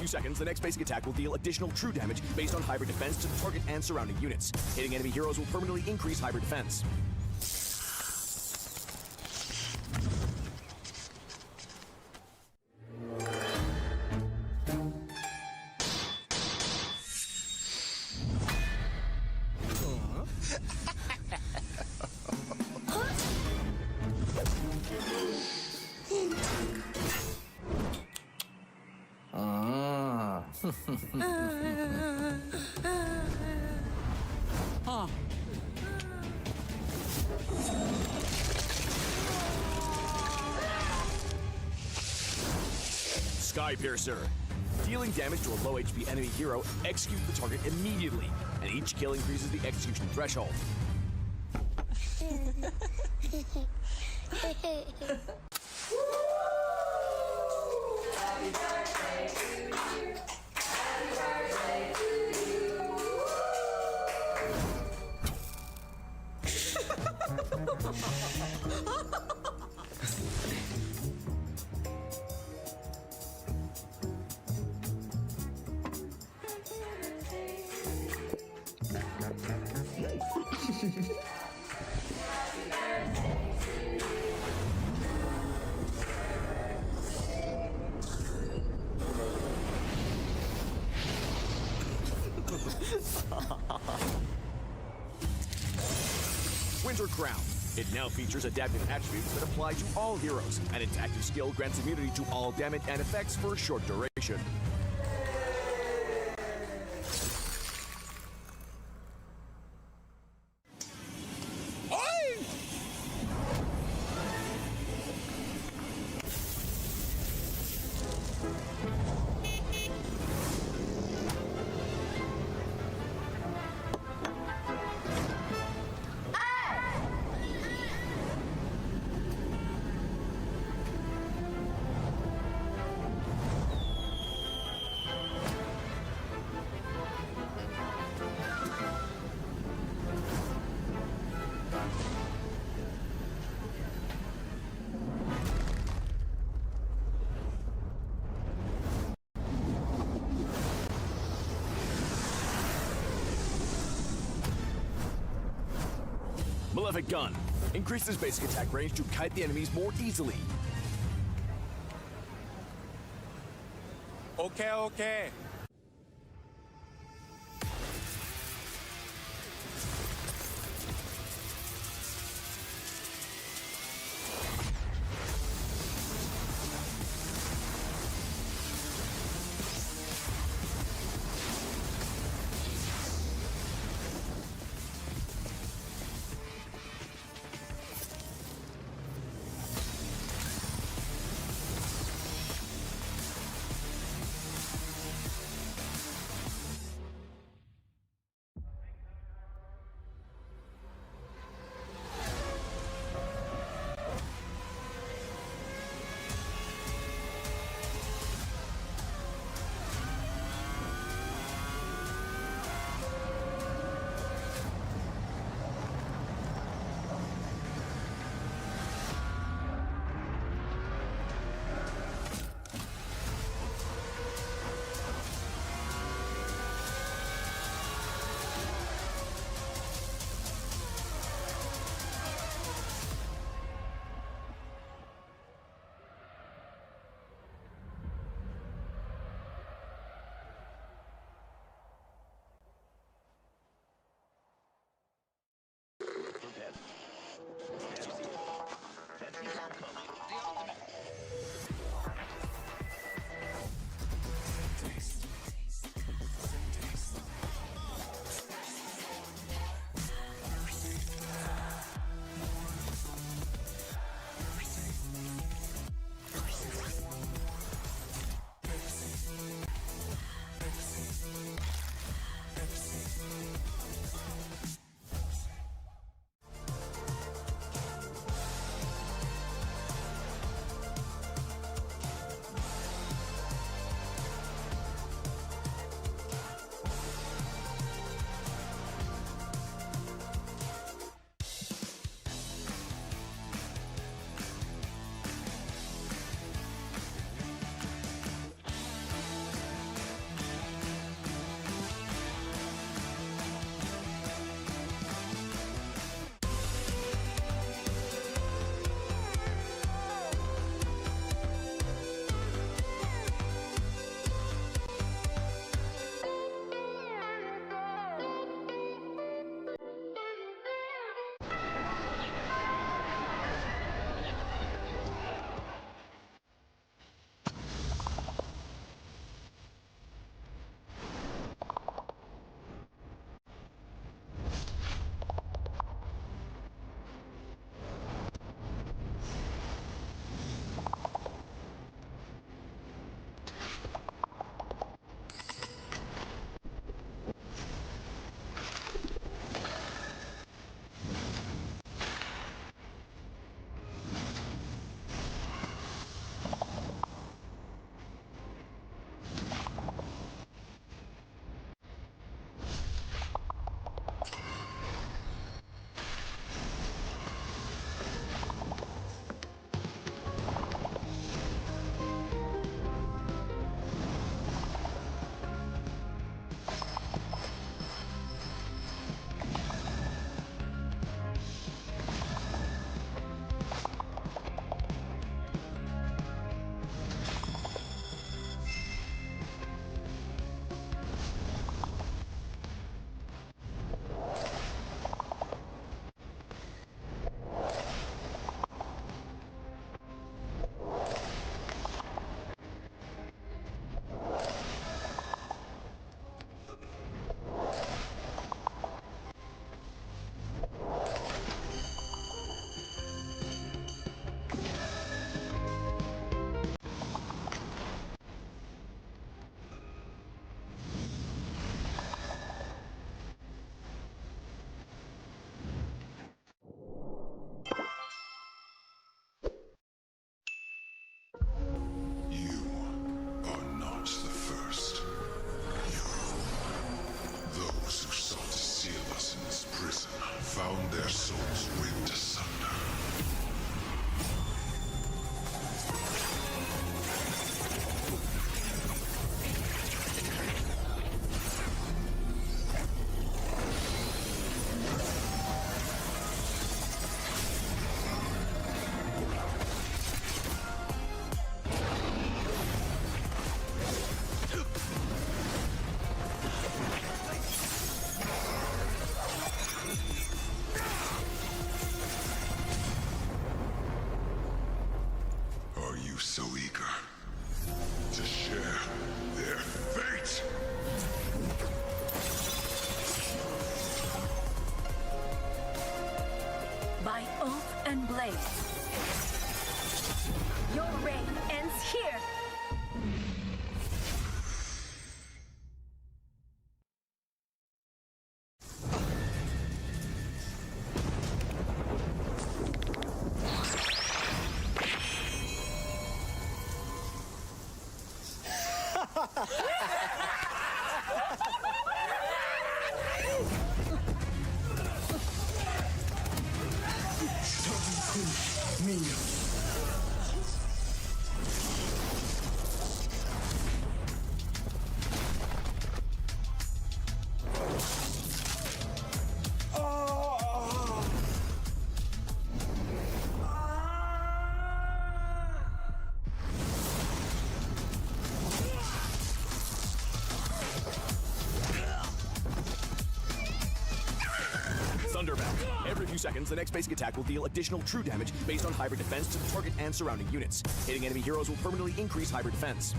few seconds, the next basic attack will deal additional true damage based on hybrid defense to the target and surrounding units. Hitting enemy heroes will permanently increase hybrid defense. Skypiercer. Dealing damage to a low HP enemy hero, execute the target immediately, and each kill increases the execution threshold. Winter Crown. It now features adaptive attributes that apply to all heroes, and its active skill grants immunity to all damage and effects for a short duration. Malefic Gun. Increases basic attack range to kite the enemies more easily. Okay. this prison found their souls ripped asunder. So eager to share their fate. By oath and blade, your reign ends here. Every few seconds, the next basic attack will deal additional true damage based on hybrid defense to the target and surrounding units. Hitting enemy heroes will permanently increase hybrid defense.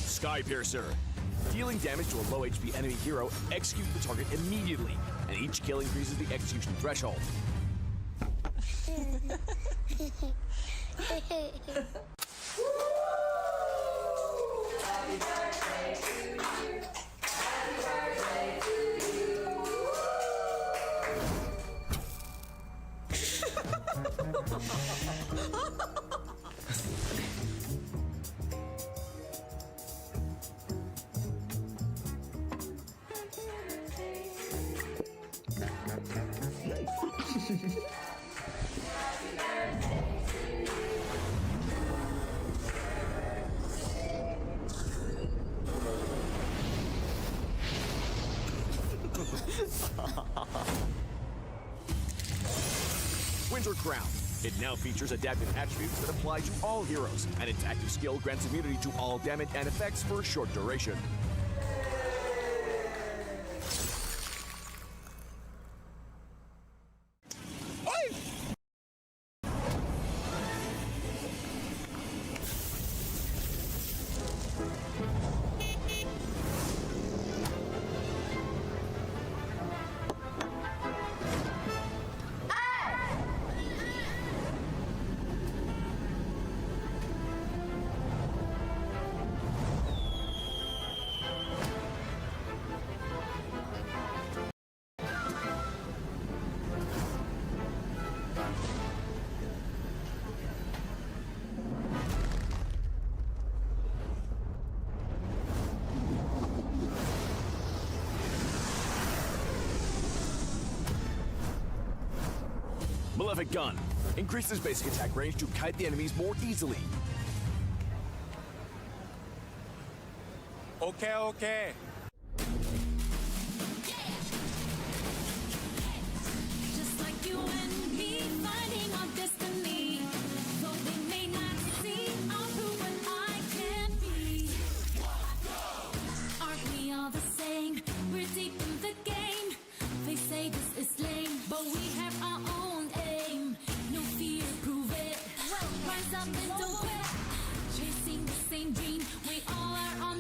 Skypiercer. Dealing damage to a low HP enemy hero, execute the target immediately, and each kill increases the execution threshold. Winter Crown. It now features adaptive attributes that apply to all heroes, and its active skill grants immunity to all damage and effects for a short duration. Malefic Gun. Increases basic attack range to kite the enemies more easily. Okay. Just like you and me, fighting our destiny. Though they may not see, I'll prove what I can be. Aren't we all the same? We're deep in the game. They say this is lame, but we have our own aim. No fear, prove it. Rise up and don't quit. Chasing the same dream, we all are on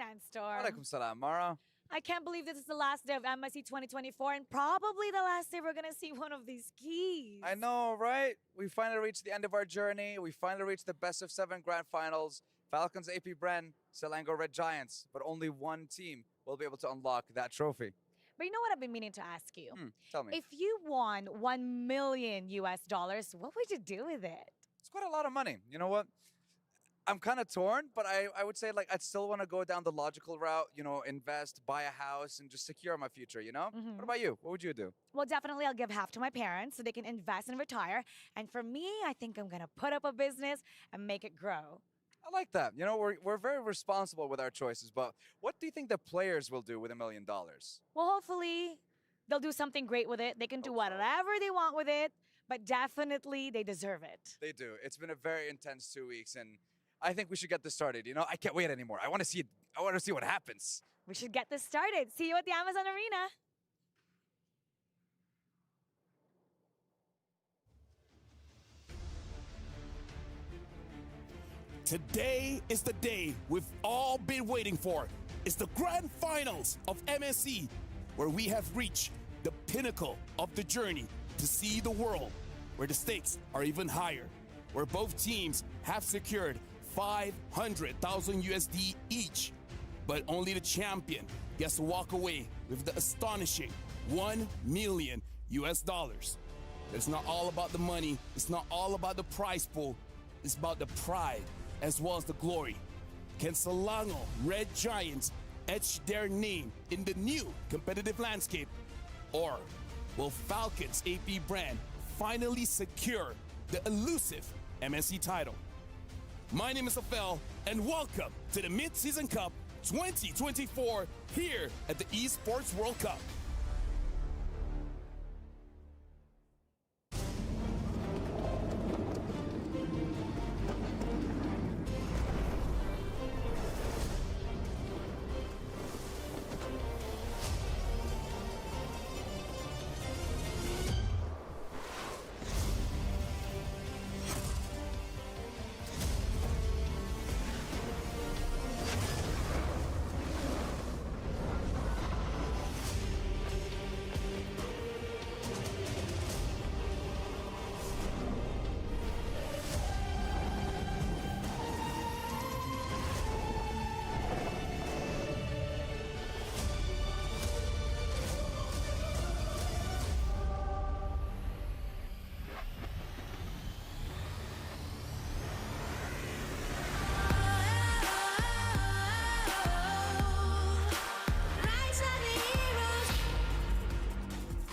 Sandstorm. Walaikum salam, Mara. I can't believe this is the last day of MSC 2024 and probably the last day we're going to see one of these keys. I know, right? We finally reached the end of our journey. We finally reached the best of 7 grand finals. Falcons, AP Bren, Selangor Red Giants. But only one team will be able to unlock that trophy. But you know what I've been meaning to ask you? Tell me. If you won $1 million US, what would you do with it? It's quite a lot of money. You know what? I'm kind of torn, but I would say like I'd still want to go down the logical route, you know, invest, buy a house, and just secure my future, you know? What about you? What would you do? Well, definitely I'll give half to my parents so they can invest and retire. And for me, I think I'm going to put up a business and make it grow. I like that. You know, we're very responsible with our choices, but what do you think the players will do with $1 million? Well, hopefully they'll do something great with it. They can do whatever they want with it, but definitely they deserve it. They do. It's been a very intense 2 weeks, and I think we should get this started. You know, I can't wait anymore. I want to see it. I want to see what happens. We should get this started. See you at the Amazon Arena. Today is the day we've all been waiting for. It's the grand finals of MSC, where we have reached the pinnacle of the journey to see the world, where the stakes are even higher, where both teams have secured 500,000 USD each, but only the champion gets to walk away with the astonishing $1 million US. It's not all about the money, it's not all about the prize pool, it's about the pride as well as the glory. Can Selangor Red Giants etch their name in the new competitive landscape? Or will Falcons AP Brand finally secure the elusive MSC title? My name is Afel, and welcome to the Mid-Season Cup 2024 here at the Esports World Cup.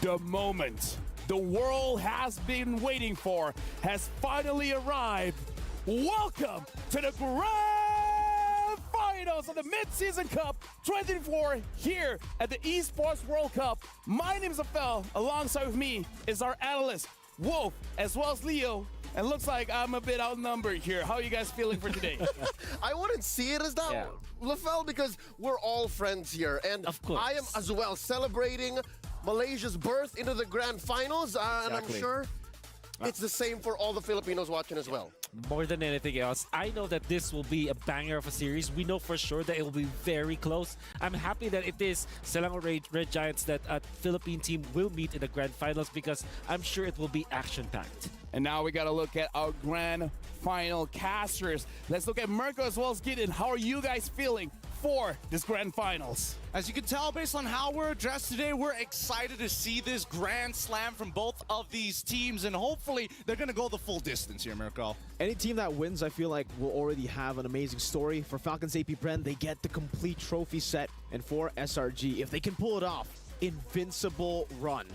The moment the world has been waiting for has finally arrived. Welcome to the grand finals of the Mid-Season Cup 2024 here at the Esports World Cup. My name is Afel. Alongside with me is our analyst, Wolf, as well as Leo. And looks like I'm a bit outnumbered here. How are you guys feeling for today? I wouldn't see it as that, Lafel, because we're all friends here. And Of course. I am as well celebrating Malaysia's birth into the grand finals. And I'm sure it's the same for all the Filipinos watching as well. More than anything else, I know that this will be a banger of a series. We know for sure that it will be very close. I'm happy that it is Selangor Red Giants that a Philippine team will meet in the grand finals because I'm sure it will be action-packed. And now we got to look at our grand final casters. Let's look at Mirko as well as Gideon. How are you guys feeling for this grand finals? As you can tell based on how we're dressed today, we're excited to see this grand slam from both of these teams, and hopefully they're going to go the full distance here, Mirko. Any team that wins, I feel like, will already have an amazing story. For Falcons AP Bren, they get the complete trophy set. And for SRG, if they can pull it off, invincible run.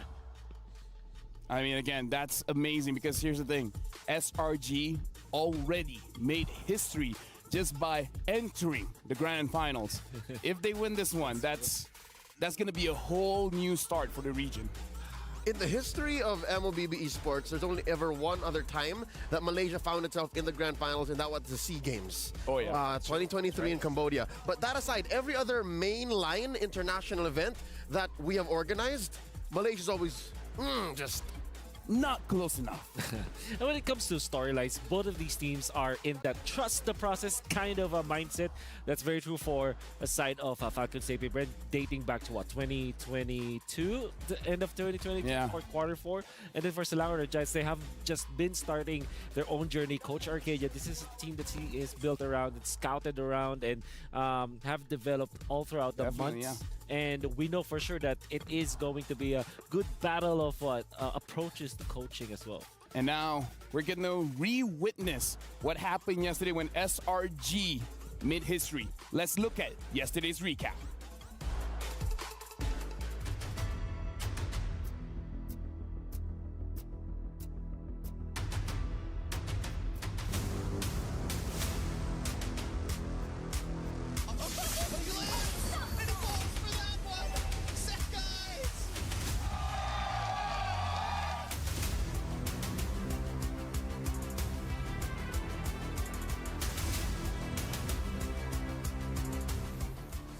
I mean, again, that's amazing because here's the thing. SRG already made history just by entering the grand finals. If they win this one, that's going to be a whole new start for the region. In the history of MLBB Esports, there's only ever one other time that Malaysia found itself in the grand finals, and that was the SEA Games. Oh, yeah. 2023 in Cambodia. But that aside, every other mainline international event that we have organized, Malaysia's always just not close enough. And when it comes to storylines, both of these teams are in that trust the process kind of a mindset. That's very true for a side of Falcon Safety Brand, dating back to what, 2022, the end of 2022, Yeah. or quarter 4. And then for Selangor Red Giants, they have just been starting their own journey. Coach Arcadia, this is a team that he is built around, it's scouted around, and have developed all throughout the Definitely, months. And we know for sure that it is going to be a good battle of approaches to coaching as well. And now we're going to re-witness what happened yesterday when SRG made history. Let's look at yesterday's recap.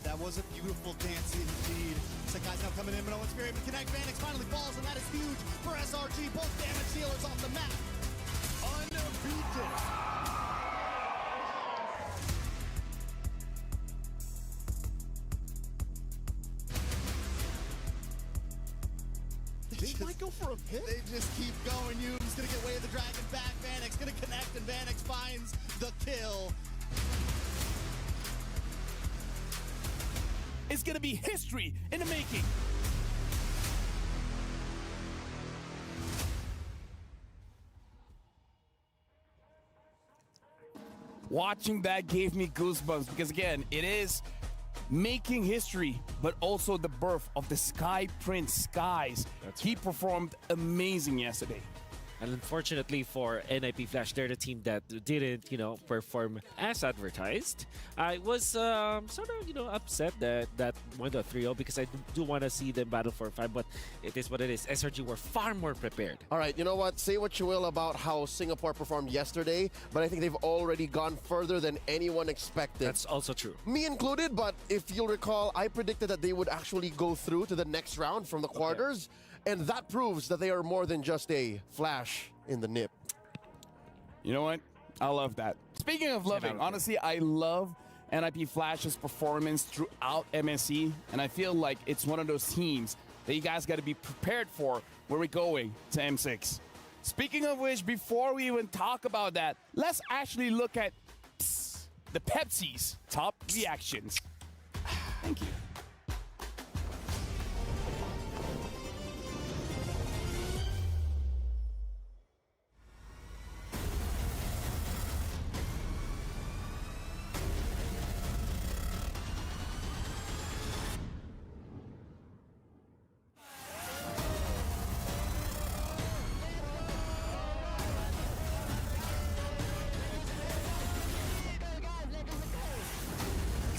That was a beautiful dance indeed. Sakai's now coming in, but no one's able to connect. Vanix finally falls, and that is huge for SRG. Both damage dealers off the map. Unbeaten. They might go for a hit. They just keep going. Hume's gonna get way of the dragon back. Vanix gonna connect, and Vanix finds the kill. It's going to be history in the making. Watching that gave me goosebumps because, again, it is making history, but also the birth of the Sky Prince Skies. He performed amazing yesterday. And unfortunately for NIP Flash, they're the team that didn't, perform as advertised. I was sort of, upset that went to 3-0 because I do want to see them battle for 5, but it is what it is. SRG were far more prepared. All right, you know what? Say what you will about how Singapore performed yesterday, but I think they've already gone further than anyone expected. That's also true. Me included, but if you'll recall, I predicted that they would actually go through to the next round from the quarters, and that proves that they are more than just a flash in the nip. You know what? I love that. Speaking of loving, honestly, I love NIP Flash's performance throughout MSC, and I feel like it's one of those teams that you guys got to be prepared for where we're going to M6. Speaking of which, before we even talk about that, let's actually look at the Pepsi's top reactions. Thank you.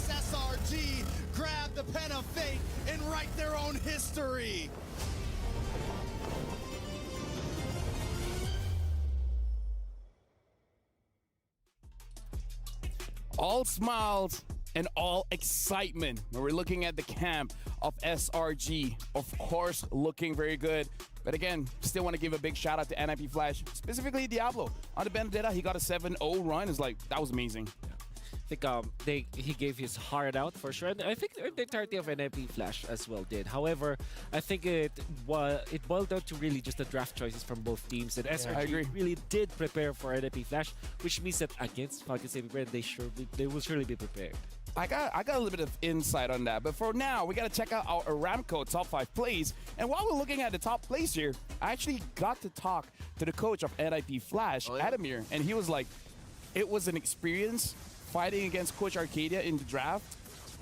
SRG grab the pen of fate and write their own history. All smiles and all excitement when we're looking at the camp of SRG. Of course, looking very good. But again, still want to give a big shout out to NIP Flash, specifically Diablo. On the Benedetta, he got a 7-0 run. It's like, that was amazing. I think he gave his heart out for sure, and I think the entirety of NIP Flash as well did. However, I think it boiled down to really just the draft choices from both teams, and SRG really did prepare for NIP Flash, which means that against Falcon Safety Brand, they will surely be prepared. I got a little bit of insight on that, but for now, we got to check out our Aramco top 5 plays. And while we're looking at the top plays here, I actually got to talk to the coach of NIP Flash, Adamir, and he was like, it was an experience fighting against Coach Arcadia in the draft.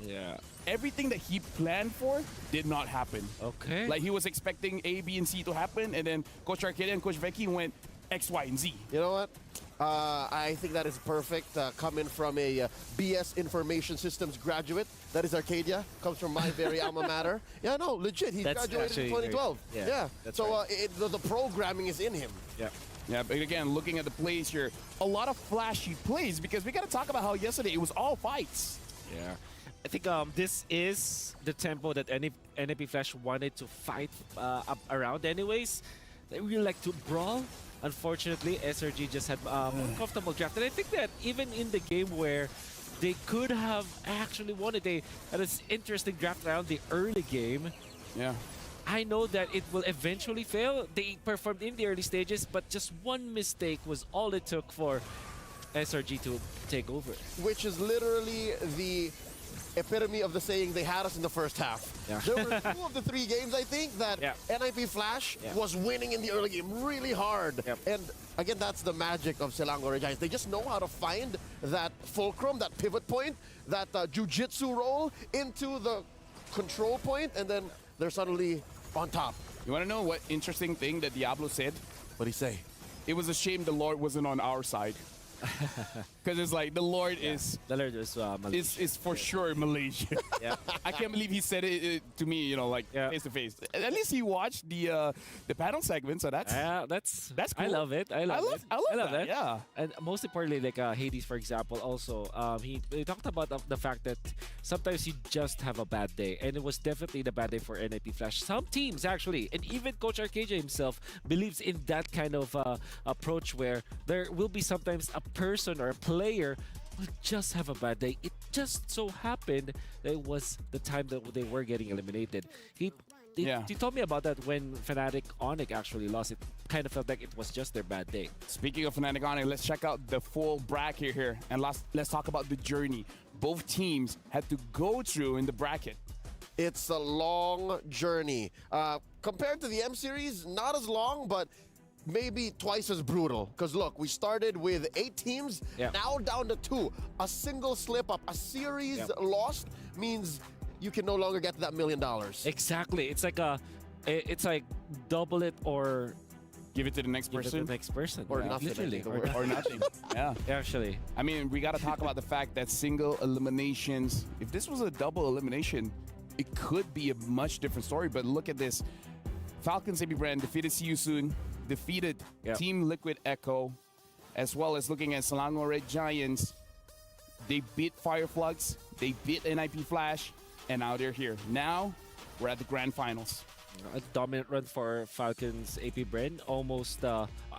Yeah. Everything that he planned for did not happen. Okay. Like, he was expecting A, B, and C to happen, and then Coach Arcadia and Coach Vecchi went X, Y, and Z. You know what? I think that is perfect. Coming from a BS Information Systems graduate, that is Arcadia, comes from my very alma mater. Yeah, no, legit. He graduated in 2012. Yeah. So the programming is in him. Yeah. Yeah, but again, looking at the plays here, a lot of flashy plays because we got to talk about how yesterday it was all fights. Yeah. I think this is the tempo that NIP Flash wanted to fight up around anyways. they really like to brawl. Unfortunately, SRG just had more comfortable draft. And I think that even in the game where they could have actually won it, they had this interesting draft round, the early game. Yeah. I know that it will eventually fail. They performed in the early stages, but just one mistake was all it took for SRG to take over. Which is literally the epitome of the saying they had us in the first half. Yeah. There were 2 of the 3 games, I think, that NIP Flash was winning in the early game really hard. Yep. And again, that's the magic of Selangor Giants. They just know how to find that fulcrum, that pivot point, that jiu-jitsu roll into the control point, and then they're suddenly on top. You want to know what interesting thing that Diablo said? What'd he say? It was a shame the Lord wasn't on our side. Because it's like the Lord is Malaysia. is for sure Malaysia. Yeah. I can't believe he said it to me, you know, like face to face. At least he watched the panel segment, so that's cool. I love it. I love that. Yeah. And most importantly, like Hades, for example, also he talked about the fact that sometimes you just have a bad day, and it was definitely the bad day for NIP Flash. Some teams actually, and even Coach Arcadia himself believes in that kind of approach where there will be sometimes a person or a player will just have a bad day. It just so happened that it was the time that they were getting eliminated. He told me about that when Fnatic Onyx actually lost. It kind of felt like it was just their bad day. Speaking of Fnatic Onyx, let's check out the full bracket here, and let's talk about the journey both teams had to go through in the bracket. It's a long journey. Compared to the M Series, not as long, but maybe twice as brutal. Because look, we started with 8 teams, now down to 2. A single slip up, a series lost means you can no longer get to that $1 million. Exactly. It's like double it or give it to the next person. Or nothing. Literally. Or nothing. Yeah. Actually. I mean, we got to talk about the fact that single eliminations, if this was a double elimination, it could be a much different story. But look at this. Falcons AB Brand defeated See You Soon, defeated Team Liquid Echo, as well as looking at Selangor Red Giants. They beat Fireflugs, they beat NIP Flash, and now they're here. Now, we're at the grand finals. A dominant run for Falcons AP Brand, almost,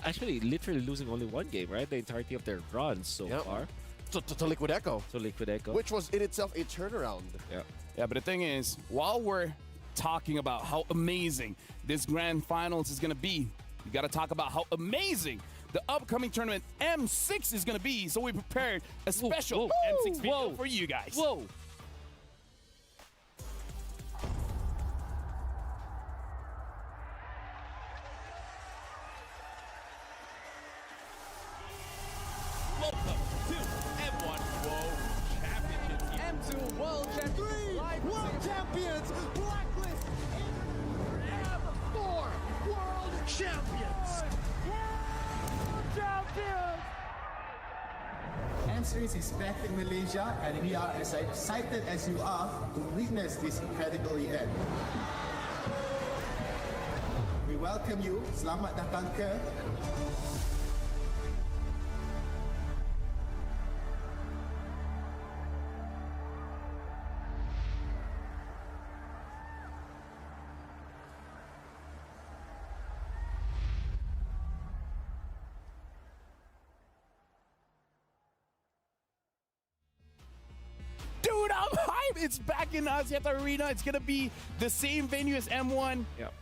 actually, literally losing only 1 game, right? The entirety of their runs so far. To Liquid Echo. To Liquid Echo. Which was in itself a turnaround. Yeah. Yeah, but the thing is, while we're talking about how amazing this grand finals is going to be, we got to talk about how amazing the upcoming tournament M6 is going to be. So we prepared a special M6 video for you guys. Whoa. Welcome to M1 World Championship. M2 World Champions. World Champions. Blacklist. M4 World Champions. M-Series is back in Malaysia, and we are as excited as you are to witness this incredible event. We welcome you. Selamat datang ke Dude, I'm hyped. It's back in Axiata Arena. It's going to be the same venue as M1. Yep.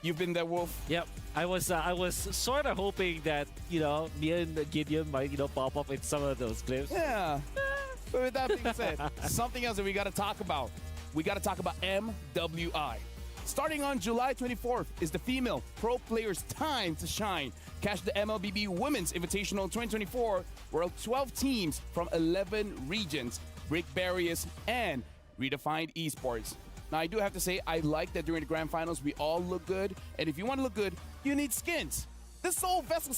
You've been there, Wolf? Yep. I was sort of hoping that, me and Gideon might, pop up in some of those clips. Yeah. But with that being said, something else that we got to talk about. We got to talk about MWI. Starting on July 24th is the female pro players' time to shine. Catch the MLBB Women's Invitational 2024, where 12 teams from 11 regions break barriers and redefined esports. Now, I do have to say, I like that during the grand finals, we all look good. And if you want to look good, you need skins. The Soul Vessel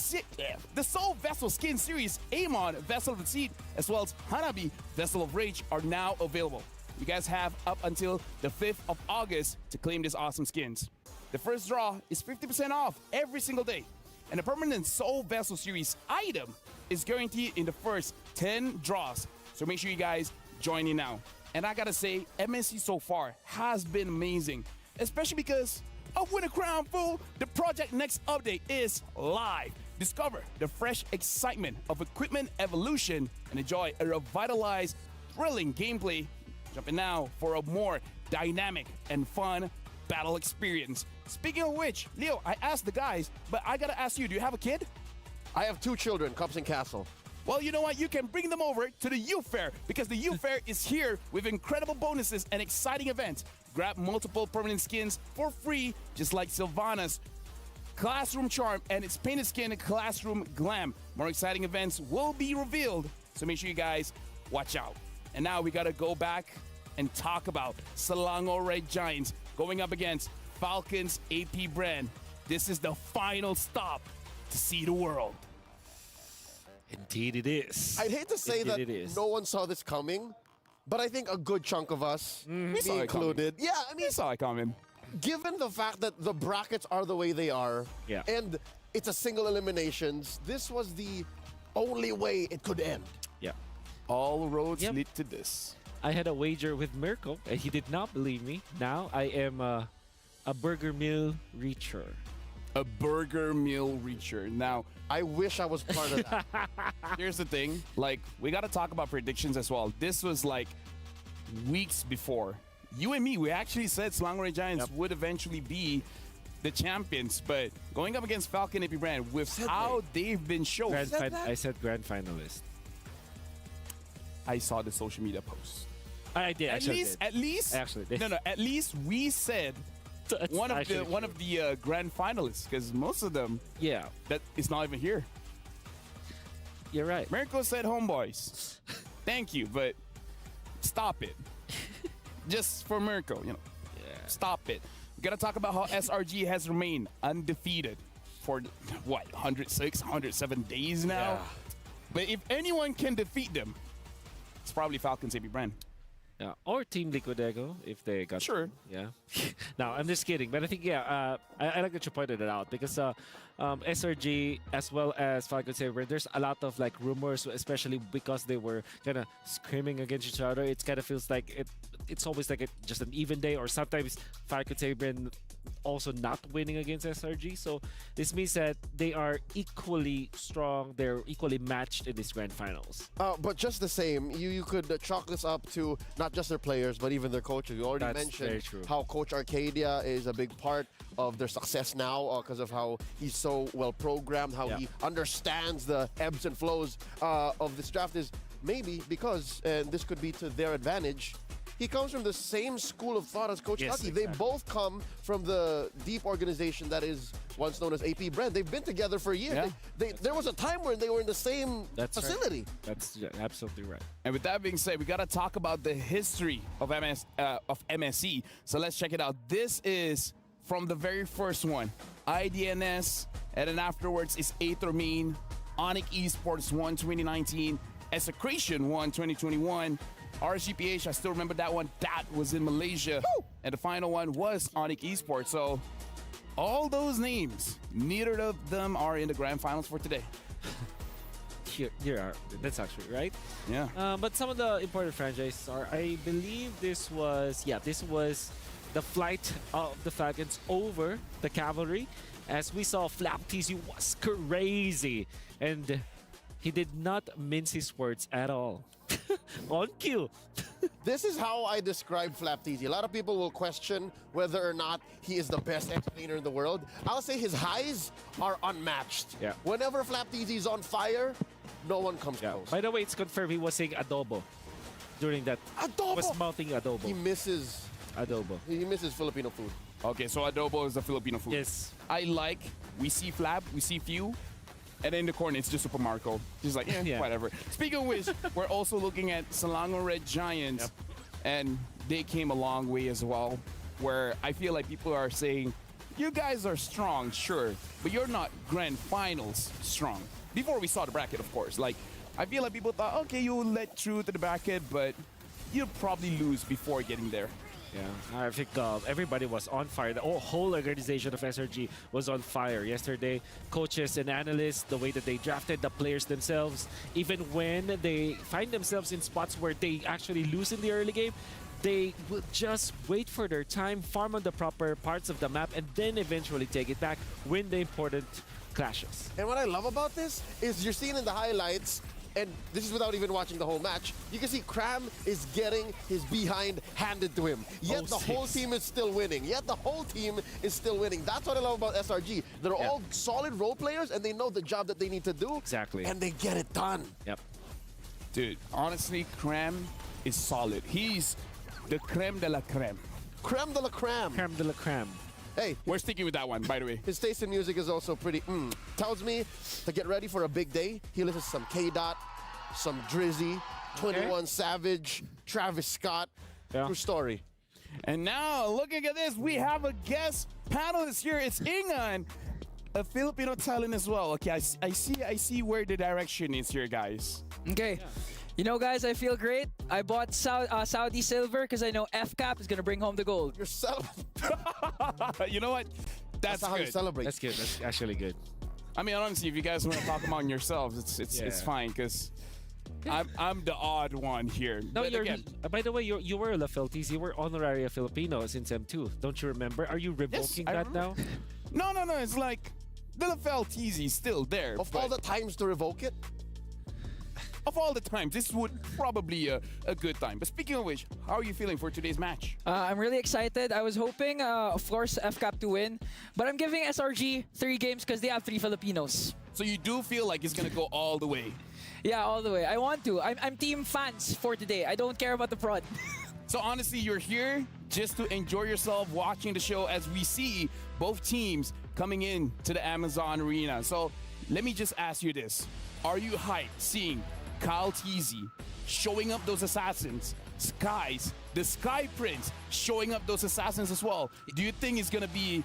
Skin Series, Amon Vessel of the Seat, as well as Hanabi Vessel of Rage are now available. You guys have up until the 5th of August to claim these awesome skins. The first draw is 50% off every single day. And the permanent Soul Vessel Series item is guaranteed in the first 10 draws. So make sure you guys join in now. And I gotta say, MSC so far has been amazing, especially because of Win a Crown, fool. The Project Next update is live. Discover the fresh excitement of equipment evolution and enjoy a revitalized, thrilling gameplay. Jumping now for a more dynamic and fun battle experience. Speaking of which, Leo, I asked the guys, but I gotta ask you, do you have a kid? I have 2 children, Cups and Castle. Well, you know what? You can bring them over to the Youth Fair because the Youth Fair is here with incredible bonuses and exciting events. Grab multiple permanent skins for free, just like Sylvana's Classroom Charm and its painted skin Classroom Glam. More exciting events will be revealed, so make sure you guys watch out. And now we gotta go back and talk about Selangor Red Giants going up against Falcons AP brand. This is the final stop to see the world. Indeed it is. I'd hate to say Indeed that no one saw this coming, but I think a good chunk of us, me saw it coming. included, yeah, I mean, We saw it coming. given the fact that the brackets are the way they are, Yeah. and it's a single eliminations, this was the only way it could end. Yeah. All roads Yep. lead to this. I had a wager with Mirko, and he did not believe me. Now I am a burger meal reacher. A burger meal reacher. Now, I wish I was part of that. here's the thing. Like, we got to talk about predictions as well. This was like weeks before. You and me, we actually said Selangor Red Giants would eventually be the champions, but going up against Falcon AP brand with how they've been shown. I said grand finalist. I saw the social media posts. I did. At Actually least, did. at least, I actually did. no. At least we said That's one of actually the grand finalists, because most of them Yeah, that is not even here. you're right. Mirko said, "Homeboys, thank you, but stop it." Just for Mirko, you know, stop it. We gotta talk about how SRG has remained undefeated for what 106, 107 days now. Yeah. But if anyone can defeat them, it's probably Falcons AP brand. Yeah, or Team Liquidego if they got Sure. Yeah. No, I'm just kidding. But I think I like that you pointed it out because SRG as well as Falcon Saber, there's a lot of like rumors, especially because they were kind of screaming against each other. It kind of feels like it's always like just an even day, or sometimes Falcon Saber also not winning against SRG. So this means that they are equally strong. They're equally matched in these grand finals. But just the same, you could chalk this up to not just their players, but even their coaches. You already That's very mentioned true. how Coach Arcadia is a big part of their success now because of how he's so well programmed, how he understands the ebbs and flows of this draft is maybe because, and this could be to their advantage, he comes from the same school of thought as Coach Yes, Lucky. They exactly. both come from the deep organization that is once known as AP Brand. They've been together for years. Yeah. There was a time when they were in the same That's right. facility. That's absolutely right. And with that being said, we gotta talk about the history of MSC. So let's check it out. This is from the very first one, IDNS, and then afterwards is Aether Main, Onyx Esports won 2019, Execration won 2021. RGPH, I still remember that one. That was in Malaysia. Woo! And the final one was Onyx Esports. So all those names, neither of them are in the grand finals for today. That's actually right. Yeah. But some of the important franchises are, I believe this was the flight of the Falcons over the Cavalry. As we saw, Flap TC was crazy. And he did not mince his words at all. On cue. This is how I describe Flapteasy. A lot of people will question whether or not he is the best explainer in the world. I'll say his highs are unmatched. Yeah. Whenever Flapteasy is on fire, no one comes close. By the way, it's confirmed he was saying adobo during that. Adobo! Was mouthing adobo. He misses Adobo. He misses Filipino food. Okay, so adobo is the Filipino food. Yes. We see Flap, we see Few, and then in the corner, it's just Super Marco. Just like, Yeah. whatever. Speaking of which, we're also looking at Selangor Red Giants, and they came a long way as well, where I feel like people are saying, you guys are strong, sure, but you're not grand finals strong. Before we saw the bracket, of course. Like, I feel like people thought, okay, you'll let through to the bracket, but you'll probably lose before getting there. Yeah, I think everybody was on fire. The whole organization of SRG was on fire yesterday. Coaches and analysts, the way that they drafted the players themselves, even when they find themselves in spots where they actually lose in the early game, they will just wait for their time, farm on the proper parts of the map, and then eventually take it back, win the important clashes. And what I love about this is you're seeing in the highlights, and this is without even watching the whole match, you can see Cram is getting his behind handed to him. Yet the whole team is still winning. That's what I love about SRG. They're all solid role players, and they know the job that they need to do. Exactly. And they get it done. Yep. Dude, honestly, Cram is solid. He's the creme de la creme. Creme de la creme. Creme de la creme. Hey, we're sticking with that one, by the way. His taste in music is also pretty, tells me to get ready for a big day. He listens to some K-Dot, some Drizzy, 21 Savage, Travis Scott. True story. And now, looking at this, we have a guest panelist here. It's Ingan, a Filipino talent as well. Okay, I see where the direction is here, guys. Okay. You know, guys, I feel great. I bought Saudi silver because I know FCAP is going to bring home the gold. You're You know what? That's how you good. celebrate. That's good. That's actually good. I mean, honestly, if you guys want to talk among yourselves, it's fine because I'm the odd one here. No, But you're. again, By the way, you were Lafiltis. You were honoraria Filipino since M2. Don't you remember? Are you revoking I that now? No. It's like the Lafel is still there. Of all the times to revoke it? Of all the times, this would probably a good time. But speaking of which, how are you feeling for today's match? I'm really excited. I was hoping, of course, FCAP to win. But I'm giving SRG 3 games because they have 3 Filipinos. So you do feel like it's going to go all the way? Yeah, all the way. I want to. I'm team fans for today. I don't care about the prod. So honestly, you're here just to enjoy yourself watching the show as we see both teams coming in to the Amazon Arena. So let me just ask you this. Are you hyped seeing Kyle Teasy showing up those assassins, the Sky Prince showing up those assassins as well? Do you think it's gonna be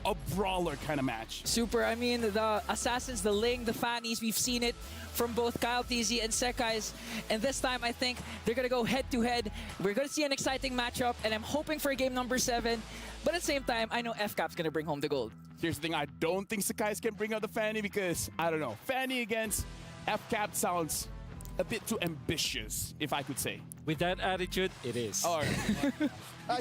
a brawler kind of match? Super. I mean, the assassins, the Ling, the Fannies, we've seen it from both Kyle Teasy and Sekai's. And this time, I think they're gonna go head to head. We're gonna see an exciting matchup, and I'm hoping for game number 7. But at the same time, I know FCAP's gonna bring home the gold. Here's the thing, I don't think Sekai's can bring out the Fanny because, I don't know, Fanny against FCAP sounds a bit too ambitious, if I could say. With that attitude, it is. All right.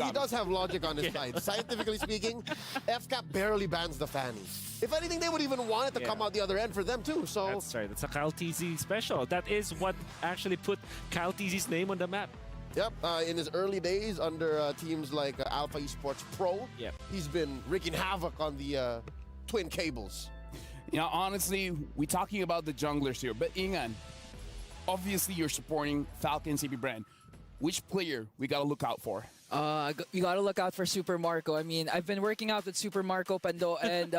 He does have logic on his side. Scientifically speaking, FCAP barely bans the Fanny. If anything, they would even want it to come out the other end for them too. So That's right. It's a Kyle TZ special. That is what actually put Kyle TZ's name on the map. Yep, in his early days under teams like Alpha Esports Pro, he's been wreaking havoc on the twin cables. You know, honestly, we're talking about the junglers here, but Ingan, obviously you're supporting Falcon CP brand. Which player we gotta look out for? You gotta look out for Super Marco. I mean, I've been working out with Super Marco, Pando, and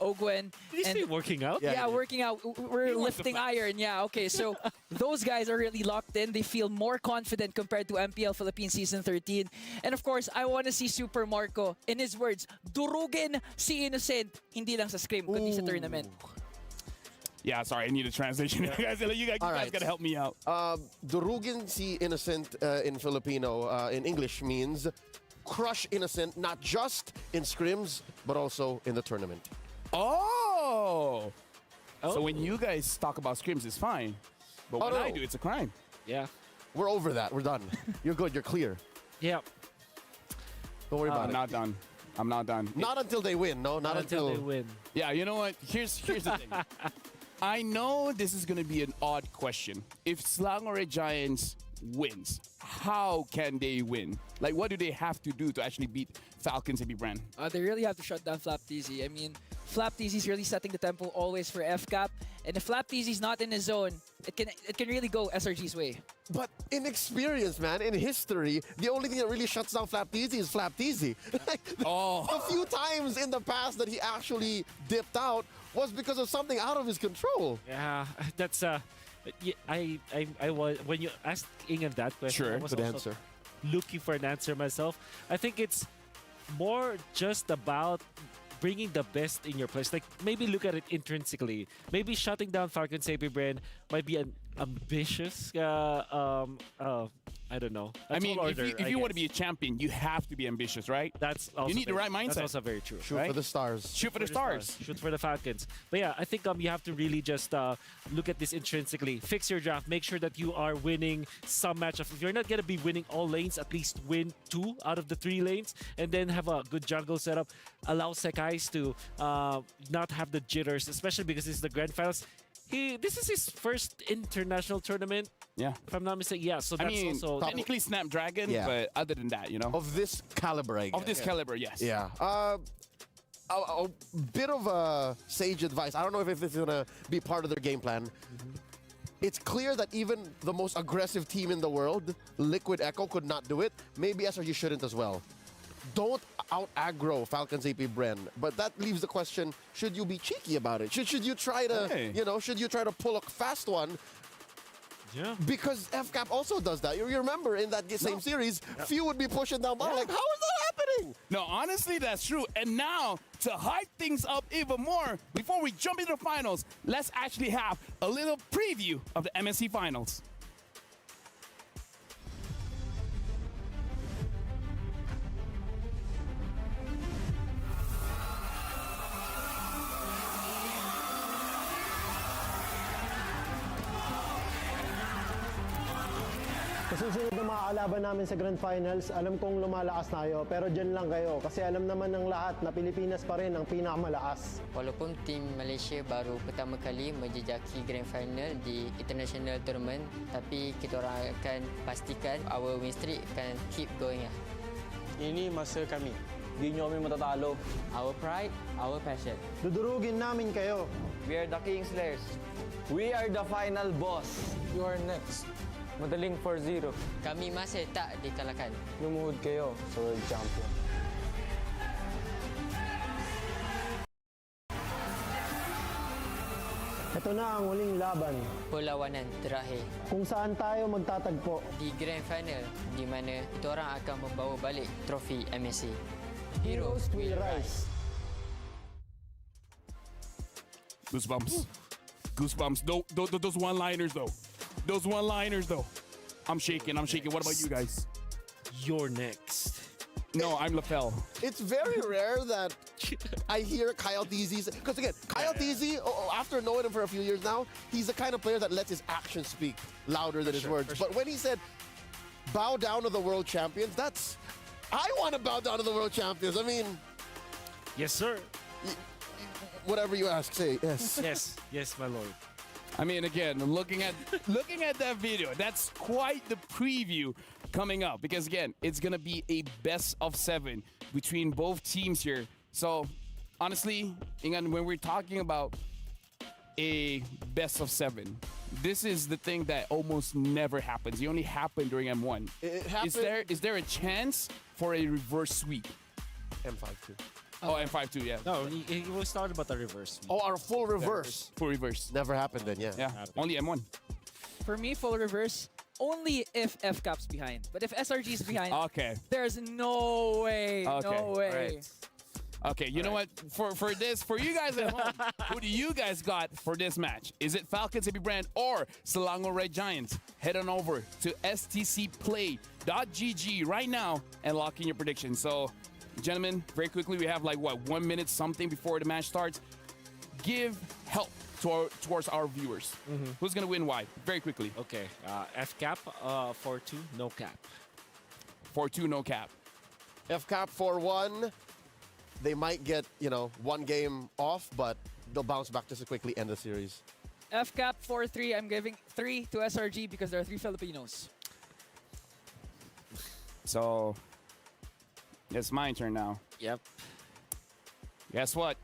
Ogwen. Did you say working out? Yeah, working out. We're lifting iron. Yeah, okay. So those guys are really locked in. They feel more confident compared to MPL Philippines Season 13. And of course, I want to see Super Marco, in his words, durugin si Innocent, hindi lang sa scrim, kundi sa tournament. Yeah, sorry, I need a translation. You guys gotta help me out. Durugin si Innocent in Filipino, in English means crush Innocent, not just in scrims, but also in the tournament. Oh! So when you guys talk about scrims, it's fine. But when I do, it's a crime. Yeah. We're over that. We're done. You're good. You're clear. Yeah. Don't worry about it. I'm not done. Not until they win. No, not until they win. Yeah, you know what? Here's the thing. I know this is going to be an odd question. If Selangor Giants wins, how can they win? Like, what do they have to do to actually beat Falcons CP brand? They really have to shut down Flap TZ. I mean, Flap TZ is really setting the tempo always for FCAP. And if Flap TZ is not in his zone, it can really go SRG's way. But in experience, man, in history, the only thing that really shuts down Flap TZ is Flap TZ. The few times in the past that he actually dipped out was because of something out of his control. Yeah, that's I was, when you asked Ingan that question, I was good also answer. looking for an answer myself. I think it's more just about bringing the best in your place. Like, maybe look at it intrinsically. Maybe shutting down Falcon CP brand might be ambitious. I don't know. I mean, tall if order, you I want to guess. be a champion, you have to be ambitious, right? That's also you need the right mindset. That's also very true. Shoot right? for the stars. Shoot for the stars. Shoot for the Falcons. But yeah, I think you have to really just look at this intrinsically. Fix your draft. Make sure that you are winning some matchups. If you're not going to be winning all lanes, at least win 2 out of the 3 lanes, and then have a good jungle setup. Allow Sekais to not have the jitters, especially because this is the grand finals. This is his first international tournament. Yeah. If I'm not mistaken. Yeah, so I that's mean, also... technically Snapdragon, Yeah. but other than that, Of this caliber, I guess. Of this caliber, yes. Yeah. A bit of sage advice. I don't know if this is going to be part of their game plan. It's clear that even the most aggressive team in the world, Liquid Echo, could not do it. Maybe SRG shouldn't as well. Don't out-aggro Falcons AP Bren. But that leaves the question, should you be cheeky about it? Should you try to, should you try to pull a fast one? Yeah. Because FCAP also does that. You remember in that same series, few would be pushing down bottom. Like, how is that happening? No, honestly, that's true. And now, to hype things up even more, before we jump into the finals, let's actually have a little preview of the MSC finals. Sa susunod na mga kalaban namin sa Grand Finals, alam kong lumalakas tayo, pero dyan lang kayo kasi alam naman ng lahat na Pilipinas pa rin ang pinakamalakas. Walaupun tim Malaysia baru pertama kali menjejaki Grand Final di International Tournament, tapi kita orang akan pastikan our win streak akan keep going. Ini masa kami. Di nyo kami matatalo. Our pride, our passion. Dudurugin namin kayo. We are the Kingslayers. We are the final boss. You are next. Madaling 4-0. Kami masih tak dikalahkan. Lumuhod kayo sa World Champion. Ito na ang huling laban. Perlawanan terakhir. Kung saan tayo magtatagpo. Di Grand Final, di mana kita orang akan membawa balik trofi MSC. Heroes will rise. Goosebumps. Goosebumps. Those one-liners, though. Those one-liners, though. I'm shaking. What about you guys? You're next. No, I'm LaFell. It's very rare that I hear Kyle TZ. Because again, Kyle TZ, after knowing him for a few years now, he's the kind of player that lets his actions speak louder than his words. But when he said, bow down to the world champions, that's... I want to bow down to the world champions. I mean... Yes, sir. Whatever you ask, say yes. Yes, yes, my lord. I mean, again, looking at that video, that's quite the preview coming up. Because again, it's gonna be a best of 7 between both teams here. So honestly, Ingan, when we're talking about a best of 7, this is the thing that almost never happens. It only happened during M1. It happened. Is there a chance for a reverse sweep? M5-2. Oh, M5-2, yeah. No, he was talking about the reverse. Oh, our full reverse. Full reverse. Never happened then, yeah. Yeah, only M1. For me, full reverse, only if FCAP's behind. But if SRG's behind, Okay. there's no way. Okay. No way. Right. Okay, you know what? For you guys at home, who do you guys got for this match? Is it Falcons AP Brand or Selangor Red Giants? Head on over to stcplay.gg right now and lock in your predictions. So, gentlemen, very quickly, we have like, what, 1 minute something before the match starts. Give help towards our viewers. Who's going to win why? Very quickly. Okay, FCAP, 4-2, no cap. 4-2, no cap. FCAP 4-1. They might get, one game off, but they'll bounce back just to quickly end the series. FCAP 4-3. I'm giving 3 to SRG because there are 3 Filipinos. So, it's my turn now. Yep. Guess what?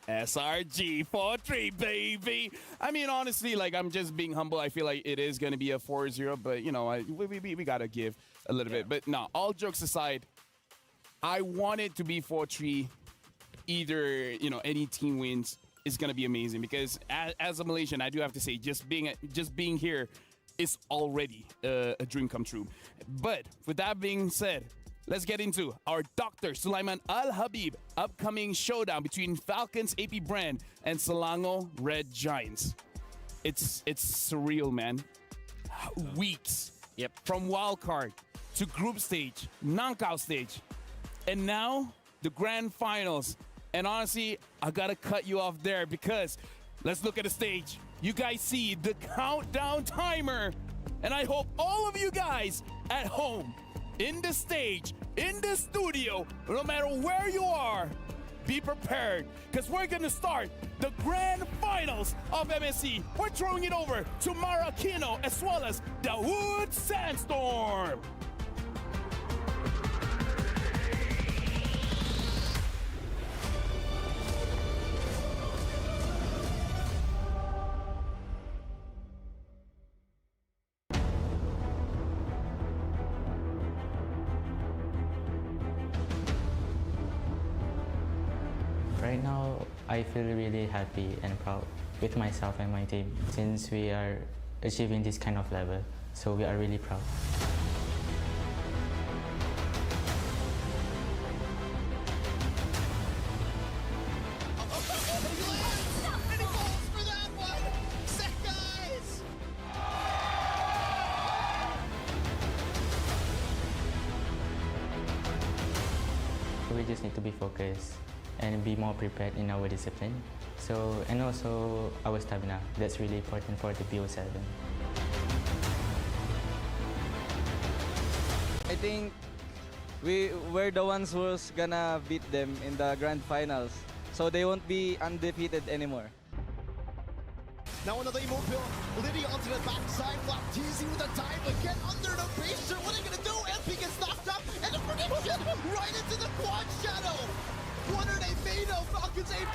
SRG 4-3, baby. I mean, honestly, like, I'm just being humble. I feel like it is going to be a 4-0, but, we got to give a little bit. But no, all jokes aside, I want it to be 4-3. Either, any team wins is going to be amazing because as a Malaysian, I do have to say, just being here is already a dream come true. But with that being said, let's get into our Dr. Sulaiman Al-Habib upcoming showdown between Falcons AP Brand and Selangor Red Giants. it's surreal, man. Weeks. Yep. From wild card to group stage, knockout stage, and now the grand finals. And honestly, I gotta cut you off there because let's look at the stage. You guys see the countdown timer, and I hope all of you guys at home, in the stage, in the studio, no matter where you are, be prepared because we're gonna start the grand finals of MSC. We're throwing it over to Mara Aquino as well as the Wood Sandstorm. Right now, I feel really happy and proud with myself and my team since we are achieving this kind of level. So we are really proud. We just need to be focused and be more prepared in our discipline. And also our stamina. That's really important for the BO7. I think we're the ones who's gonna beat them in the grand finals, so they won't be undefeated anymore. Now another immobile. Lydia onto the backside. Block TZ with a dive again under the baser. What are they gonna do? MP gets knocked up and the prediction right into the quad shadow. What are they made of? Falcons aim.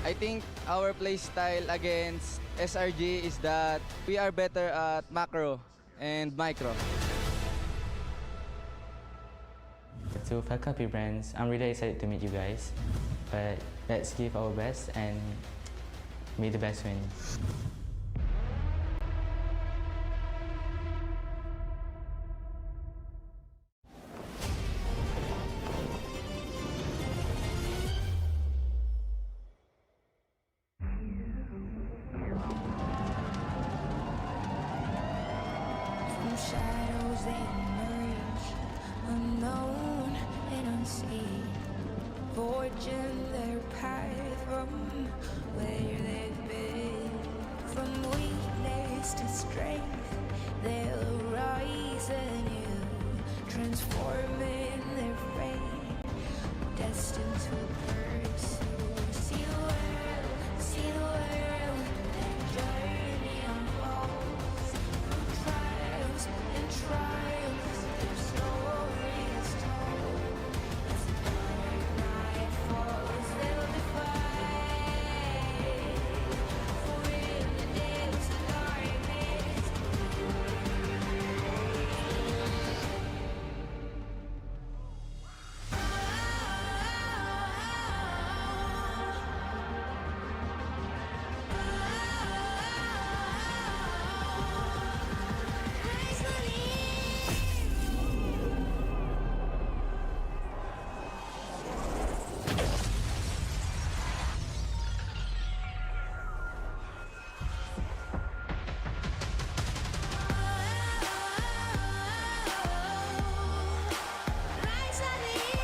I think our play style against SRG is that we are better at macro and micro. To Falcon brands, I'm really excited to meet you guys. But let's give our best and may the best win. From shadows they emerge, unknown and unseen, forging their path from where they've been. From weakness to strength, they'll rise anew, transforming their fate, destined to pursue. See the world, their journey unfolds. From trials and triumphs, their story is told. As the dark night falls, they'll defy. For in the depths of darkness, rise of the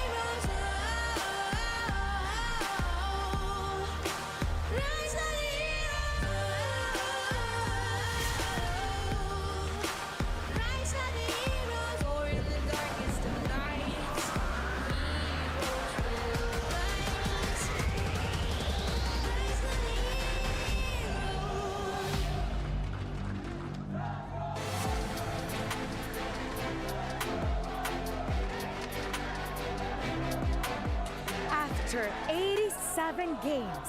heroes, rise of the heroes, rise of the heroes, for in the darkest of nights, heroes will rise. Rise of the After 87 games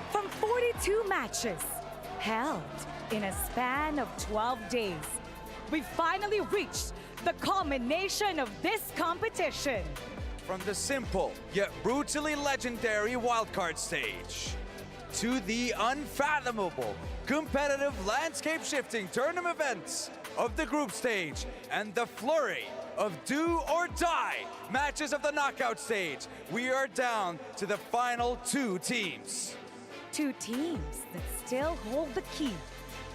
from 42 matches held in a span of 12 days, we finally reached the culmination of this competition. From the simple yet brutally legendary wildcard stage to the unfathomable competitive landscape-shifting tournament events of the group stage and the flurry of do or die matches of the knockout stage, we are down to the final two teams. Two teams that still hold the key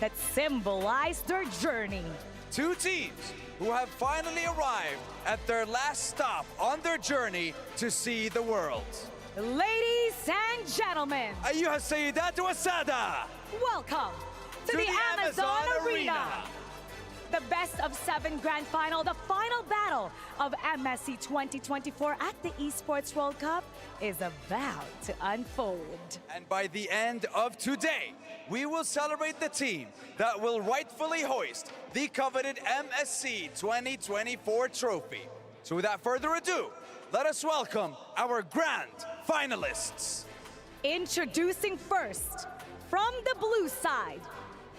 that symbolize their journey. Two teams who have finally arrived at their last stop on their journey to see the world. Ladies and gentlemen, أيها السيدات والسادة, welcome to the Amazon Arena. The best of 7 grand final, the final battle of MSC 2024 at the Esports World Cup is about to unfold. And by the end of today, we will celebrate the team that will rightfully hoist the coveted MSC 2024 trophy. So without further ado, let us welcome our grand finalists. Introducing first, from the blue side,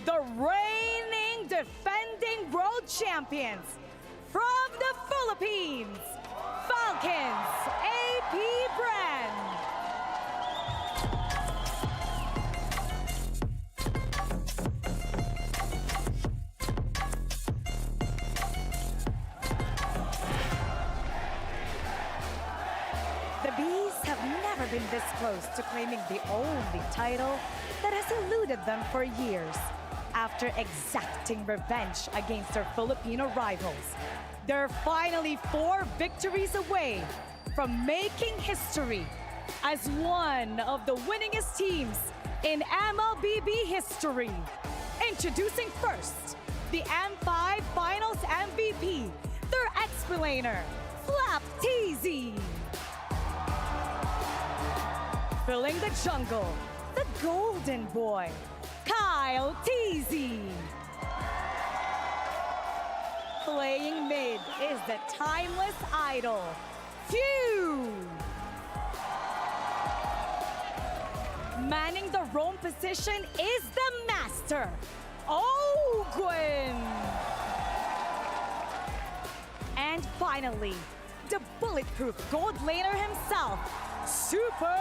the reigning defending world champions from the Philippines, Falcons AP brand. The Bees have never been this close to claiming the only title that has eluded them for years. After exacting revenge against their Filipino rivals, they're finally 4 victories away from making history as one of the winningest teams in MLBB history. Introducing first, the M5 Finals MVP, their explainer, Flap TZ. Filling the jungle, the golden boy, Kyle TZ. Playing mid is the timeless idol, Few. Manning the roam position is the master, Ogwin. And finally, the bulletproof gold laner himself, Super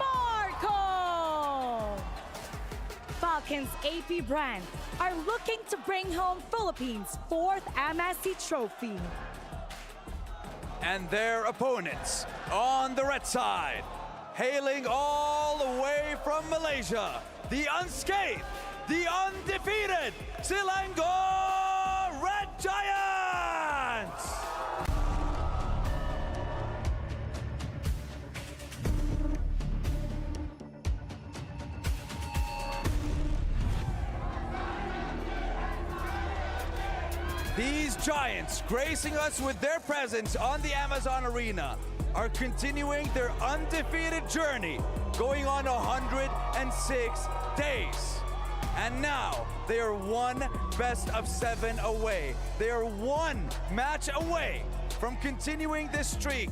Marco. Falcons AP brand are looking to bring home Philippines' 4th MSC trophy. And their opponents on the red side, hailing all the way from Malaysia, the unscathed, the undefeated Selangor Red Giants! These Giants, gracing us with their presence on the Amazon Arena, are continuing their undefeated journey, going on 106 days. And now, they are one best of 7 away. They are 1 match away from continuing this streak.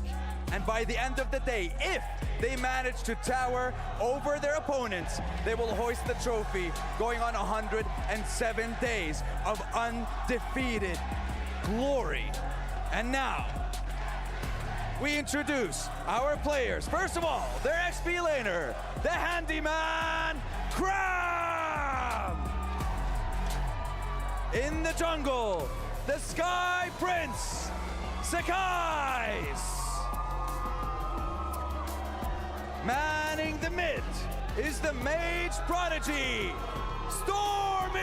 And by the end of the day, if they manage to tower over their opponents, they will hoist the trophy, going on 107 days of undefeated glory. And now, we introduce our players. First of all, their XP laner, the handyman, Cram! In the jungle, the Sky Prince, Sakais! Manning the mid is the Mage Prodigy, Stormy!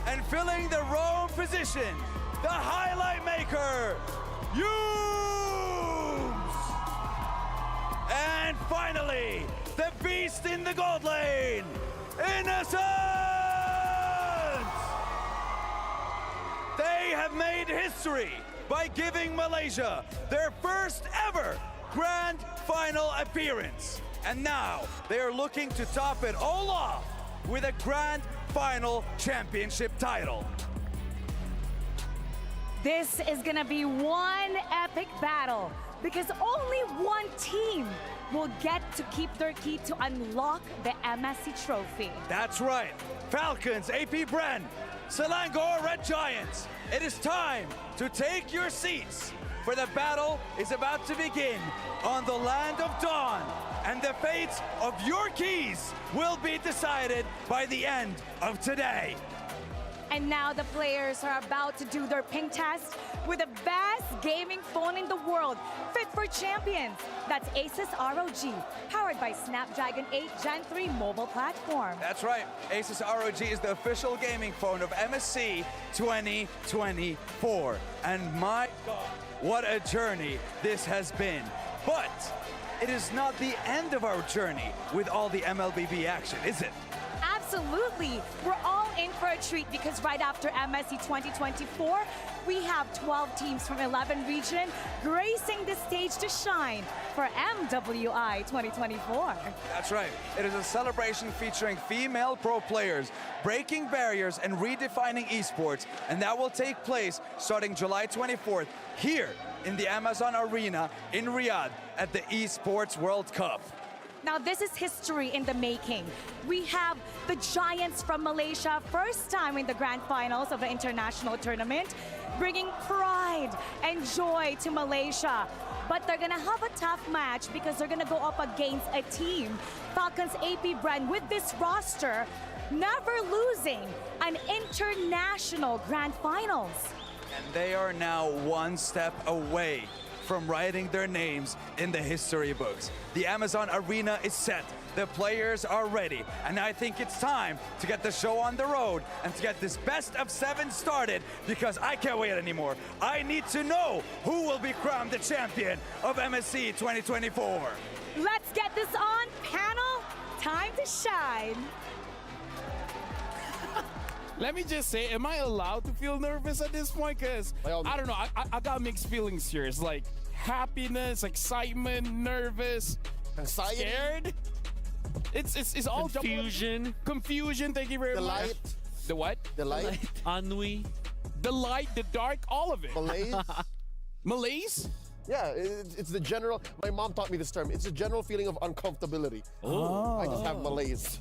And filling the roam position, the highlight maker, Yumes! And finally, the beast in the gold lane, Innocent! They have made history by giving Malaysia their first ever grand final appearance. And now they are looking to top it all off with a grand final championship title. This is gonna be one epic battle because only one team will get to keep their key to unlock the MSC trophy. That's right. Falcons, AP Bren, Selangor Red Giants. It is time to take your seats, for the battle is about to begin on the land of Dawn, and the fates of your keys will be decided by the end of today. And now the players are about to do their ping test with the best gaming phone in the world, fit for champions. That's Asus ROG, powered by Snapdragon 8 Gen 3 mobile platform. That's right. Asus ROG is the official gaming phone of MSC 2024. And my God, what a journey this has been. But it is not the end of our journey with all the MLBB action, is it? Absolutely. We're all in for a treat because right after MSC 2024, we have 12 teams from 11 regions gracing the stage to shine for MWI 2024. That's right. It is a celebration featuring female pro players, breaking barriers and redefining esports, and that will take place starting July 24th here in the Amazon Arena in Riyadh at the Esports World Cup. Now, this is history in the making. We have the Giants from Malaysia, first time in the grand finals of the international tournament, bringing pride and joy to Malaysia. But they're gonna have a tough match because they're gonna go up against a team, Falcons AP brand, with this roster, never losing an international grand finals. And they are now one step away from writing their names in the history books. The Amazon Arena is set. The players are ready. And I think it's time to get the show on the road and to get this best of 7 started because I can't wait anymore. I need to know who will be crowned the champion of MSC 2024. Let's get this on, panel. Time to shine. Let me just say, am I allowed to feel nervous at this point? Because, I don't know, I got mixed feelings here. It's like happiness, excitement, nervous, anxiety, scared. It's all confusion. Confusion, thank you very much. Delight. The what? Delight. Ennui. The light, the dark, all of it. Malaise. Malaise? Yeah, it's the general, my mom taught me this term, it's a general feeling of uncomfortability. Oh. I just have malaise.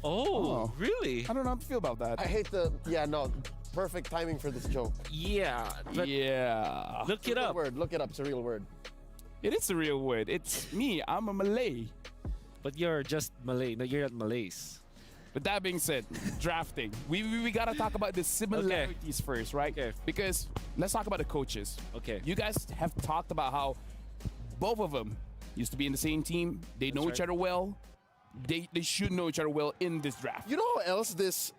Oh, really? I don't know how to feel about that. I hate perfect timing for this joke. Yeah. But yeah. Look it up. Look it up, it's a real word. It is a real word. It's me, I'm a Malay. But you're just Malay. No, you're not Malays. But that being said, drafting. We gotta talk about the similarities first, right? Okay. Because let's talk about the coaches. Okay. You guys have talked about how both of them used to be in the same team. They know each other well. They should know each other well in this draft. You know how else this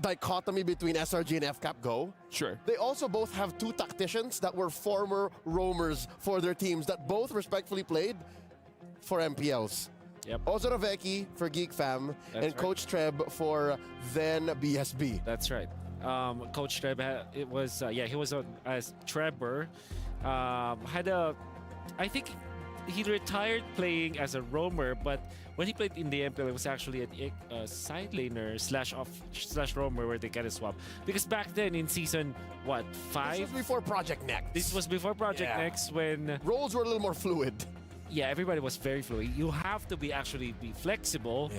dichotomy between SRG and FCAP go? Sure. They also both have 2 tacticians that were former roamers for their teams that both respectfully played for MPLs. Yep. Ozorovecki for Geek Fam and right. Coach Treb for then BSB. That's right. Coach Treb, he was on as Trevor. I think he retired playing as a roamer, but when he played in the MPL, it was actually a side laner / roamer where they kind of swap. Because back then in season, 5? This was before Project Next. This was before Project Next when roles were a little more fluid. Yeah, everybody was very fluid. You have to be flexible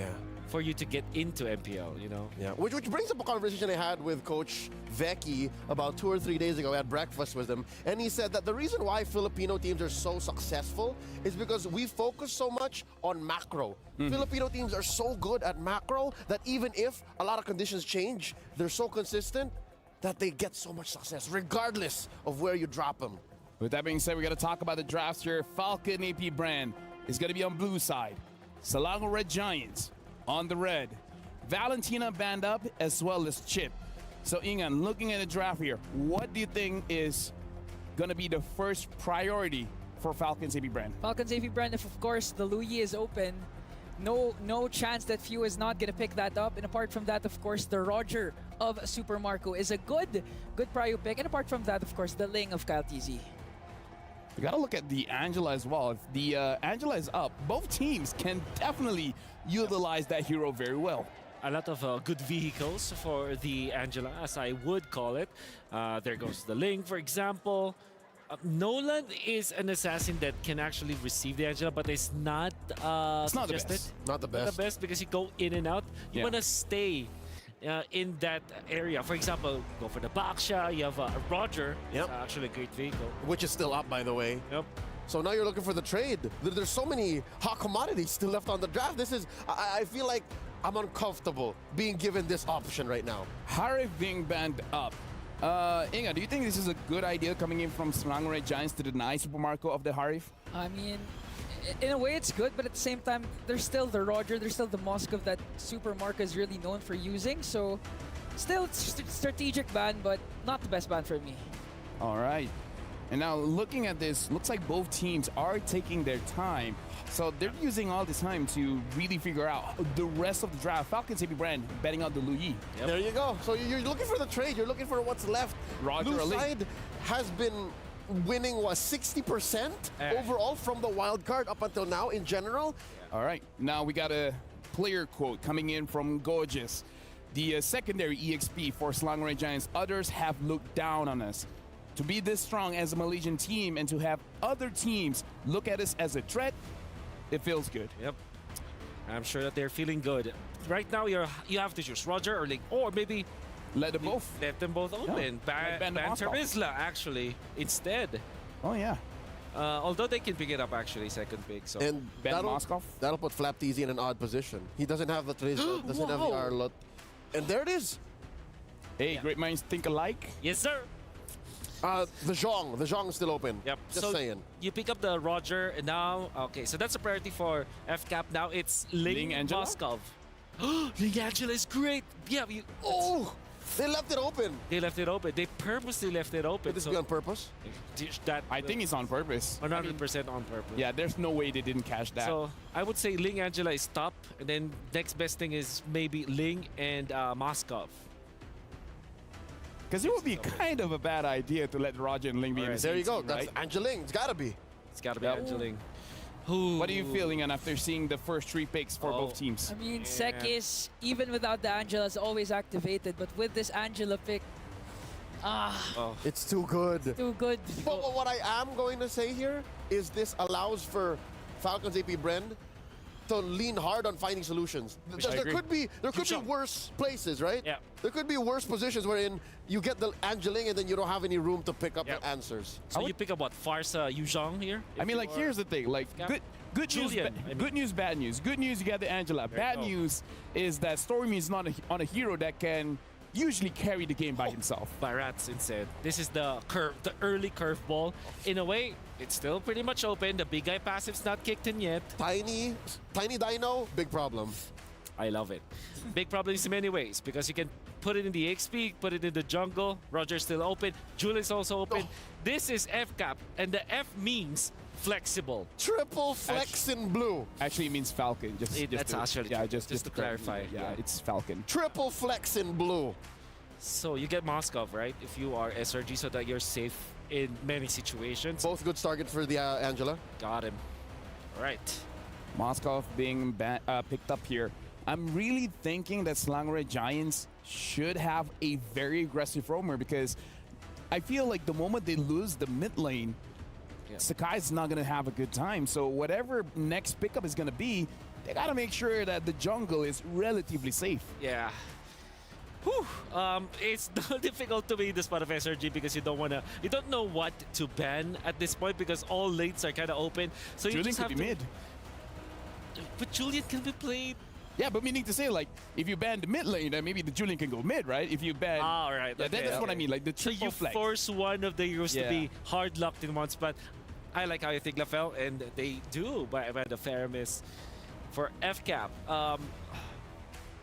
for you to get into MPL, you know? Yeah, which brings up a conversation I had with Coach Vecchi about 2 or 3 days ago. I had breakfast with him, and he said that the reason why Filipino teams are so successful is because we focus so much on macro. Filipino teams are so good at macro that even if a lot of conditions change, they're so consistent that they get so much success, regardless of where you drop them. With that being said, we got to talk about the drafts here. Falcon AP brand is going to be on blue side. Selangor Red Giants on the red. Valentina band up as well as Chip. So Ingan, looking at the draft here, what do you think is going to be the first priority for Falcons AP brand? Falcons AP brand, if of course the Louis is open, no chance that Few is not gonna pick that up. And apart from that, of course, the Roger of Super Marco is a good prio pick. And apart from that, of course, the Ling of Kyle TZ. We got to look at the Angela as well. If the Angela is up, both teams can definitely utilize that hero very well. A lot of good vehicles for the Angela, as I would call it. There goes the Ling, for example. Nolan is an assassin that can actually receive the Angela, but it's not it's not the best. Not the best. Not the best because you go in and out. You want to stay in that area. For example, go for the Baksha. You have Roger. Yep. Actually a great vehicle. Which is still up, by the way. Yep. So now you're looking for the trade. There's so many hot commodities still left on the draft. This is, I feel like I'm uncomfortable being given this option right now. Harry being banned up Inga, do you think this is a good idea coming in from Selangor Giants to deny Super Marco of the Harif? I mean, in a way it's good, but at the same time, there's still the Roger, there's still the Moskov that Super Marco is really known for using. So, still strategic ban, but not the best ban for me. All right. And now looking at this, looks like both teams are taking their time. So they're using all this time to really figure out the rest of the draft. Falcons AP Brand betting out the Luyi. There you go. So you're looking for the trade. You're looking for what's left. Roger Blue Ali. side has been winning, what, 60% overall from the wild card up until now in general. All right. Now we got a player quote coming in from Gorgeous. The secondary EXP for Selangor Giants. Others have looked down on us. To be this strong as a Malaysian team and to have other teams look at us as a threat, it feels good. Yep. I'm sure that they're feeling good. Right now, you have to choose Roger or Ling, or maybe let them both. Let them both open. Like ban Terizla actually instead. Oh yeah. Although they can pick it up actually second pick. So And that'll put Flap TZ in an odd position. He doesn't have the Terizla, doesn't have the Arlot. And there it is. Hey, great minds think alike. Yes, sir. The Zhong is still open. Yep. Just saying. You pick up the Roger and now, okay, so that's a priority for FCAP. Now it's Ling Angela? Moskov. Ling Angela is great. Yeah. They left it open. They left it open. They purposely left it open. Could this be on purpose? I think it's on purpose. 100% on purpose. Yeah, there's no way they didn't catch that. So I would say Ling Angela is top, and then next best thing is maybe Ling and Moskov. Because it would be kind of a bad idea to let Roger and Ling be in the same There you go. team, That's right? Angeling. It's got to be. It's got to be Angeling. What are you feeling after seeing the first 3 picks for both teams? I mean, Sek is, even without the Angela, is always activated. But with this Angela pick, It's too good. too good. But what I am going to say here is this allows for Falcons AP Brand to lean hard on finding solutions. There could be worse places, right? Yeah. There could be worse positions wherein you get the Angeling and then you don't have any room to pick up the answers. So you pick up what? Farsa Yuzhong here? I mean, like, here's the thing. Like, good news, Julian, good news, bad news. Good news, you got the Angela. Bad news is that Stormy is not on a hero that can usually carry the game by himself. Barats instead. This is the early curveball. In a way, it's still pretty much open. The big guy passive's not kicked in yet. Tiny Dino, big problem. I love it. Big problems in many ways because you can put it in the XP, put it in the jungle. Roger's still open. Julian's also open. This is FCAP, and the F means flexible. Triple flex in blue. Actually, it means Falcon. Just to clarify. Yeah, it's Falcon. Triple flex in blue. So you get Moskov, right? If you are SRG, so that you're safe in many situations. Both good targets for the Angela. Got him. All right. Moskov being picked up here. I'm really thinking that Selangor Giants should have a very aggressive roamer because I feel like the moment they lose the mid lane, Sakai's not going to have a good time. So whatever next pickup is going to be, they got to make sure that the jungle is relatively safe. Yeah. Whew. It's difficult to be in the spot of SRG because you don't know what to ban at this point because all lanes are kind of open. So you Julian just could have be to. mid. But Julian can be played. Yeah, but meaning to say, like, if you ban the mid lane, then maybe the Julian can go mid, right? If you ban... All right. Yeah, that's what I mean, like the So triple you flex. force one of the heroes to be hard locked in one spot. I like how you think Lafel, and they do by the Faramis. For FCAP,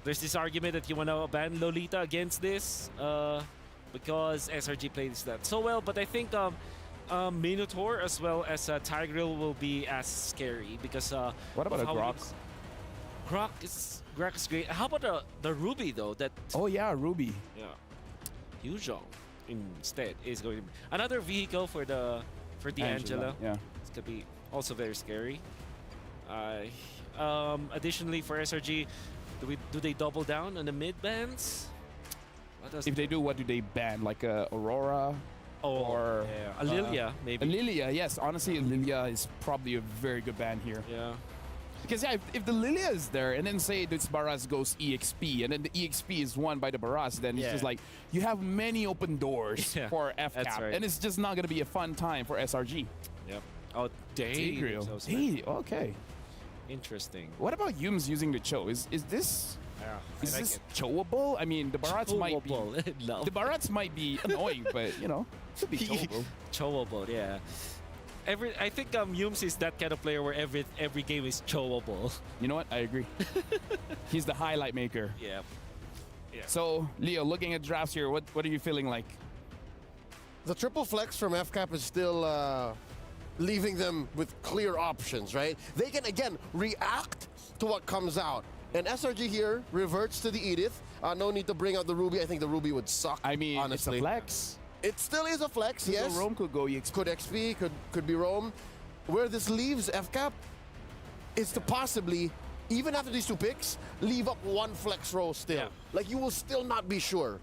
there's this argument that you want to ban Lolita against this because SRG plays that so well, but I think Minotaur as well as Tigreal will be as scary because what about a Grok? Grok is great. How about the Ruby though? Oh yeah, Ruby. Yeah, Yuzhong instead is going to be another vehicle for the Angela. Yeah, it's gonna be also very scary. Additionally for SRG, do they double down on the mid bans? If they do, what do they ban? Like Aurora? Or a Lilia, maybe. A Lilia, yes. Honestly, a Lilia is probably a very good ban here. Yeah. Because yeah, if the Lilia is there, and then say this Baraz goes EXP, and then the EXP is won by the Baraz, then it's just like you have many open doors for FCAP, right. and it's just not going to be a fun time for SRG. Yep. Oh, Tigreal. Hey, okay. Interesting. What about Yums using the Cho? Is this Yeah, Is I like this it. chowable? I mean, the Barats might be No. the Barats might be annoying, but you know, should be chowable. Chowable, yeah. I think Yums is that kind of player where every game is chowable. You know what? I agree. He's the highlight maker. Yeah. Yeah. So, Leo, looking at drafts here, what are you feeling like? The triple flex from FCAP is still leaving them with clear options, right? They can, again, react to what comes out. And SRG here reverts to the Edith. No need to bring out the Ruby. I think the Ruby would suck, I mean, honestly. it's a flex. It still is a flex, yes. Rome could go EXP. Could XP, could be Rome. Where this leaves FCAP is to possibly, even after these two picks, leave up one flex row still. Yeah. Like, you will still not be sure.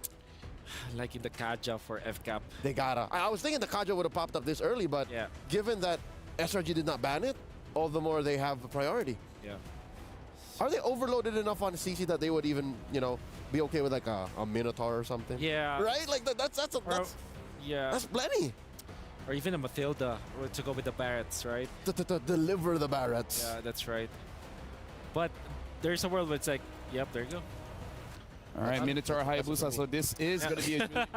Like in the Kaja for FCAP. They gotta. I was thinking the Kaja would have popped up this early, but Yeah. given that SRG did not ban it, all the more they have a priority. Yeah. Are they overloaded enough on CC that they would even, you know, be okay with like a Minotaur or something? Yeah. Right? Like that's Yeah. that's plenty. Or even a Matilda to go with the Barretts, right? To deliver the Barretts. Yeah, that's right. But there's a world where it's like, yep, there you go. All right, Minotaur Hayabusa. So this is going to be a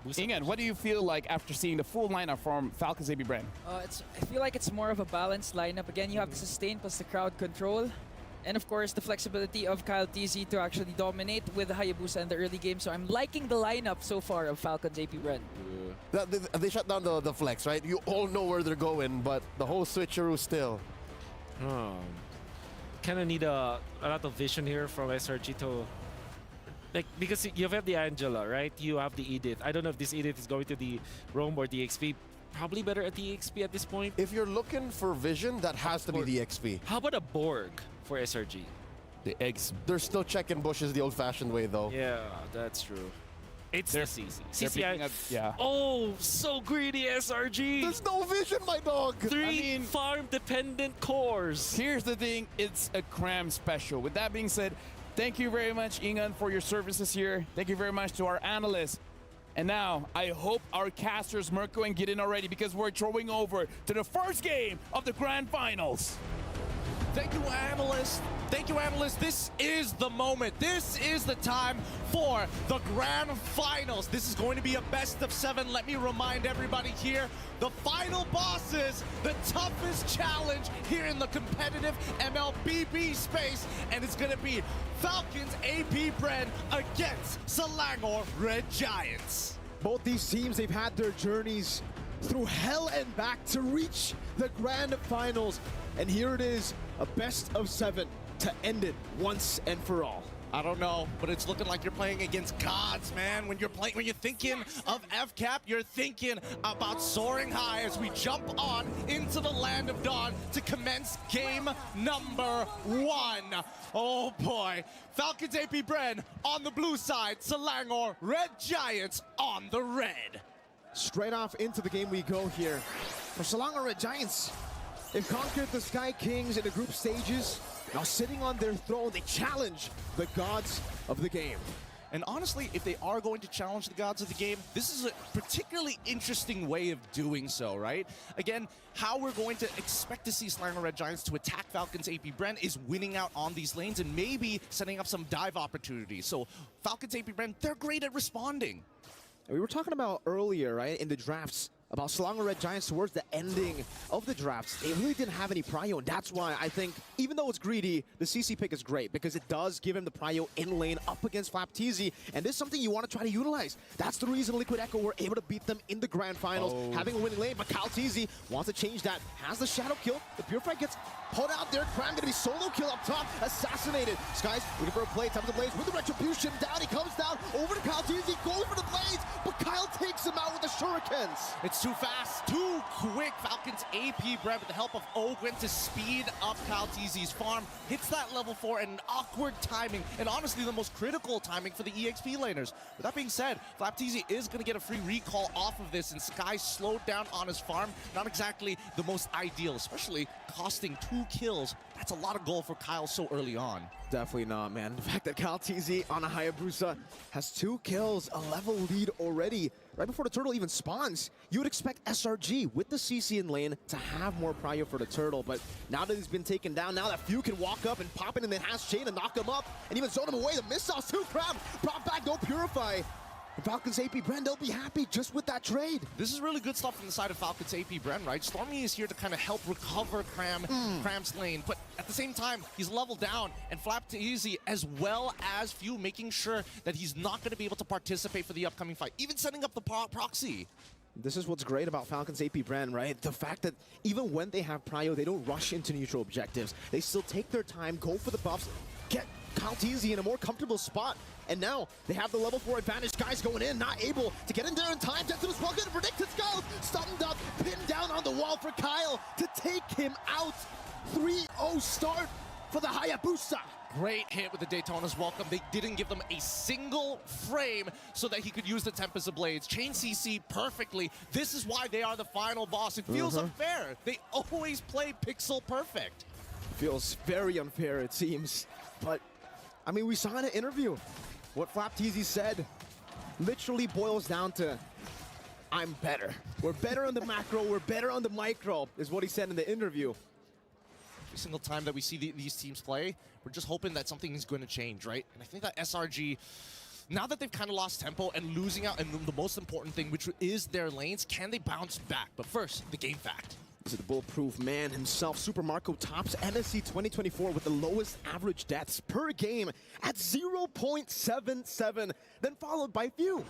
Ingan, what do you feel like after seeing the full lineup from Falcons AB brand? I feel like it's more of a balanced lineup. Again, you have the sustain plus the crowd control. And of course, the flexibility of Kyle TZ to actually dominate with Hayabusa in the early game. So I'm liking the lineup so far of Falcons AP Brand. They shut down the flex, right? You all know where they're going, but the whole switcheroo still. Kind of need a lot of vision here from SRG to... Like, because you have the Angela, right? You have the Edith. I don't know if this Edith is going to the Rome or the XP. Probably better at the XP at this point. If you're looking for vision, that has to be the XP. How about a Borg for SRG? The eggs. They're still checking bushes the old-fashioned way, though. Yeah, that's true. It's the CC. They're picking CCI. up, yeah. Oh, so greedy, SRG. There's no vision, my dog. Three farm-dependent cores. Here's the thing. It's a cram special. With that being said, thank you very much, Ingan, for your services here. Thank you very much to our analysts. And now, I hope our casters, Mirko and Gideon, are ready because we're throwing over to the first game of the Grand Finals. Thank you, analysts. Thank you, analysts. This is the moment. This is the time for the Grand Finals. This is going to be a best of 7. Let me remind everybody here, the final bosses, the toughest challenge here in the competitive MLBB space, and it's going to be Falcons AP Bren against Selangor Red Giants. Both these teams, they've had their journeys through hell and back to reach the Grand Finals. And here it is, a best of 7 to end it once and for all. I don't know, but it's looking like you're playing against gods, man. When you're thinking of FCAP, you're thinking about soaring high as we jump on into the Land of Dawn to commence game number 1. Oh boy. Falcons AP Bren on the blue side, Selangor Red Giants on the red. Straight off into the game we go here. For Selangor Red Giants, they've conquered the Sky Kings in the group stages. Now sitting on their throne, they challenge the gods of the game. And honestly, if they are going to challenge the gods of the game, this is a particularly interesting way of doing so, right? Again, how we're going to expect to see Selangor Red Giants to attack Falcons AP Bren is winning out on these lanes and maybe setting up some dive opportunities. So Falcons AP Bren, they're great at responding. We were talking about earlier, right, in the drafts, about Selangor Red Giants towards the ending of the drafts. They really didn't have any prio, and that's why I think, even though it's greedy, the CC pick is great because it does give him the prio in lane up against FlapTZ, and this is something you want to try to utilize. That's the reason Liquid Echo were able to beat them in the Grand Finals, having a winning lane, but Kyle TZ wants to change that. Has the Shadow kill, the Purify gets pulled out there. Cram gonna be solo kill up top, assassinated. Skies looking for a play, time to Blaze with the Retribution down. He comes down over to Kyle TZ, goes for the Blaze, but Kyle takes him out with the Shurikens. It's too fast, too quick. Falcons AP Bren with the help of Ogren to speed up Kyle TZ's farm. Hits that level 4 and an awkward timing, and honestly the most critical timing for the EXP laners. With that being said, FlapTZ is going to get a free recall off of this, and Sky slowed down on his farm. Not exactly the most ideal, especially costing 2 kills that's a lot of goal for Kyle so early on. Definitely not, man. The fact that Kyle TZ on a Hayabusa has 2 kills, a level lead already, right before the turtle even spawns. You would expect SRG with the CC in lane to have more prio for the turtle, but now that he's been taken down, now that Few can walk up and pop it in the enhanced chain and knock him up, and even zone him away. The missiles too, Crab brought back, no Purify. And Falcons AP Bren, they'll be happy just with that trade. This is really good stuff from the side of Falcons AP Bren, right? Stormy is here to kind of help recover Cram's lane, but at the same time, he's leveled down, and Flap to Easy, as well as Few, making sure that he's not going to be able to participate for the upcoming fight, even setting up the proxy. This is what's great about Falcons AP Bren, right? The fact that even when they have prio, they don't rush into neutral objectives. They still take their time, go for the buffs, get Kyle TZ in a more comfortable spot. And now they have the level 4 advantage. Guys going in, not able to get in there in time. Denton well, good predicted skulls. Stunned up, pinned down on the wall for Kyle to take him out. 3-0 start for the Hayabusa. Great hit with the Daytona's welcome. They didn't give them a single frame so that he could use the Tempest of Blades. Chain CC perfectly. This is why they are the final boss. It feels unfair. They always play pixel perfect. Feels very unfair, it seems. But, I mean, we saw in an interview what Flap TZ said literally boils down to, I'm better. We're better on the macro, we're better on the micro, is what he said in the interview. Every single time that we see these teams play, we're just hoping that something is going to change, right? And I think that SRG, now that they've kind of lost tempo and losing out, and the most important thing, which is their lanes, can they bounce back? But first, the game fact. This is the bulletproof man himself. Super Marco tops MSC 2024 with the lowest average deaths per game at 0.77, then followed by Few.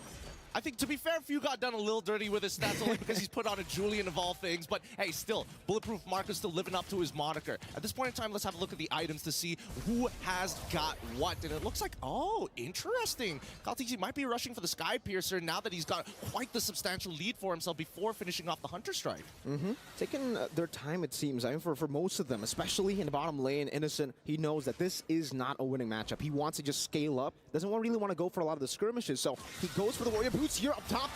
I think, to be fair, Few got done a little dirty with his stats only because he's put on a Julian of all things. But hey, still, Bulletproof Marco's still living up to his moniker. At this point in time, let's have a look at the items to see who has got what. And it looks like, oh, interesting. Kyle TZ might be rushing for the Sky Piercer now that he's got quite the substantial lead for himself before finishing off the Hunter Strike. Taking their time, it seems. I mean, for most of them, especially in the bottom lane, Innocent, he knows that this is not a winning matchup. He wants to just scale up. Doesn't really want to go for a lot of the skirmishes. So he goes for the Warrior Boots here up top.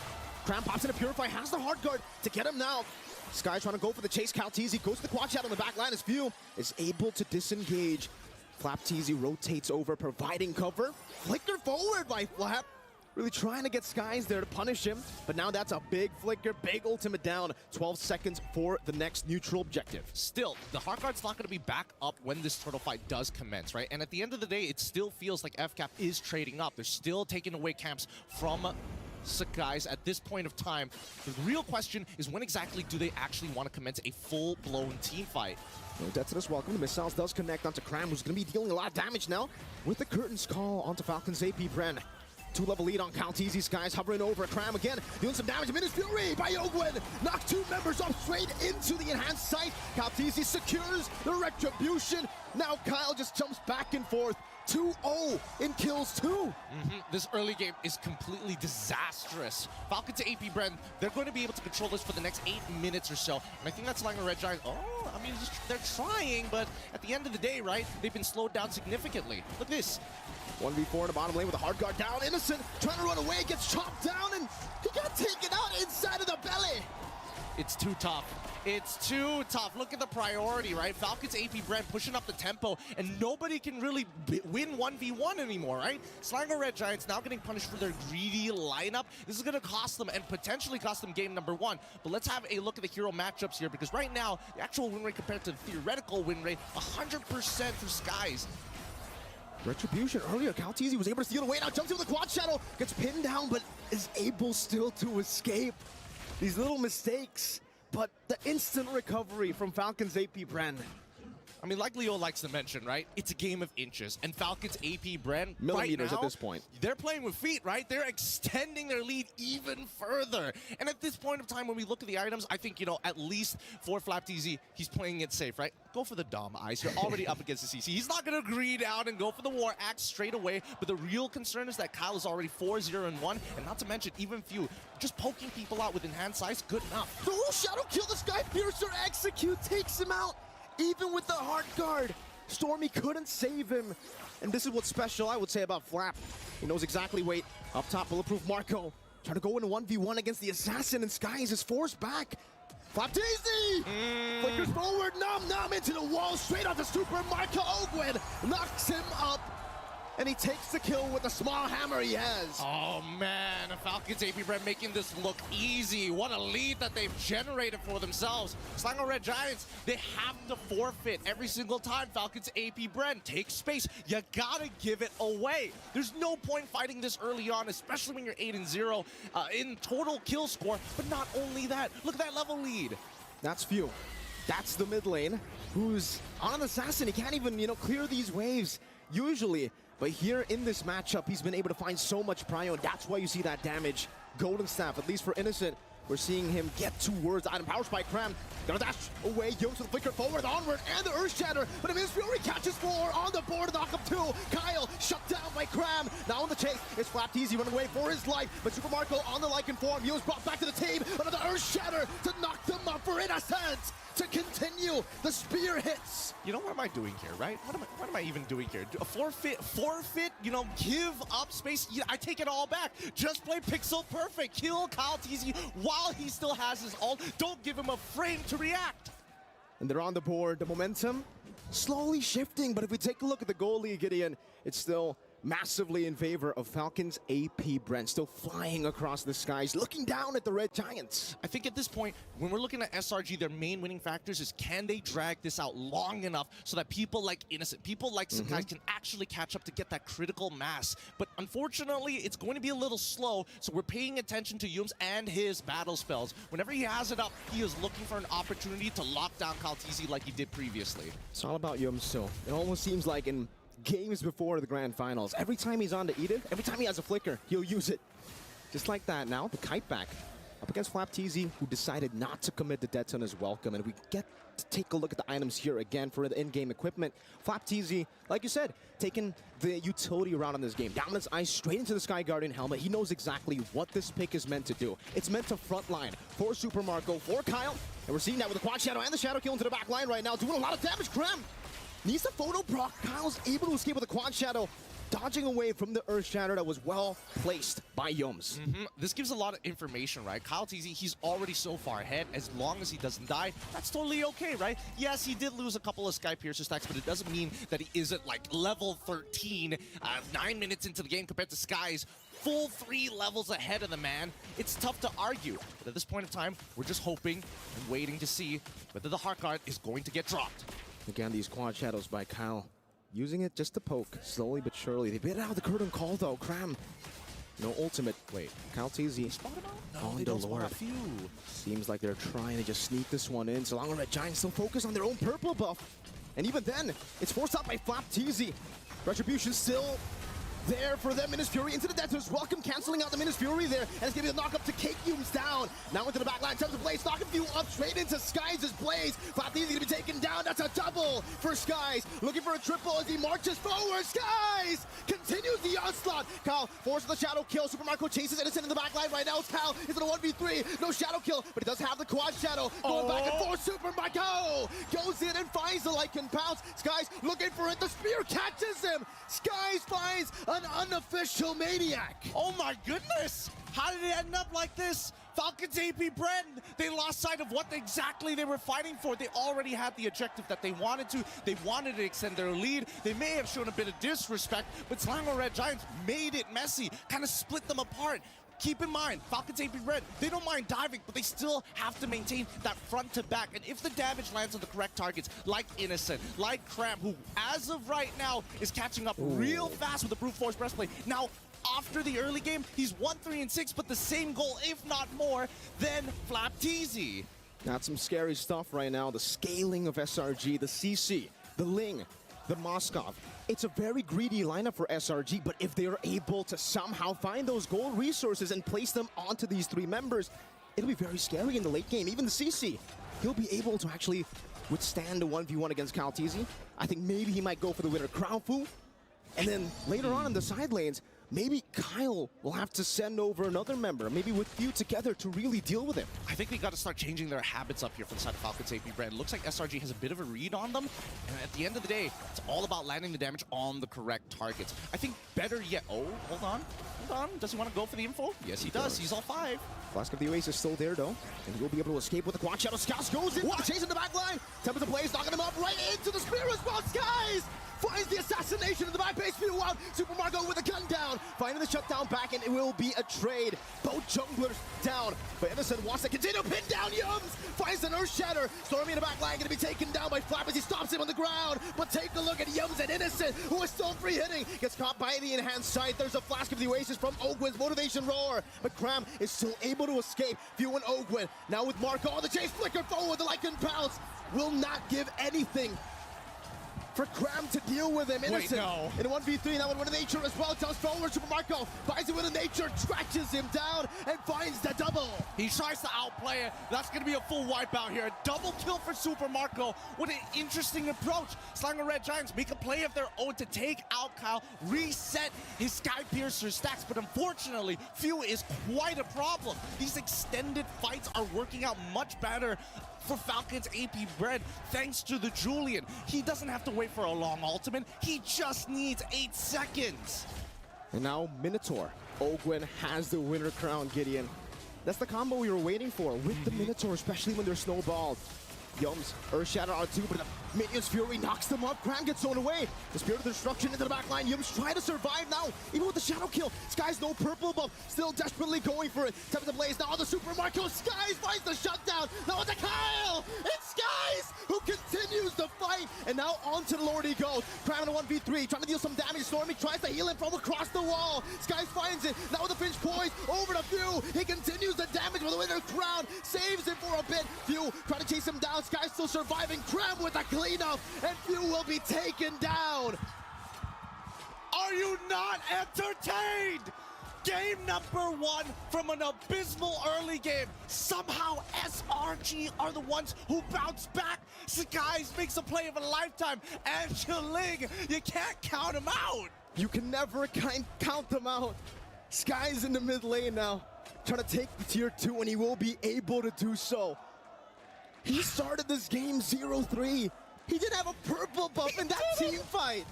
Cram pops in a Purify, has the hard guard to get him now. Sky trying to go for the chase. Kyle TZ goes to the quad shot on the back line as Few is able to disengage. Flap TZ rotates over, providing cover. Flicker forward by Flap. Really trying to get Skies there to punish him, but now that's a big flicker, big ultimate down. 12 seconds for the next neutral objective. Still, the hard guard's not going to be back up when this turtle fight does commence, right? And at the end of the day, it still feels like FCAP is trading up. They're still taking away camps from Skies at this point of time. The real question is, when exactly do they actually want to commence a full-blown team fight? No Detonus welcome. The missiles does connect onto Cram, who's going to be dealing a lot of damage now with the Curtains call onto Falcons AP Bren. 2-level lead on Kyle TZ. Skies hovering over Cram again, doing some damage. Minus Fury by Yogwen. Knock 2 members off straight into the enhanced sight. Kyle TZ secures the retribution. Now Kyle just jumps back and forth. 2-0 in kills too. This early game is completely disastrous. Falcons AP Bren, they're going to be able to control this for the next 8 minutes or so. And I think that's allowing a Red Giant. Oh, I mean, they're trying, but at the end of the day, right, they've been slowed down significantly. Look at this. 1v4 in the bottom lane with a hard guard down. Innocent trying to run away, gets chopped down, and he got taken out inside of the belly. It's too tough. It's too tough. Look at the priority, right? Falcons AP Bren pushing up the tempo, and nobody can really win 1v1 anymore, right? Slanger Red Giants now getting punished for their greedy lineup. This is going to cost them and potentially cost them game number 1. But let's have a look at the hero matchups here, because right now, the actual win rate compared to the theoretical win rate, 100% for Skies. Retribution earlier, Kyle TZ was able to steal away, now jumps into the quad shadow, gets pinned down, but is able still to escape. These little mistakes, but the instant recovery from Falcons AP Bren. I mean, like Leo likes to mention, right? It's a game of inches. And Falcons AP Bren, millimeters right now, at this point. They're playing with feet, right? They're extending their lead even further. And at this point of time, when we look at the items, I think, you know, at least for Flap TZ, he's playing it safe, right? Go for the Dom Ice. You're already up against the CC. He's not going to greed out and go for the War Axe straight away. But the real concern is that Kyle is already 4-0-1. And not to mention, even Few, just poking people out with enhanced size, good enough. The Shadow kill, the Sky Piercer execute, takes him out. Even with the hard guard, Stormy couldn't save him. And this is what's special, I would say, about Flap. He knows exactly, wait, up top, Bulletproof Marco. Trying to go into 1v1 against the Assassin, and Skies is forced back. Flapteezy! Flickers forward, Nom into the wall, straight onto Super Marco Ogwin, knocks him up, and he takes the kill with the small hammer he has. Oh man, Falcons AP Brent making this look easy. What a lead that they've generated for themselves. Slango Red Giants, they have to forfeit every single time Falcons AP Brent takes space. You gotta give it away. There's no point fighting this early on, especially when you're 8-0 in total kill score. But not only that, look at that level lead. That's few. That's the mid lane, who's on an assassin. He can't even, clear these waves usually. But here in this matchup, he's been able to find so much prio, and that's why you see that damage. Golden Staff, at least for Innocent, we're seeing him get towards item power spike. Cram gonna dash away. Yones with the flicker forward, onward, and the Earth Shatter. But Miss Fury catches 4 on the board, knock up 2. Kyle shut down by Cram. Now on the chase, it's Flapteezy running away for his life. But Super Marco on the Lycan form. Yones brought back to the team. Another Earth Shatter to knock them up for Innocent. To continue, the spear hits. What am I doing here, right? What am I even doing here? A forfeit, give up space. I take it all back. Just play pixel perfect. Kill Kyle Teasy while he still has his ult. Don't give him a frame to react. And they're on the board. The momentum slowly shifting, but if we take a look at the goal lead, Gideon, it's still massively in favor of Falcons AP Brent, still flying across the skies, looking down at the Red Giants. I think at this point, when we're looking at SRG, their main winning factors is can they drag this out long enough so that people like Innocent, people like Sakai can actually catch up to get that critical mass. But unfortunately, it's going to be a little slow, so we're paying attention to Yums and his battle spells. Whenever he has it up, he is looking for an opportunity to lock down Kaltizi like he did previously. It's all about Yums still. It almost seems like in games before the grand finals, every time he's on to Edith, every time he has a flicker, he'll use it. Just like that now, the kite back up against Flapteezy, who decided not to commit the dead zone as welcome. And we get to take a look at the items here again for the in-game equipment. Flapteezy, like you said, taking the utility around in this game. Dominance Ice straight into the Sky Guardian helmet. He knows exactly what this pick is meant to do. It's meant to frontline for Super Marco, for Kyle. And we're seeing that with the Quad Shadow and the Shadow Kill into the back line right now, doing a lot of damage. Cram needs the photo proc. Kyle's able to escape with the Quad Shadow, dodging away from the Earth Shatter that was well placed by Yums. This gives a lot of information, right? Kyle TZ, he's already so far ahead. As long as he doesn't die, that's totally okay, right? Yes, he did lose a couple of Sky Piercer stacks, but it doesn't mean that he isn't like level 13, 9 minutes into the game compared to Sky's full 3 levels ahead of the man. It's tough to argue, but at this point in time, we're just hoping and waiting to see whether the Heart Guard is going to get dropped. Again, these Quad Shadows by Kyle, using it just to poke, slowly but surely. They bit out the curtain call though. Cram, no ultimate. Wait, Kyle TZ on the Lord. Seems like they're trying to just sneak this one in. So long Red Giants still focus on their own purple buff. And even then, it's forced out by Flapteezy. Retribution still there for them. Minus Fury into the Debtors. Welcome canceling out the Minus Fury there. And it's going to be a knock up to Cake Yums down. Now into the back line. Terms of Blaze. Knocking Few up straight into Skies' Blaze. Flapteezy going to be taken down. That's a double for Skies. Looking for a triple as he marches forward. Skies continues the onslaught. Kyle forces the Shadow Kill. Super Marco chases Innocent in the back line right now. It's Kyle. Is it a 1v3? No Shadow Kill, but he does have the Quad Shadow. Going back and forth. Super Marco goes in and finds the Lycan Pounce. Skies looking for it. The spear catches him. Skies finds an unofficial Maniac. Oh my goodness! How did it end up like this? Falcons AP Brent, they lost sight of what exactly they were fighting for. They already had the objective that they wanted to. They wanted to extend their lead. They may have shown a bit of disrespect, but Slango Red Giants made it messy, kind of split them apart. Keep in mind, Falcons AP Red, they don't mind diving, but they still have to maintain that front to back. And if the damage lands on the correct targets, like Innocent, like Cramp, who as of right now is catching up real fast with the Brute Force Breastplate. Now, after the early game, he's 1-3-6, but the same goal, if not more, than Flapteezy. That's some scary stuff right now. The scaling of SRG, the CC, the Ling, the Moskov. It's a very greedy lineup for SRG, but if they're able to somehow find those gold resources and place them onto these 3 members, it'll be very scary in the late game. Even the CC, he'll be able to actually withstand a 1v1 against Kaltizi. I think maybe he might go for the winner Crown Fu. And then later on in the side lanes, maybe Kyle will have to send over another member, maybe with Few together to really deal with him. I think they got to start changing their habits up here for the side of Falcons AP Brand. It looks like SRG has a bit of a read on them, and at the end of the day, it's all about landing the damage on the correct targets. I think better yet, hold on. Does he want to go for the info? Yes, he does. He's all 5. Flask of the Oasis still there though, and he'll be able to escape with the Quad Shadow. Skies goes in, chasing the back line. Tempest of Blaze knocking him up right into the spear as well. Skies finds the assassination in the back base view out. Super Marco with a gun down, finding the shutdown back, and it will be a trade. Both junglers down, but Innocent wants to continue to pin down Yums. Finds an Earth Shatter. Stormy in the back line going to be taken down by Flap as he stops him on the ground. But take a look at Yums and Innocent, who is still free hitting. Gets caught by the enhanced sight. There's a Flask of the Oasis from Ogwin's motivation roar, but Cram is still able to escape. Few and Ogwin now with Marco on the chase. Flicker forward, the Lycan pounce will not give anything for Cram to deal with him. Innocent in a 1v3, now with a nature as well. Jumps forward, Super Marco finds it with a nature, trashes him down, and finds the double. He tries to outplay it. That's going to be a full wipeout here. A double kill for Super Marco. What an interesting approach. Slanger Red Giants make a play of their own to take out Kyle, reset his Sky Piercer stacks, but unfortunately, Few is quite a problem. These extended fights are working out much better for Falcon's AP Bread, thanks to the Julian. He doesn't have to wait for a long ultimate. He just needs 8 seconds. And now Minotaur. Ogwin has the winner crown, Gideon. That's the combo we were waiting for with the Minotaur, especially when they're snowballed. Yums, Earth Shatter on 2, but the Minion's Fury knocks them up. Cram gets thrown away. The Spirit of Destruction into the back line. Yums trying to survive now, even with the Shadow kill. Sky's no purple buff, still desperately going for it. Tempest of Blaze now on the Super Marco. Skies finds the shutdown. Now it's a Kyle! It's Skies who continues the fight. And now onto the Lord he goes. Cram in a 1v3, trying to deal some damage. Stormy tries to heal him from across the wall. Skies finds it. Now with the Finch poise over to Few. He continues the damage with the winner crown. Saves him for a bit. Few trying to chase him down. Sky's still surviving. Cram with a cleanup, and Few will be taken down. Are you not entertained? Game number 1 from an abysmal early game. Somehow SRG are the ones who bounce back. Skies makes a play of a lifetime. And Chiling, you can't count him out. You can never count them out. Sky's in the mid lane now, trying to take the tier 2, and he will be able to do so. He started this game 0-3. He didn't have a purple buff in that team fight.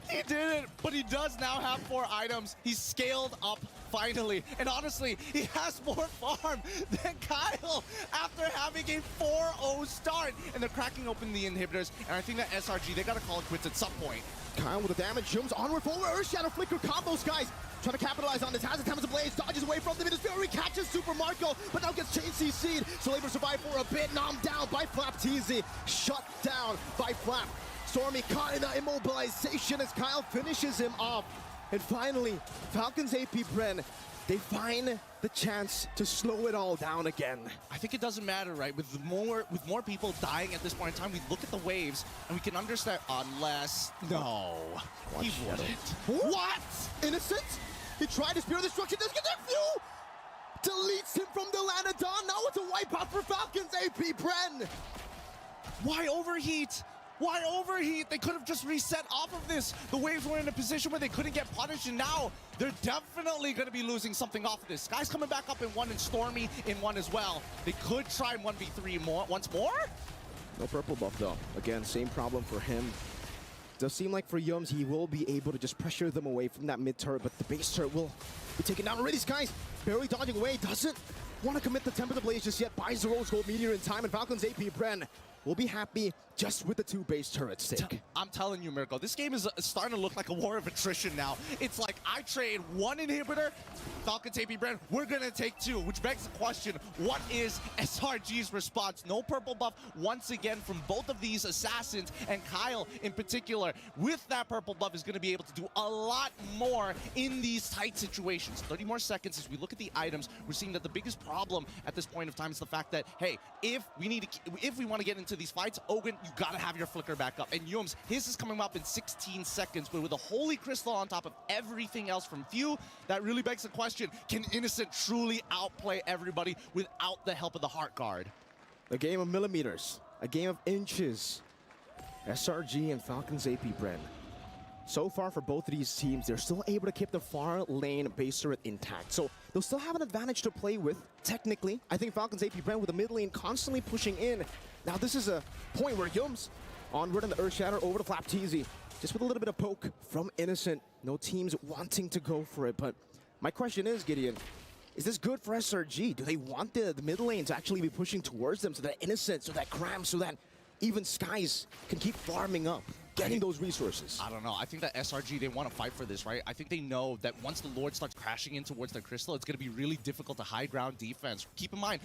He didn't, but he does now have 4 items. He's scaled up finally. And honestly, he has more farm than Kyle after having a 4-0 start. And they're cracking open the inhibitors. And I think that SRG, they got to call it quits at some point. Kyle with the damage, jumps onward forward. Earth Shadow Flicker combos, guys. Trying to capitalize on this, has a Tempest of Blaze, dodges away from the Minus Fury, catches Super Marco, but now gets chain CC'd. So able to survive for a bit, knocked down by Flap TZ. Shut down by Flap. Stormy caught in the immobilization as Kyle finishes him off. And finally, Falcons AP Bren, they find the chance to slow it all down again. I think it doesn't matter, right? With more people dying at this point in time, we look at the waves and we can understand, unless... No, he wouldn't. What? Innocent? He tried to Spear of Destruction, doesn't get that Few! Deletes him from the land of dawn. Now it's a wipeout for Falcons AP Bren. Why overheat? Why overheat? They could have just reset off of this. The waves were in a position where they couldn't get punished, and now they're definitely going to be losing something off of this. Sky's coming back up in 1 and Stormy in 1 as well. They could try 1v3 once more. No purple buff though. Again, same problem for him. Does seem like for Yums, he will be able to just pressure them away from that mid turret, but the base turret will be taken down already. Sky's barely dodging away, doesn't want to commit the Tempest of Blaze just yet, buys the Rose Gold Meteor in time, and Falcons AP Bren will be happy just with the 2 base turrets stick. I'm telling you, Mirko, this game is starting to look like a war of attrition now. It's like I trade 1 inhibitor, Falcons AP Brand, we're gonna take 2, which begs the question, what is SRG's response? No purple buff once again from both of these assassins, and Kyle in particular, with that purple buff, is gonna be able to do a lot more in these tight situations. 30 more seconds as we look at the items, we're seeing that the biggest problem at this point of time is the fact that, hey, if we want to get into these fights, Ogun, you gotta have your flicker back up. And Yums, his is coming up in 16 seconds, but with a Holy Crystal on top of everything else from Few, that really begs the question, can Innocent truly outplay everybody without the help of the Heart Guard? A game of millimeters, a game of inches. SRG and Falcons AP Bren. So far for both of these teams, they're still able to keep the far lane base turret intact. So they'll still have an advantage to play with, technically. I think Falcons AP Bren with the mid lane constantly pushing in. Now this is a point where Yums onward in the Earth Shatter over to Flap TZ. Just with a little bit of poke from Innocent. No teams wanting to go for it, but my question is, Gideon, Is this good for SRG? Do they want the mid lane to actually be pushing towards them so that Innocent, so that Cram, so that even Skies can keep farming up, getting those resources? I don't know. I think that SRG, they want to fight for this, right? I think they know that once the Lord starts crashing in towards their Crystal, it's going to be really difficult to high ground defense. Keep in mind,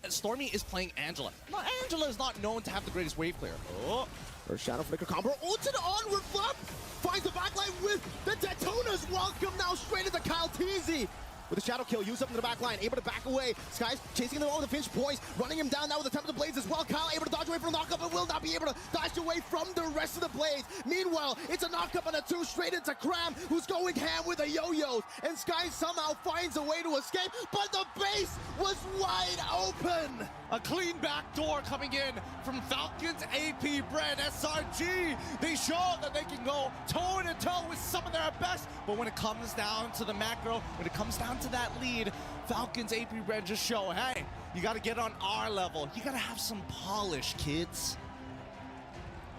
Stormy is playing Angela. Now, Angela is not known to have the greatest wave clear. Oh, first Shadow Flicker combo. Ulted onward flop. Finds the backline with the Daytonas. Welcome now straight into Kyle Teasy. With a shadow kill, used up in the back line, able to back away. Skies chasing him over the pinch points, running him down now with the Temple of Blades as well. Kyle able to dodge away from the knockup, but will not be able to dodge away from the rest of the Blades. Meanwhile, it's a knockup on a 2 straight into Cram, who's going ham with a yo-yo. And Skies somehow finds a way to escape, but the base was wide open. A clean back door coming in from Falcons, AP Brand, SRG. They show that they can go toe-to-toe with some of their best, but when it comes down to the macro, when it comes down to that lead, Falcons, AP Brand just show, hey, you got to get on our level. You got to have some polish, kids.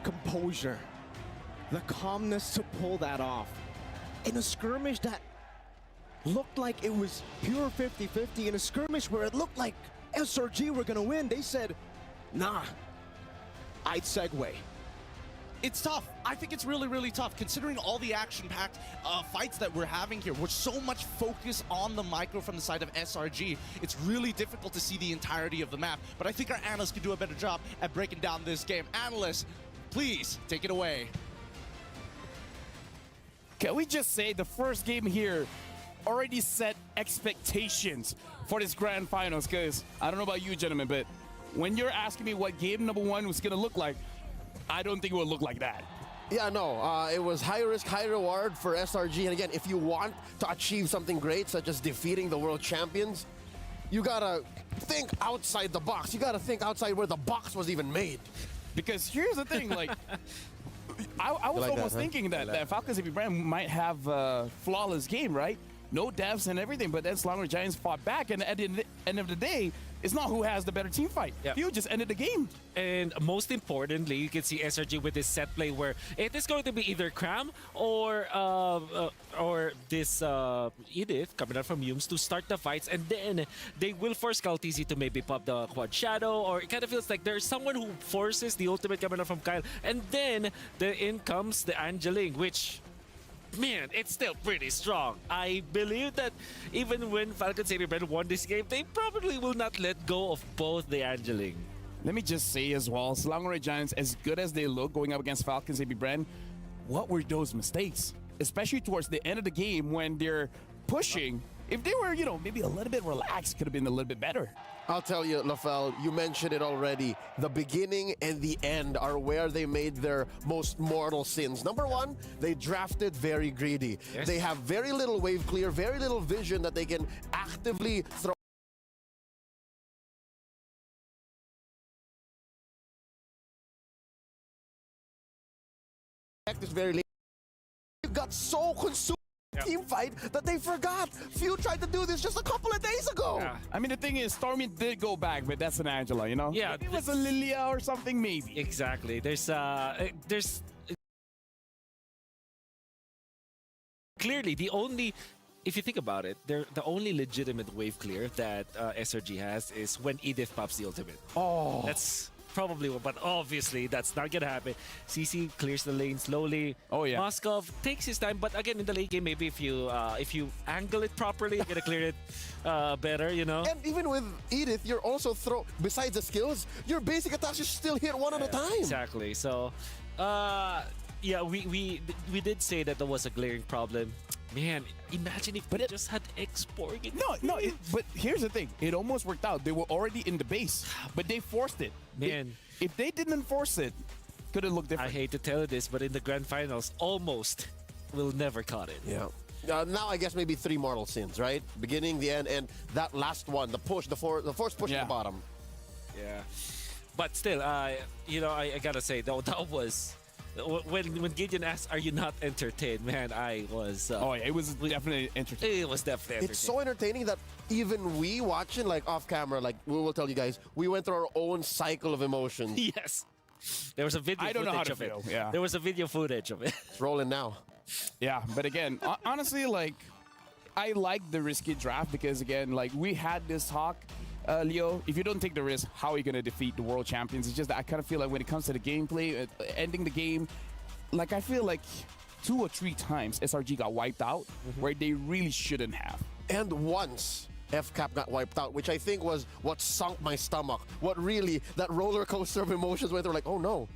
Composure. The calmness to pull that off. In a skirmish that looked like it was pure 50-50, in a skirmish where it looked like SRG were gonna win, they said, nah, I'd segue. It's tough. I think it's really, really tough considering all the action-packed fights that we're having here. With so much focus on the micro from the side of SRG, it's really difficult to see the entirety of the map. But I think our analysts can do a better job at breaking down this game. Analysts, please take it away. Can we just say the first game here already set expectations for this grand finals? Because I don't know about you, gentlemen, but when you're asking me what game number 1 was going to look like, I don't think it would look like that. Yeah, no, it was high risk, high reward for SRG. And again, if you want to achieve something great, such as defeating the world champions, you gotta think outside the box. You gotta think outside where the box was even made. Because here's the thing, like, I was almost thinking that Falcons AP Brand might have a flawless game, right? No devs and everything, but then Slonger Giants fought back, and at the end of the day, it's not who has the better team fight. Yep. You just ended the game. And most importantly, you can see SRG with this set play where it is going to be either Cram or this Edith coming out from Yums to start the fights, and then they will force Kaltisi to maybe pop the Quad Shadow, or it kind of feels like there's someone who forces the ultimate coming out from Kyle, and then in comes the Angeling, which, man, it's still pretty strong. I believe that even when Falcons AP Brand won this game, they probably will not let go of both the Angeling. Let me just say as well, Slonger Giants, as good as they look going up against Falcons AP Brand, what were those mistakes? Especially towards the end of the game when they're pushing. If they were, you know, maybe a little bit relaxed, could have been a little bit better. I'll tell you, Lafel, you mentioned it already. The beginning and the end are where they made their most mortal sins. Number 1, they drafted very greedy. Yes. They have very little wave clear, very little vision that they can actively throw. This very late. You got so consumed. Team fight that they forgot. Few tried to do this just a couple of days ago. Yeah. I mean, the thing is, Stormy did go back, but that's an Angela, you know? Yeah. Maybe it was a Lilia or something, maybe. Exactly. There's clearly the only, if you think about it, the only legitimate wave clear that SRG has is when Edith pops the ultimate. Oh. That's probably, but obviously that's not gonna happen. CC clears the lane slowly. Oh yeah. Moskov takes his time, but again in the late game, maybe if you angle it properly, you're gonna clear it better, you know. And even with Edith, you're also besides the skills, your basic attacks you still hit one at a time. Exactly. So, yeah, we did say that there was a glaring problem. Man, imagine if they just had export. No, but here's the thing. It almost worked out. They were already in the base, but they forced it. Man. If they didn't force it, could have looked different. I hate to tell you this, but in the grand finals, almost will never caught it. Yeah. Now I guess maybe 3 mortal sins, right? Beginning, the end, and that last one, the push, the force push at the bottom. Yeah. But still, you know, I gotta say, that was... When Gideon asked, "Are you not entertained?" Man, I was. Oh yeah, it was definitely entertaining. It was definitely entertaining. It's so entertaining that even we watching, like off camera, like we will tell you guys, we went through our own cycle of emotions. Yes, there was a video. I don't know how to footage of feel. it. Yeah, there was a video footage of it. It's rolling now. Yeah, but again, honestly, like I like the risky draft because, again, like we had this talk, Leo, if you don't take the risk, how are you going to defeat the world champions? It's just that I kind of feel like when it comes to the gameplay, ending the game, like I feel like 2 or 3 times SRG got wiped out where they really shouldn't have. And once FCAP got wiped out, which I think was what sunk my stomach. What really, that roller coaster of emotions where they're like, oh no,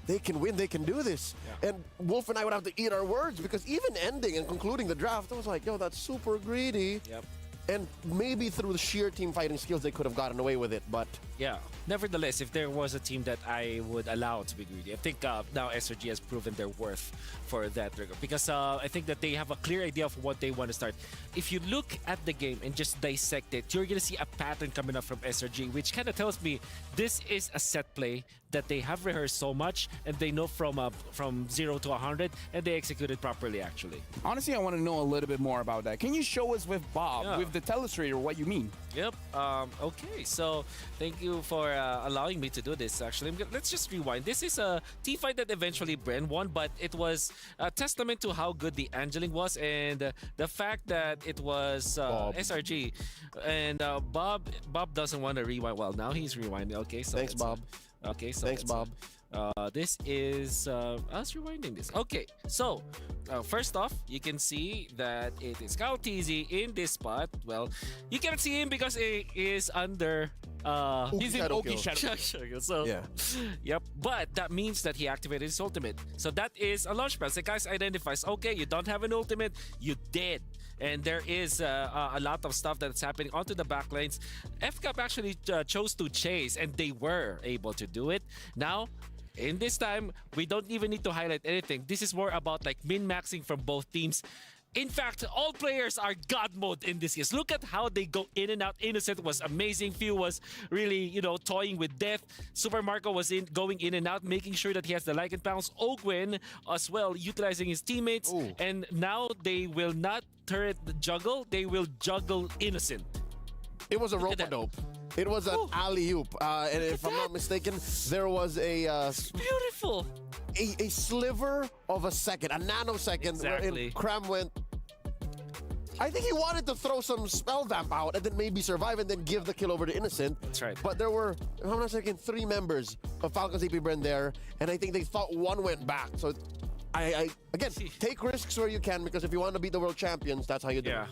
they can win, they can do this. Yeah. And Wolf and I would have to eat our words because even ending and concluding the draft, I was like, yo, that's super greedy. Yep. And maybe through the sheer team fighting skills, they could have gotten away with it, but... Yeah. Nevertheless, if there was a team that I would allow to be greedy, I think now SRG has proven their worth for that regard. Because I think that they have a clear idea of what they want to start. If you look at the game and just dissect it, you're going to see a pattern coming up from SRG, which kind of tells me this is a set play that they have rehearsed so much and they know from 0 to 100 and they executed properly, actually. Honestly, I want to know a little bit more about that. Can you show us with Bob, with the telestrator, what you mean? Yep. Okay, so thank you for allowing me to do this, actually. Let's just rewind. This is a team fight that eventually Bren won, but it was a testament to how good the angeling was and the fact that it was SRG. And Bob doesn't want to rewind. Well, now he's rewinding. Okay, so thanks, Bob. Okay, so thanks, Bob. This is us rewinding this. Okay, so first off, you can see that it is Kyle TZ in this spot. Well, you cannot see him because he is under. He's in Oki Shadow. So, yeah. Yep. But that means that he activated his ultimate. So that is a launch pad. So guys identifies, okay, you don't have an ultimate, you did. And there is a lot of stuff that's happening onto the backlines. FCAP actually chose to chase, and they were able to do it. Now, in this time, we don't even need to highlight anything. This is more about like min-maxing from both teams. In fact, all players are God mode in this case. Look at how they go in and out. Innocent was amazing. Few was really, toying with death. Super Marco was going in and out, making sure that he has the Lycan Pounds. Ogwin as well, utilizing his teammates. Ooh. And now they will not turret juggle. They will juggle Innocent. It was a rope-a-dope. It was an alley-oop. And if I'm not mistaken, there was a... beautiful. A sliver of a second, a nanosecond, wherein Cram went... I think he wanted to throw some spell vamp out and then maybe survive and then give the kill over to Innocent. That's right. But there were, if I'm not mistaken, 3 members of Falcons AP Bren there, and I think they thought one went back. So again, take risks where you can, because if you want to beat the world champions, that's how you do it.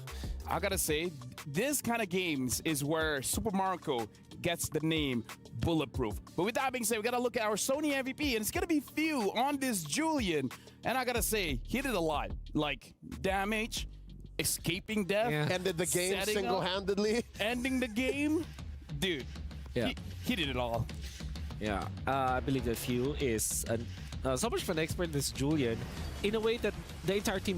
I gotta say, this kind of games is where Super Marco gets the name bulletproof. But with that being said, we gotta look at our Sony MVP, and it's gonna be few on this Julian. And I gotta say, he did a lot. Like, damage, escaping death. Ended the game single-handedly. Ending the game. Dude, he did it all. Yeah, I believe that Few is so much of an expert in this Julian, in a way that the entire team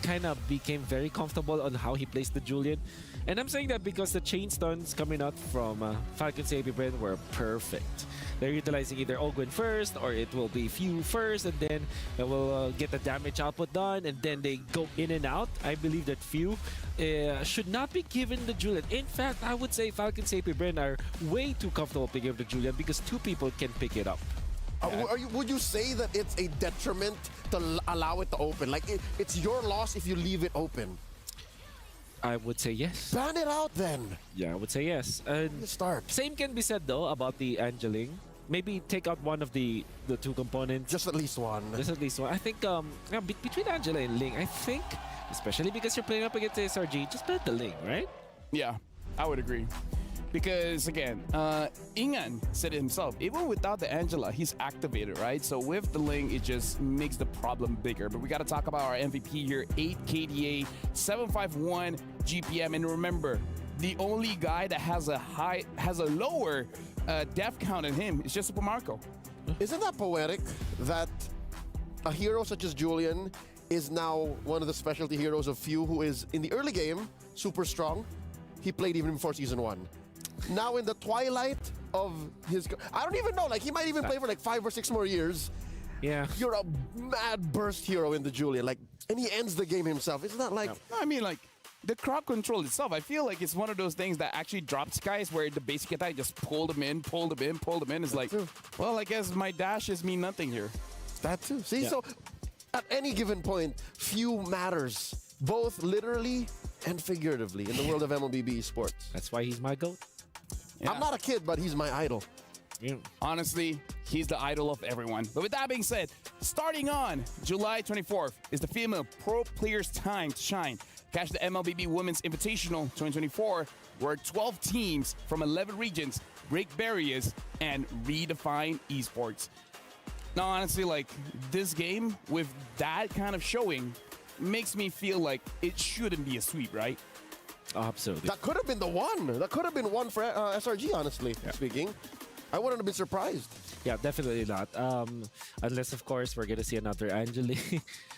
kind of became very comfortable on how he plays the Julian. And I'm saying that because the chain stuns coming out from Falcon's AP Bren were perfect. They're utilizing either Ogwin first, or it will be Few first, and then they will get the damage output done, and then they go in and out. I believe that Few should not be given the Julian. In fact, I would say Falcon's AP Bren are way too comfortable picking up the Julian because 2 people can pick it up. Would you say that it's a detriment to allow it to open? Like, it's your loss if you leave it open? I would say yes. Ban it out then. Yeah, I would say yes. And start. Same can be said though about the angeling. Maybe take out one of the 2 components. Just at least one. Just at least one. I think between Angela and Ling, I think, especially because you're playing up against SRG, just bet the Ling, right? Yeah, I would agree. Because again, Ingan said it himself, even without the Angela, he's activated, right? So with the Ling, it just makes the problem bigger. But we got to talk about our MVP here, 8 KDA, 751 GPM. And remember, the only guy that has a lower death count than him is just Super Marco. Isn't that poetic that a hero such as Julian is now one of the specialty heroes of Few, who is in the early game super strong? He played even before Season 1. Now in the twilight of his... I don't even know. Like, he might even play for like 5 or 6 more years. Yeah. You're a mad burst hero in the Julian. Like, and he ends the game himself. Isn't that like... No, I mean, like, the crowd control itself, I feel like it's one of those things that actually drops guys where the basic attack just pulled them in. It's like, well, I guess my dashes mean nothing here. That too. See, so at any given point, Few matters both literally and figuratively in the world of MLBB sports. That's why he's my GOAT. Yeah. I'm not a kid, but he's my idol. Yeah. Honestly, he's the idol of everyone. But with that being said, starting on July 24th is the female pro players' time to shine. Catch the MLBB Women's Invitational 2024, where 12 teams from 11 regions break barriers and redefine esports. Now, honestly, like, this game with that kind of showing makes me feel like it shouldn't be a sweep, right? Absolutely. That could have been the one. That could have been one for SRG, honestly speaking. I wouldn't have been surprised. Yeah, definitely not. Unless, of course, we're going to see another Angeli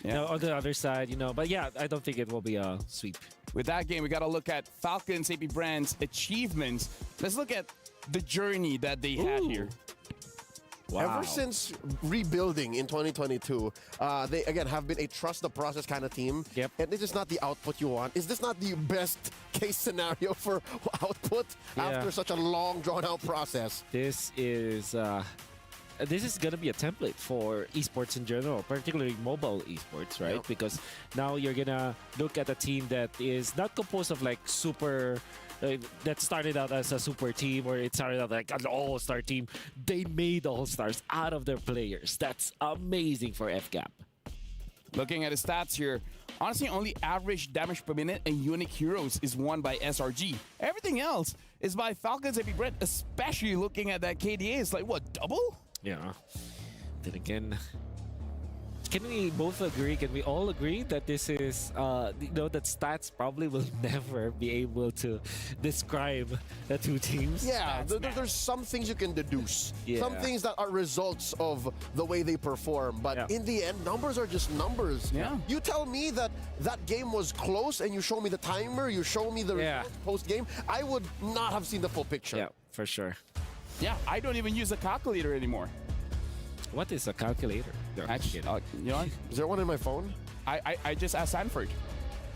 on the other side, But yeah, I don't think it will be a sweep. With that game, we got to look at Falcons AP Brand's achievements. Let's look at the journey that they had here. Wow. Ever since rebuilding in 2022, they again have been a trust the process kind of team. Yep. And this is not the output you want. Is this not the best case scenario for output after such a long, drawn-out process? This is going to be a template for esports in general, particularly mobile esports, right? Yep. Because now you're going to look at a team that is not composed of like super... that started out as a super team, or it started out like an all-star team. They made all-stars out of their players. That's amazing for FCAP. Looking at his stats here, honestly, only average damage per minute and unique heroes is won by SRG. Everything else is by Falcons AP Brand, especially looking at that KDA. It's like, what, double? Yeah. Then again, can we both agree? Can we all agree that this is, that stats probably will never be able to describe the two teams? Yeah, there's some things you can deduce. Yeah. Some things that are results of the way they perform. But in the end, numbers are just numbers. Yeah. You tell me that that game was close and you show me the timer, you show me the results post-game, I would not have seen the full picture. Yeah, for sure. Yeah, I don't even use a calculator anymore. What is a calculator? No, Actually, you know, is there one in my phone? I just asked Sanford.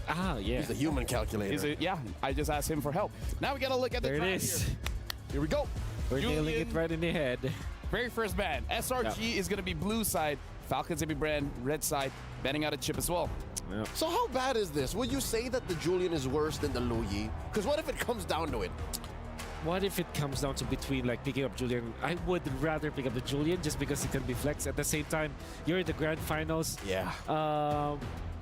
Ah, yeah. He's a human calculator. Yeah, I just asked him for help. Now we gotta look at the There it crowd is. Here we go. We're nailing it right in the head. Very first ban. SRG is gonna be blue side. Falcons AP Brand, red side, banning out a chip as well. Yeah. So how bad is this? Would you say that the Julian is worse than the Luyi? Because what if it comes down to it? What if it comes down to between like picking up Julian? I would rather pick up the Julian just because it can be flex. At the same time, you're in the grand finals. Yeah.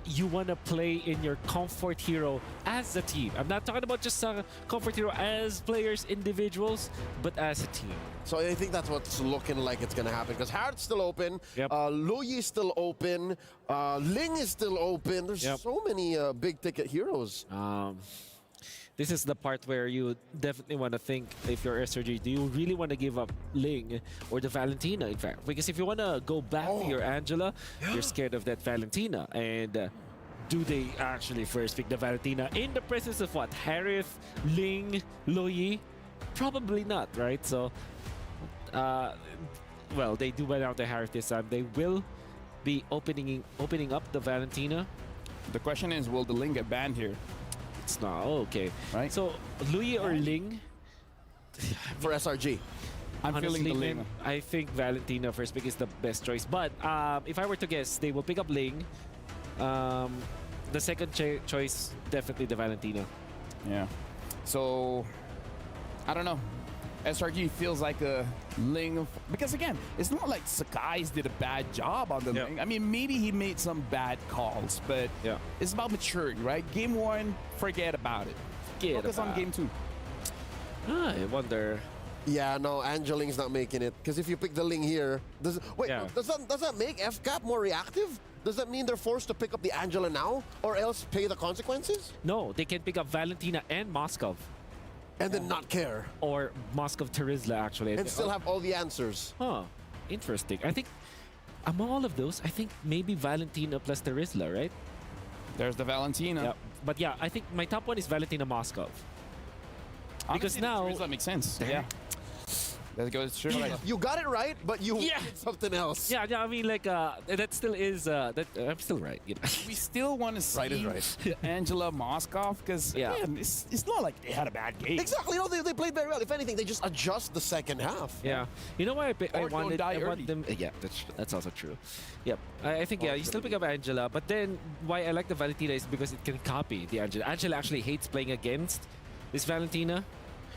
You want to play in your comfort hero as a team. I'm not talking about just a comfort hero as players, individuals, but as a team. So I think that's what's looking like it's going to happen because Hart's still open, Yep. Luyi is still open, Ling is still open. There's so many big-ticket heroes. This is the part where you definitely want to think, if you're SRG, do you really want to give up Ling or the Valentina, in fact? Because if you want to go back to your Angela, you're scared of that Valentina. And do they actually first pick the Valentina in the presence of what? Harith, Ling, Luyi? Probably not, right? So, well, they do went out the Harith this time. They will be opening up the Valentina. The question is, will the Ling get banned here? It's not. Oh, okay. Right. So, Luyi or Ling? For SRG. I'm feeling the Ling. I think Valentina first pick is the best choice. But if I were to guess, they will pick up Ling. The second choice, definitely the Valentina. Yeah. So, I don't know. SRG feels like a Ling. Because again, it's not like Sakai's did a bad job on the Ling. I mean, maybe he made some bad calls, but it's about maturity, right? Game 1, forget about it. Focus on game 2. I wonder. Yeah, no, Angeling's not making it. Because if you pick the Ling here, does that make FCAP more reactive? Does that mean they're forced to pick up the Angela now, or else pay the consequences? No, they can pick up Valentina and Moskov. And then not care. Or Moskov Terizla, actually. And still have all the answers. Huh. Interesting. I think among all of those, I think maybe Valentina plus Terizla, right? There's the Valentina. Yeah. But yeah, I think my top one is Valentina Moskov. Because Honestly, now Terizla makes sense. That goes true. You got it right, but you did something else. Yeah, I mean, like, that still is, I'm still right, you know. We still want to see Right is right. Angela Moskov because it's not like they had a bad game. Exactly. No, they played very well. If anything, they just adjust the second half. Yeah. You know why I Or don't wanted die I want early. them. Yeah, that's also true. Yep. I think you still pick up Angela, but then why I like the Valentina is because it can copy the Angela. Angela actually hates playing against this Valentina.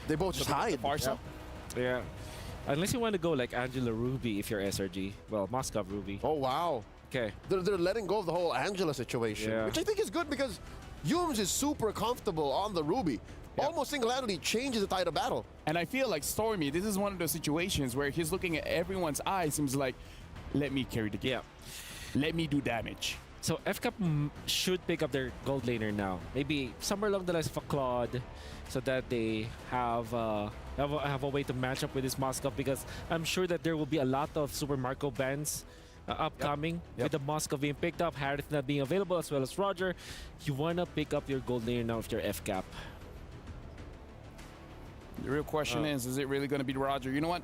They both just hide. Farsa. Yeah. Unless you want to go like Angela Ruby if you're SRG. Well, Moskov Ruby. Oh wow. Okay. They're letting go of the whole Angela situation, Yeah. which I think is good because Yums is super comfortable on the Ruby. Almost single-handedly changes the tide of battle. And I feel like Stormy, this is one of those situations where he's looking at everyone's eyes and he's like, let me carry the game. Yeah. Let me do damage. So FCAP should pick up their gold laner now. Maybe somewhere along the lines of a Claude, so that they have a way to match up with this Moskov, because I'm sure that there will be a lot of Super Marco bans upcoming with the Moskov being picked up, Harith not being available, as well as Roger. You want to pick up your gold laner now if you're FCAP. The real question is it really going to be Roger? You know what?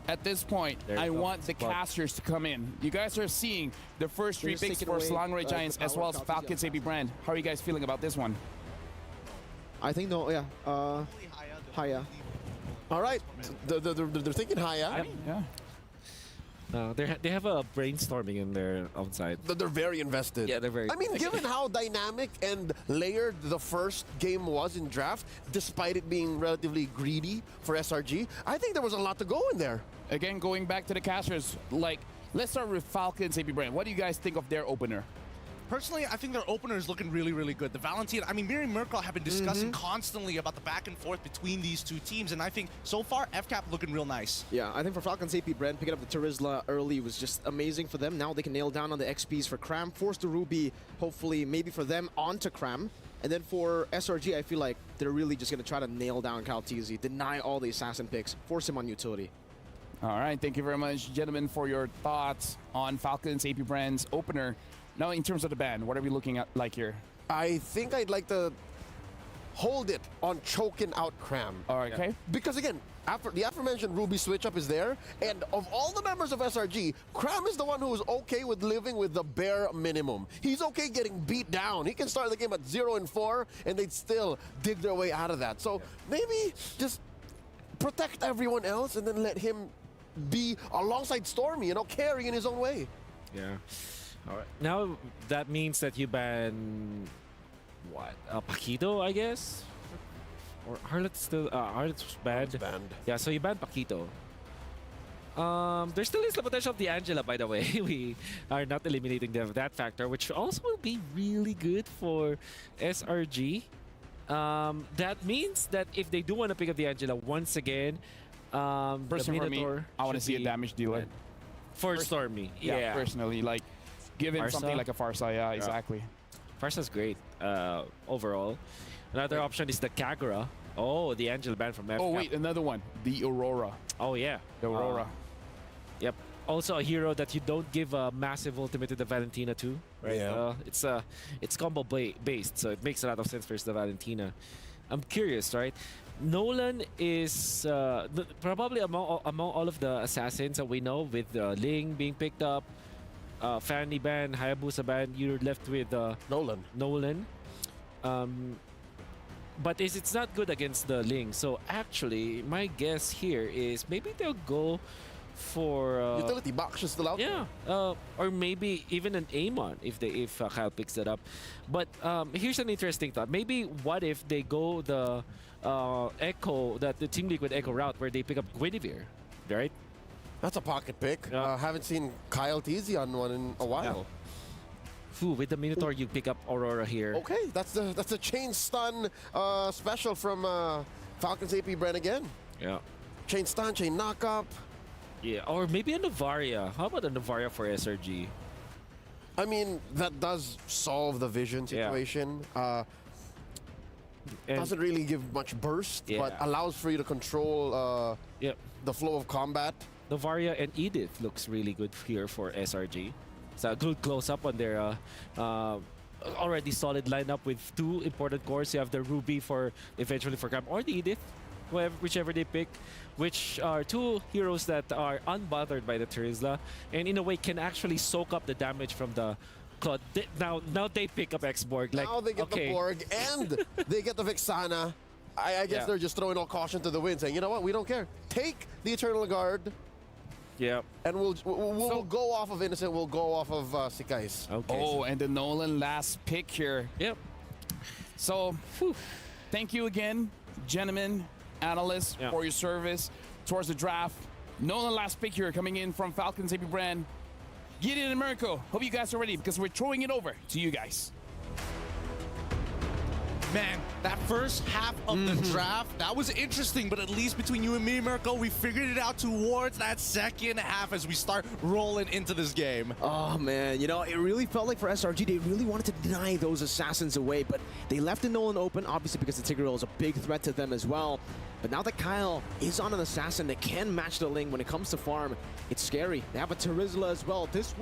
At this point, I want the casters to come in. You guys are seeing the first three picks for Slang Red Giants as well as Falcons AP brand. How are you guys feeling about this one? I think Haya. All right. They're thinking Haya. Yeah. They have a brainstorming in their own side. They're very invested. Yeah, they're very. I mean, given how dynamic and layered the first game was in draft, despite it being relatively greedy for SRG, I think there was a lot to go in there. Again, going back to the casters, like, let's start with Falcons AP brand. What do you guys think of their opener? Personally, I think their opener is looking really, really good. The Valentina, I mean, Miri and Merkel have been discussing constantly about the back and forth between these two teams, and I think so far, FCAP looking real nice. Yeah, I think for Falcons AP brand, picking up the Terizla early was just amazing for them. Now they can nail down on the XPs for Cram, force the Ruby, hopefully, maybe for them, onto Cram. And then for SRG, I feel like they're really just going to try to nail down Kaltizi, deny all the assassin picks, force him on utility. All right, thank you very much, gentlemen, for your thoughts on Falcons AP brand's opener. Now, in terms of the ban, what are we looking at like here? I think I'd like to hold it on choking out Cram. All right, okay. Because again, after the aforementioned Ruby switch up is there, and of all the members of SRG, Cram is the one who is okay with living with the bare minimum. He's okay getting beat down. He can start the game at 0-4, and they'd still dig their way out of that. So maybe just protect everyone else and then let him be alongside Stormy, you know, carrying in his own way. Yeah. All right. Now that means that you ban what? Paquito, I guess. Or Harlot's still Harlot's banned. Yeah, so you ban Paquito. There still is the potential of the Angela, by the way. We are not eliminating that factor, which also will be really good for SRG. That means that if they do want to pick up the Angela once again, Personally, for me, I want to see a damage dealer. For Stormy. Yeah, personally, like, give him something like a Farsa. Yeah, exactly. Farsa's great overall. Another option is the Kagura. Oh, the Angel ban from FCAP. Oh, wait, another one. The Aurora. Oh, yeah. The Aurora. Yep. Also a hero that you don't give a massive ultimate to the Valentina too, right? Yeah. It's combo based, so it makes a lot of sense versus the Valentina. I'm curious, right? Nolan is probably among all of the assassins that we know, with Ling being picked up, Fanny ban, Hayabusa ban. You're left with Nolan. But it's not good against the Ling. So actually, my guess here is maybe they'll go for utility box is still out. Yeah, or maybe even an Amon if Kyle picks it up. But here's an interesting thought. Maybe what if they go the Echo, the Team Liquid Echo route, where they pick up Guinevere, right? That's a pocket pick. Haven't seen Kyle Teasy on one in a while. Ooh, with the Minotaur, you pick up Aurora here. Okay, that's a chain stun special from Falcons AP brand again. Yeah. Chain stun, chain knock up. Yeah, or maybe a Navaria. How about a Navaria for SRG? I mean, that does solve the vision situation. Doesn't really give much burst, but allows for you to control the flow of combat. Navaria and Edith looks really good here for SRG. It's a good close-up on their already solid lineup with two important cores. You have the Ruby for eventually for Cram, or the Edith. whichever they pick, which are two heroes that are unbothered by the Terizla, and in a way can actually soak up the damage from the Claude. Now they pick up X-Borg. Like, now they get the Borg and they get the Vixana. I guess they're just throwing all caution to the wind, saying, you know what, we don't care. Take the Eternal Guard. Yeah. And we'll go off of Innocent. We'll go off of Sikais. Okay. Oh, and the Nolan last pick here. Yep. So, thank you again, gentlemen, analysts, for your service towards the draft. Nolan last pick here coming in from Falcons AP brand. Gideon and Mirko, hope you guys are ready because we're throwing it over to you guys. Man, that first half of the draft, that was interesting, but at least between you and me, Mirko, we figured it out towards that second half as we start rolling into this game. Oh, man, you know, it really felt like for SRG, they really wanted to deny those assassins away, but they left the Nolan open, obviously because the Tigreal is a big threat to them as well. But now that Kyle is on an assassin that can match the Ling when it comes to farm, it's scary. They have a Terizla as well. This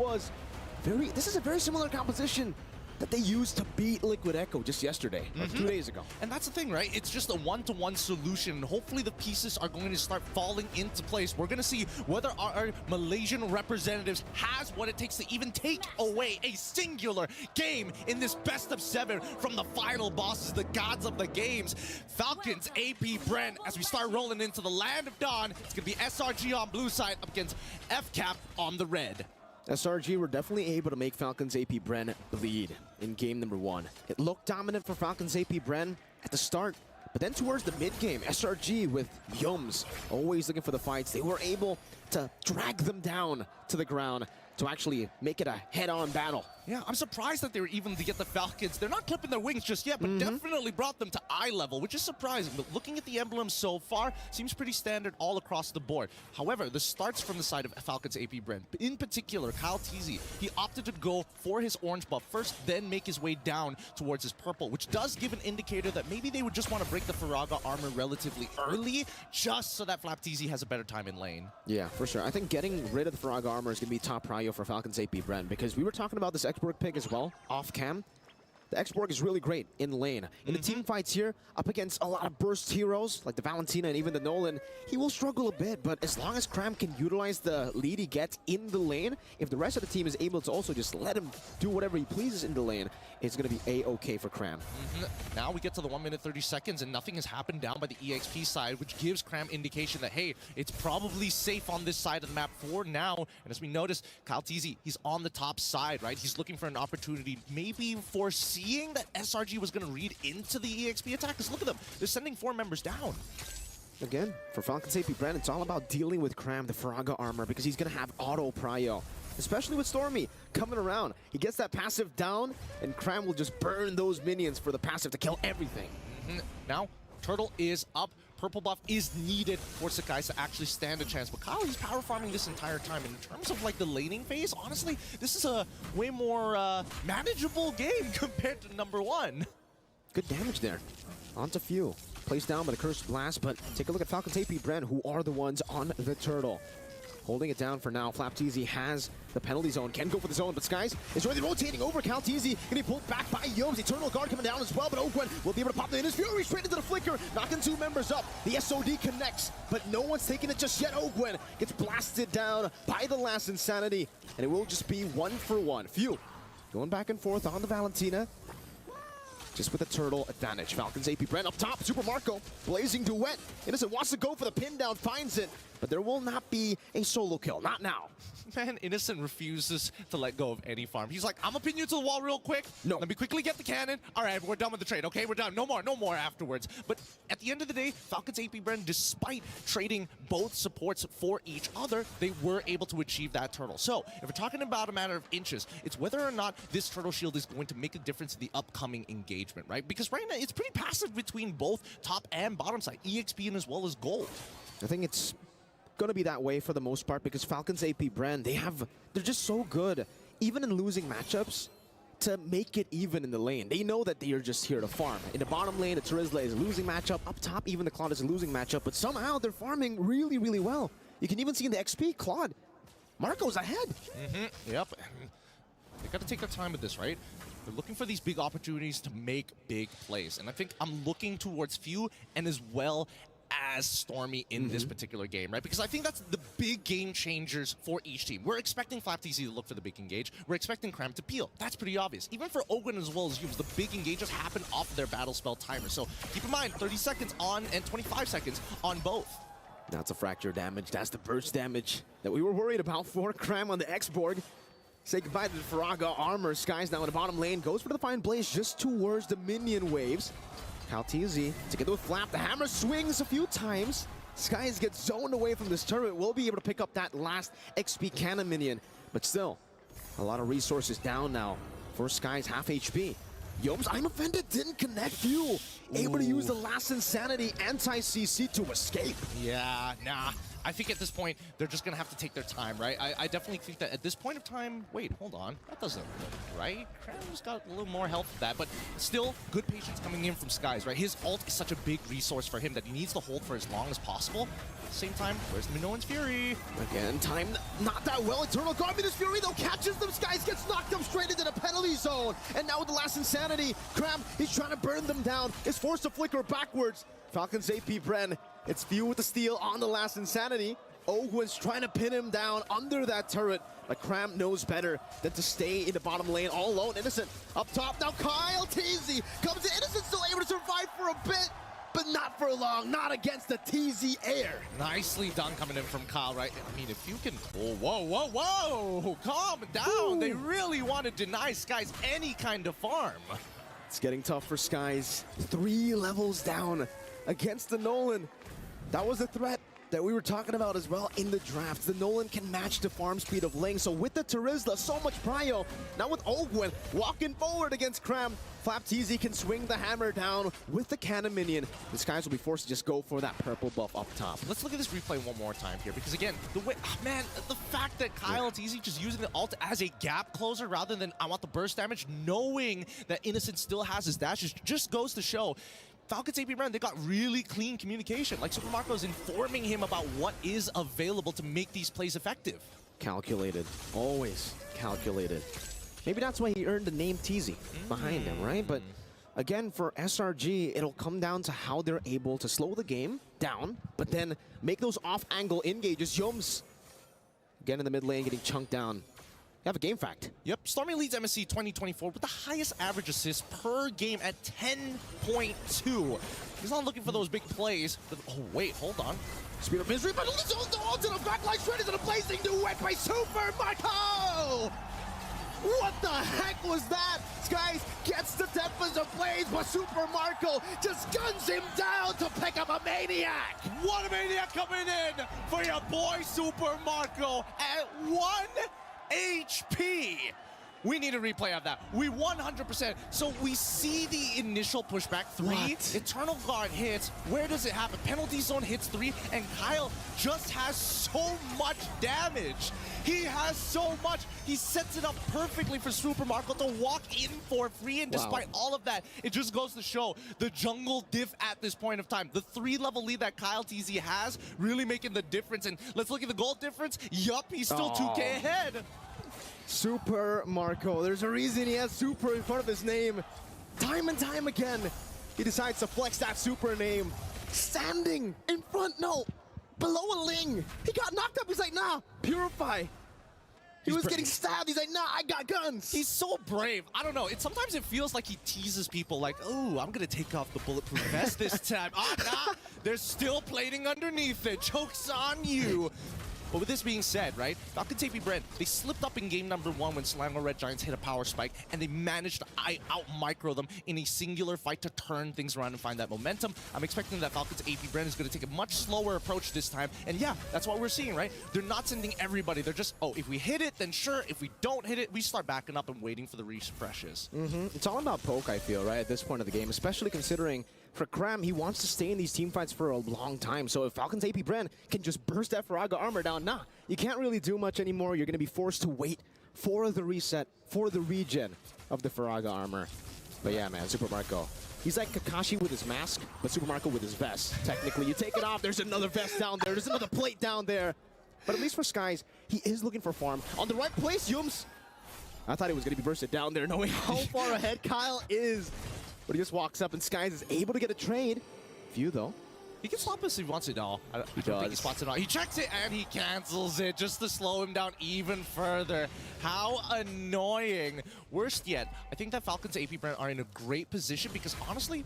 is a very similar composition that they used to beat Liquid Echo just yesterday, or 2 days ago. And that's the thing, right? It's just a one-to-one solution. Hopefully the pieces are going to start falling into place. We're going to see whether our Malaysian representatives has what it takes to even take away a singular game in this best of 7 from the final bosses, the gods of the games. Falcons, AP Brent, as we start rolling into the Land of Dawn. It's going to be SRG on blue side up against FCAP on the red. SRG were definitely able to make Falcons AP Bren lead in game number 1. It looked dominant for Falcons AP Bren at the start, but then towards the mid-game, SRG with Yums always looking for the fights, they were able to drag them down to the ground to actually make it a head-on battle. Yeah, I'm surprised that they were even to get the Falcons. They're not clipping their wings just yet, but definitely brought them to eye level, which is surprising. But looking at the emblems so far, seems pretty standard all across the board. However, this starts from the side of Falcons AP Brent. In particular, Kyle Teasy, he opted to go for his orange buff first, then make his way down towards his purple, which does give an indicator that maybe they would just want to break the Faraga armor relatively early, just so that Flap Teasy has a better time in lane. Yeah, for sure. I think getting rid of the Faraga armor is going to be top prio for Falcons AP Brent, because we were talking about this X-Borg pick as well, off cam. The X-Borg is really great in lane. In the team fights here, up against a lot of burst heroes, like the Valentina and even the Nolan, he will struggle a bit, but as long as Cram can utilize the lead he gets in the lane, if the rest of the team is able to also just let him do whatever he pleases in the lane, it's going to be A-okay for Cram. Now we get to the 1 minute 30 seconds and nothing has happened down by the EXP side, which gives Cram indication that, hey, it's probably safe on this side of the map for now. And as we notice, Kyle Teasy, he's on the top side, right? He's looking for an opportunity, maybe foreseeing that SRG was going to read into the EXP attack. Because look at them, they're sending 4 members down. Again, for Falcons AP Brent, it's all about dealing with Cram, the Faraga armor, because he's going to have auto prio. Especially with Stormy coming around. He gets that passive down, and Cram will just burn those minions for the passive to kill everything. Now, Turtle is up. Purple buff is needed for Sakai to actually stand a chance. But Kyle, he's power farming this entire time. In terms of like the laning phase, honestly, this is a way more manageable game compared to number 1. Good damage there. Onto Few. Placed down by the Cursed Blast, but take a look at Falcons AP Brent, who are the ones on the Turtle. Holding it down for now. Flap Teasy has the penalty zone. Can go for the zone, but Skies is really rotating over. Cal Teasy getting pulled back by Yomes. Eternal Guard coming down as well, but Ogwen will be able to pop in his Fury straight into the flicker, knocking 2 members up. The SOD connects, but no one's taking it just yet. Ogwen gets blasted down by the last Insanity, and it will just be 1 for 1. Few going back and forth on the Valentina. Just with a Turtle advantage. Falcons AP Brent up top. Super Marco blazing duet. Innocent wants to go for the pin down, finds it, but there will not be a solo kill. Not now. Man, Innocent refuses to let go of any farm. He's like, I'm gonna pin you to the wall real quick. No. Let me quickly get the cannon. All right, we're done with the trade, okay? We're done. No more afterwards. But at the end of the day, Falcons AP Brent, despite trading both supports for each other, they were able to achieve that Turtle. So, if we're talking about a matter of inches, it's whether or not this Turtle Shield is going to make a difference in the upcoming engagement, right? Because right now, it's pretty passive between both top and bottom side, EXP and as well as gold. I think it's going to be that way for the most part because Falcons AP Brand, they're just so good, even in losing matchups, to make it even in the lane. They know that they are just here to farm. In the bottom lane, the Terizla is a losing matchup. Up top, even the Claude is a losing matchup, but somehow they're farming really, really well. You can even see in the XP, Claude, Marco's ahead. Yep. They got to take their time with this, right? They're looking for these big opportunities to make big plays. And I think I'm looking towards Few and as well as Stormy in this particular game, right? Because I think that's the big game changers for each team. We're expecting FlapTZ to look for the big engage. We're expecting Cram to peel. That's pretty obvious. Even for Ogwen as well as Yums, the big engages happen off their battle spell timer. So keep in mind, 30 seconds on and 25 seconds on both. That's a fracture damage. That's the burst damage that we were worried about for Cram on the X-Borg. Say goodbye to the Faraga armor. Sky's now in the bottom lane. Goes for the Fine Blaze just towards the minion waves. KyleTZ together with Flap. The hammer swings a few times. Skies gets zoned away from this turret. Will be able to pick up that last XP cannon minion. But still, a lot of resources down now for Sky's half HP. Yoms, I'm offended, didn't connect Fuel. Able to use the last Insanity anti-CC to escape. Yeah, nah. I think at this point, they're just going to have to take their time, right? I definitely think that at this point of time... Wait, hold on. That doesn't look right. Cram's got a little more health with that, but still, good patience coming in from Skies, right? His ult is such a big resource for him that he needs to hold for as long as possible. At the same time, where's Minoan's Fury? Again, time not that well. Eternal Guardian's Fury, though, catches them. Skies gets knocked up straight into the penalty zone. And now with the last Insanity, Cram, he's trying to burn them down. Is forced to flicker backwards. Falcon's AP Bren. It's Fuel with the steal on the last Insanity. Ogwen's trying to pin him down under that turret, but Cram knows better than to stay in the bottom lane all alone. Innocent up top. Now KyleTZ comes in. Innocent still able to survive for a bit, but not for long. Not against the TZ Air. Nicely done coming in from Kyle, right? I mean, if you can... Whoa. Calm down. Ooh. They really want to deny Skies any kind of farm. It's getting tough for Skies. 3 levels down against the Nolan. That was a threat that we were talking about as well in the drafts. The Nolan can match the farm speed of Ling. So with the Terizla, so much prio. Now with Ogwen walking forward against Cram, FlapTZ can swing the hammer down with the cannon minion. The Skies will be forced to just go for that purple buff up top. Let's look at this replay one more time here, because again, the way, man, the fact that KyleTZ just using the ult as a gap closer rather than I want the burst damage, knowing that Innocent still has his dashes, just goes to show Falcon's AP Bren, they got really clean communication. Like Super Marco is informing him about what is available to make these plays effective. Calculated, always calculated. Maybe that's why he earned the name TZ behind him, right? But again, for SRG, it'll come down to how they're able to slow the game down, but then make those off-angle engages. Yoms, again in the mid lane, getting chunked down. You have a game fact. Yep, Stormy leads MSC 2024 with the highest average assists per game at 10.2. He's not looking for those big plays. But, oh, wait, hold on. Speed of Misery, but it's on to the backline straight into the blazing duet by Super Marco! What the heck was that? Skies gets the Tempest of Blaze, but Super Marco just guns him down to pick up a Maniac! What a Maniac coming in for your boy Super Marco at 1 HP. We need a replay of that. We 100%. So we see the initial pushback 3. What? Eternal Guard hits. Where does it happen? Penalty zone hits 3, and Kyle just has so much damage. He has so much. He sets it up perfectly for Super Marco to walk in for free, and despite all of that, it just goes to show the jungle diff at this point of time. The 3-level lead that KyleTZ has really making the difference. And let's look at the gold difference. Yup, he's still 2K ahead. Super Marco. There's a reason he has Super in front of his name. Time and time again, he decides to flex that Super name. Standing in front, below a Ling. He got knocked up. He's like, nah, Purify. He was getting stabbed. He's like, nah, I got guns. He's so brave. I don't know. Sometimes it feels like he teases people like, oh, I'm going to take off the bulletproof vest this time. Nah, there's still plating underneath it. Joke's on you. But with this being said, right, Falcon's AP Bren, they slipped up in game number 1 when Selangor Red Giants hit a power spike, and they managed to out-micro them in a singular fight to turn things around and find that momentum. I'm expecting that Falcon's AP Bren is going to take a much slower approach this time, and yeah, that's what we're seeing, right? They're not sending everybody. They're just, oh, if we hit it, then sure. If we don't hit it, we start backing up and waiting for the refreshes. It's all about poke, I feel, right, at this point of the game, especially considering for Cram, he wants to stay in these team fights for a long time. So if Falcon's AP Bren can just burst that Faraga armor down, nah, you can't really do much anymore. You're going to be forced to wait for the reset, for the regen of the Faraga armor. But yeah, man, Super Marco. He's like Kakashi with his mask, but Super Marco with his vest. Technically, you take it off, there's another vest down there, there's another plate down there. But at least for Skies, he is looking for farm. On the right place, Yums. I thought he was going to be bursted down there, knowing how far ahead Kyle is. But he just walks up, and Skies is able to get a trade. Few, though. He can stop us if he wants to. No, I don't think he spots it on. He checks it and he cancels it just to slow him down even further. How annoying. Worst yet, I think that Falcon's AP Brand are in a great position because honestly,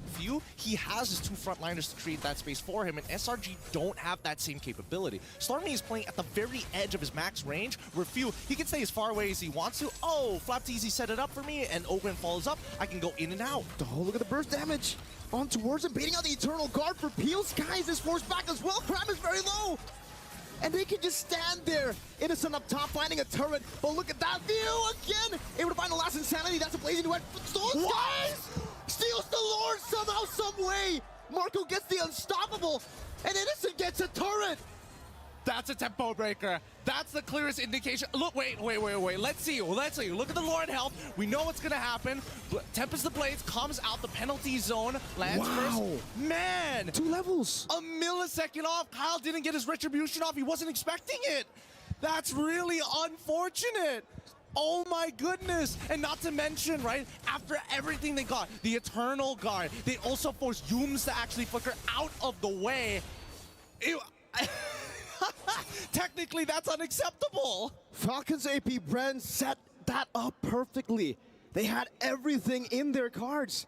he has his two frontliners to create that space for him, and SRG don't have that same capability. Stormy is playing at the very edge of his max range, where he can stay as far away as he wants to. Oh, Flapteasy set it up for me, and Owen follows up. I can go in and out. Oh, look at the burst damage. On towards him, baiting out the Eternal Guard for Peel. Skies is forced back as well. Cram is very low. And they can just stand there. Innocent up top, finding a turret. But look at that view again. Able to find the last Insanity. That's a blazing duet. Skies steals the Lord somehow, some way. Marco gets the unstoppable. And Innocent gets a turret. That's a tempo breaker. That's the clearest indication. Look, wait. Let's see. Look at the Lord health. We know what's going to happen. Tempest the Blades comes out. The penalty zone lands first. Man. 2 levels. A millisecond off. Kyle didn't get his retribution off. He wasn't expecting it. That's really unfortunate. Oh my goodness. And not to mention, right, after everything they got, the Eternal Guard, they also forced Yums to actually flicker out of the way. Technically, that's unacceptable. Falcons AP Brand set that up perfectly. They had everything in their cards.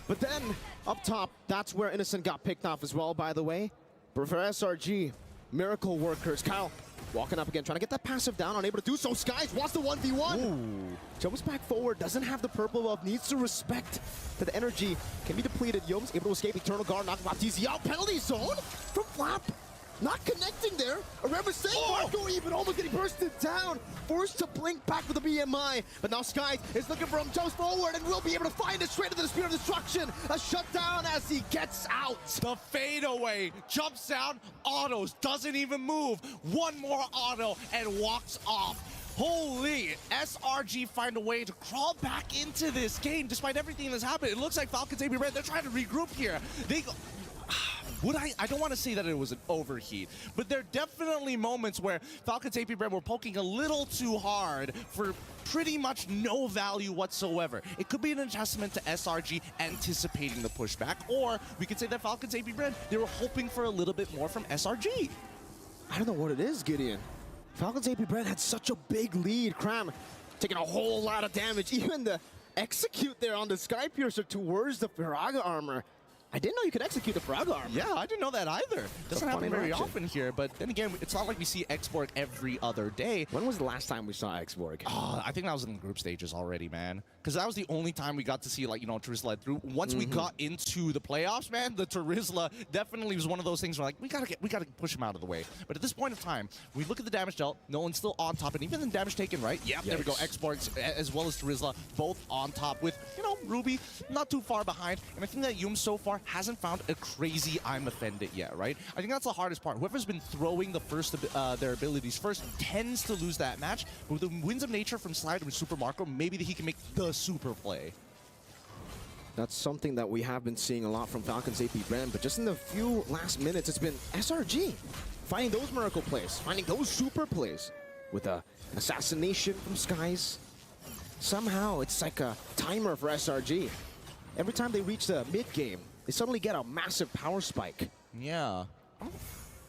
But then, up top, that's where Innocent got picked off as well, by the way. But for SRG, Miracle Workers, Kyle walking up again, trying to get that passive down, unable to do so. Skies wants the 1v1. Jumps back forward, doesn't have the purple buff, needs to respect that the energy can be depleted. Yoms able to escape Eternal Guard, knocking Baptiste out. Penalty zone from Flap. Not connecting there. A mistake. Marco even almost getting bursted down. Forced to blink back with the BMI. But now Skies is looking for him. Jumps forward and will be able to find it straight into the Spear of Destruction. A shutdown as he gets out. The fadeaway. Jumps down. Autos. Doesn't even move. One more auto and walks off. Holy, SRG find a way to crawl back into this game despite everything that's happened. It looks like Falcons AB Red, they're trying to regroup here. I don't want to say that it was an overheat, but there are definitely moments where Falcons AP Brand were poking a little too hard for pretty much no value whatsoever. It could be an testament to SRG anticipating the pushback, or we could say that Falcons AP Brand, they were hoping for a little bit more from SRG. I don't know what it is, Gideon. Falcons AP Brand had such a big lead. Cram taking a whole lot of damage. Even the execute there on the Sky Piercer towards the Firaga armor. I didn't know you could execute the Firaga armor. Yeah, I didn't know that either. Doesn't happen very often here, but then again, it's not like we see Xborg every other day. When was the last time we saw Xborg? Oh, I think that was in the group stages already, man. Because that was the only time we got to see, like, you know, Terizla through. Once we got into the playoffs, man, the Terizla definitely was one of those things where, like, we gotta push him out of the way. But at this point of time, we look at the damage dealt. No one's still on top, and even the damage taken, right? Yep, there we go. Xborg as well as Terizla both on top with, you know, Ruby not too far behind. And I think that Yum so far hasn't found a crazy I'm offended yet, right? I think that's the hardest part. Whoever's been throwing the first their abilities first tends to lose that match. But with the Winds of Nature from Slide and Super Marco, maybe he can make the super play. That's something that we have been seeing a lot from Falcons AP Brand, but just in the few last minutes, it's been SRG finding those miracle plays, finding those super plays with an assassination from Skies. Somehow, it's like a timer for SRG. Every time they reach the mid-game, they suddenly get a massive power spike. Yeah.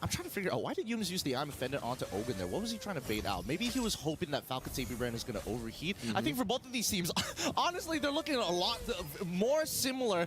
I'm trying to figure out, why did Yunus use the I'm offended onto Ogun there? What was he trying to bait out? Maybe he was hoping that Falcons AP Brand is going to overheat. I think for both of these teams, honestly, they're looking a lot more similar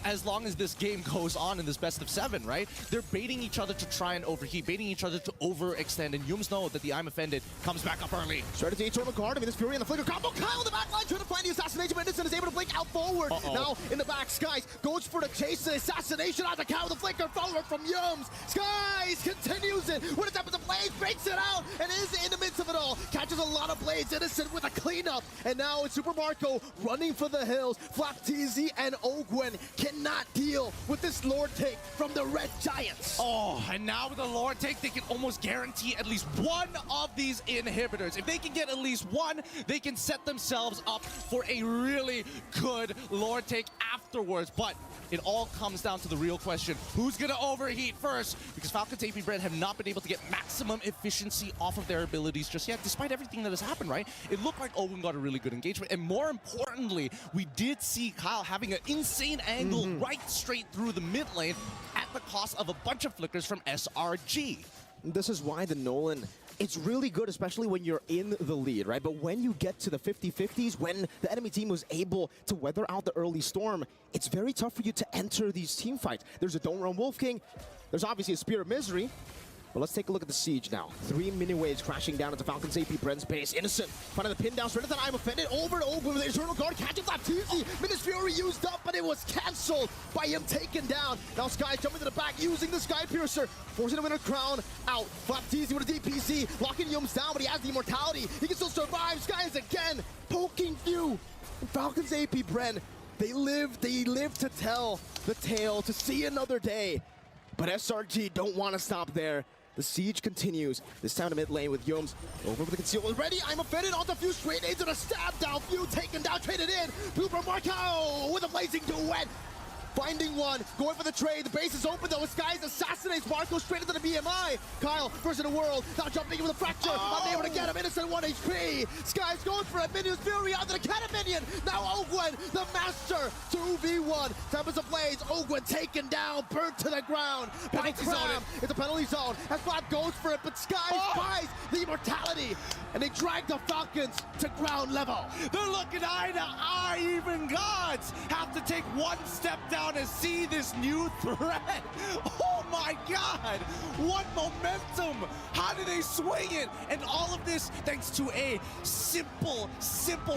as long as this game goes on in this best of 7, right? They're baiting each other to try and overheat, baiting each other to overextend, and Yums know that the I'm offended comes back up early. Straight into Eternal Guard. I mean, this Fury and the Flicker combo. Kyle in the back line trying to find the assassination, but Innocent is able to blink out forward. Now in the back, Skies goes for the chase, the assassination on the Kyle with the Flicker, follower from Yums. Skies continues it. What is happening to Blades? Breaks it out and is in the midst of it all. Catches a lot of Blades. Innocent with a cleanup. And now it's Super Marco running for the hills. Flapteasy and Ogwen cannot deal with this Lord take from the Red Giants. Oh, and now with the Lord take, they can almost guarantee at least one of these inhibitors. If they can get at least one, they can set themselves up for a really good Lord take afterwards. But it all comes down to the real question. Who's going to overheat first? Because Falcons AP Brand have not been able to get maximum efficiency off of their abilities just yet, despite everything that has happened, right? It looked like Owen got a really good engagement. And more importantly, we did see Kyle having an insane angle right straight through the mid lane. At the cost of a bunch of flickers from SRG. This is why the Nolan, it's really good, especially when you're in the lead, right? But when you get to the 50-50s, when the enemy team was able to weather out the early storm, it's very tough for you to enter these team fights. There's a Don't Run Wolf King. There's obviously a Spear of Misery. But let's take a look at the siege now. 3 mini waves crashing down into Falcon's AP. Brent's base. Innocent finding the pin down straight at the I'm offended. Over and over with the Eternal Guard catching Flapteezy. Minus Fury used up, but it was cancelled by him taken down. Now Sky jumping to the back using the Sky Piercer. Forcing to win a crown out. Flapteezy with a DPC. Locking Yums down, but he has the immortality. He can still survive. Sky is again poking Few. And Falcon's AP Bren. They live to tell the tale, to see another day. But SRG don't want to stop there. The siege continues. This time to mid lane with Yomes over with the conceal already. I'm offended onto Few straight into the stab down. Few taken down, traded in. Blooper Marco with a blazing duet. Finding one, going for the trade. The base is open though. Skies assassinates Marco straight into the BMI. Kyle versus the world. Now jumping in with a fracture. Unable to get him. Innocent 1 HP. Skies going for it. Minion's Fury onto the Cannon Minion. Now Ogwen, the master. 2v1. Tempest of Blaze. Ogwen taken down. Burnt to the ground. Penalty zone. It's a penalty zone. As Flap goes for it, but Skies buys the immortality. And they drag the Falcons to ground level. They're looking eye to eye. Even gods have to take one step down and see this new threat. Oh my God, what momentum. How do they swing it? And all of this thanks to a simple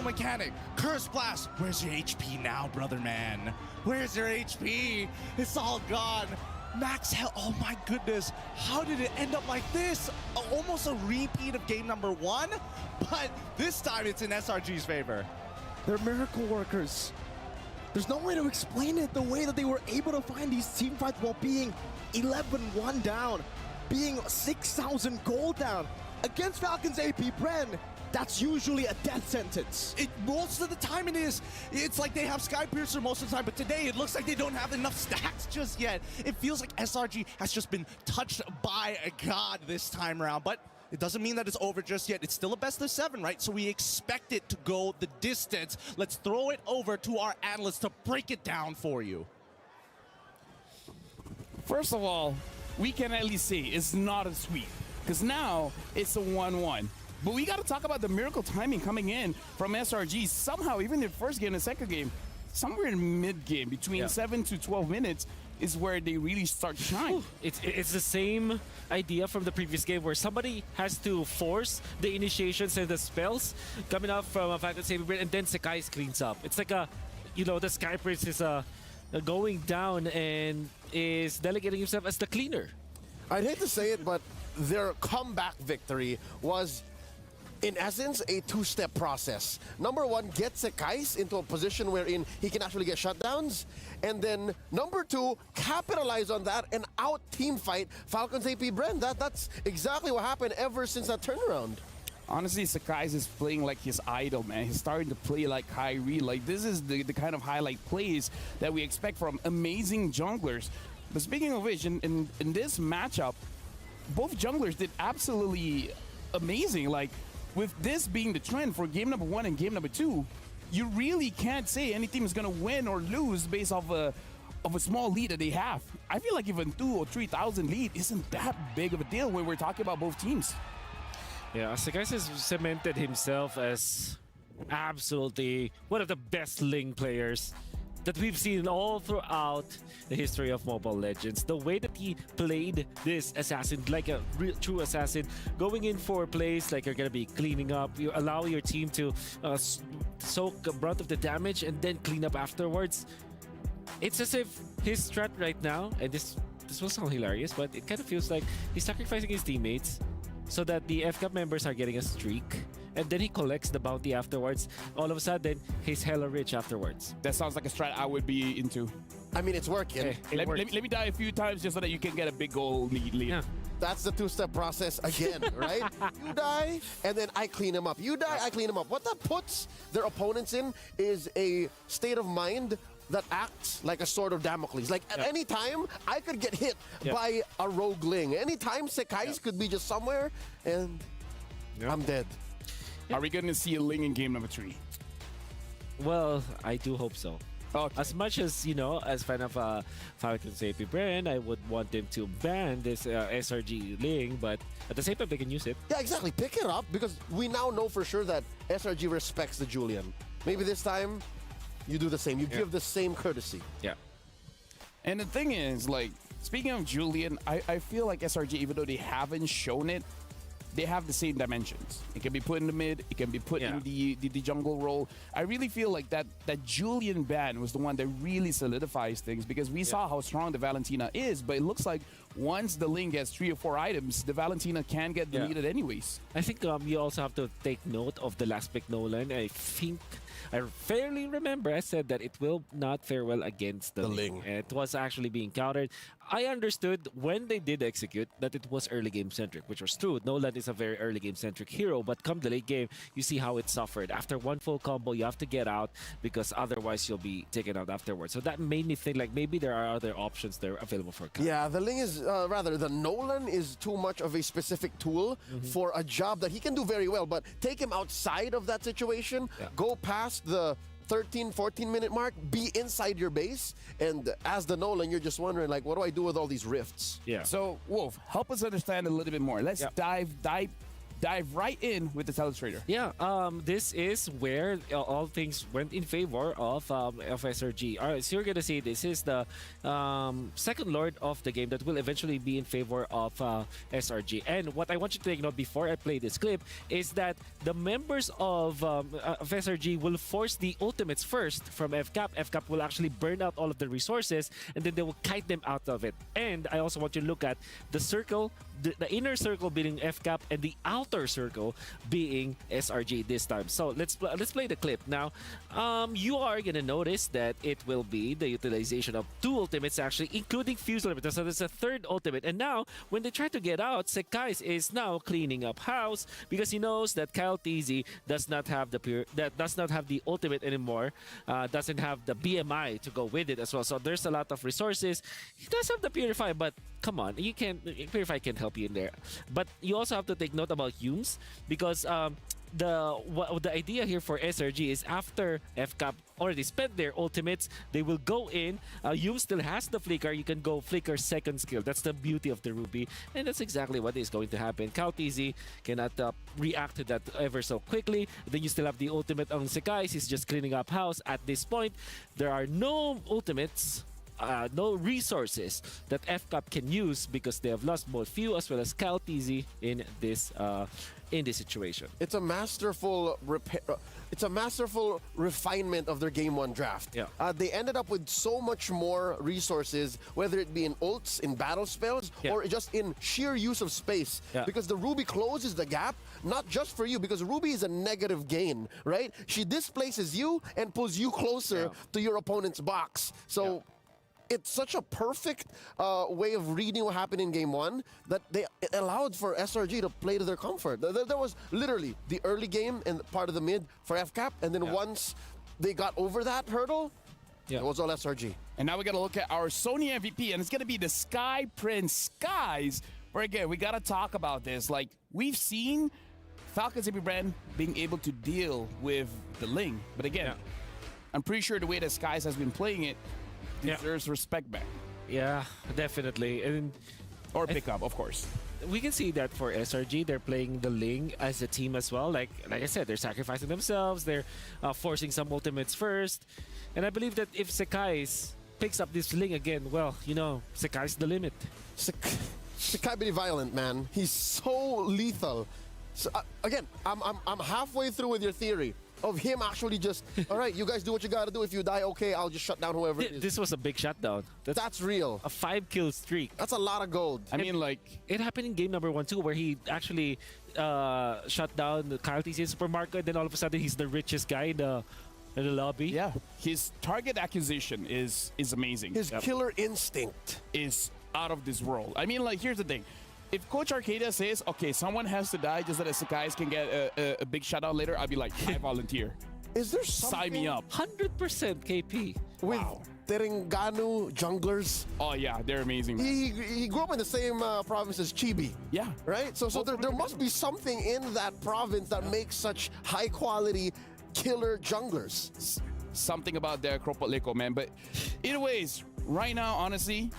mechanic. Curse Blast. Where's your HP now, brother man? Where's your HP? It's all gone. Max health, oh my goodness. How did it end up like this? Almost a repeat of game number 1, but this time it's in SRG's favor. They're miracle workers. There's no way to explain it, the way that they were able to find these team fights while being 11-1 down, being 6,000 gold down against Falcons AP Bren. That's usually a death sentence. Most of the time it is. It's like they have Sky Piercer most of the time, but today it looks like they don't have enough stacks just yet. It feels like SRG has just been touched by a god this time around, but it doesn't mean that it's over just yet. It's still a best of 7, right? So we expect it to go the distance. Let's throw it over to our analysts to break it down for you. First of all, we can at least say it's not a sweep, because now it's a 1-1. But we got to talk about the miracle timing coming in from SRG. Somehow, even in the first game and the second game, somewhere in mid-game, between 7 to 12 minutes, is where they really start to shine. It's the same idea from the previous game where somebody has to force the initiations and the spells coming up from a Falcon Saving Brit, and then Sakai cleans up. It's like a, the Sky Prince is going down and is delegating himself as the cleaner. I'd hate to say it, but their comeback victory was, in essence, a 2-step process. Number 1, get Sekais into a position wherein he can actually get shutdowns. And then number 2, capitalize on that and out-team fight Falcons AP Bren. That's exactly what happened ever since that turnaround. Honestly, Sakai's is playing like his idol, man. He's starting to play like Kyrie. Like, this is the kind of highlight plays that we expect from amazing junglers. But speaking of which, in this matchup, both junglers did absolutely amazing. Like, with this being the trend for game number 1 and game number 2, you really can't say any team is going to win or lose based off a small lead that they have. I feel like even 2,000 or 3,000 lead isn't that big of a deal when we're talking about both teams. Yeah, Sakai has cemented himself as absolutely one of the best Ling players that we've seen all throughout the history of Mobile Legends. The way that he played this assassin, like a real true assassin, going in for plays like you're gonna be cleaning up, you allow your team to soak a brunt of the damage and then clean up afterwards. It's as if his strat right now, and this will sound hilarious, but it kind of feels like he's sacrificing his teammates so that the FCAP members are getting a streak, and then he collects the bounty afterwards. All of a sudden, he's hella rich afterwards. That sounds like a strat I would be into. I mean, it's working. Let me die a few times just so that you can get a big goal lead. Yeah. That's the 2-step process again, right? You die, and then I clean him up. You die, I clean him up. What that puts their opponents in is a state of mind that acts like a sword of Damocles. Like, at any time, I could get hit by a rogue Ling. Anytime, Sekais could be just somewhere, and I'm dead. Are we going to see a Ling in game number 3? Well, I do hope so. As much as, as fan of Falcon's AP brand, I would want them to ban this SRG Ling, but at the same time, they can use it. Yeah, exactly. Pick it up because we now know for sure that SRG respects the Julian. Maybe this time, you do the same. You give the same courtesy. Yeah. And the thing is, like, speaking of Julian, I feel like SRG, even though they haven't shown it, they have the same dimensions. It can be put in the mid, it can be put in the jungle role. I really feel like that Julian ban was the one that really solidifies things because we saw how strong the Valentina is, but it looks like once the Ling gets 3 or 4 items, the Valentina can get deleted anyways. I think you also have to take note of the last pick Nolan. I think I fairly remember I said that it will not fare well against the Ling. It was actually being countered. I understood when they did execute that it was early game centric, which was true. Nolan is a very early game centric hero, but come the late game, you see how it suffered. After one full combo, you have to get out because otherwise you'll be taken out afterwards. So that made me think like maybe there are other options there available for counter. Yeah, the Ling is, the Nolan is too much of a specific tool for a job that he can do very well, but take him outside of that situation, go past the 13, 14-minute mark, be inside your base, and as the Nolan, you're just wondering, like, what do I do with all these rifts? Yeah. So, Wolf, help us understand a little bit more. Let's dive right in with the Teletrader. Yeah, this is where all things went in favor of SRG. All right, so you're going to see this is the second Lord of the game that will eventually be in favor of SRG. And what I want you to take note before I play this clip is that the members of SRG will force the ultimates first from FCAP. FCAP will actually burn out all of the resources and then they will kite them out of it. And I also want you to look at the circle, the inner circle being FCAP and the outer circle being SRG this time. So let's play the clip. Now, you are going to notice that it will be the utilization of 2 ultimates actually, including Fuse Limiter. So there's a 3rd ultimate. And now, when they try to get out, Sekais is now cleaning up house because he knows that Kyle TZ does not have the ultimate anymore, doesn't have the BMI to go with it as well. So there's a lot of resources. He does have the Purify, but come on, Purify can help you in there. But you also have to take note about Humes because the idea here for SRG is after FCAP already spent their ultimates, they will go in. Hume still has the flicker. You can go flicker second skill. That's the beauty of the Ruby, and that's exactly what is going to happen. Cow TZ cannot react to that ever so quickly. Then you still have the ultimate on Sekais. He's just cleaning up house. At this point, there are no ultimates. No resources that FCAP can use because they have lost both Few as well as Cal TZ in this situation. It's a masterful refinement of their game 1 draft. Yeah. They ended up with so much more resources, whether it be in ults, in battle spells, or just in sheer use of space. Yeah. Because the Ruby closes the gap, not just for you, because Ruby is a negative gain, right? She displaces you and pulls you closer to your opponent's box. So it's such a perfect way of reading what happened in game 1 that it allowed for SRG to play to their comfort. There was literally the early game and part of the mid for FCAP, and then once they got over that hurdle, it was all SRG. And now we got to look at our Sony MVP, and it's going to be the Sky Prince Skies, where again, we got to talk about this. Like, we've seen Falcon's AP brand being able to deal with the Ling, but again, I'm pretty sure the way that Skies has been playing it deserves respect back. Yeah, definitely. Or pick up, of course. We can see that for SRG, they're playing the Ling as a team as well. Like I said, they're sacrificing themselves. They're forcing some ultimates first. And I believe that if Sekais picks up this Ling again, well, Sekai's the limit. Sekai be violent, man. He's so lethal. So, again, I'm halfway through with your theory of him actually just, all right, you guys do what you gotta do. If you die, okay, I'll just shut down whoever it is. This was a big shutdown. That's real. A 5-kill streak. That's a lot of gold. I mean, like... It happened in game number 1 too, where he actually shut down the Kyle TZ supermarket. Then all of a sudden, he's the richest guy in the lobby. Yeah. His target acquisition is amazing. His killer instinct is out of this world. I mean, like, here's the thing. If Coach Arcadia says, okay, someone has to die just so that Sekais can get a big shutout later, I'd be like, I volunteer. Is there something? Sign me up. 100% KP. With Terengganu junglers. Oh, yeah, they're amazing. He grew up in the same province as Chibi. Yeah. Right? So there must be something in that province that makes such high-quality killer junglers. something about their Kropoliko, man. But anyways, right now, honestly,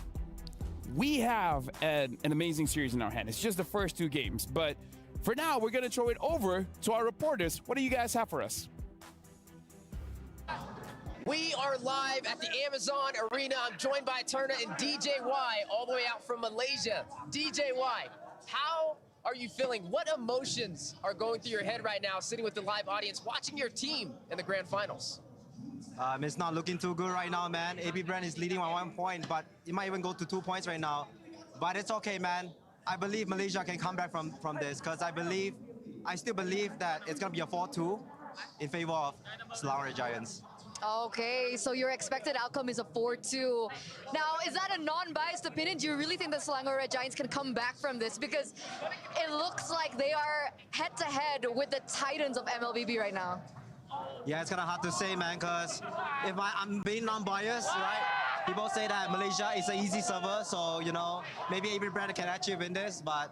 we have an amazing series in our hand. It's just the first 2 games. But for now, we're going to throw it over to our reporters. What do you guys have for us? We are live at the Amazon Arena. I'm joined by Turner and DJY all the way out from Malaysia. DJY, how are you feeling? What emotions are going through your head right now, sitting with the live audience, watching your team in the grand finals? It's not looking too good right now, man. AB Brand is leading by 1 point, but it might even go to 2 points right now. But it's okay, man. I believe Malaysia can come back from this, because I still believe that it's going to be a 4-2 in favor of Selangor Red Giants. Okay, so your expected outcome is a 4-2. Now, is that a non-biased opinion? Do you really think the Selangor Red Giants can come back from this? Because it looks like they are head-to-head with the Titans of MLBB right now. Yeah, it's kind of hard to say, man, because if I'm being non-biased, right? People say that Malaysia is an easy server, so, you know, maybe AB Brand can actually win this, but,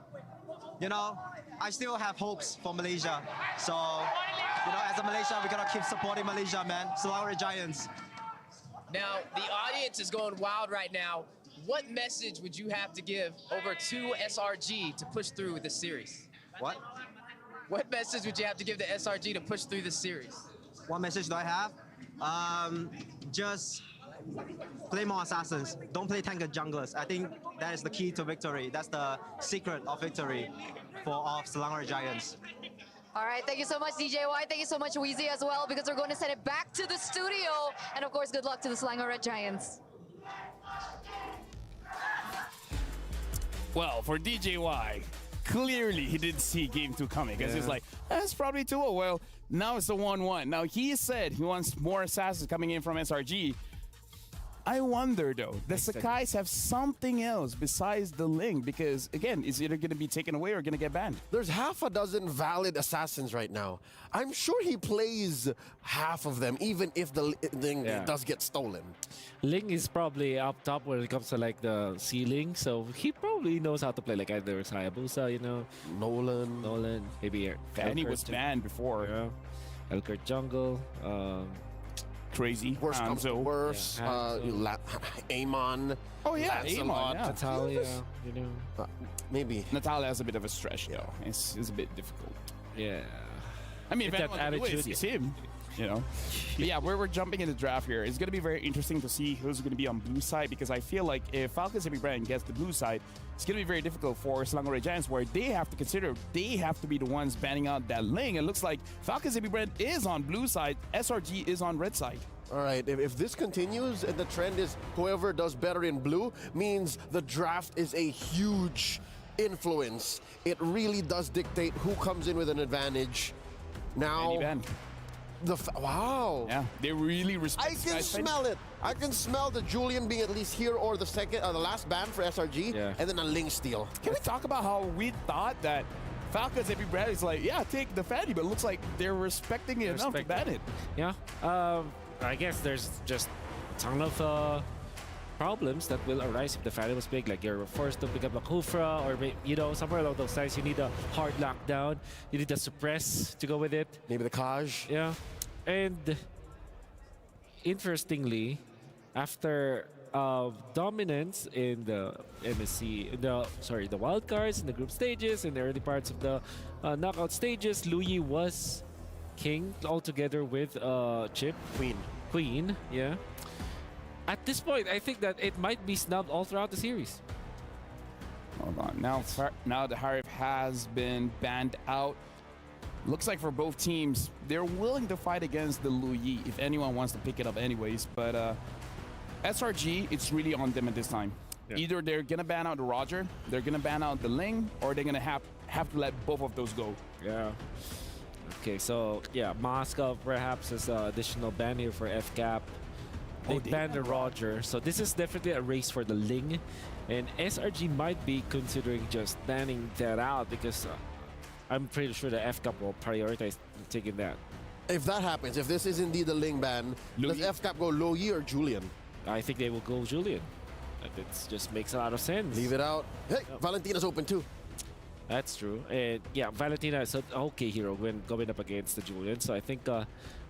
you know, I still have hopes for Malaysia. So, you know, as a Malaysia, we gotta keep supporting Malaysia, man. Selangor Giants. Now, the audience is going wild right now. What message would you have to give over to SRG to push through the series? What? What message would you have to give to SRG to push through the series? What message do I have? Just play more assassins. Don't play tank and junglers. I think that is the key to victory. That's the secret of victory of Selangor Giants. All right, thank you so much, DJY. Thank you so much, Weezy, as well, because we're going to send it back to the studio. And of course, good luck to the Selangor Red Giants. Well, for DJY, clearly he didn't see game 2 coming, because he's like, that's probably 2-0. Well, now it's a 1-1. Now, he said he wants more assassins coming in from SRG. I wonder, though, does Sakai's have something else besides the Ling? Because, again, is either going to be taken away or going to get banned? There's half a dozen valid assassins right now. I'm sure he plays half of them, even if the Ling does get stolen. Ling is probably up top when it comes to like the ceiling, so he probably knows how to play like either Hayabusa, you know, Nolan, maybe Fanny was banned before. Yeah. Elkert Jungle. Crazy. Worst comes to worst. Amon. Oh, yeah, Amon. Yeah. Natalia, you know. Maybe. Natalia has a bit of a stretch, though. It's a bit difficult. Yeah. I mean, if that attitude, it's him. You know, but yeah, we're jumping in the draft here. It's going to be very interesting to see who's going to be on blue side, because I feel like if Falcons AB Brand gets the blue side, it's going to be very difficult for Selangor Red Giants, where they have to consider they have to be the ones banning out that Ling. It looks like Falcons AB Brand is on blue side, SRG is on red side. All right, if this continues and the trend is whoever does better in blue means the draft is a huge influence. It really does dictate who comes in with an advantage. Now, wow. Yeah, they really respect. I can smell it. I can smell the Julian being at least here, or the last ban for SRG, and then a Ling steal. Can we talk about how we thought that Falcons AB Brand is like, yeah, take the Fanny, but it looks like they're respecting it enough to ban it. Yeah. I guess there's just a ton of problems that will arise if the Fanny was big. Like you're forced to pick up a Kufra, or you know, somewhere along those lines. You need a hard lockdown. You need a suppress to go with it. Maybe the Kaj. Yeah. And interestingly, after dominance in the MSC, the wild cards in the group stages, in the early parts of the knockout stages, Luyi was king altogether with Chip. Queen, yeah. At this point, I think that it might be snubbed all throughout the series. Hold on. Now the Harif has been banned out. Looks like for both teams, they're willing to fight against the Luyi if anyone wants to pick it up anyways. But SRG, it's really on them at this time. Yeah. Either they're going to ban out the Roger, they're going to ban out the Ling, or they're going to have to let both of those go. Yeah. Okay, so yeah, Moscow perhaps is an additional ban here for FCAP. They banned the Roger, so this is definitely a race for the Ling. And SRG might be considering just banning that out, because I'm pretty sure the FCAP will prioritize taking that. If that happens, if this is indeed the Ling ban, does FCAP go Luyi or Julian? I think they will go Julian. It just makes a lot of sense. Leave it out. Hey, Valentina's open too. That's true. And yeah, Valentina is an okay hero when going up against the Julian. So I think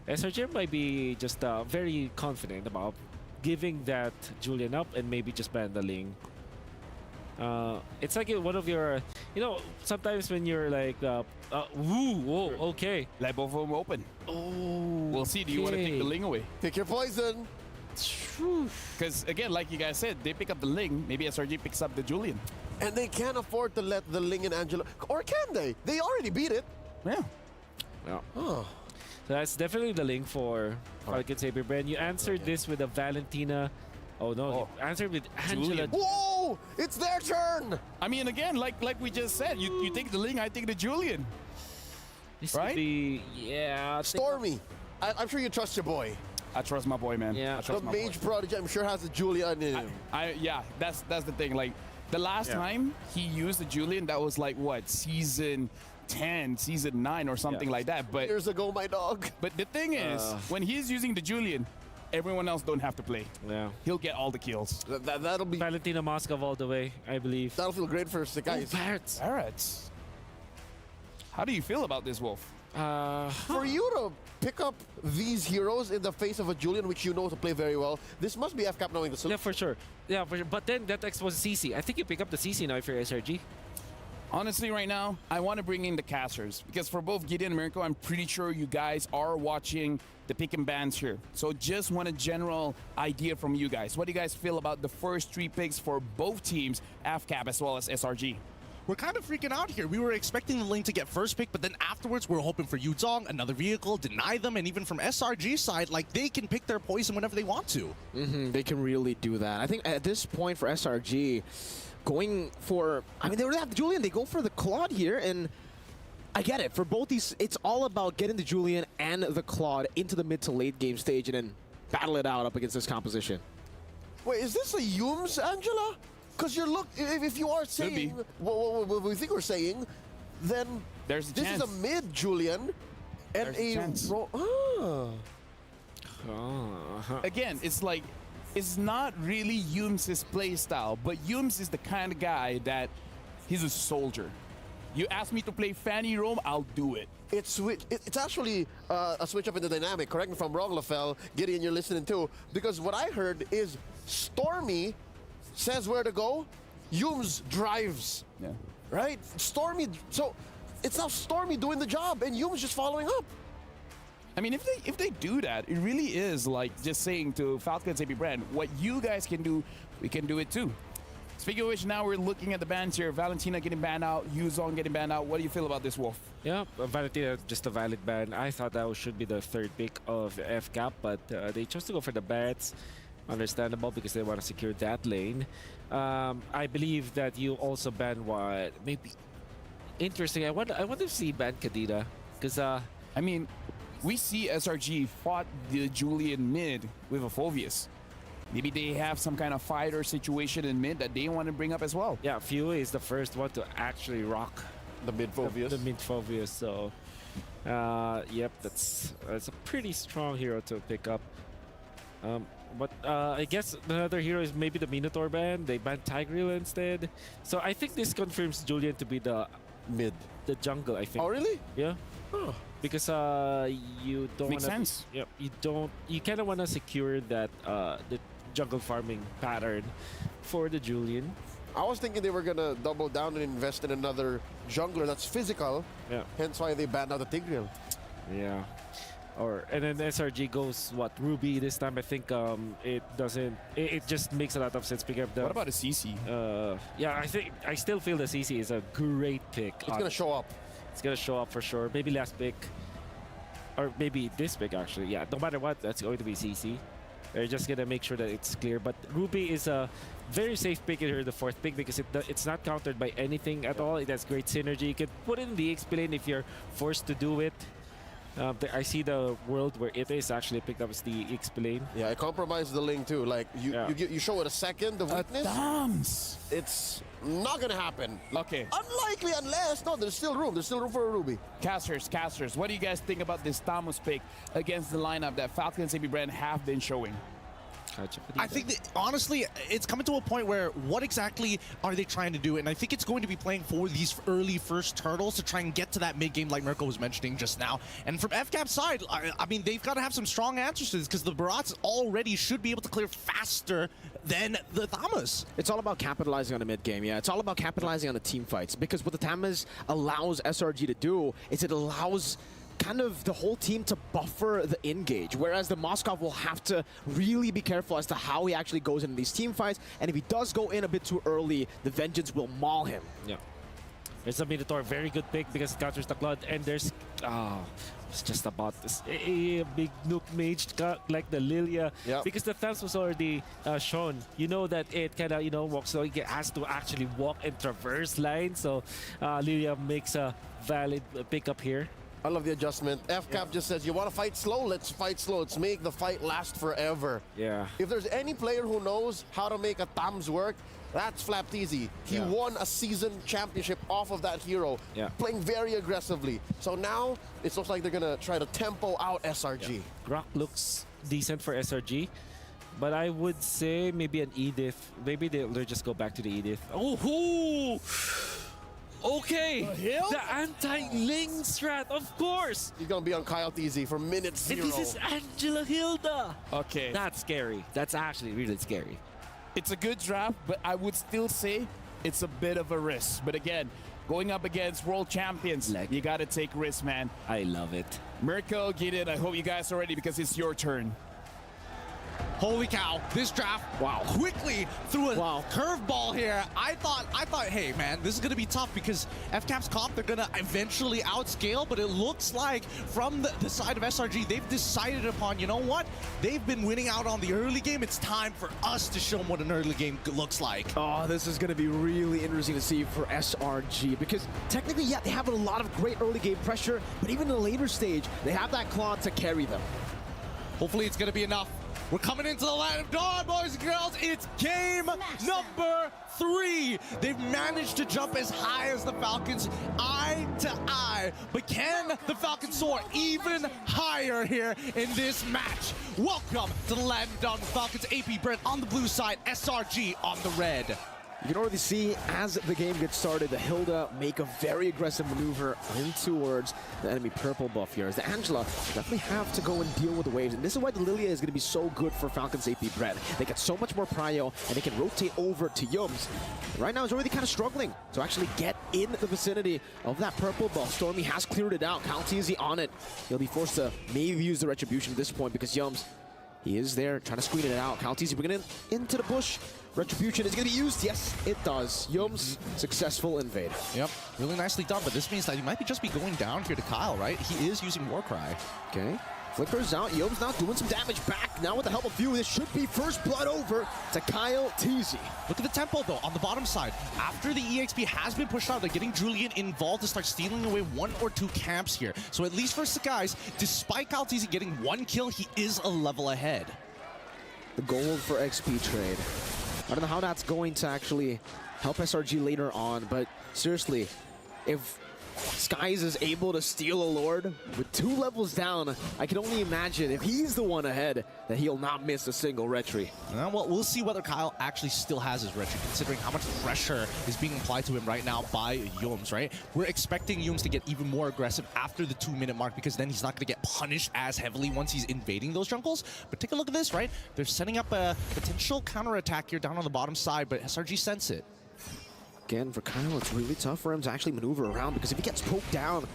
SRG might be just very confident about giving that Julian up and maybe just ban the Ling. It's like one of your, sometimes when you're like, okay. Let both of them open. Oh, we'll see. Do you want to take the Ling away? Pick your poison. Because again, like you guys said, they pick up the Ling. Maybe SRG picks up the Julian. And they can't afford to let the Ling and Angela, or can they? They already beat it. Yeah. Yeah. Oh. So that's definitely the Ling for Falcon Saber Brand. You answered this with a Valentina. Oh no, you answered with Angela. Julian. Whoa! It's their turn! I mean, again, like we just said, you take the Ling, I take the Julian. This right? Could be, yeah. Stormy. I'm sure you trust your boy. I trust my boy, man. Yeah. The Mage Prodigy, I'm sure, has a Julian in him. Yeah, that's the thing. Like, the last time he used the Julian, that was like, what, season 10, season 9 or something like that. But years ago, my dog. But the thing is, when he's using the Julian, everyone else don't have to play. Yeah. He'll get all the kills. That'll be Valentina Moskov all the way, I believe. That'll feel great for the guys. Barretts. Barretts. How do you feel about this, Wolf? For you to pick up these heroes in the face of a Julian, which you know to play very well, this must be FCAP knowing the solution. Yeah, for sure. Yeah, for sure. But then that X was CC. I think you pick up the CC now if you're SRG. Honestly, right now, I want to bring in the casters because for both Gideon and Mirko, I'm pretty sure you guys are watching the pick and bans here. So just want a general idea from you guys. What do you guys feel about the first 3 picks for both teams, FCAP as well as SRG? We're kind of freaking out here. We were expecting the Ling to get first pick, but then afterwards we were hoping for Yuzong, another vehicle, deny them, and even from SRG side, like they can pick their poison whenever they want to. They can really do that. I think at this point for SRG, going for, I mean, they already have the Julian, they go for the Claude here, and I get it. For both these, it's all about getting the Julian and the Claude into the mid to late game stage and then battle it out up against this composition. Wait, is this a Yums, Angela? Because you're if you are saying what we think we're saying, then there's a this chance. is a mid Julian and There's a chance. Again, it's like, it's not really Yums' play style, but Yums is the kind of guy that he's a soldier. You ask me to play Fanny Rome, I'll do it. It's actually a switch up in the dynamic. Correct me if I'm wrong, LaFell. Gideon, you're listening too. Because what I heard is Stormy says where to go, Yums drives. Yeah. Right? Stormy, so it's now Stormy doing the job and Yums just following up. I mean, if they do that, it really is like just saying to Falcons AP Brand, what you guys can do, we can do it too. Speaking of which, now we're looking at the bans here. Valentina getting banned out, Yuzong getting banned out. What do you feel about this, Wolf? Yeah, Valentina, just a valid ban. I thought that should be the 3rd pick of FCAP, but they chose to go for the bats. Understandable because they want to secure that lane. I believe that you also ban what maybe interesting. I want to see ban Kadira because I mean, we see SRG fought the Julian mid with a Phobius. Maybe they have some kind of fighter situation in mid that they want to bring up as well. Yeah, Fury is the first one to actually rock the mid Phobius. The mid Phobius. So, yep, that's a pretty strong hero to pick up. But I guess another hero is maybe the Minotaur ban. They banned Tigreal instead. So I think this confirms Julian to be the mid, the jungle. I think. Oh really? Yeah. Oh. Because you don't makes wanna, sense. Yep. You kind of want to secure that the jungle farming pattern for the Julian. I was thinking they were gonna double down and invest in another jungler that's physical. Yeah. Hence why they banned out the Tigreal. Yeah. And then SRG goes Ruby this time. I think it doesn't. It just makes a lot of sense picking up the. What about a CC? Yeah, I still feel the CC is a great pick. It's gonna show up. It's gonna show up for sure. Maybe last pick, or maybe this pick actually. Yeah, no matter what, that's going to be CC. They're just gonna make sure that it's clear. But Ruby is a very safe pick here, the 4th pick, because it's not countered by anything at all. It has great synergy. You can put it in the XP lane if you're forced to do it. I see the world where it is actually picked up as the XP lane. Yeah, I compromised the link too. Like you show it a second of weakness. It's not gonna happen. Okay. Unlikely unless there's still room. There's still room for a Ruby. Casters. What do you guys think about this Tamus pick against the lineup that Falcons AB Brand have been showing? I think that, honestly, it's coming to a point where what exactly are they trying to do? And I think it's going to be playing for these early first turtles to try and get to that mid-game like Mirko was mentioning just now. And from FCAP's side, I mean, they've got to have some strong answers to this because the Barats already should be able to clear faster than the Thamas. It's all about capitalizing on the mid-game, yeah. It's all about capitalizing on the team fights because what the Thamas allows SRG to do is it allows kind of the whole team to buffer the engage, whereas the Moskov will have to really be careful as to how he actually goes into these team fights, and if he does go in a bit too early, the Vengeance will maul him. Yeah. There's a Minotaur, very good pick because it counters the Cloud, and there's... it's just about this a big nuke mage like the Lilia, because the Thames was already shown. You know that it kind of, you know, walks, so it has to actually walk and traverse line, so Lilia makes a valid pickup here. I love the adjustment. FCAP just says, you want to fight slow? Let's fight slow. Let's make the fight last forever. Yeah. If there's any player who knows how to make a Tams work, that's Flapteasy. He won a season championship off of that hero, playing very aggressively. So now it looks like they're going to try to tempo out SRG. Grok looks decent for SRG, but I would say maybe an Edith. Maybe they'll just go back to the Edith. Oh, okay, the anti-Ling strat, of course. He's going to be on Kyle TZ for minute 0. And this is Angela Hilda. Okay. That's scary. That's actually really scary. It's a good draft, but I would still say it's a bit of a risk. But again, going up against world champions, you got to take risks, man. I love it. Mirko, get it. I hope you guys are ready because it's your turn. Holy cow, this draft, quickly threw a curveball here. I thought, hey man, this is gonna be tough because FCAP's comp, they're gonna eventually outscale, but it looks like from the side of SRG, they've decided upon, you know what? They've been winning out on the early game. It's time for us to show them what an early game looks like. Oh, this is gonna be really interesting to see for SRG because technically, yeah, they have a lot of great early game pressure, but even in the later stage, they have that Claw to carry them. Hopefully it's gonna be enough. We're coming into the land of dawn, boys and girls. It's game number 3. They've managed to jump as high as the Falcons, eye to eye. But can the Falcons soar even higher here in this match? Welcome to the land of dawn with Falcons. AP Brent on the blue side, SRG on the red. You can already see as the game gets started, the Hilda make a very aggressive maneuver in towards the enemy purple buff here. As the Angela definitely have to go and deal with the waves. And this is why the Lilia is going to be so good for Falcons AP Brett. They get so much more prio and they can rotate over to Yums. Right now, it's already kind of struggling to actually get in the vicinity of that purple buff. Stormy has cleared it out. Kyle TZ on it. He'll be forced to maybe use the Retribution at this point because Yums, he is there trying to screen it out. Kyle TZ bringing it into the bush. Retribution is going to be used. Yes, it does. Yums, successful invade. Yep, really nicely done, but this means that he might just be going down here to Kyle, right? He is using Warcry. Okay. Flickers out. Yums now doing some damage back. Now with the help of Few, this should be first blood over to Kyle TZ. Look at the tempo, though, on the bottom side. After the EXP has been pushed out, they're getting Julian involved to start stealing away 1 or 2 camps here. So at least for the guys, despite Kyle TZ getting 1 kill, he is a level ahead. The gold for XP trade. I don't know how that's going to actually help SRG later on, but seriously, if Skies is able to steal a Lord with 2 levels down, I can only imagine if he's the one ahead that he'll not miss a single retry. Well, we'll see whether Kyle actually still has his retry, considering how much pressure is being applied to him right now by Yums, right? We're expecting Yums to get even more aggressive after the 2-minute mark because then he's not going to get punished as heavily once he's invading those jungles. But take a look at this, right? They're setting up a potential counterattack here down on the bottom side, but SRG sense it. Again, for Kyle, it's really tough for him to actually maneuver around because if he gets poked down,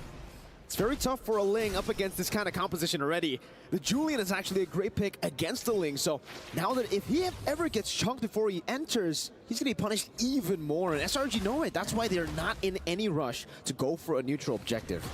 it's very tough for a Ling up against this kind of composition already. The Julian is actually a great pick against the Ling, so now that if he ever gets chunked before he enters, he's going to be punished even more. And SRG know it. That's why they're not in any rush to go for a neutral objective.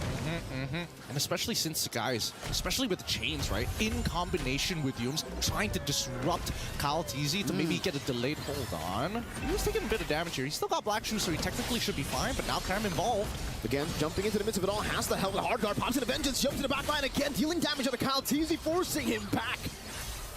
And especially since, guys, especially with the chains, right? In combination with Yums trying to disrupt Kyle TZ to maybe get a delayed hold on. He's taking a bit of damage here. He's still got Black Shoes, so he technically should be fine, but now Cram involved. Again, jumping into the midst of it all, has the helmet. Hard guard pops into Vengeance, jumps to the back line again, dealing damage on the Kyle TZ, forcing him back.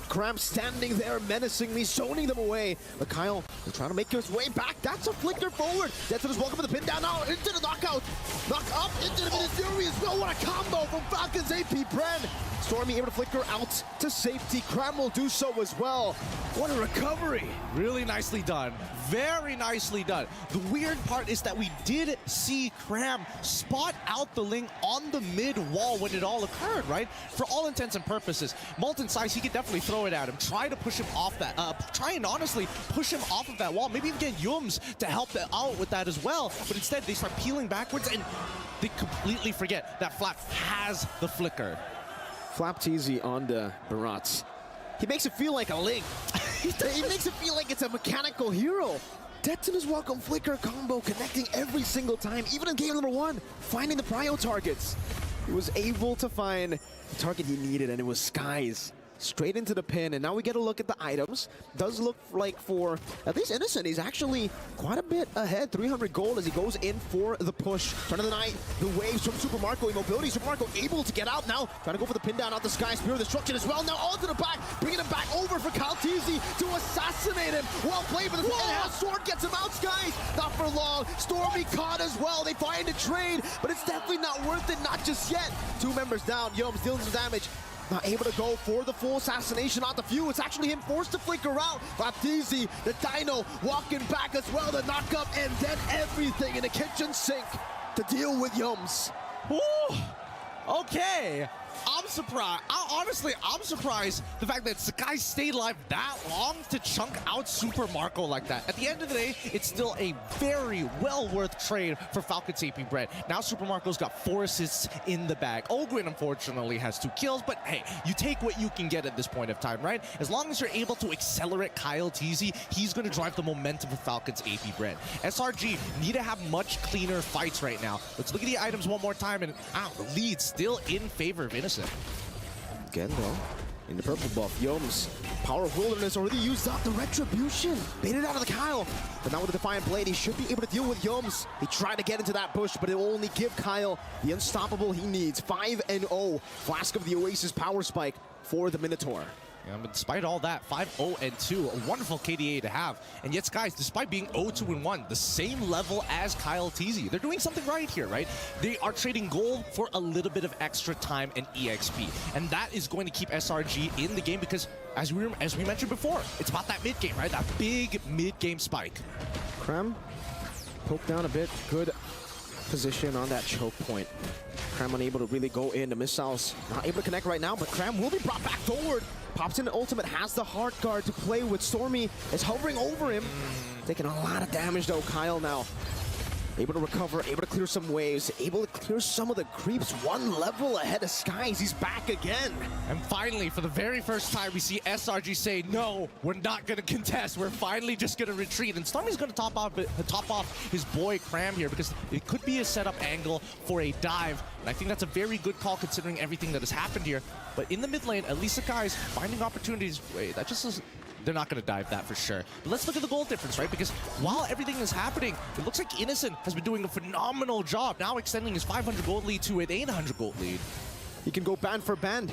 Cramp standing there menacingly, zoning them away. But Kyle trying to make his way back. That's a flicker forward. Death is welcome to the pin down now into the knockout. Knock up. up into the Minute Fury as well. What a combo from Falcons AP Bren. Stormy able to flicker out to safety. Cram will do so as well. What a recovery. Really nicely done. Very nicely done. The weird part is that we did see Cram spot out the Ling on the mid wall when it all occurred, right? For all intents and purposes, Molten Size, he could definitely throw it at him, try to push him off that, try and honestly push him off of that wall, maybe even get Yums to help out with that as well. But instead, they start peeling backwards and they completely forget that Flap has the flicker. Flap Teasy on the Barats. He makes it feel like a Ling. He makes it feel like it's a mechanical hero. Detona's welcome flicker combo connecting every single time, even in game number 1, finding the prio targets. He was able to find the target he needed, and it was Skies. Straight into the pin, and now we get a look at the items. Does look like for at least Innocent, he's actually quite a bit ahead. 300 gold as he goes in for the push. Turn of the night, the waves from Super Marco, immobility. Super Marco able to get out now, trying to go for the pin down out the Sky Spear of Destruction as well. Now onto the back, bringing him back over for Kaltizi to assassinate him. Well played, but the enhanced sword gets him out. Skies not for long. Stormy caught as well. They find a trade, but it's definitely not worth it. Not just yet. 2 members down. Yums dealing some damage. Not able to go for the full assassination on the few. It's actually him forced to flicker out. Baptiste, the Dino, walking back as well to knock up, and then everything in the kitchen sink to deal with Yums. Ooh, okay. I'm surprised. Honestly, I'm surprised the fact that Sakai stayed alive that long to chunk out Super Marco like that. At the end of the day, it's still a very well worth trade for Falcons AP Bread. Now Super Marco's got 4 assists in the bag. Ogwin, unfortunately, has 2 kills, but hey, you take what you can get at this point of time, right? As long as you're able to accelerate Kyle Teasy, he's going to drive the momentum for Falcons AP Bread. SRG need to have much cleaner fights right now. Let's look at the items one more time, and the lead still in favor of Innocent. Again, though, in the purple buff, Yums, Power of Wilderness already used up the Retribution. Baited out of the Kyle. But now with the Defiant Blade, he should be able to deal with Yums. He tried to get into that bush, but it will only give Kyle the unstoppable he needs. 5-0. Flask of the Oasis Power Spike for the Minotaur. Yeah, but despite all that, 5-0-2, a wonderful KDA to have. And yet, guys, despite being 0-2-1, the same level as Kyle Teasy, they're doing something right here, right? They are trading gold for a little bit of extra time and EXP. And that is going to keep SRG in the game because, as we mentioned before, it's about that mid-game, right? That big mid-game spike. Krem, poke down a bit. Good position on that choke point. Krem unable to really go in. The missiles not able to connect right now, but Krem will be brought back forward. Pops in the ultimate, has the heart guard to play with. Stormy is hovering over him. Taking a lot of damage though, Kyle now. Able to recover, able to clear some waves, able to clear some of the creeps. 1 level ahead of Skies, he's back again. And finally, for the very first time, we see SRG say, no, we're not gonna contest. We're finally just gonna retreat. And Stormy's gonna top off his boy Cram here because it could be a setup angle for a dive. And I think that's a very good call considering everything that has happened here. But in the mid lane, at least the guys finding opportunities. Wait, that just is... They're not going to dive that for sure. But let's look at the gold difference, right? Because while everything is happening, it looks like Innocent has been doing a phenomenal job, now extending his 500 gold lead to an 800 gold lead. He can go band for band.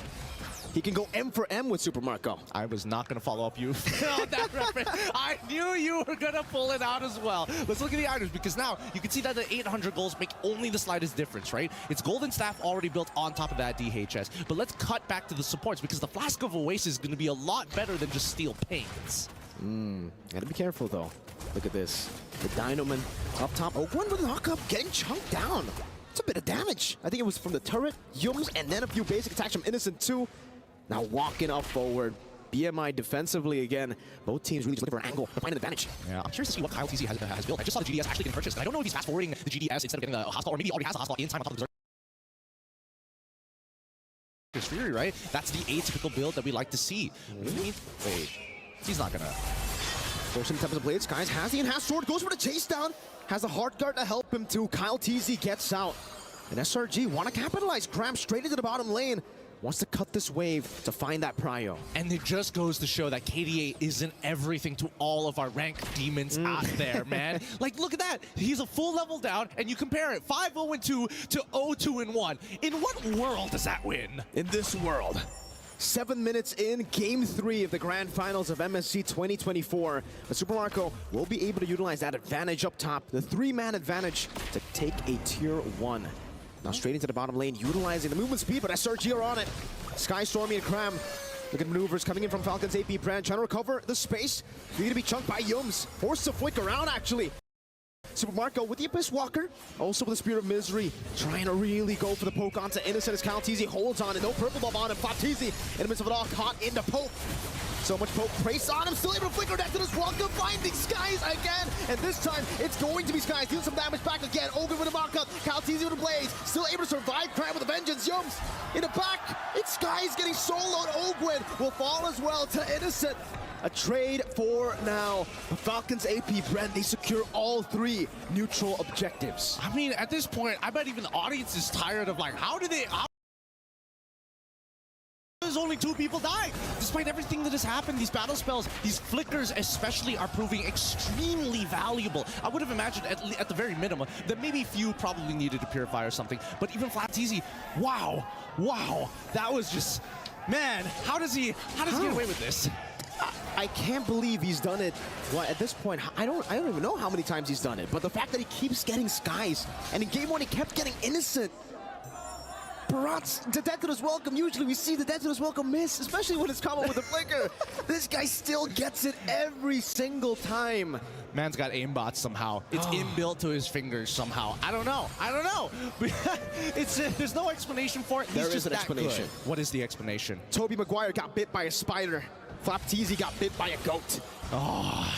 He can go M for M with Super Marco. I was not going to follow up you on that reference. I knew you were going to pull it out as well. Let's look at the items because now you can see that the 800 golds make only the slightest difference, right? It's Golden Staff already built on top of that DHS. But let's cut back to the supports because the Flask of Oasis is going to be a lot better than just Steel Paints. Gotta be careful though. Look at this. The Dynoman up top. Oh, one with the knock up, getting chunked down. It's a bit of damage. I think it was from the turret, Yums, and then a few basic attacks from Innocent too. Now walking up forward. BMI defensively again. Both teams really just looking for an angle to find an advantage. Yeah, I'm curious to see what Kyle TC has built. I just saw the GDS actually getting purchased, and I don't know if he's fast forwarding the GDS instead of getting the hostile, or maybe he already has the hostile in time on top of the Berserker. Fury, right? That's the atypical build that we like to see. Wait, he's not gonna. Force him to blade. Skies has the enhanced sword, goes for the chase down. Has a heart guard to help him too. Kyle TZ gets out. And SRG want to capitalize. Cram straight into the bottom lane. Wants to cut this wave to find that prio. And it just goes to show that KDA isn't everything to all of our ranked demons out there, man. Like, look at that. He's a full level down, and you compare it 5-0-2 to 0-2-1. In what world does that win? In this world. 7 minutes in, Game 3 of the Grand Finals of MSC 2024. But Super Marco will be able to utilize that advantage up top, the 3-man advantage, to take a Tier 1. Now straight into the bottom lane, utilizing the movement speed, but SRG are on it. Sky, Stormy, and Cram. Look at maneuvers coming in from Falcon's AP brand, trying to recover the space. Need to be chunked by Yums. Forced to flick around, actually. Super Marco with the Abyss Walker, also with the Spear of Misery, trying to really go for the poke onto Innocent as Calteezy holds on it. No purple buff on him. Flapteezy in the midst of it all, caught in the poke. So much poke praise on him, still able to flicker death to this Wonka, finding Skies again, and this time it's going to be Skies, dealing some damage back again. Ogun with a mock-up, Calteezy with a blaze, still able to survive Cram with a vengeance. Yums in the back, it's Skies getting soloed. Ogwin will fall as well to Innocent. A trade for now. The Falcons AP brand, they secure all 3 neutral objectives. I mean, at this point, I bet even the audience is tired of like, how there's only 2 people dying. Despite everything that has happened, these battle spells, these flickers especially, are proving extremely valuable. I would have imagined at the very minimum that maybe few probably needed to purify or something, but even Flapteezy, wow, that was just, man, how does he get away with this? I can't believe he's done it. Well, at this point, I don't even know how many times he's done it, but the fact that he keeps getting Skies, and in game 1 he kept getting Innocent. Barat's the death to his welcome. Usually we see the death to his welcome miss, especially when it's common with the flicker. This guy still gets it every single time. Man's got aimbots somehow. It's inbuilt to his fingers somehow. I don't know. There's no explanation for it. There is an explanation. Good. What is the explanation? Tobey Maguire got bit by a spider. Flapteezy got bit by a goat. Oh,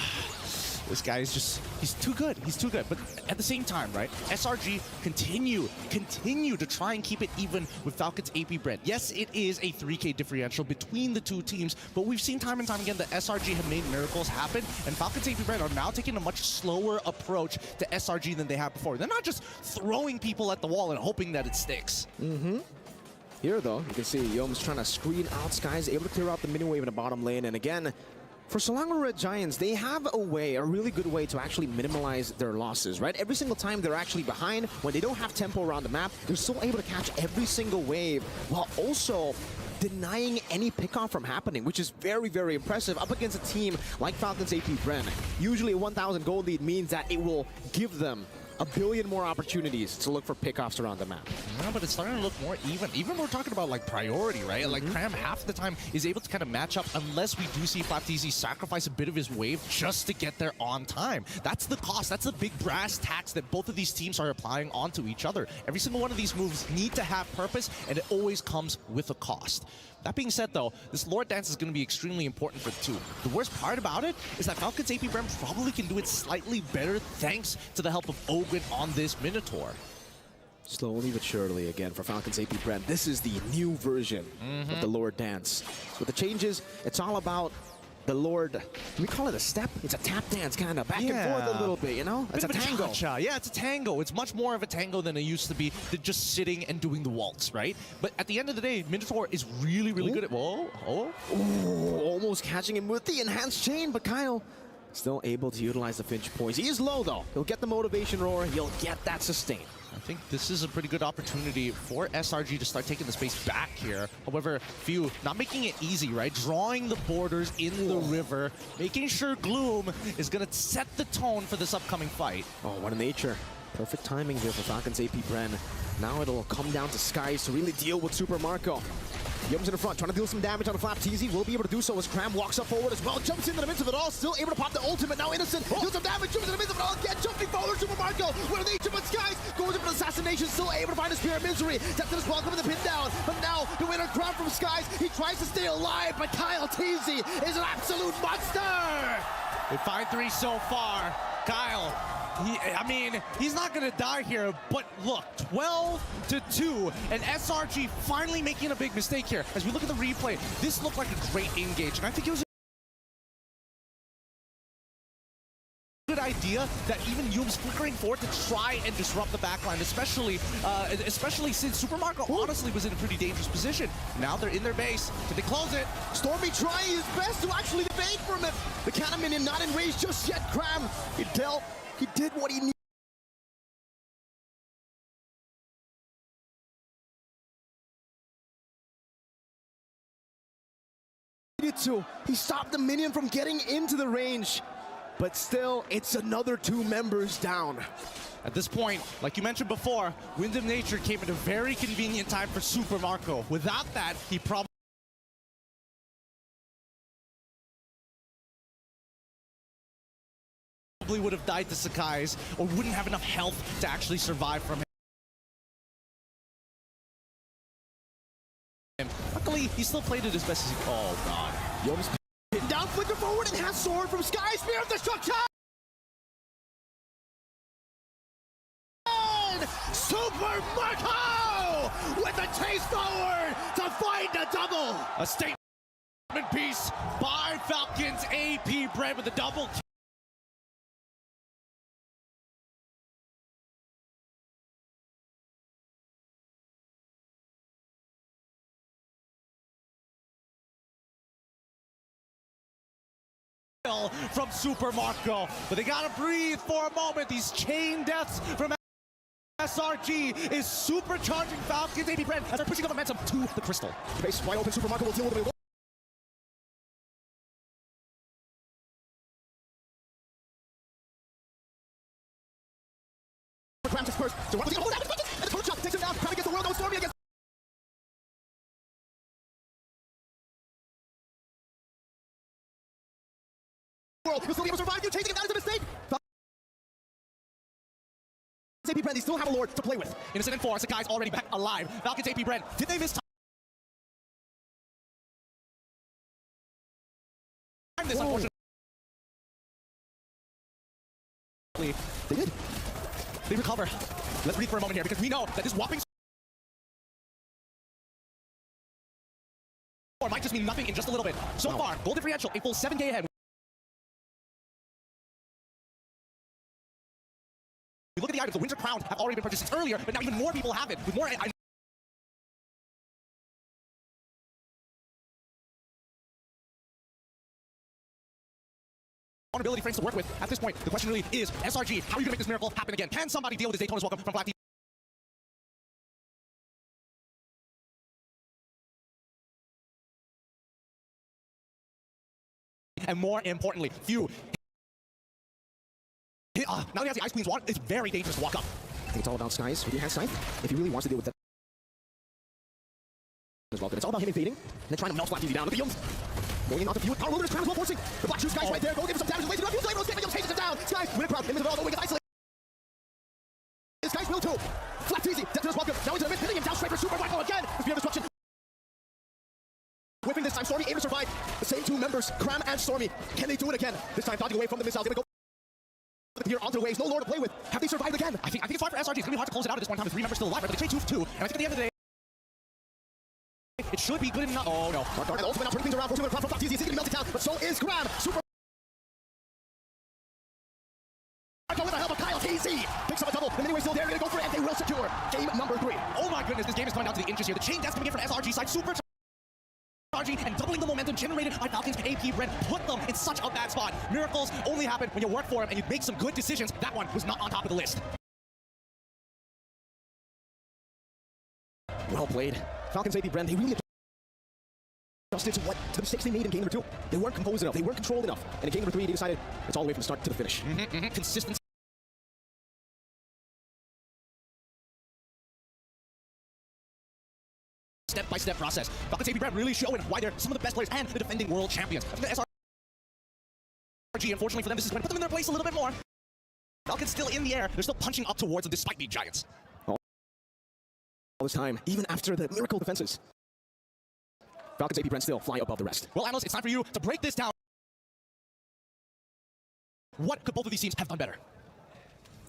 this guy is just, he's too good. He's too good. But at the same time, right, SRG continue to try and keep it even with Falcon's AP brand. Yes, it is a 3K differential between the 2 teams, but we've seen time and time again that SRG have made miracles happen, and Falcon's AP brand are now taking a much slower approach to SRG than they have before. They're not just throwing people at the wall and hoping that it sticks. Here, though, you can see Yom's trying to screen out Skies, able to clear out the mini wave in the bottom lane. And again, for Selangor Red Giants, they have a really good way to actually minimize their losses, right? Every single time they're actually behind, when they don't have tempo around the map, they're still able to catch every single wave, while also denying any pickoff from happening, which is very, very impressive up against a team like Falcons AP Bren. Usually a 1,000 gold lead means that it will give them a billion more opportunities to look for pickoffs around the map. Yeah, but it's starting to look more even. Even we're talking about like priority, right? Like Cram half the time is able to kind of match up unless we do see Flapteezy sacrifice a bit of his wave just to get there on time. That's the cost. That's the big brass tacks that both of these teams are applying onto each other. Every single one of these moves need to have purpose, and it always comes with a cost. That being said, though, this Lord Dance is going to be extremely important for the 2. The worst part about it is that Falcon's AP Brem probably can do it slightly better thanks to the help of Ogren on this Minotaur. Slowly but surely, again, for Falcon's AP Brem, this is the new version of the Lord Dance. So with the changes, it's all about the Lord, do we call it a step? It's a tap dance, kind of back and forth a little bit, you know? It's a tango. Yeah, it's a tango. It's much more of a tango than it used to be, than just sitting and doing the waltz, right? But at the end of the day, Minotaur is really, really good at... Ooh, almost catching him with the enhanced chain, but Kyle still able to utilize the Finch points. He is low, though. He'll get the motivation roar. He'll get that sustain. I think this is a pretty good opportunity for SRG to start taking the space back here. However, Few not making it easy, right? Drawing the borders in the river, making sure Gloom is going to set the tone for this upcoming fight. Oh, what a nature. Perfect timing here for Falcon's AP Bren. Now it'll come down to Skies to really deal with Super Marco. Yums in the front, trying to deal some damage on the Flapteezy. Will be able to do so as Cram walks up forward as well. Jumps into the midst of it all, still able to pop the ultimate. Now Innocent deals some damage, jumps in the midst of it all again. Jumping forward, Super Marco with an nature, but Skies goes in for the assassination, still able to find his Spear of Misery. Septimus welcome in the pin down, but now the winner Cram from Skies. He tries to stay alive, but Kyle Teasy is an absolute monster. With 5-3 so far, Kyle, he's not going to die here, but look, 12-2, and SRG finally making a big mistake here. As we look at the replay, this looked like a great engage, and I think it was a good idea that even Yum's flickering forward to try and disrupt the backline, especially since Super Marco honestly was in a pretty dangerous position. Now they're in their base. Can they close it? Stormy trying his best to actually evade from it. The Cannon Minion not in range just yet. Cram, he dealt. He did what he needed to. He stopped the minion from getting into the range. but still, it's another 2 members down. At this point, like you mentioned before, Wind of Nature came at a very convenient time for Super Marco. Without that, he probably would have died to Sakai's or wouldn't have enough health to actually survive from him. Luckily, he still played it as best as he could. Oh, God. Yoda's pinned down, flicker forward, and has sword from Sky Spear of Destruction! Super Marco with a chase forward to find a double! A statement piece by Falcons AP Brent with a double. From Super Marco, but they gotta breathe for a moment. These chain deaths from SRG is supercharging Falcons AP Brent as they're pushing the momentum to the crystal. Base wide open, Super Marco will deal with it. Grabs his first. So Marco's gonna hold out, and the shot takes him down. Trying to get the world on Stormy against. World, he'll still be able to survive. You chasing him down is a mistake. AP Brent, they still have a Lord to play with. Innocent and 4, Sakai's already back alive. Falcons AP Brent, did they miss time this, unfortunately? They did. They recover. Let's breathe for a moment here because we know that this whopping score might just mean nothing in just a little bit. So far, goal differential, a full 7K ahead. We look at the items, the Winter Crown have already been purchased earlier, but now even more people have it. With more vulnerability frames to work with at this point. The question really is, SRG, how are you gonna make this miracle happen again? Can somebody deal with this Daytona's welcome from Black Team? And more importantly, few. Now that he has the Ice Queen's wand, it's very dangerous to walk up. I think it's all about Skies with your hand scythe. If he really wants to deal with that as well, then it's all about him invading and then trying to melt Black TV down. Look at Young's going in onto Few. Power Wilderness Crown as well forcing. The Black Shoe Skies right there. Go give him some damage. Lazy enough. Young's able to escape. Young chases him down. Skies win a crowd. Into the ball. No way gets isolated. Skies will too. Flat easy. Detona's welcome. Now into the mid, hitting him down straight for Super Marco again. The Spear of Destruction. Whipping this time. Stormy able to survive. The same 2 members, Cram and Stormy. Can they do it again? This time dodging away from the missiles. They go here onto the waves, no Lord to play with. Have they survived again? I think it's fine for SRG. It's gonna be hard to close it out at this point in time with 3 members still alive. Right? But they trade 2-2, and I think at the end of the day, it should be good enough. Oh no. Mark Dark and ultimate now turning things around. 4-2 from Top TZ. He's gonna be melted down, but so is Graham. Super Marco with the help of Kyle TZ. Picks up a double. The mini-way still there. They're gonna go for it, and they will secure game number 3. Oh my goodness, this game is coming down to the inches here. The chain deaths coming in from SRG side. Super charging and doubling the momentum generated by Falcons AP Brent. Put them in such a bad spot. Miracles only happen when you work for them and you make some good decisions. That one was not on top of the list. Well played. Falcons AP Brent, they really adjusted to the mistakes they made in game number 2. They weren't composed enough. They weren't controlled enough. And in game number 3, they decided it's all the way from the start to the finish. Consistency. Step-by-step process. Falcons AP Brent really showing why they're some of the best players and the defending world champions. I think the SRG, unfortunately for them, this is going to put them in their place a little bit more. Falcons still in the air. They're still punching up towards them despite being giants. All this time, even after the miracle defenses, Falcons AP Brent still fly above the rest. Well, Analyst, it's time for you to break this down. What could both of these teams have done better?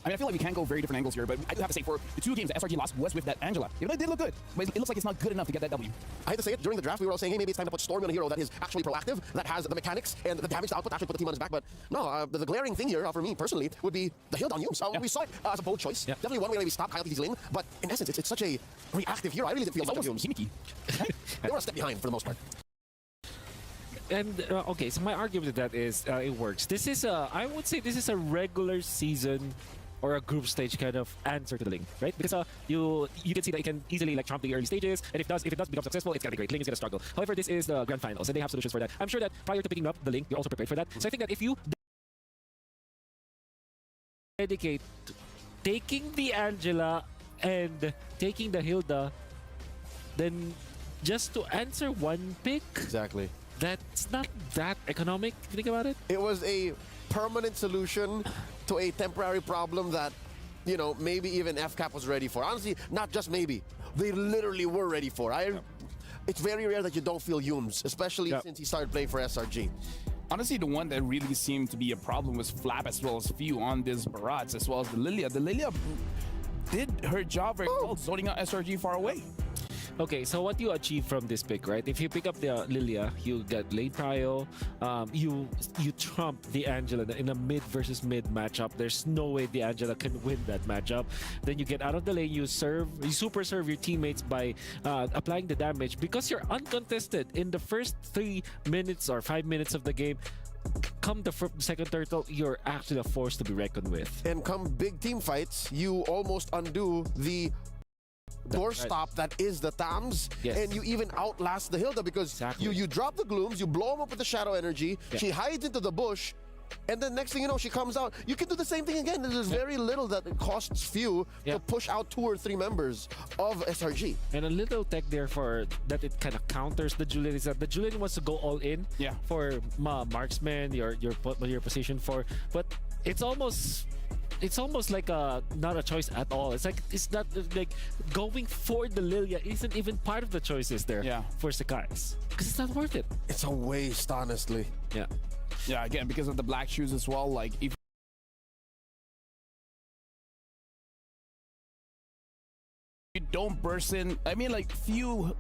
I mean, I feel like we can go very different angles here, but I do have to say, for the 2 games that SRG lost was with that Angela. It did look good, but it looks like it's not good enough to get that W. I had to say it during the draft. We were all saying, hey, maybe it's time to put Stormy on a hero that is actually proactive, that has the mechanics and the damage to output to actually put the team on his back. But no, the glaring thing here for me personally would be the heal down use. We saw it as a bold choice. Definitely one way that we stopped Kyle TZ's lane, but in essence, it's such a reactive hero. I really didn't feel much of him. They were a step behind for the most part. And okay, so my argument with that is it works. This is I would say this is a regular season or a group stage kind of answer to the Ling, right? Because you can see that it can easily like trump the early stages, and if it does become successful, it's gonna be great. Ling is gonna struggle. However, this is the grand finals, and they have solutions for that. I'm sure that prior to picking up the Ling, you're also prepared for that. So I think that if you dedicate taking the Angela and taking the Hilda, then just to answer one pick. Exactly. That's not that economic, if you think about it. It was a permanent solution to a temporary problem that, you know, maybe even FCAP was ready for. Honestly, not just maybe. They literally were ready for. It's very rare that you don't feel Humes, especially since he started playing for SRG. Honestly, the one that really seemed to be a problem was Flap as well as Few on this Barats as well as the Lilia. The Lilia did her job very well, zoning out SRG far away. Okay, so what you achieve from this pick, right? If you pick up the Lilia, you get lane prio. You trump the Angela in a mid versus mid matchup. There's no way the Angela can win that matchup. Then you get out of the lane, you super serve your teammates by applying the damage because you're uncontested in the first 3 minutes or 5 minutes of the game. Come the second turtle, you're actually a force to be reckoned with. And come big team fights, you almost undo the doorstop that is the Tams, and you even outlast the Hilda because you drop the glooms, you blow them up with the shadow energy, she hides into the bush, and then next thing you know, she comes out. You can do the same thing again. There's very little that it costs Few to push out 2 or 3 members of SRG. And a little tech there for that it kind of counters the Julian is that the Julian wants to go all in for marksman, your position for, but it's almost like not a choice at all. It's not like going for the Lilia isn't even part of the choices there for Sekais because it's not worth it. It's a waste, honestly. Yeah, again, because of the black shoes as well. Like, if you don't burst in, I mean, like, Few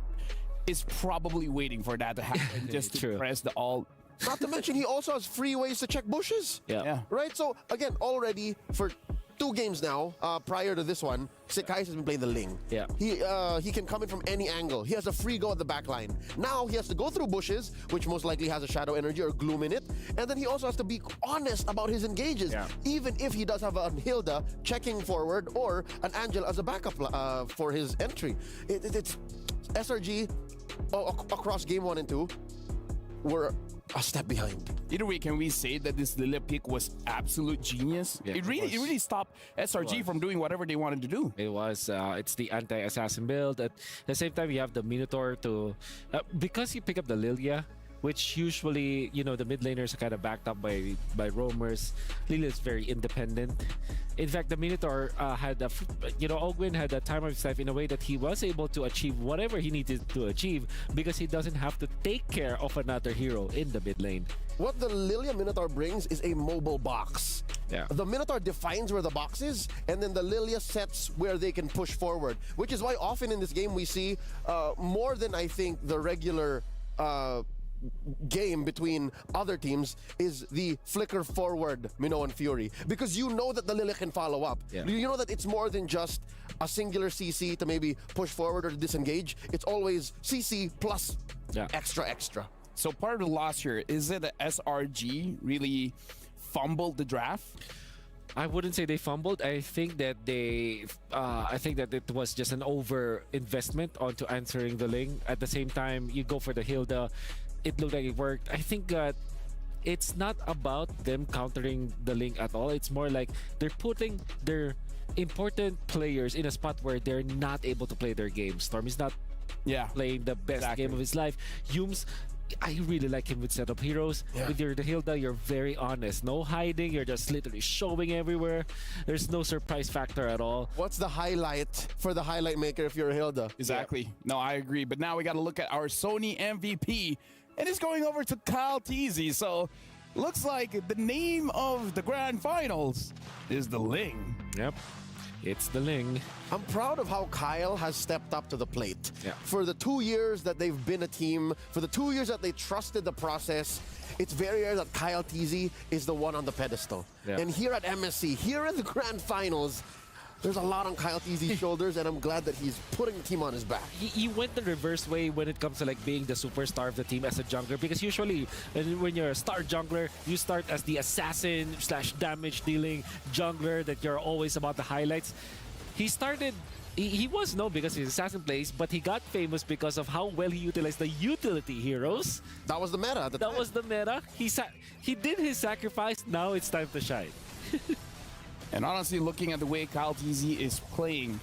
is probably waiting for that to happen just to press the alt. Not to mention, he also has free ways to check bushes. Right? So, again, already for 2 games now, prior to this one, Sekais has been playing the Ling. He can come in from any angle. He has a free go at the back line. Now he has to go through bushes, which most likely has a shadow energy or gloom in it. And then he also has to be honest about his engages. Even if he does have a Hilda checking forward or an Angel as a backup for his entry. It's SRG across game 1 and 2 were a step behind. Either way, can we say that this Lilia pick was absolute genius? It really stopped SRG from doing whatever they wanted to do. It was. It's the anti-assassin build. At the same time, you have the Minotaur to because you pick up the Lilia, which usually, you know, the mid laners are kind of backed up by roamers. Lilia is very independent. In fact, the Minotaur had a, Ogwyn had a time of his life in a way that he was able to achieve whatever he needed to achieve because he doesn't have to take care of another hero in the mid lane. What the Lilia Minotaur brings is a mobile box. The Minotaur defines where the box is, and then the Lilia sets where they can push forward, which is why often in this game we see more than I think the regular game between other teams is the flicker forward Minoan Fury, because you know that the Lilia can follow up. You know that it's more than just a singular CC to maybe push forward or to disengage. It's always CC plus extra. So part of the loss here, is it that SRG really fumbled the draft? I wouldn't say they fumbled. I think that it was just an over investment onto answering the Ling. At the same time, you go for the Hilda. It looked like it worked. I think that it's not about them countering the Ling at all. It's more like they're putting their important players in a spot where they're not able to play their game. Storm is not playing the best game of his life. Humes, I really like him with setup heroes. With the Hilda, you're very honest. No hiding. You're just literally showing everywhere. There's no surprise factor at all. What's the highlight for the highlight maker if you're a Hilda? Exactly. No, I agree. But now we got to look at our Sony MVP. And it's going over to Kyle Teasy. So looks like the name of the grand finals is the Ling. Yep. It's the Ling. I'm proud of how Kyle has stepped up to the plate. For the 2 years that they've been a team, for the 2 years that they trusted the process, it's very rare that Kyle Teasy is the one on the pedestal. And here at MSC, here in the grand finals, there's a lot on Kyle Teasy's shoulders, and I'm glad that he's putting the team on his back. He went the reverse way when it comes to like being the superstar of the team as a jungler, because usually when you're a star jungler, you start as the assassin / damage dealing jungler that you're always about the highlights. He was known because he's assassin plays, but he got famous because of how well he utilized the utility heroes. That was the meta at the time. That was the meta. He did his sacrifice. Now it's time to shine. And honestly, looking at the way Kyle TZ is playing,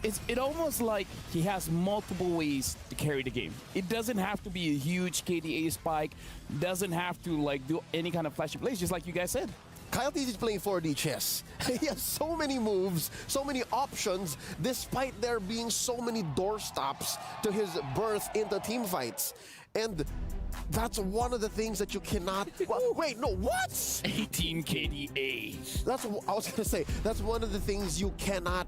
it almost like he has multiple ways to carry the game. It doesn't have to be a huge KDA spike, doesn't have to like do any kind of flashy plays, just like you guys said. Kyle TZ is playing 4D chess. He has so many moves, so many options, despite there being so many doorstops to his birth into team fights. And that's one of the things that you cannot... Wait, no, what? 18 KDA. That's what I was going to say. That's one of the things you cannot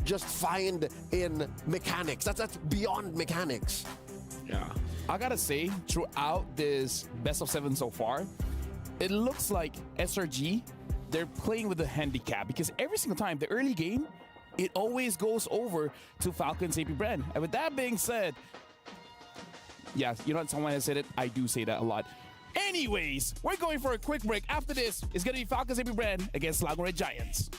just find in mechanics. That's beyond mechanics. Yeah. I gotta say, throughout this best of 7 so far, it looks like SRG, they're playing with a handicap because every single time, the early game, it always goes over to Falcon's AP brand. And with that being said, yeah, you know what, someone has said it, I do say that a lot. Anyways, we're going for a quick break. After this, it's gonna be Falcon's AP brand against Selangor Red Giants.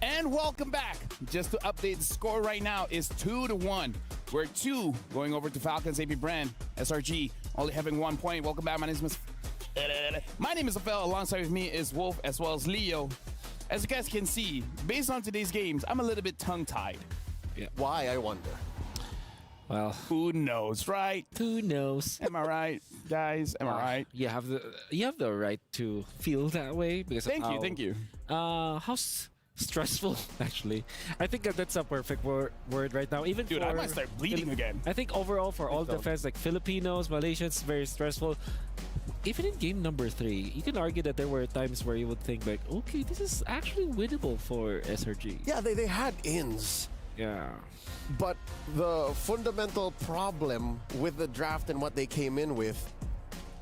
And welcome back. Just to update the score right now is 2-1. We're 2 going over to Falcons AP brand. SRG only having 1 point. Welcome back. My name is Rafael. Alongside with me is Wolf as well as Leo. As you guys can see, based on today's games, I'm a little bit tongue-tied. Yeah. Why, I wonder? Well, who knows, right? Who knows? Am I right, guys? Am I right? You have the right to feel that way because Thank you. How stressful, actually. I think that's a perfect word right now. Even dude, for I might start bleeding again. I think overall for all defense, like Filipinos, Malaysians, very stressful. Even in game number 3, you can argue that there were times where you would think like, okay, this is actually winnable for SRG. Yeah, they had ins. Yeah. But the fundamental problem with the draft and what they came in with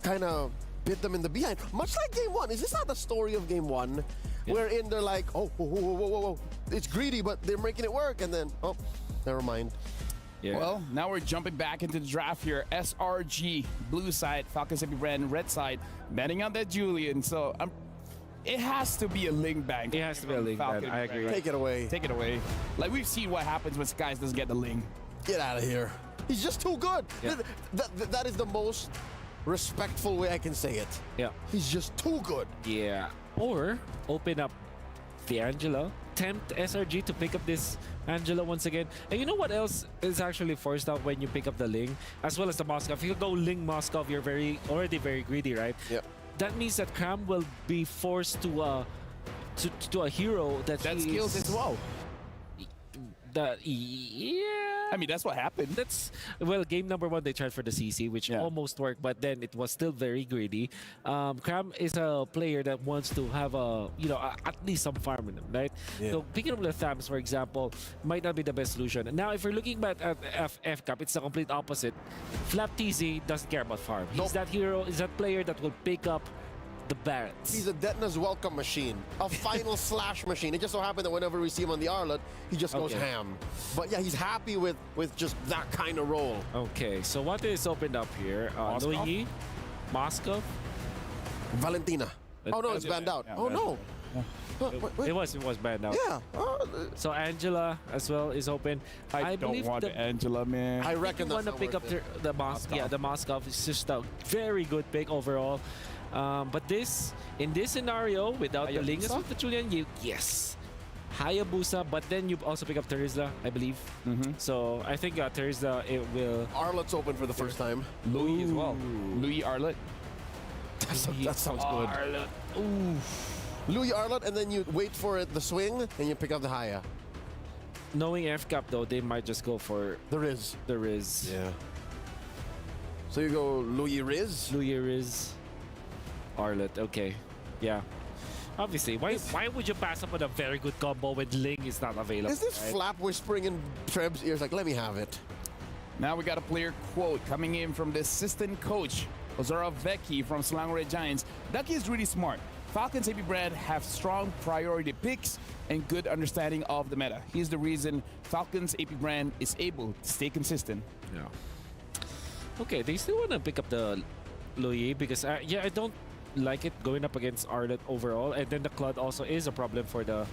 kind of bit them in the behind. Much like game 1. Is this not the story of game 1? Yeah. Wherein they're like, oh, whoa, it's greedy, but they're making it work. And then, oh, never mind. Yeah. Well, now we're jumping back into the draft here. SRG, blue side, Falcons Happy Brand, red side, betting on that Julian. So it has to be a link bank. It has to be a link bank. I agree. Take it away. Take it away. Like, we've seen what happens when Skies doesn't get the link. Get out of here. He's just too good. Yeah. That is the most respectful way I can say it. Yeah. He's just too good. Yeah. Or open up the Angela, tempt SRG to pick up this Angela once again. And you know what else is actually forced out when you pick up the Ling, as well as the Moskov? If you go Ling Moskov, you're already very greedy, right? Yeah. That means that Cram will be forced to a hero that skills as well. Yeah. I mean, that's what happened. Well, game number 1, they tried for the CC, which almost worked, but then it was still very greedy. Cram is a player that wants to have at least some farm in him, right? Yeah. So picking up the Thams, for example, might not be the best solution. Now, if we're looking back at F-Cup, it's the complete opposite. Flap TZ doesn't care about farm. He's that hero, is that player that will pick up the Barretts. He's a Detna's welcome machine, a final slash machine. It just so happened that whenever we see him on the Arlet, he just goes ham. But yeah, he's happy with just that kind of role. Okay, so what is opened up here? Louis, Moskov, Valentina. Oh no, it's banned out. Oh no. It was banned out. Yeah. So Angela as well is open. I don't believe want the Angela, man. I reckon you want to pick up the Moskov. Yeah, the Moskov is just a very good pick overall. But in this scenario, without the Lingus with the Julian, yes. Hayabusa, but then you also pick up Terizla, I believe. So I think Terizla, it will... Arlet's open for the first time. Louis as well. Louis Arlet. That sounds good. Arlet. Ooh. Louis Arlet, and then you wait for the swing, and you pick up the Haya. Knowing F-Cap, though, they might just go for... The Riz. The Riz. Yeah. So you go Louis Riz? Louis Riz. Arlet, okay. Yeah. Obviously, why would you pass up on a very good combo when Ling is not available? Is this Flap whispering in Treb's ears like, let me have it? Now we got a player quote coming in from the assistant coach, Ozora Vecchi from Selangor Red Giants. Ducky is really smart. Falcons AP Brand have strong priority picks and good understanding of the meta. He's the reason Falcons AP Brand is able to stay consistent. Yeah. Okay, they still want to pick up the Louis because, I don't like it going up against Arlet overall. And then the Claude also is a problem for the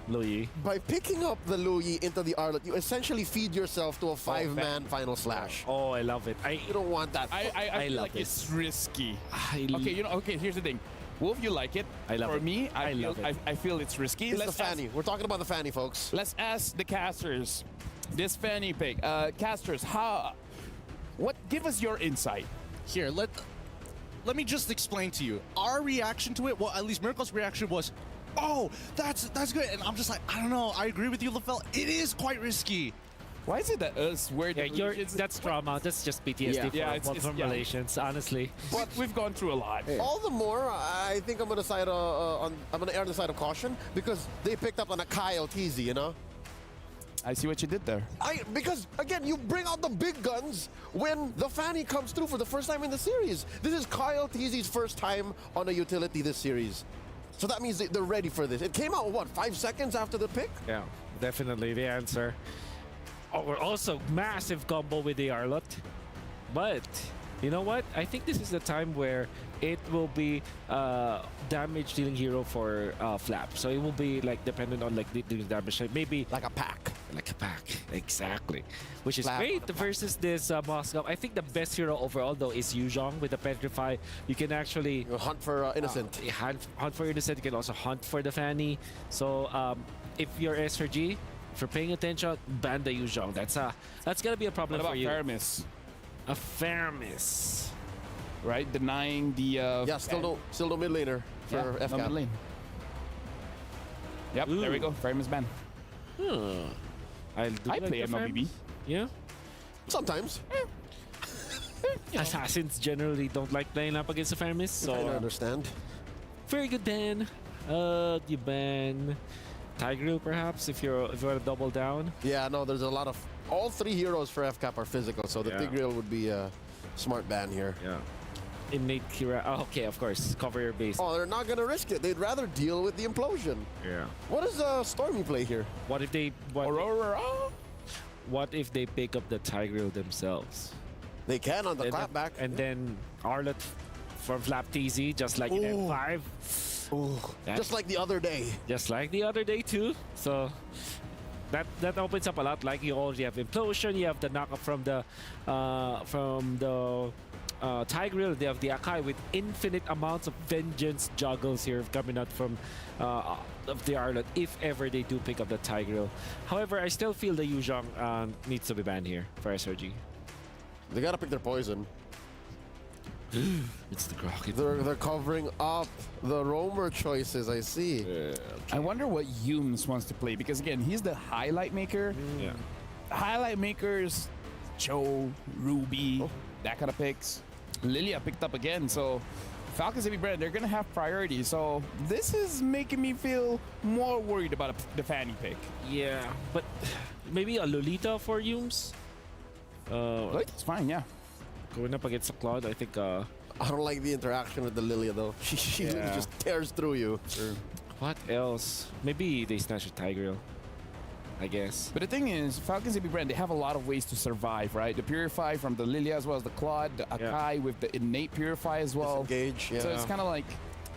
Louis. By picking up the Louis into the Arlet, you essentially feed yourself to a 5-man final slash. Oh, I love it. You don't want that. I feel love like it. It's risky. Okay, here's the thing. Wolf, you like it. I love For it. me, I feel it's risky. It's the Fanny. We're talking about the Fanny, folks. Let's ask the casters. This Fanny pick. Casters, give us your insight. Here, let me just explain to you. Our reaction to it, well, at least Miracle's reaction was, oh, that's good. And I'm just like, I don't know. I agree with you, LaFell. It is quite risky. Why is it that us where that's trauma. That's just PTSD from relations, honestly. But we've gone through a lot. All the more, I think I'm gonna side I'm gonna err on the side of caution because they picked up on a Kyle TZ, you know. I see what you did there. Because again, you bring out the big guns when the Fanny comes through for the first time in the series. This is Kyle TZ's first time on a utility this series. So that means they're ready for this. It came out, what, 5 seconds after the pick? Yeah, definitely the answer. Or also massive combo with the Arlot. But you know what? I think this is the time where it will be damage dealing hero for Flap. So it will be like dependent on like dealing damage. Maybe like a pack. Like a pack, exactly. Which is Flap great versus this Moskov. I think the best hero overall though is Yuzhong with the Petrify. You can actually hunt for Innocent. Hunt for Innocent. You can also hunt for the Fanny. So if you're SRG, if you're paying attention, ban the Yuzhong. That's gonna be a problem for you. Faramis? A Faramis. Right, denying the still no mid laner for FCAP. No mid lane. Yep, there we go. Faramis ban. I play MLBB. Yeah. Sometimes. Assassins generally don't like playing up against the Faramis, so I understand. Very good ban. You ban Tigreal perhaps if you want to double down. Yeah, no, there's a lot of all 3 heroes for FCAP are physical, so the Tigreal would be a smart ban here. Yeah. Innate Kira. Oh, okay, of course. Cover your base. Oh, they're not gonna risk it. They'd rather deal with the implosion. Yeah. What does Stormy play here? What if they? Aurora. what if they pick up the Tigreal themselves? They can on the clapback. And then Arlet from Flap TZ, just like in M5. Just like the other day. Just like the other day too. So that opens up a lot. Like you already have Implosion, you have the knockup from the Tigreal, they have the Akai with infinite amounts of vengeance juggles here coming out from of the Arlet if ever they do pick up the Tigreal. However, I still feel the Yuzhong needs to be banned here for SRG. They gotta pick their poison. It's the Crockett. They're covering up the roamer choices, I see. I wonder what Humes wants to play, because again, he's the highlight maker. Yeah. Highlight makers, Cho, Ruby, that kind of picks. Lilia picked up again, so Falcons Heavy Brand, they're gonna have priority. So this is making me feel more worried about the Fanny pick. Yeah, but maybe a Lolita for Humes? Lolita's fine, yeah. Going up against a Claude, I think... I don't like the interaction with the Lilia, though. She really just tears through you. What else? Maybe they snatch a Tigreal, I guess. But the thing is, Falcons Heavy Brand, they have a lot of ways to survive, right? The Purify from the Lilia as well as the Claude, the Akai with the innate Purify as well. Disengage, yeah. So it's kind of like,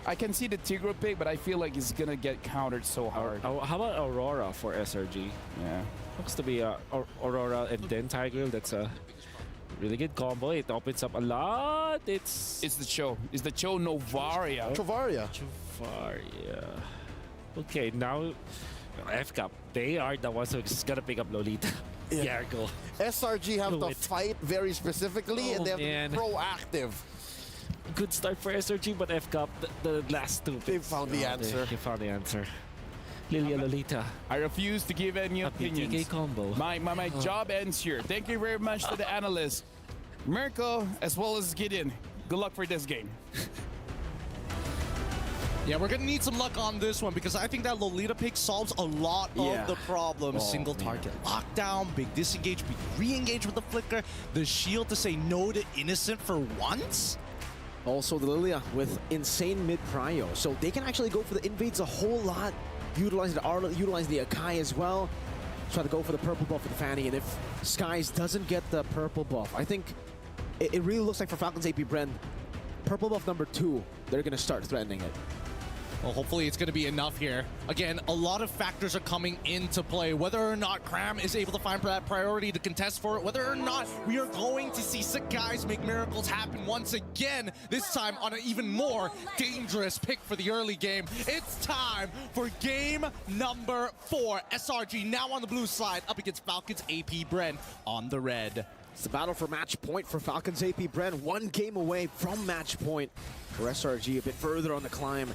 I can see the Tigreal pick, but I feel like it's gonna get countered so hard. How about Aurora for SRG? Yeah. Looks to be Aurora and then Tigreal. That's a really good combo. It opens up a lot. It's the Cho. It's the Cho Novaria. Chovaria. Okay, now F-Cup. They are the ones who's gonna pick up Lolita. Yeah, go. SRG have to fight very specifically, and they have to be proactive. Good start for SRG, but F-Cup, the last two picks. They found the answer. They found the answer. Lilia Lolita. I refuse to give any opinions. PTK combo. My job ends here. Thank you very much to the analysts, Mirko as well as Gideon. Good luck for this game. Yeah, we're gonna need some luck on this one because I think that Lolita pick solves a lot of the problems. Single target lockdown, big disengage, big re-engage with the flicker, the shield to say no to Innocent for once. Also, the Lilia with insane mid-prio, so they can actually go for the invades a whole lot. Utilize the Arlet, utilize the Akai as well. Try to go for the purple buff for the Fanny, and if Skies doesn't get the purple buff, I think it really looks like for Falcons AP Bren, purple buff number 2, they're gonna start threatening it. Well, hopefully it's going to be enough here. Again, a lot of factors are coming into play. Whether or not Cram is able to find that priority to contest for it, whether or not we are going to see sick guys make miracles happen once again, this time on an even more dangerous pick for the early game. It's time for game number 4. SRG now on the blue side up against Falcons AP Bren on the red. It's the battle for match point for Falcons AP Bren. 1 game away from match point for SRG, a bit further on the climb.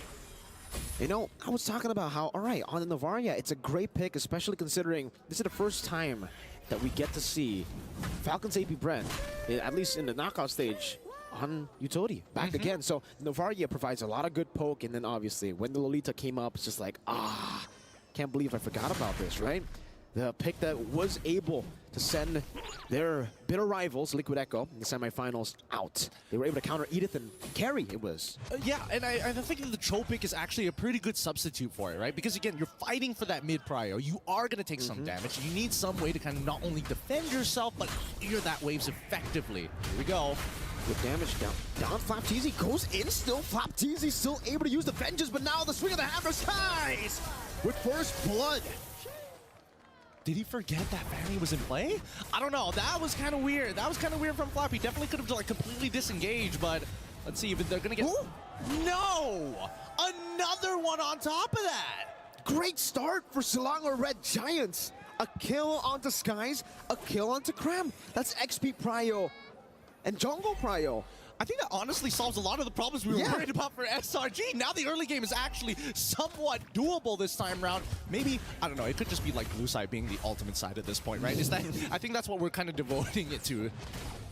You know, I was talking about how, all right, on the Novaria, it's a great pick, especially considering this is the first time that we get to see Falcons AP Bren, at least in the knockout stage, on utility, back again. So Novaria provides a lot of good poke, and then obviously when the Lolita came up, it's just like, can't believe I forgot about this, right? The pick that was able to send their bitter rivals, Liquid Echo, in the semifinals out. They were able to counter Edith and carry, it was. Yeah, and I think that the Cho pick is actually a pretty good substitute for it, right? Because again, you're fighting for that mid-prio. You are going to take some damage. You need some way to kind of not only defend yourself, but clear that waves effectively. Here we go. Good damage down. Down Flapteezy goes in still. Flapteezy still able to use the vengeance, but now the swing of the hammer skies with first blood. Did he forget that Fanny was in play? I don't know. That was kind of weird. That was kind of weird from Flap. He definitely could have like completely disengaged, but let's see if they're going to get... No! Another one on top of that! Great start for Selangor Red Giants. A kill onto Skies, a kill onto Cram. That's XP Prio and Jungle Prio. I think that honestly solves a lot of the problems we were worried about for SRG. Now the early game is actually somewhat doable this time around. Maybe, I don't know, it could just be like blue side being the ultimate side at this point, right? Is that? I think that's what we're kind of devoting it to.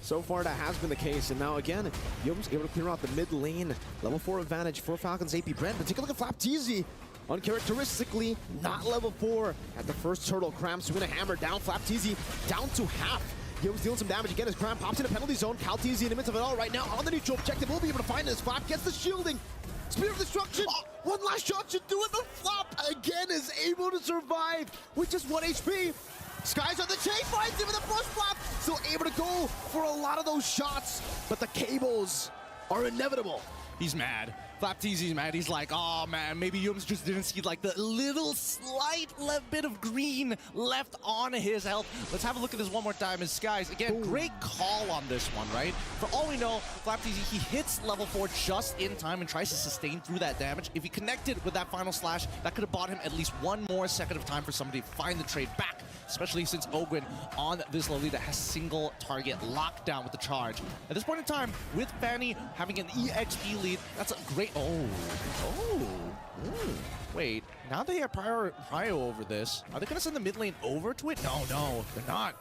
So far that has been the case, and now again, Yum's able to clear out the mid lane. Level 4 advantage for Falcons AP Brent, but take a look at Flapteezy. Uncharacteristically, not level 4 at the first turtle. Cram swinging a hammer down, Flapteezy down to half. Yum's dealing some damage again as Cram pops in a penalty zone. Calteezy in the midst of it all right now on the neutral objective. We'll be able to find this. Flap gets the shielding. Spear of Destruction. One last shot should do it, but Flap again is able to survive with just 1 HP. Skies on the chain, finds him in the first flap. Still able to go for a lot of those shots, but the cables are inevitable. He's mad. FlapTZ's mad. He's like, oh man, maybe Yums just didn't see like the little slight bit of green left on his health. Let's have a look at this one more time. And Skies, again, great call on this one, right? For all we know, FlapTZ, he hits level 4 just in time and tries to sustain through that damage. If he connected with that final slash, that could have bought him at least one more second of time for somebody to find the trade back, especially since Ogwin on this low lead that has single target lockdown with the charge. At this point in time, with Fanny having an EXP lead, that's a great... Wait, now they have prio over this. Are they going to send the mid lane over to it? No, they're not.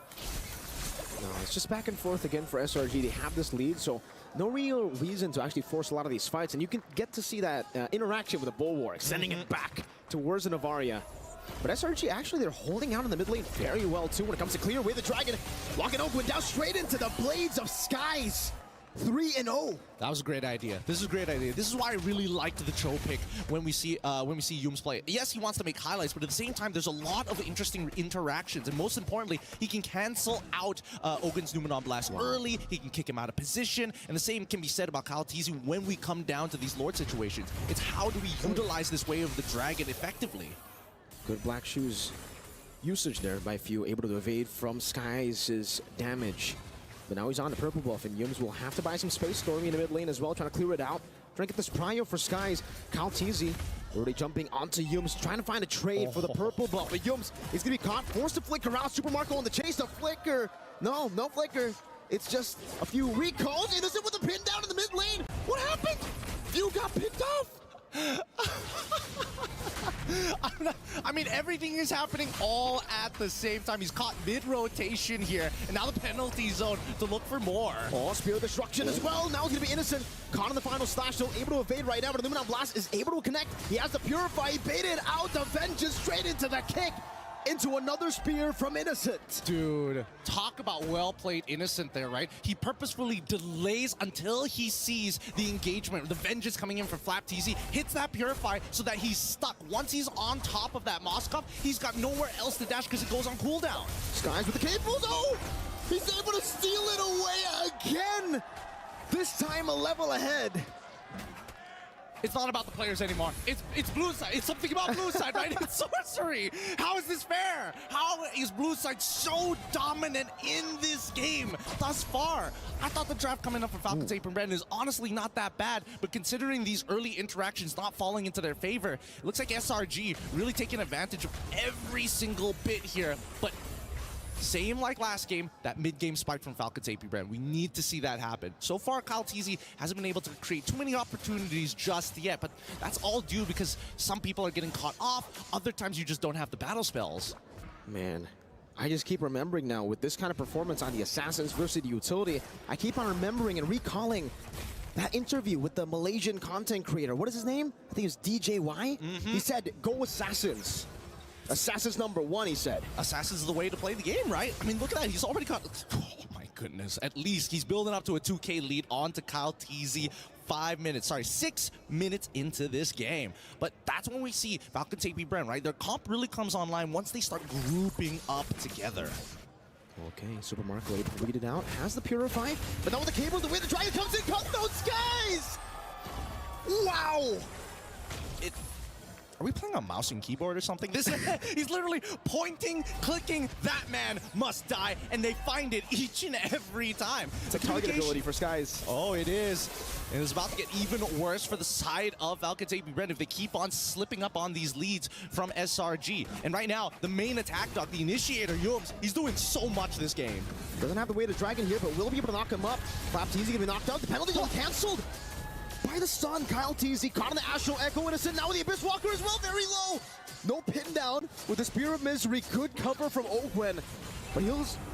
No, it's just back and forth again for SRG. They have this lead, so no real reason to actually force a lot of these fights. And you can get to see that interaction with the Bulwark, sending it back towards the Navaria. But SRG, actually, they're holding out in the mid lane very well, too, when it comes to clear away the Dragon. Locking Ogwin down straight into the Blades of Skies. 3-0. That was a great idea. This is a great idea. This is why I really liked the Cho pick when we see Yums play. Yes, he wants to make highlights, but at the same time, there's a lot of interesting interactions, and most importantly, he can cancel out Ogwin's Numenon Blast early. He can kick him out of position, and the same can be said about KyleTzy when we come down to these Lord situations. It's how do we utilize this Way of the Dragon effectively? Good Black Shoes usage there by Few, able to evade from Skies' damage. But now he's on the purple buff, and Yums will have to buy some space. Stormy in the mid lane as well, trying to clear it out. Trying to get this prio for Skies. KyleTzy already jumping onto Yums, trying to find a trade for the purple buff. But Yums is going to be caught, forced to flicker out. Super Marco on the chase, the flicker. No flicker. It's just a few recalls. Innocent with a pin down in the mid lane. What happened? Few got picked off. I mean, everything is happening all at the same time. He's caught mid-rotation here, and now the penalty zone to look for more. Oh, Spear of Destruction as well. Now he's going to be Innocent. Caught in the final slash, so able to evade right now, but the Numenon Blast is able to connect. He has the Purify. He baited out the Vengeance straight into the kick. Into another spear from Innocent. Dude, talk about well-played Innocent there, right? He purposefully delays until he sees the engagement, the Vengeance coming in for FlapTZ, hits that Purify so that he's stuck. Once he's on top of that Moskov, he's got nowhere else to dash because it goes on cooldown. Skies with the cables. Oh, he's able to steal it away again. This time a level ahead. It's not about the players anymore. It's blue side. It's something about blue side, right? It's sorcery. How is this fair? How is blue side so dominant in this game thus far? I thought the draft coming up for Falcons Ape and Brandon is honestly not that bad, but considering these early interactions not falling into their favor, it looks like SRG really taking advantage of every single bit here. But same like last game, that mid-game spike from Falcons AP Brand. We need to see that happen. So far, KyleTzy hasn't been able to create too many opportunities just yet, but that's all due because some people are getting caught off. Other times, you just don't have the battle spells. Man, I just keep remembering now with this kind of performance on the Assassins versus the Utility, I keep on remembering and recalling that interview with the Malaysian content creator. What is his name? I think it was DJY. He said, go Assassins. Assassins #1, he said. Assassins is the way to play the game, right? I mean, look at that. He's already got... Oh, my goodness. At least he's building up to a 2K lead onto KyleTzy 6 minutes into this game. But that's when we see Falcons AP Brand, right? Their comp really comes online once they start grouping up together. Okay, Super Marco able to read it out. Has the Purify. But now with the cables, the way the Dragon comes in, cut those Skies! Wow! Are we playing on mouse and keyboard or something? He's literally pointing, clicking, that man must die, and they find it each and every time. It's a target ability for Skies. Oh, it is. And it's about to get even worse for the side of Falcons AP Brand if they keep on slipping up on these leads from SRG. And right now, the main attack dog, the initiator, Yums, he's doing so much this game. Doesn't have the way to Dragon here, but will be able to knock him up. FlapTZ gonna be knocked out. The penalty's all canceled by the stun. KyleTzy caught in the Astral Echo. Innocent now with the Abyss Walker as well, very low. No pin down with the Spear of Misery. Good cover from Ogwin. But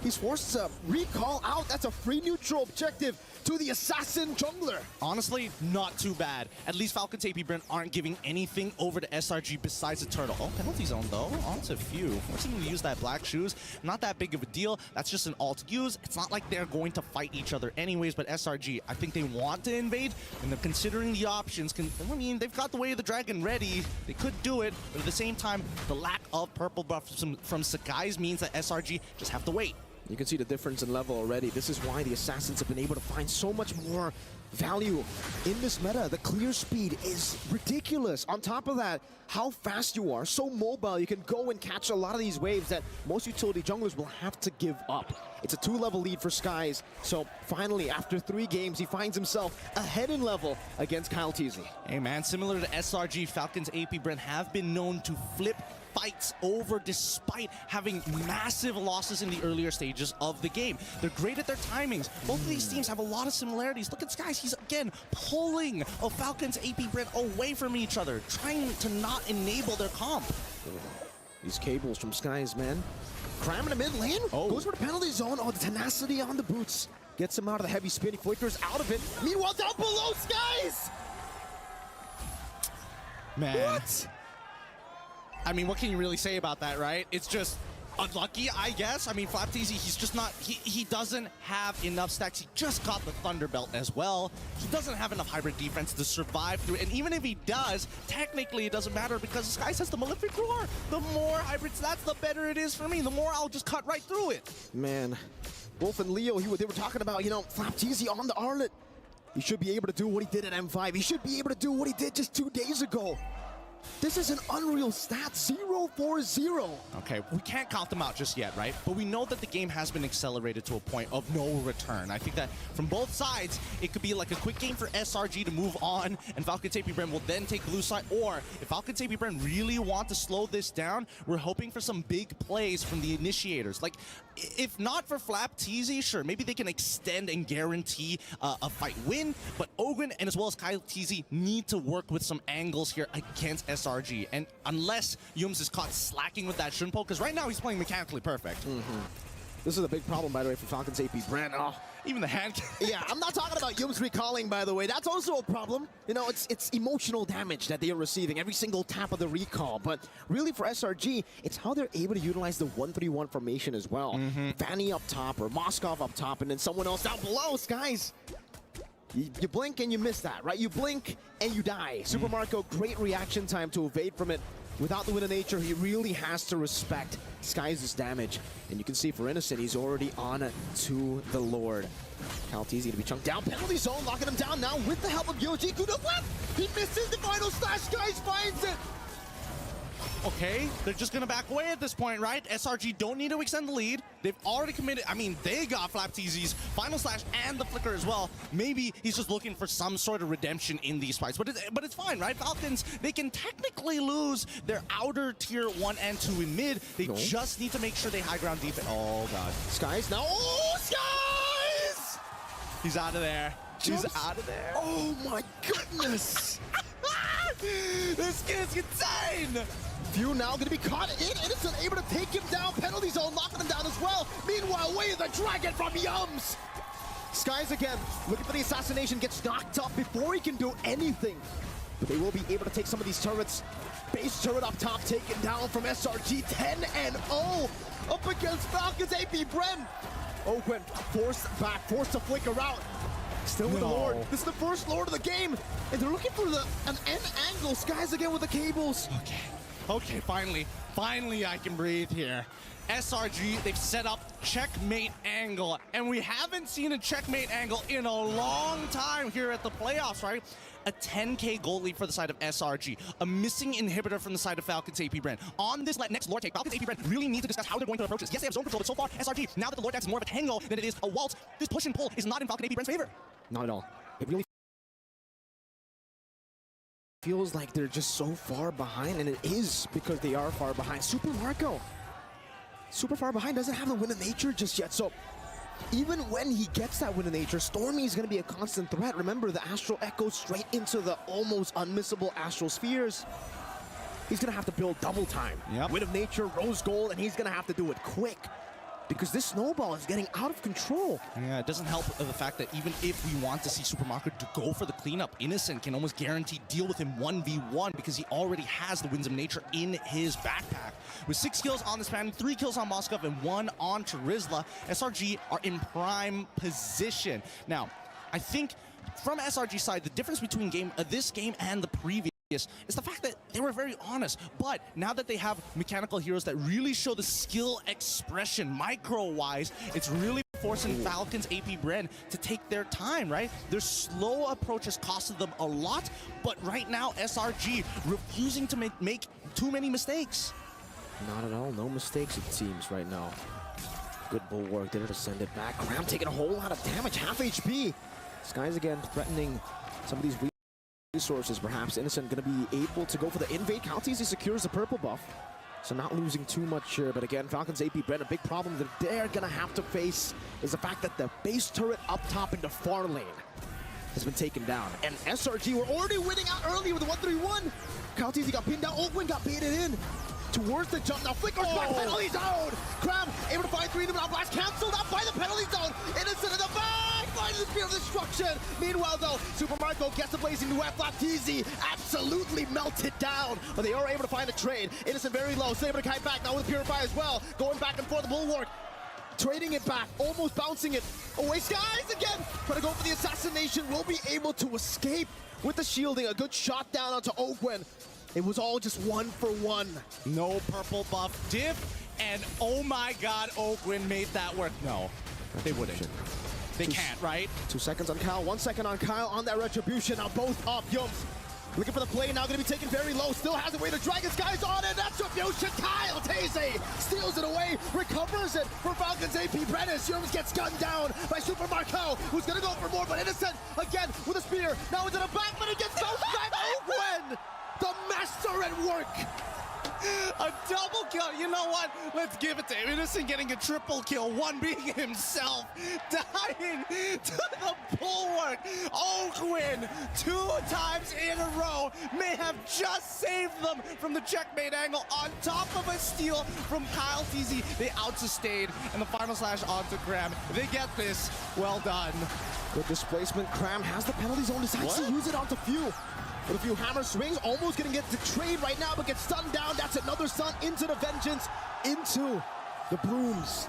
he's forced to recall out. That's a free neutral objective to the assassin jungler. Honestly, not too bad. At least Falcons AP Brent aren't giving anything over to SRG besides the turtle. Oh, penalty zone though, onto few. Forcing him to use that black shoes, not that big of a deal. That's just an alt use. It's not like they're going to fight each other anyways, but SRG, I think they want to invade, and they're considering the options. I mean, they've got the Way of the Dragon ready. They could do it, but at the same time, the lack of purple buff from Sakai's means that SRG just have to wait. You can see the difference in level already. This is why the Assassins have been able to find so much more value in this meta. The clear speed is ridiculous. On top of that, how fast you are, so mobile, you can go and catch a lot of these waves that most utility junglers will have to give up. It's a 2-level lead for Skies, so finally, after 3 games, he finds himself ahead in level against Kyle Teasy. Hey man, similar to SRG, Falcons AP Brent have been known to flip fights over despite having massive losses in the earlier stages of the game. They're great at their timings. Both of these teams have a lot of similarities. Look at Skies, he's again pulling a Falcons AP Brent away from each other, trying to not enable their comp. These cables from Skies, man. Cram in the mid lane, goes for the penalty zone. Oh, the tenacity on the boots. Gets him out of the heavy spin, he flickers out of it. Meanwhile, down below, Skies! Man. What? I mean, what can you really say about that, right? It's just unlucky, I guess. I mean, Flapteasy, he's just not, he doesn't have enough stacks. He just got the Thunderbelt as well. He doesn't have enough hybrid defense to survive through it. And even if he does, technically it doesn't matter because Skies has the Malefic Roar. The more hybrid stats, the better it is for me. The more I'll just cut right through it. Man, Wolf and Leo, they were talking about, you know, Flapteasy on the Arlet. He should be able to do what he did at M5. He should be able to do what he did just 2 days ago. This is an unreal stat, 0-4-0. Okay, we can't count them out just yet, right? But we know that the game has been accelerated to a point of no return. I think that from both sides, it could be like a quick game for SRG to move on, and Falcons AP Brent will then take blue side. Or if Falcons AP Brent really want to slow this down, we're hoping for some big plays from the initiators. Like, if not for Flapteasy, sure, maybe they can extend and guarantee a fight win, but Ogren and as well as Kyle Teasy need to work with some angles here against SRG. And unless Yums is caught slacking with that Shunpo, because right now he's playing mechanically perfect. This is a big problem, by the way, for Falcons AP Brent. Oh. Even the hand. Yeah, I'm not talking about Yums recalling, by the way. That's also a problem. You know, it's emotional damage that they are receiving every single tap of the recall. But really for SRG, it's how they're able to utilize the 1-3-1 formation as well. Fanny up top or Moskov up top and then someone else down below. Skies, you blink and you miss that, right? You blink and you die. Super Marco, great reaction time to evade from it. Without the Wind of Nature, he really has to respect Skies' damage. And you can see for Innocent, he's already on to the Lord. Kalteezy to be chunked down. Penalty zone, locking him down now with the help of Yoji. Good left! He misses the final slash. Skies finds it! Okay, they're just gonna back away at this point, right? SRG don't need to extend the lead. They've already committed, I mean, they got Flapteasy's final slash and the flicker as well. Maybe he's just looking for some sort of redemption in these fights, but it's fine, right? Falcons, they can technically lose their outer tier 1 and 2 in mid. They just need to make sure they high ground defense. Oh god. Skies now, oh, Skies! He's out of there. He's out of there. Oh my goodness! This kid's insane! Few now going to be caught in. Innocent able to take him down. Penalty zone knocking him down as well. Meanwhile, Way of the Dragon from Yums. Skies again looking for the assassination. Gets knocked up before he can do anything. But they will be able to take some of these turrets. Base turret up top taken down from SRG. 10-0 up against Falcons AP Brent. Ogwen forced back, forced to flicker out. Still with the Lord. This is the first Lord of the game. And they're looking for an end angle. Skies again with the cables. Okay, finally I can breathe here. SRG, they've set up checkmate angle, and we haven't seen a checkmate angle in a long time here at the playoffs, right? A 10k goal lead for the side of SRG, a missing inhibitor from the side of Falcons AP Brent. On this next Lord take, Falcons AP Brent really need to discuss how they're going to approach this. Yes, they have zone control, but so far, SRG, now that the Lord Dax is more of a tango than it is a waltz, this push and pull is not in Falcon AP Brent's favor. Not at all. It really feels like they're just so far behind, and it is because they are far behind. Super Marco, super far behind, doesn't have the Wind of Nature just yet. So even when he gets that Wind of Nature, Stormy is going to be a constant threat. Remember, the Astral Echo straight into the almost unmissable Astral Spheres. He's going to have to build double time. Wind of Nature, Rose Gold, and he's going to have to do it quick. because this snowball is getting out of control. Yeah, it doesn't help the fact that even if we want to see Super Marco to go for the cleanup, Innocent can almost guarantee deal with him 1v1 because he already has the Winds of Nature in his backpack. With 6 kills on the Spaniard, 3 kills on Moskov, and 1 on Charizla, SRG are in prime position. Now, I think from SRG's side, the difference between this game and the previous is the fact that they were very honest, but now that they have mechanical heroes that really show the skill expression micro-wise, it's really forcing Falcon's AP Bren to take their time, right? Their slow approach has costed them a lot, but right now SRG refusing to make too many mistakes. Not at all, no mistakes it seems right now. Good bulwark there to send it back. Cram taking a whole lot of damage, half HP. Skies again threatening some of these resources, perhaps. Innocent going to be able to go for the invade counties. He secures the purple buff, so not losing too much here. But again, Falcon's AP Bren, a big problem that they're going to have to face is the fact that the base turret up top in the far lane has been taken down. And SRG were already winning out early with the 1-3-1. Counties got pinned down. Oakland got baited in towards the jump. Now Flicker's back, penalty zone. Cram able to find 3 in the blast, canceled out by the penalty zone. Innocent in the back, finding the spear of destruction. Meanwhile though, Super Marco gets the blazing duet. Flapteezy absolutely melted down, but they are able to find a trade. Innocent very low, still able to kite back now with Purify as well. Going back and forth, the bulwark. Trading it back, almost bouncing it away. Skies again, trying to go for the assassination. Will be able to escape with the shielding. A good shot down onto Ogwen. It was all just 1-for-1. No purple buff diff, and oh my god, Ogwen made that work. No, they wouldn't. They can't, right? 2 seconds on Kyle, 1 second on Kyle on that retribution. Now both up, Yums. Looking for the play, now gonna be taken very low. Still has a way to Dragon Skies on it. That's retribution. Kyle Taze steals it away, recovers it for Falcon's AP Brennis. Yums gets gunned down by Super Marco, who's gonna go for more, but Innocent again with a spear. Now into the back, but it gets bounced back. Ogwen! The master at work! A double kill. You know what? Let's give it to him. Innocent getting a triple kill. One being himself. Dying to the bulwark. Ogwen, 2 times in a row, may have just saved them from the checkmate angle on top of a steal from Kyle TZ. They out-sustained, and the final slash onto Cram. They get this. Well done. Good displacement. Cram has the penalty zone. Decides to use it onto Few. With a few hammer swings, almost gonna get the trade right now, but gets stunned down. That's another stun into the Vengeance, into the Brooms.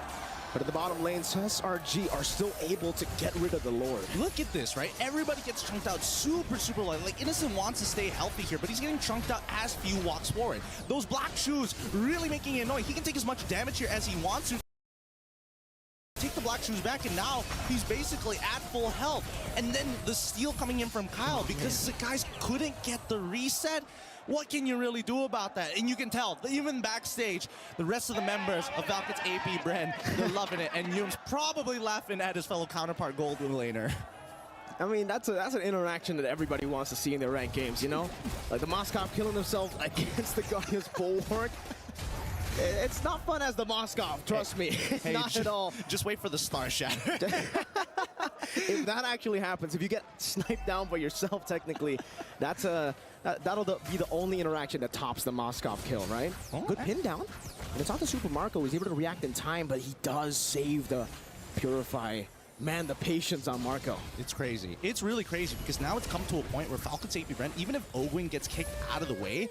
But at the bottom lane, SRG are still able to get rid of the Lord. Look at this, right? Everybody gets chunked out super light. Like, Innocent wants to stay healthy here, but he's getting chunked out as Few walks forward. Those black shoes really making it annoying. He can take as much damage here as he wants to. Take the black shoes back, and now he's basically at full health. And then the steal coming in from Kyle because the guys couldn't get the reset. What can you really do about that? And you can tell, even backstage, the rest of the members of Falcon's AP Bren, they're loving it. And Yum's probably laughing at his fellow counterpart Golden Laner. I mean, that's an interaction that everybody wants to see in their ranked games, you know? Like the Moskov killing himself against the Guardian's bulwark. It's not fun as the Moskov, trust me. Hey, not at all. Just wait for the Star Shatter. If that actually happens, if you get sniped down by yourself, technically, that'll be the only interaction that tops the Moskov kill, right? Oh, good pin down. And it's not the Super Marco. He's able to react in time, but he does save the Purify. Man, the patience on Marco. It's crazy. It's really crazy because now it's come to a point where Falcon's AP Bren, even if Ogwen gets kicked out of the way,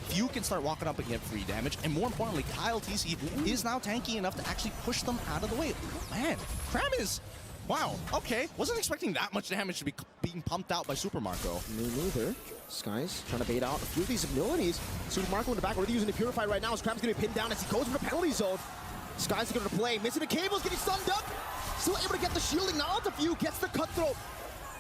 Few can start walking up and get free damage. And more importantly, Kyle TC is now tanky enough to actually push them out of the way. Man, Cram is... Wow, okay. Wasn't expecting that much damage to be being pumped out by Super Marco. Me neither. Skies trying to bait out a few of these abilities. Super Marco in the back, already using the Purify right now. As Cram's going to be pinned down as he goes for the penalty zone. Skies are going to play. Missing the cables, getting stunned up. Still able to get the shielding. Now onto Few, gets the cutthroat.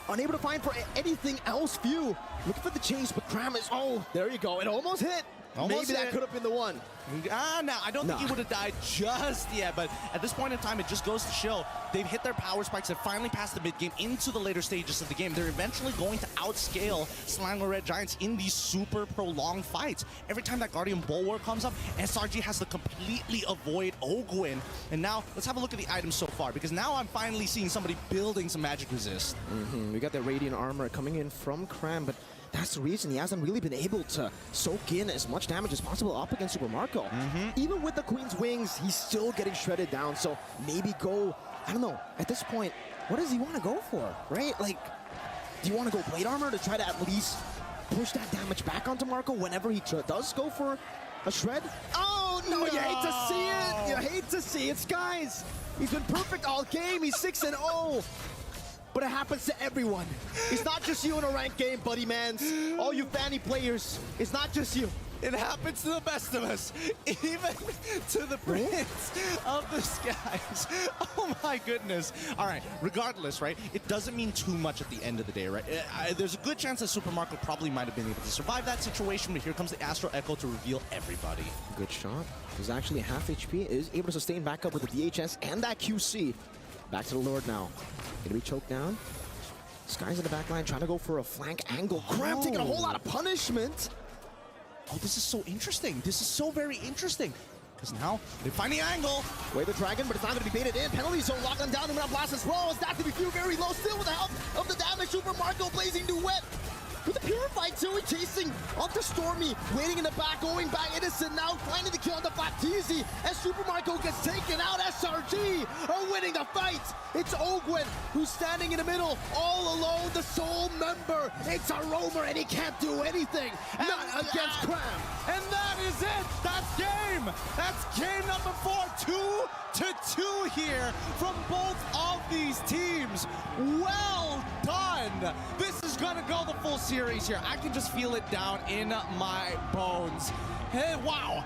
Unable to find for anything else. Few looking for the chase, but Cram is, oh, there you go. It almost hit. Almost Maybe that could have been the one. No, I don't think he would have died just yet, but at this point in time, it just goes to show they've hit their power spikes. They've finally passed the mid-game into the later stages of the game. They're eventually going to outscale Slango Red Giants in these super prolonged fights. Every time that Guardian Bulwark comes up, SRG has to completely avoid Ogwen. And now, let's have a look at the items so far, because now I'm finally seeing somebody building some magic resist. We got the Radiant Armor coming in from Cram, but That's the reason he hasn't really been able to soak in as much damage as possible up against Super Marco. Even with the Queen's Wings, he's still getting shredded down. So maybe go, I don't know, at this point, what does he want to go for, right? Like, do you want to go Plate Armor to try to at least push that damage back onto Marco whenever he does go for a shred? Oh, no, you hate to see it. You hate to see it, guys. He's been perfect all game. He's 6-0. But it happens to everyone. It's not just you in a ranked game, buddy mans. All you Fanny players, it's not just you. It happens to the best of us, even to the Prince of the Skies. Oh my goodness. All right, regardless, right, it doesn't mean too much at the end of the day, right? There's a good chance that Super Marco probably might have been able to survive that situation, but here comes the Astro Echo to reveal everybody. Good shot. He's actually half HP, is able to sustain back up with the DHS and that QC. Back to the Lord now. Gonna be choked down. Sky's in the back line trying to go for a flank angle. Cram taking a whole lot of punishment. Oh, this is so interesting. This is so very interesting. Because now they find the angle. Way the dragon, but it's not going to be baited in. Penalty zone locked them down. And blast as well. As that to be few very low still with the help of the damage. Super Marco blazing duet. With the Purify too, chasing onto Stormy, waiting in the back, going back, Innocent now, finding the kill on the Baptiste, as Super Marco gets taken out, SRG are winning the fight. It's Ogwen who's standing in the middle, all alone, the sole member. It's a roamer and he can't do anything, not against Cram. And that is it. That's game. That's game number 4. 2-2 here from both of these teams. Well done. This is going to go the full series here. I can just feel it down in my bones. Hey, wow.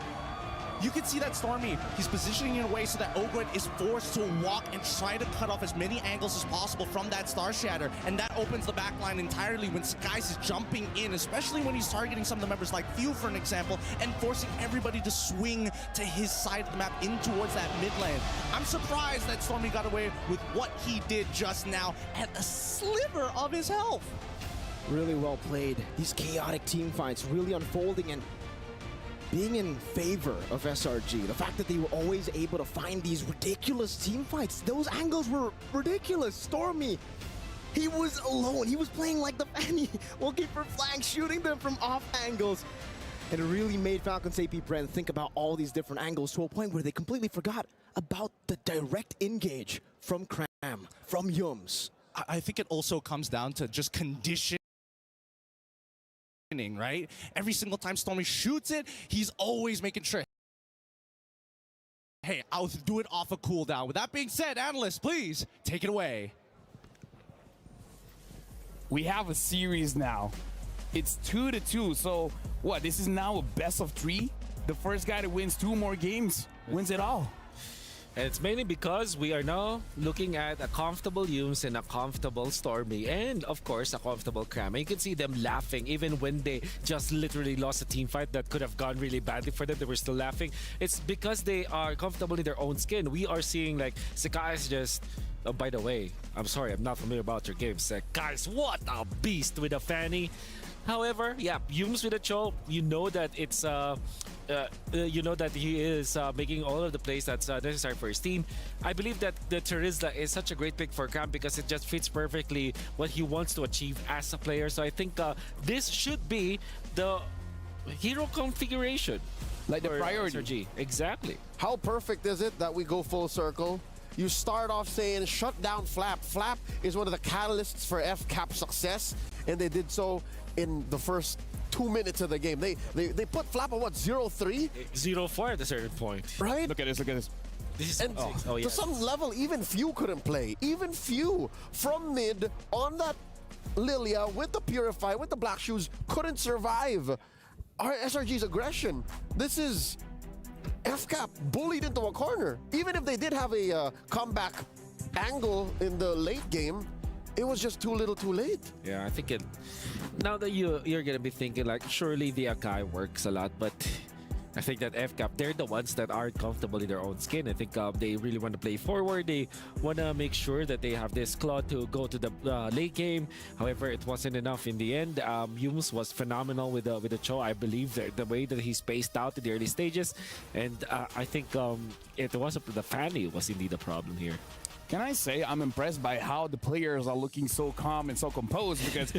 You can see that Stormy, he's positioning in a way so that Ogwen is forced to walk and try to cut off as many angles as possible from that Star Shatter, and that opens the backline entirely when Skies is jumping in, especially when he's targeting some of the members like Few, for an example, and forcing everybody to swing to his side of the map in towards that mid lane. I'm surprised that Stormy got away with what he did just now at a sliver of his health. Really well played. These chaotic team fights really unfolding and being in favor of SRG. The fact that they were always able to find these ridiculous team fights. Those angles were ridiculous. Stormy, he was alone. He was playing like the Fanny, looking for flanks, shooting them from off angles. And it really made Falcons AP Brand think about all these different angles to a point where they completely forgot about the direct engage from Cram, from Yums. I think it also comes down to just condition. Right? Every single time Stormy shoots it, he's always making sure, hey, I'll do it off a cooldown. With that being said, analysts, please take it away. We have a series now. It's 2-2. So what? This is now a best of 3. The first guy that wins 2 more games wins it all. And it's mainly because we are now looking at a comfortable Yums and a comfortable Stormy, and of course a comfortable Cram. And you can see them laughing even when they just literally lost a team fight that could have gone really badly for them. They were still laughing. It's because they are comfortable in their own skin. We are seeing like Sakai is just. Oh, by the way, I'm sorry, I'm not familiar about your games. Guys, what a beast with a Fanny. However, yeah, Yums with a Cho, you know that it's you know that he is making all of the plays that's necessary for his team. I believe that the Terizla is such a great pick for Cram because it just fits perfectly what he wants to achieve as a player. So I think this should be the hero configuration. Like the priority. SRG. Exactly. How perfect is it that we go full circle? You start off saying, shut down Flap. Flap is one of the catalysts for FCAP success, and they did so in the first 2 minutes of the game. They put Flap at what, 0-3? 0-4 at a certain point. Right? Look at this, look at this. This is to some level, even Few couldn't play. Even Few from mid on that Lilia with the Purify, with the Black Shoes, couldn't survive our SRG's aggression. This is FCAP bullied into a corner. Even if they did have a comeback angle in the late game, it was just too little too late. Yeah, I think now that you're gonna be thinking like, surely the Akai works a lot, but I think that FCAP, they're the ones that aren't comfortable in their own skin. I think they really want to play forward. They want to make sure that they have this claw to go to the late game. However, it wasn't enough in the end. Yums was phenomenal with the Cho. I believe the way that he spaced out in the early stages. And I think it wasn't the Fanny was indeed the problem here. Can I say I'm impressed by how the players are looking so calm and so composed because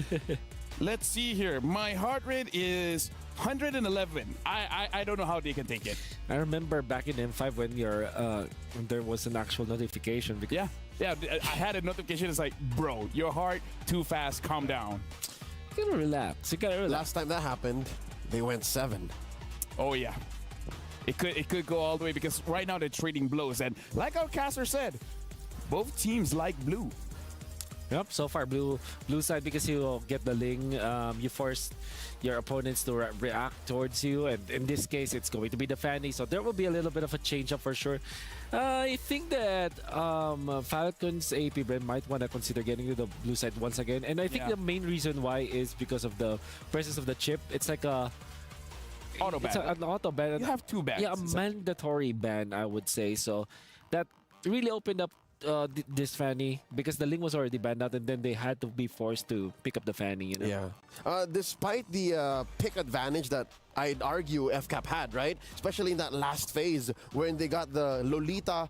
Let's see here. My heart rate is 111. I don't know how they can take it. I remember back in M5 when there was an actual notification. Yeah, I had a notification. It's like, bro, your heart too fast. Calm down. You gotta relax. Last time that happened, they went 7. Oh yeah, it could go all the way because right now they're trading blows, and like our caster said, both teams like blue. Yep, so far blue side because you get the Ling, you force your opponents to react towards you, and in this case it's going to be the Fanny, so there will be a little bit of a change up for sure. I think that Falcons AP Brand might want to consider getting to the blue side once again, and I think the main reason why is because of the presence of the chip. It's like a auto ban. An auto ban. You have 2 bans. Yeah, a mandatory ban, I would say. So that really opened up this Fanny because the Ling was already banned out, and then they had to be forced to pick up the Fanny. You know? Yeah. Despite the pick advantage that I'd argue FCAP had, right? Especially in that last phase when they got the Lolita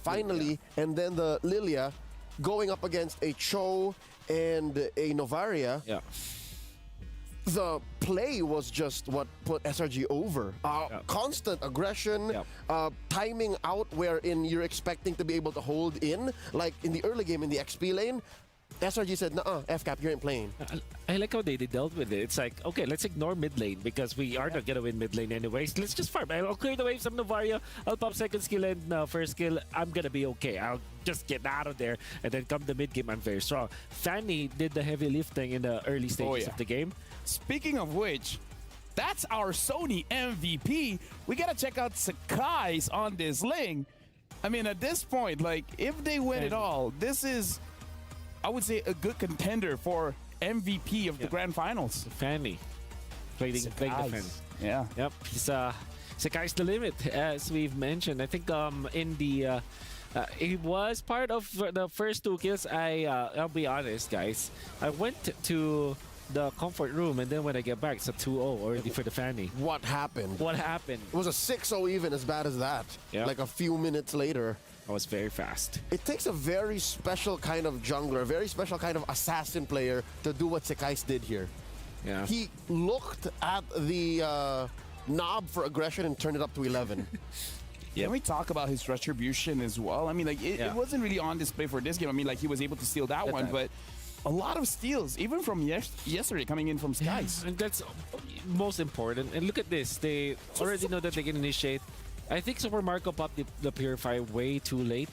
finally, and then the Lilia going up against a Cho and a Novaria. Yeah. The play was just what put SRG over. Constant aggression, timing out wherein you're expecting to be able to hold in. Like in the early game in the XP lane, SRG said, "Nuh-uh, FCAP, you ain't playing." I like how they dealt with it. It's like, okay, let's ignore mid lane because we are not gonna win mid lane anyways. Let's just farm. I'll clear the waves from Novaria. I'll pop second skill and first skill. I'm gonna be okay. I'll just get out of there, and then come the mid game, I'm very strong. Fanny did the heavy lifting in the early stages of the game. Speaking of which, that's our Sony MVP. We gotta check out Sakai's on this lane. I mean, at this point, like, if they win it all, this is, I would say, a good contender for MVP of the Grand Finals. Fanny. Playing the Fanny. Yeah. Yep. Sakai's the limit, as we've mentioned. I think in the he was part of the first 2 kills. I'll be honest, guys. I went to the comfort room, and then when I get back, it's a 2-0 already for the Fanny. What happened? What happened? It was a 6-0 even, as bad as that. Yeah. Like a few minutes later. I was very fast. It takes a very special kind of jungler, a very special kind of assassin player to do what Sakai's did here. Yeah. He looked at the knob for aggression and turned it up to 11. Can we talk about his retribution as well? I mean, like, it wasn't really on display for this game. I mean, like, he was able to steal that one, but a lot of steals, even from yesterday, coming in from Skies. And that's most important. And look at this. They already know that they can initiate. I think Super Marco popped the Purify way too late.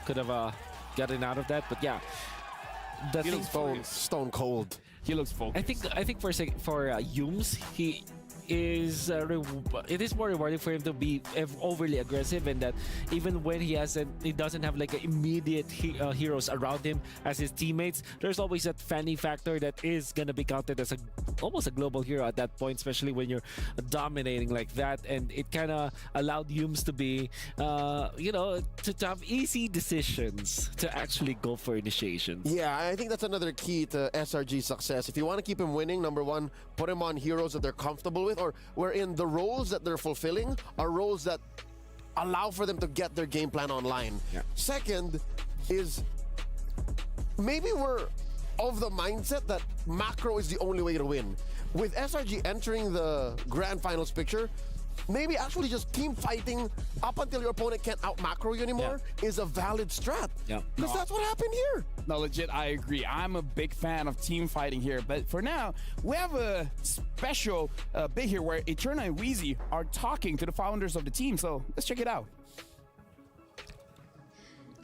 Could have gotten out of that, but yeah. He looks stone cold. He looks focused. I think for Yums, it is more rewarding for him to be overly aggressive, and that even when he doesn't have like immediate heroes around him as his teammates, there's always that Fanny factor that is gonna be counted as almost a global hero at that point, especially when you're dominating like that. And it kind of allowed Yums to be to have easy decisions to actually go for initiations. Yeah, I think that's another key to SRG's success. If you want to keep him winning, number one, put him on heroes that they're comfortable with, or wherein the roles that they're fulfilling are roles that allow for them to get their game plan online. Second is maybe we're of the mindset that macro is the only way to win. With SRG entering the Grand Finals picture, maybe actually just team fighting up until your opponent can't out macro you anymore is a valid strat. Because that's what happened here. No, legit, I agree. I'm a big fan of team fighting here. But for now, we have a special bit here where Eterna and Wheezy are talking to the founders of the team. So let's check it out.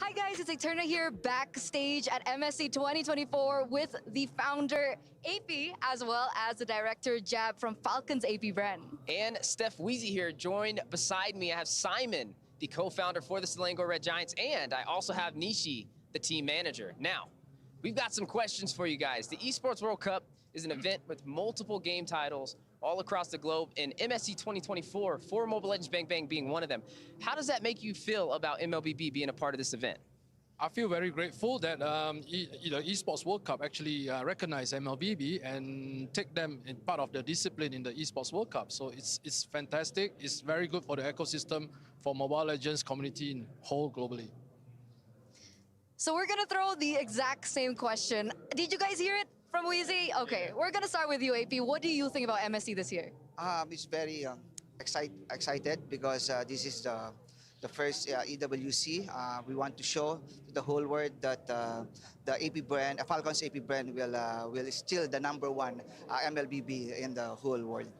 Hi guys, it's Eterna here backstage at MSC 2024 with the founder AP as well as the director Jab from Falcons AP brand. And Steph Wheezy here, joined beside me. I have Simon, the co-founder for the Selangor Red Giants, and I also have Nishi, the team manager. Now, we've got some questions for you guys. The Esports World Cup is an event with multiple game titles all across the globe, and MSC 2024 for Mobile Legends Bang Bang being one of them. How does that make you feel about MLBB being a part of this event? I feel very grateful that the Esports World Cup actually recognized MLBB and take them in part of the discipline in the Esports World Cup. So it's fantastic. It's very good for the ecosystem, for Mobile Legends community in whole globally. So we're gonna throw the exact same question. Did you guys hear it? From Wheezy, okay, we're gonna start with you, AP. What do you think about MSC this year? It's very excited because this is the first EWC. We want to show to the whole world that the AP brand, Falcons AP brand, will still the #1 MLBB in the whole world.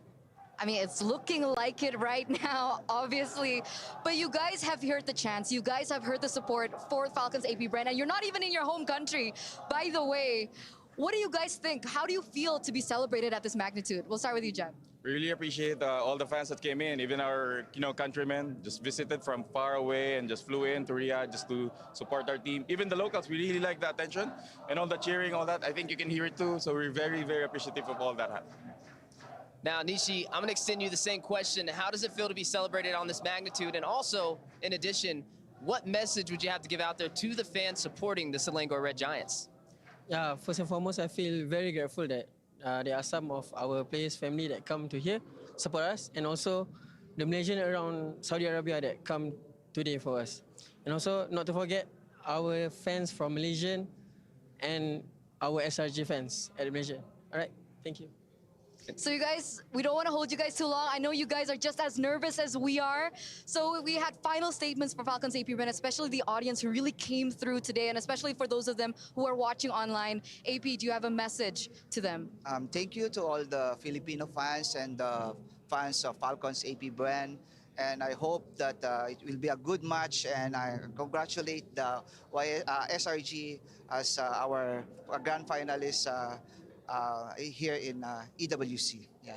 I mean, it's looking like it right now, obviously. But you guys have heard the chants. You guys have heard the support for Falcons AP brand, and you're not even in your home country. By the way, what do you guys think? How do you feel to be celebrated at this magnitude? We'll start with you, Jem. We really appreciate all the fans that came in, even our countrymen just visited from far away and just flew in to Riyadh just to support our team. Even the locals, we really like the attention and all the cheering, all that. I think you can hear it too. So we're very, very appreciative of all that. Now, Nishi, I'm going to extend you the same question. How does it feel to be celebrated on this magnitude? And also, in addition, what message would you have to give out there to the fans supporting the Selangor Red Giants? Yeah, first and foremost, I feel very grateful that there are some of our players' family that come to here, support us, and also the Malaysian around Saudi Arabia that come today for us. And also, not to forget, our fans from Malaysian and our SRG fans at Malaysia. All right, thank you. So you guys, we don't want to hold you guys too long. I know you guys are just as nervous as we are. So we had final statements for Falcons AP brand, especially the audience who really came through today, and especially for those of them who are watching online. AP, do you have a message to them? Thank you to all the Filipino fans and the fans of Falcons AP brand. And I hope that it will be a good match, and I congratulate the SRG as our grand finalist here in EWC. Yeah.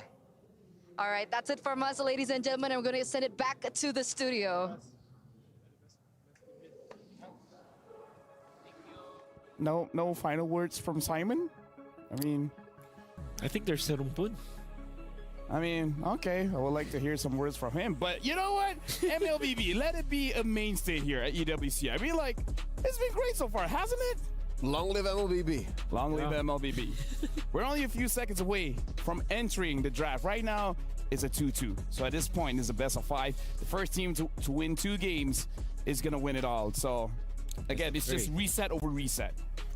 All right, that's it from us, ladies and gentlemen, and we're going to send it back to the studio. No final words from Simon? I think there's Serumpun. Okay, I would like to hear some words from him. But you know what? MLBB, let it be a mainstay here at EWC. It's been great so far, hasn't it? Long live MLBB. Long live MLBB. We're only a few seconds away from entering the draft. Right now, it's a 2-2. So at this point, it's a best of 5. The first team to win 2 games is going to win it all. So again, it's just reset over reset.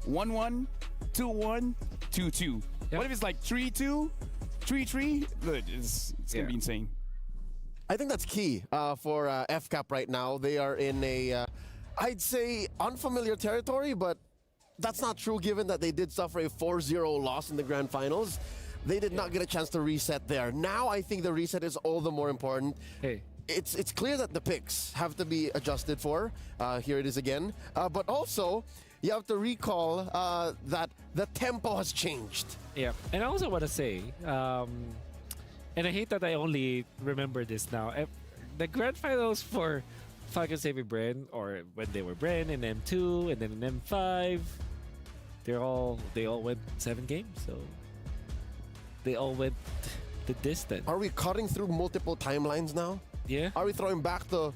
1-1, 2-1, 2-2. What if it's like 3-2, 3-3? Good. It's going to be insane. I think that's key for FCAP right now. They are in a, I'd say, unfamiliar territory, but that's not true given that they did suffer a 4-0 loss in the grand finals. They did not get a chance to reset there. Now I think the reset is all the more important. Hey. It's clear that the picks have to be adjusted for. Here it is again. But also, you have to recall that the tempo has changed. Yeah, and I also want to say, and I hate that I only remember this now, the grand finals for Falcons AP brand, or when they were brand in M2 and then in M5, they all went 7 games, so they all went the distance. Are we cutting through multiple timelines now? Yeah. Are we throwing back to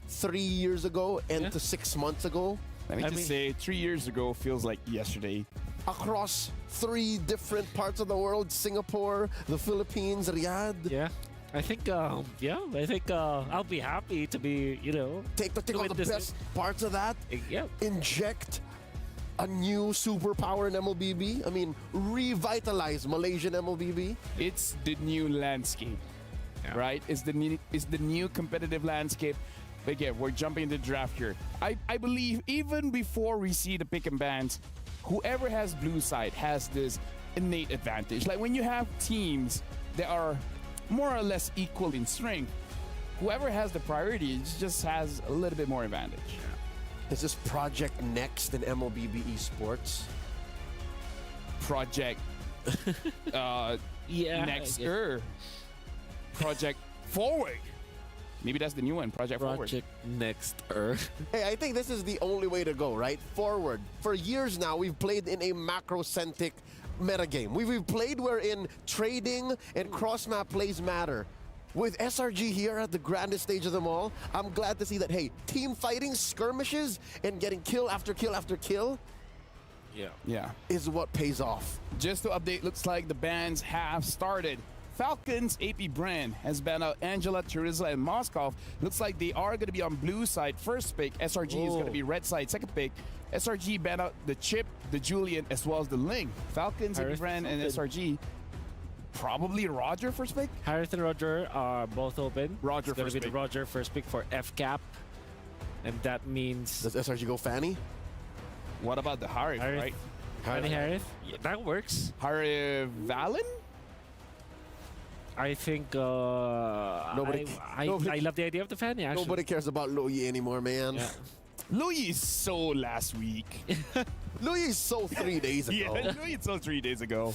3 years ago and to 6 months ago? Let me just say, 3 years ago feels like yesterday. Across 3 different parts of the world, Singapore, the Philippines, Riyadh. Yeah. I think, I'll be happy to be, take all the best parts of that. Yeah. Inject a new superpower in MLBB. Revitalize Malaysian MLBB. It's the new landscape, right? It's the new competitive landscape. But again, we're jumping into the draft here. I believe even before we see the pick and bans, whoever has blue side has this innate advantage. Like when you have teams that are more or less equal in strength, whoever has the priority just has a little bit more advantage. Is this Project Next in MLBB Esports? Project Nexter. Project Forward. Maybe that's the new one, Project Next. Hey, I think this is the only way to go, right? Forward. For years now, we've played in a macro-centric metagame. We've played wherein trading and cross-map plays matter. With SRG here at the grandest stage of them all, I'm glad to see that, hey, team fighting, skirmishes, and getting kill after kill after kill yeah, is what pays off. Just to update, looks like the bans have started Falcons AP brand has banned out Angela, Teresa, and Moskov. Looks like they are going to be on blue side first pick. SRG is going to be red side second pick. SRG banned out the Chip, the Julian, as well as the Ling. Falcons AP brand and SRG. Probably Roger first pick. Harith and Roger are both open. Roger it's gonna first be pick. the Roger first pick for FCAP, and that means. Does SRG go Fanny? What about the Harith, right? Fanny Harith. Yeah, that works. Harith Valen. I think Nobody- I love the idea of the Fanny. Actually, Nobody cares about Louis anymore, man. Yeah. Louis is so last week. Louis is so 3 days ago. Yeah, Louis is so 3 days ago.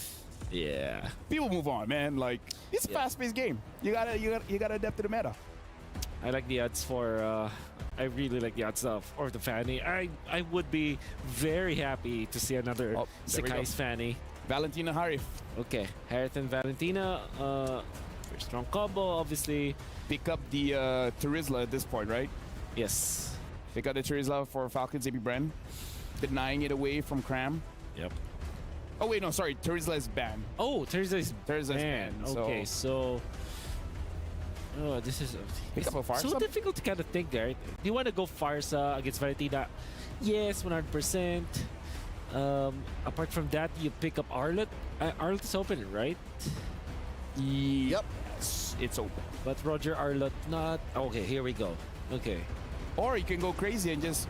Yeah. People move on, man. Like it's a fast-paced game. You gotta adapt to the meta. I like the odds for. I really like the odds of or the Fanny. I would be very happy to see another there we go. Sakai's Fanny. Valentina Harith. Okay, Harith and Valentina. Very strong combo, obviously. Pick up the Terizla at this point, right? Yes. Pick up the Terizla for Falcons AP brand. Denying it away from Cram. Yep. Oh wait, no, sorry. Terizla is banned. Oh, Terizla is banned. Okay, so. Oh, this is Pick up a Farsa. so difficult to kind of think there. Do you want to go Farsa against Valentina? Yes, 100%. Apart from that, you pick up Arlet. Arlet is open, right? Yep. Yes, it's open. But Roger Arlet not. Okay, here we go. Okay. Or you can go crazy and just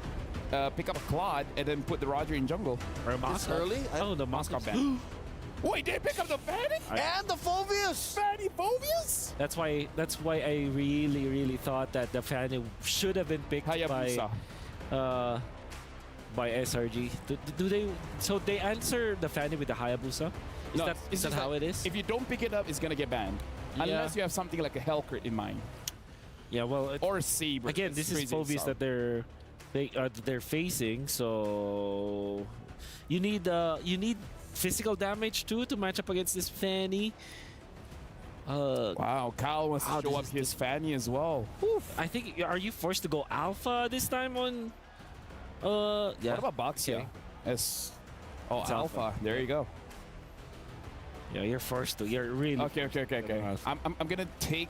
pick up a Claude and then put the Roger in jungle. Or a It's Moscow. early. Oh, the Moscow ban. Wait, they pick up the Fanny? And the Phobius! Fanny Phobius? That's why I really thought that the Fanny should have been picked Hayabusa. by SRG. Do they? So they answer the Fanny with the Hayabusa? Is that how it is? If you don't pick it up, it's gonna get banned. Yeah. Unless you have something like a Hellcrit in mind. Yeah, well, Or Saber. again, this is Phobius that they're facing. So you need physical damage too to match up against this Fanny. Wow, Kyle wants to show up his Fanny as well. I think, are you forced to go Alpha this time on? Yeah. What about Boxia? It's Alpha. Alpha. There you go. Yeah, you're forced to. You're really. Okay. I'm gonna take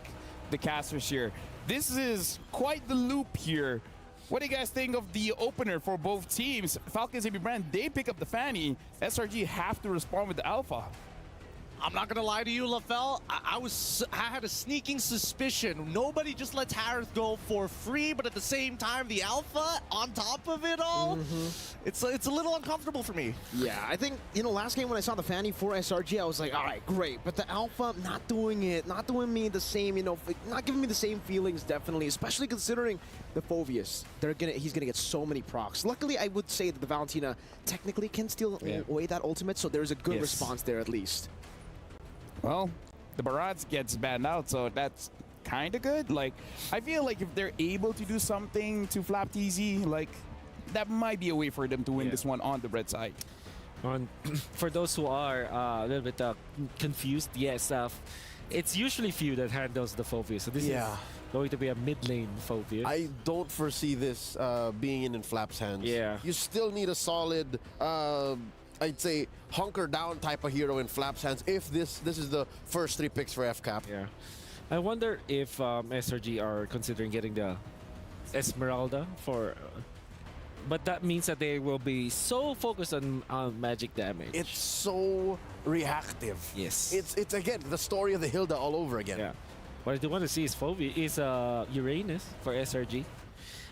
the casters here. This is quite the loop here. What do you guys think of the opener for both teams? Falcons AP brand, they pick up the Fanny. SRG have to respond with the Alpha. I'm not gonna lie to you, LaFell. I had a sneaking suspicion. Nobody just lets Harith go for free, but at the same time, the Alpha on top of it all, it's a little uncomfortable for me. Yeah, I think, last game when I saw the Fanny for SRG, I was like, all right, great. But the Alpha, not doing me the same, not giving me the same feelings, definitely, especially considering the Phobius. He's gonna get so many procs. Luckily, I would say that the Valentina technically can steal away that ultimate, so there's a good response there at least. Well, the Barats gets banned out, so that's kind of good. Like, I feel like if they're able to do something to Flap TZ, like, that might be a way for them to win this one on the red side. For those who are a little bit confused, yes, it's usually Few that handles the Phobius. So this is going to be a mid lane Phobius. I don't foresee this being in Flap's hands. Yeah. You still need a solid, I'd say, hunker down type of hero in Flap's hands if this is the first 3 picks for FCAP. Yeah. I wonder if SRG are considering getting the Esmeralda for... but that means that they will be so focused on magic damage. It's so reactive. Yes. It's again, the story of the Hilda all over again. Yeah. What I do want to see is Uranus for SRG.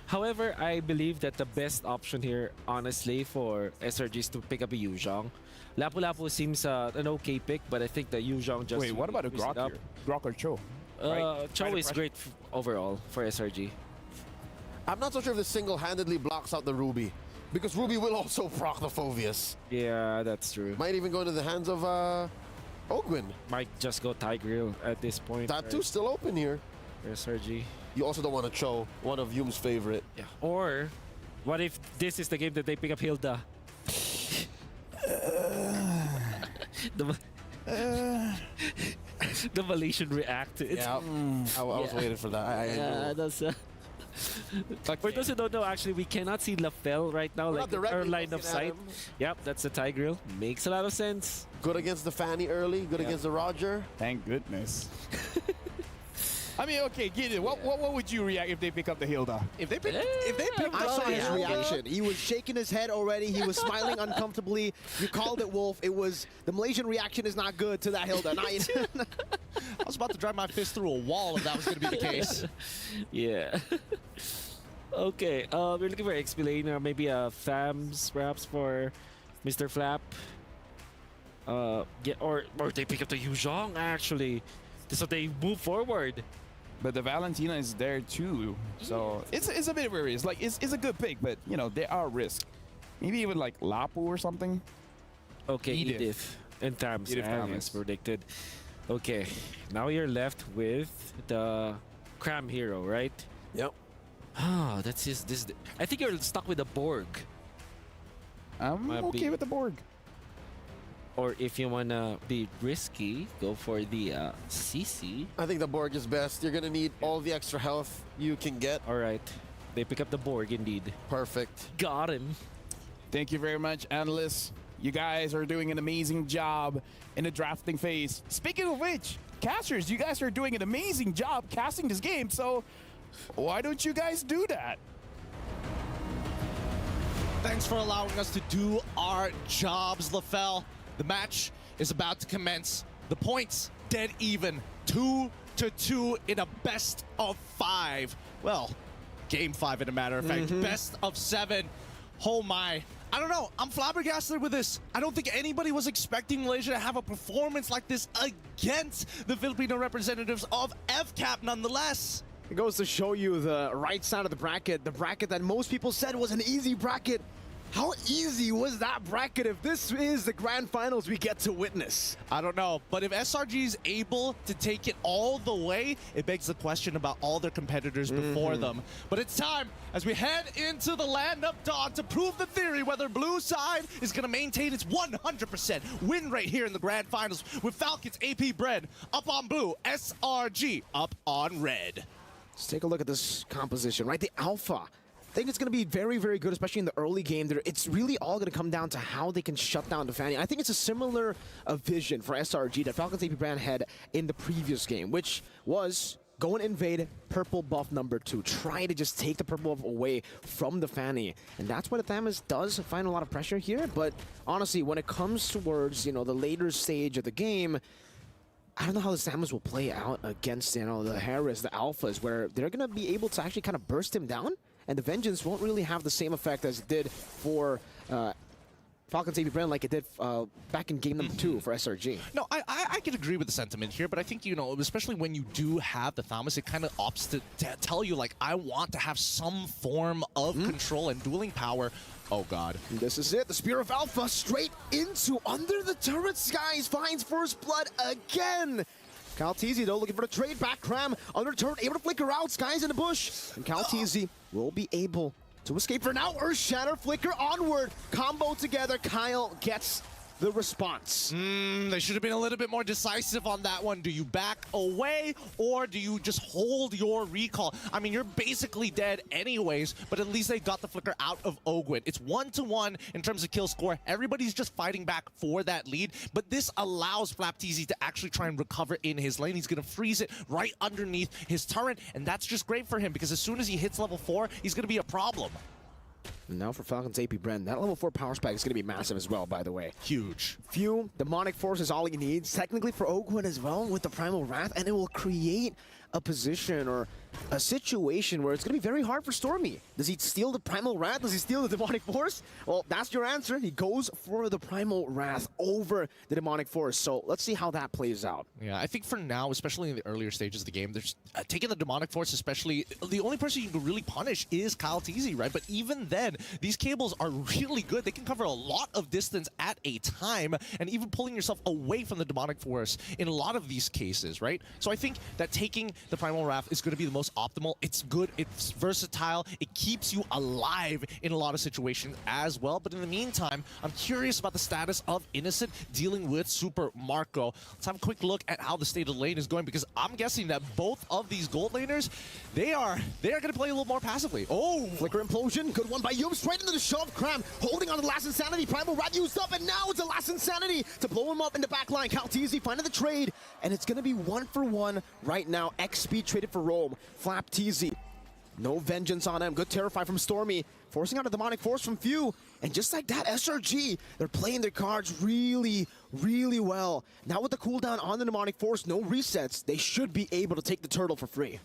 However, I believe that the best option here, honestly, for SRG is to pick up a Yuzhong. Lapu Lapu seems an okay pick, but I think that Yuzhong just... Wait, what about a Grok here? Grok or Cho? Cho is great overall for SRG. I'm not so sure if this single-handedly blocks out the Ruby, because Ruby will also proc the Phobius. Yeah, that's true. Might even go into the hands of Ogwin. Might just go Tigreal at this point. Tattoo's still open here. SRG. You also don't want to Cho, one of Yum's favorite. Yeah. Or, what if this is the game that they pick up Hilda? The Malaysian react. I was waiting for that. I that's For those who don't know, actually, we cannot see LaFell right now, We're like not directly our line of looking at sight. him. Yep, that's the Thai grill. Makes a lot of sense. Good against the Fanny early, good against the Roger. Thank goodness. I mean, okay, Gideon, what would you react if they pick up the Hilda? If they picked I saw his reaction. He was shaking his head already. He was smiling uncomfortably. You called it, Wolf. It was the Malaysian reaction is not good to that Hilda. I was about to drive my fist through a wall if that was going to be the case. Yeah. Okay, we're looking for XP lane, or maybe FAMs perhaps for Mr. Flap. Yeah, or they pick up the Yuzhong actually, so they move forward. But the Valentina is there too, so it's a bit of a risk. Like it's a good pick, but you know there are risks. Maybe even like Lapu or something. Okay, Edith and Thams as predicted. Okay, now you're left with the Cram hero, right? Yep. Ah, that's just this. I think you're stuck with the Borg. I'm okay with the Borg. Or if you wanna be risky, go for the CC. I think the Borg is best. You're gonna need all the extra health you can get. All right, they pick up the Borg indeed. Perfect. Got him. Thank you very much, analysts. You guys are doing an amazing job in the drafting phase. Speaking of which, casters, you guys are doing an amazing job casting this game. So why don't you guys do that? Thanks for allowing us to do our jobs, LaFell. The match is about to commence. The points dead even, 2-2 in a best of 5. Well, game 5 in a matter of fact, best of 7. Oh my. I don't know. I'm flabbergasted with this. I don't think anybody was expecting Malaysia to have a performance like this against the Filipino representatives of FCAP nonetheless. It goes to show you the right side of the bracket that most people said was an easy bracket. How easy was that bracket if this is the grand finals we get to witness? I don't know, but if SRG is able to take it all the way, it begs the question about all their competitors before them. But it's time as we head into the land of dawn to prove the theory whether blue side is going to maintain its 100% win rate here in the grand finals with Falcons AP Bread up on blue, SRG up on red. Let's take a look at this composition, right? The Alpha. I think it's going to be very, very good, especially in the early game. It's really all going to come down to how they can shut down the Fanny. I think it's a similar vision for SRG that Falcons AP Brand had in the previous game, which was go and invade purple buff number 2. Try to just take the purple buff away from the Fanny. And that's why the Thamus does find a lot of pressure here. But honestly, when it comes towards, you know, the later stage of the game, I don't know how the Samus will play out against, you know, the Harris, the Alphas, where they're going to be able to actually kind of burst him down. And the Vengeance won't really have the same effect as it did for Falcons AP Brand like it did back in game number 2 for SRG. No, I can agree with the sentiment here, but I think, you know, especially when you do have the Thamus, it kind of opts to tell you, like, I want to have some form of control and dueling power. Oh, God. This is it. The Spear of Alpha straight into under the turret skies finds first blood again. Kaltizi, though, looking for the trade back. Cram under turret, able to flicker out. Skies in the bush. And Kaltizi will be able to escape for now. Earth Shatter, flicker onward. Combo together. Kyle gets the response. They should have been a little bit more decisive on that one. Do you back away or do you just hold your recall? I mean, you're basically dead anyways, but at least they got the flicker out of Ogwin. It's 1-1 in terms of kill score. Everybody's just fighting back for that lead, but this allows Flapteezy to actually try and recover in his lane. He's going to freeze it right underneath his turret, and that's just great for him because as soon as he hits level 4, he's going to be a problem. And now for Falcons AP Bren, that level 4 power spike is going to be massive as well, by the way. Huge. Few, Demonic Force is all he needs. Technically for Ogwin as well with the Primal Wrath, and it will create a position or a situation where it's going to be very hard for Stormy. Does he steal the Primal Wrath? Does he steal the Demonic Force? Well, that's your answer. He goes for the Primal Wrath over the Demonic Force. So let's see how that plays out. Yeah, I think for now, especially in the earlier stages of the game, there's taking the Demonic Force, especially, the only person you can really punish is Kaltizi, right? But even then, these cables are really good. They can cover a lot of distance at a time, and even pulling yourself away from the Demonic Force in a lot of these cases, right? So I think that taking the Primal Wrath is going to be the most optimal. It's good, it's versatile, it keeps you alive in a lot of situations as well. But in the meantime, I'm curious about the status of Innocent dealing with Super Marco. Let's have a quick look at how the state of the lane is going, because I'm guessing that both of these gold laners, they are going to play a little more passively. Oh! Flicker Implosion, good one by Yum, straight into the shove. Cram holding on to the last Insanity. Primal Wrath used up, and now it's the last Insanity to blow him up in the back line. Calteezy finding the trade, and it's going to be 1-for-1 right now. X-Speed traded for Rome. Flapteezy, no vengeance on him. Good Terrify from Stormy, forcing out a Demonic Force from Few. And just like that, SRG, they're playing their cards really, really well. Now with the cooldown on the Demonic Force, no resets, they should be able to take the turtle for free.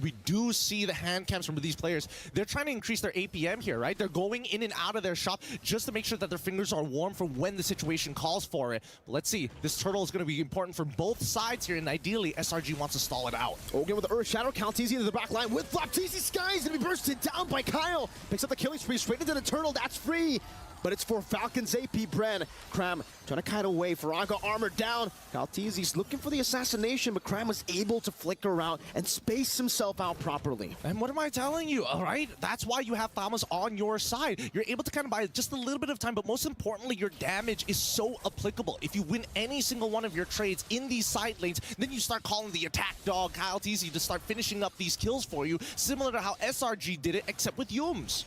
We do see the hand cams from these players. They're trying to increase their APM here, right? They're going in and out of their shop just to make sure that their fingers are warm for when the situation calls for it. But let's see. This turtle is going to be important for both sides here, and ideally, SRG wants to stall it out. Again with the Earth Shadow, Calteezy into the back line with Flapteezy. Sky's going to be bursted down by Kyle. Picks up the killing spree straight into the turtle. That's free. But it's for Falcon's AP Bren. Cram trying to kite away. Faraga armor down. Calteezy's looking for the assassination, but Cram was able to flicker out and space himself out properly. And what am I telling you, all right? That's why you have Thomas on your side. You're able to kind of buy just a little bit of time, but most importantly, your damage is so applicable. If you win any single one of your trades in these side lanes, then you start calling the attack dog, Calteezy, to start finishing up these kills for you, similar to how SRG did it, except with Yums.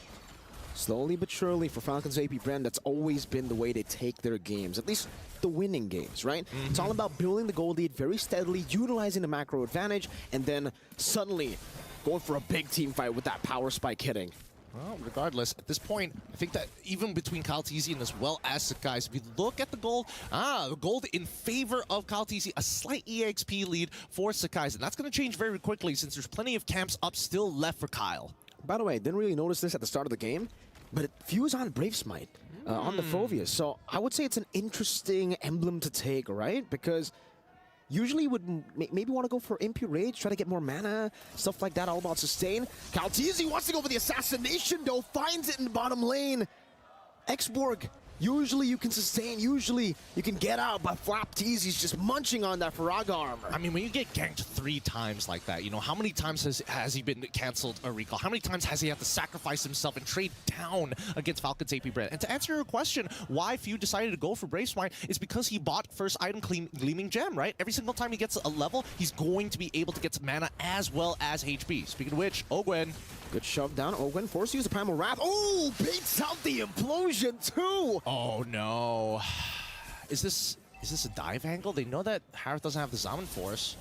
Slowly but surely for Falcon's AP brand, that's always been the way they take their games, at least the winning games, right? It's all about building the gold lead very steadily, utilizing the macro advantage, and then suddenly going for a big team fight with that power spike hitting. Well, regardless, at this point, I think that even between Calteezy and as well as Sakai, if you look at the gold in favor of Calteezy, a slight EXP lead for Sakai, and that's going to change very quickly since there's plenty of camps up still left for Kyle. By the way, didn't really notice this at the start of the game, but it fused on Brave Smite on the Phobius. So I would say it's an interesting emblem to take, right? Because usually you would maybe want to go for Impure Rage, try to get more mana, stuff like that, all about sustain. Calteezy wants to go for the assassination, though, finds it in the bottom lane. Xborg, usually you can sustain, usually you can get out, but Flapteezy's just munching on that Faraga armor. I mean, when you get ganked 3 times like that, you know, how many times has he been canceled a recall? How many times has he had to sacrifice himself and trade down against Falcon's AP Brand? And to answer your question, why Few decided to go for Brave Smite is because he bought first item Gleaming Gem, right? Every single time he gets a level, he's going to be able to get some mana as well as HP. Speaking of which, Ogwen. Good shove down. Ogwen forced to use the Primal Wrath. Oh, baits out the implosion too. Oh no. Is this a dive angle? They know that Harith doesn't have the Zaman Force.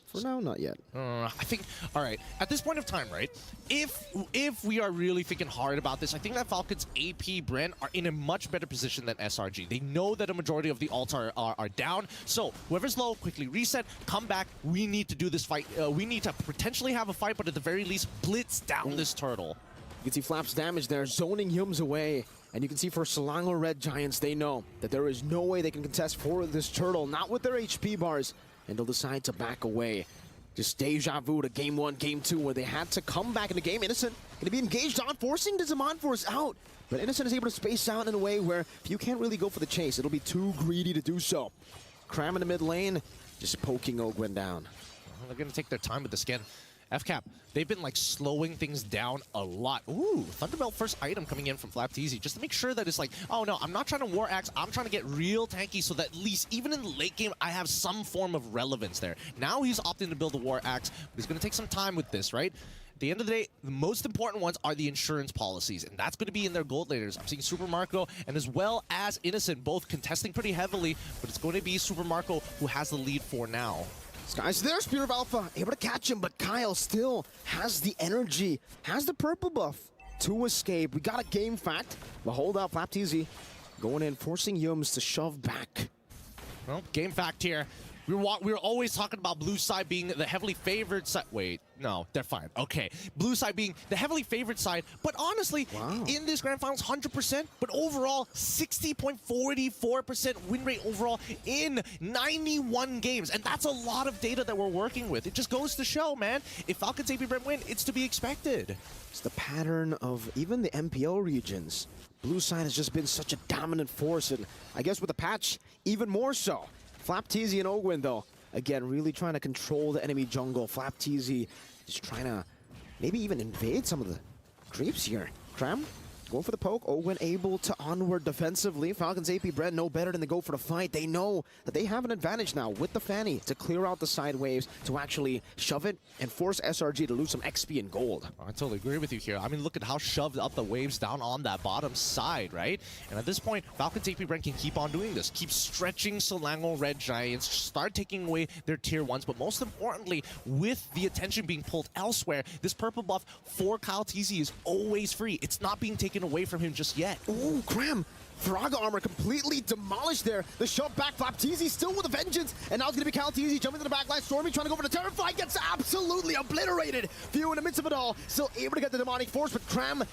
For now, not yet. I think, all right, at this point of time, right, if we are really thinking hard about this, I think that Falcon's AP Brand are in a much better position than SRG. They know that a majority of the ults are down, so whoever's low, quickly reset, come back. We need to do this fight. We need to potentially have a fight, but at the very least, blitz down this turtle. You can see Flap's damage there, zoning Yums away. And you can see for Selangor Red Giants, they know that there is no way they can contest for this turtle, not with their HP bars. And they'll decide to back away. Just deja vu to game 1, game 2, where they had to come back in the game. Innocent gonna be engaged on, forcing the Zaman Force out. But Innocent is able to space out in a way where you can't really go for the chase. It'll be too greedy to do so. Cram in the mid lane, just poking Ogwen down. Well, they're gonna take their time with the skin. FCAP, they've been like slowing things down a lot. Ooh, Thunderbelt first item coming in from Flapteezy, just to make sure that it's like, oh no, I'm not trying to War Axe, I'm trying to get real tanky so that at least even in the late game, I have some form of relevance there. Now he's opting to build a War Axe, but he's gonna take some time with this, right? At the end of the day, the most important ones are the insurance policies, and that's going to be in their gold laners. I'm seeing Super Marco and as well as Innocent both contesting pretty heavily, but it's going to be Super Marco who has the lead for now. Sky's there, Spear of Alpha, able to catch him, but Kyle still has the energy, has the purple buff to escape. We got a game fact, but hold up, Flapteezy going in, forcing Yums to shove back. Well, game fact here. We were always talking about blue side being the heavily favored side. Wait, no, they're fine. Okay, blue side being the heavily favored side, but honestly, in this grand finals, 100%, but overall, 60.44% win rate overall in 91 games, and that's a lot of data that we're working with. It just goes to show, man, if Falcon's AP Brent win, it's to be expected. It's the pattern of even the MPL regions. Blue side has just been such a dominant force, and I guess with the patch, even more so. Flapteezy and Ogwen, though, Again, really trying to control the enemy jungle. FlapTZ just trying to maybe even invade some of the creeps here. Cram going for the poke. Owen able to onward defensively. Falcons AP Bren know better than to go for the fight. They know that they have an advantage now with the Fanny to clear out the side waves, to actually shove it and force SRG to lose some XP and gold. I totally agree with you here. I mean, look at how shoved up the waves down on that bottom side, right? And at this point, Falcons AP Bren can keep on doing this. Keep stretching Selangor Red Giants, start taking away their tier 1s, but most importantly, with the attention being pulled elsewhere, this purple buff for Kyle TZ is always free. It's not being taken away from him just yet. Ooh, Cram. Thraga armor completely demolished there. The shove back, FlapTZ still with a vengeance. And now it's going to be Kyle TZ jumping to the back line. Stormy trying to go for the Terrify. Gets absolutely obliterated. Few in the midst of it all. Still able to get the demonic force, but Cram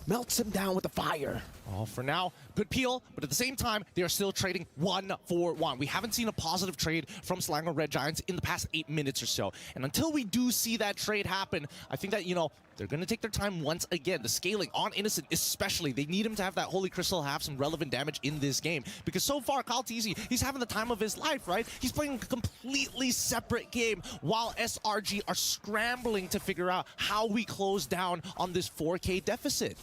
melts him down with the fire. Oh, for now, good peel, but at the same time, they are still trading 1-for-1. We haven't seen a positive trade from Selangor Red Giants in the past 8 minutes or so. And until we do see that trade happen, I think that, you know, they're going to take their time once again. The scaling on Innocent especially, they need him to have that Holy Crystal, have some relevant damage in this game. Because so far, Kyle TZ, he's having the time of his life, right? He's playing a completely separate game while SRG are scrambling to figure out how we close down on this 4K deficit.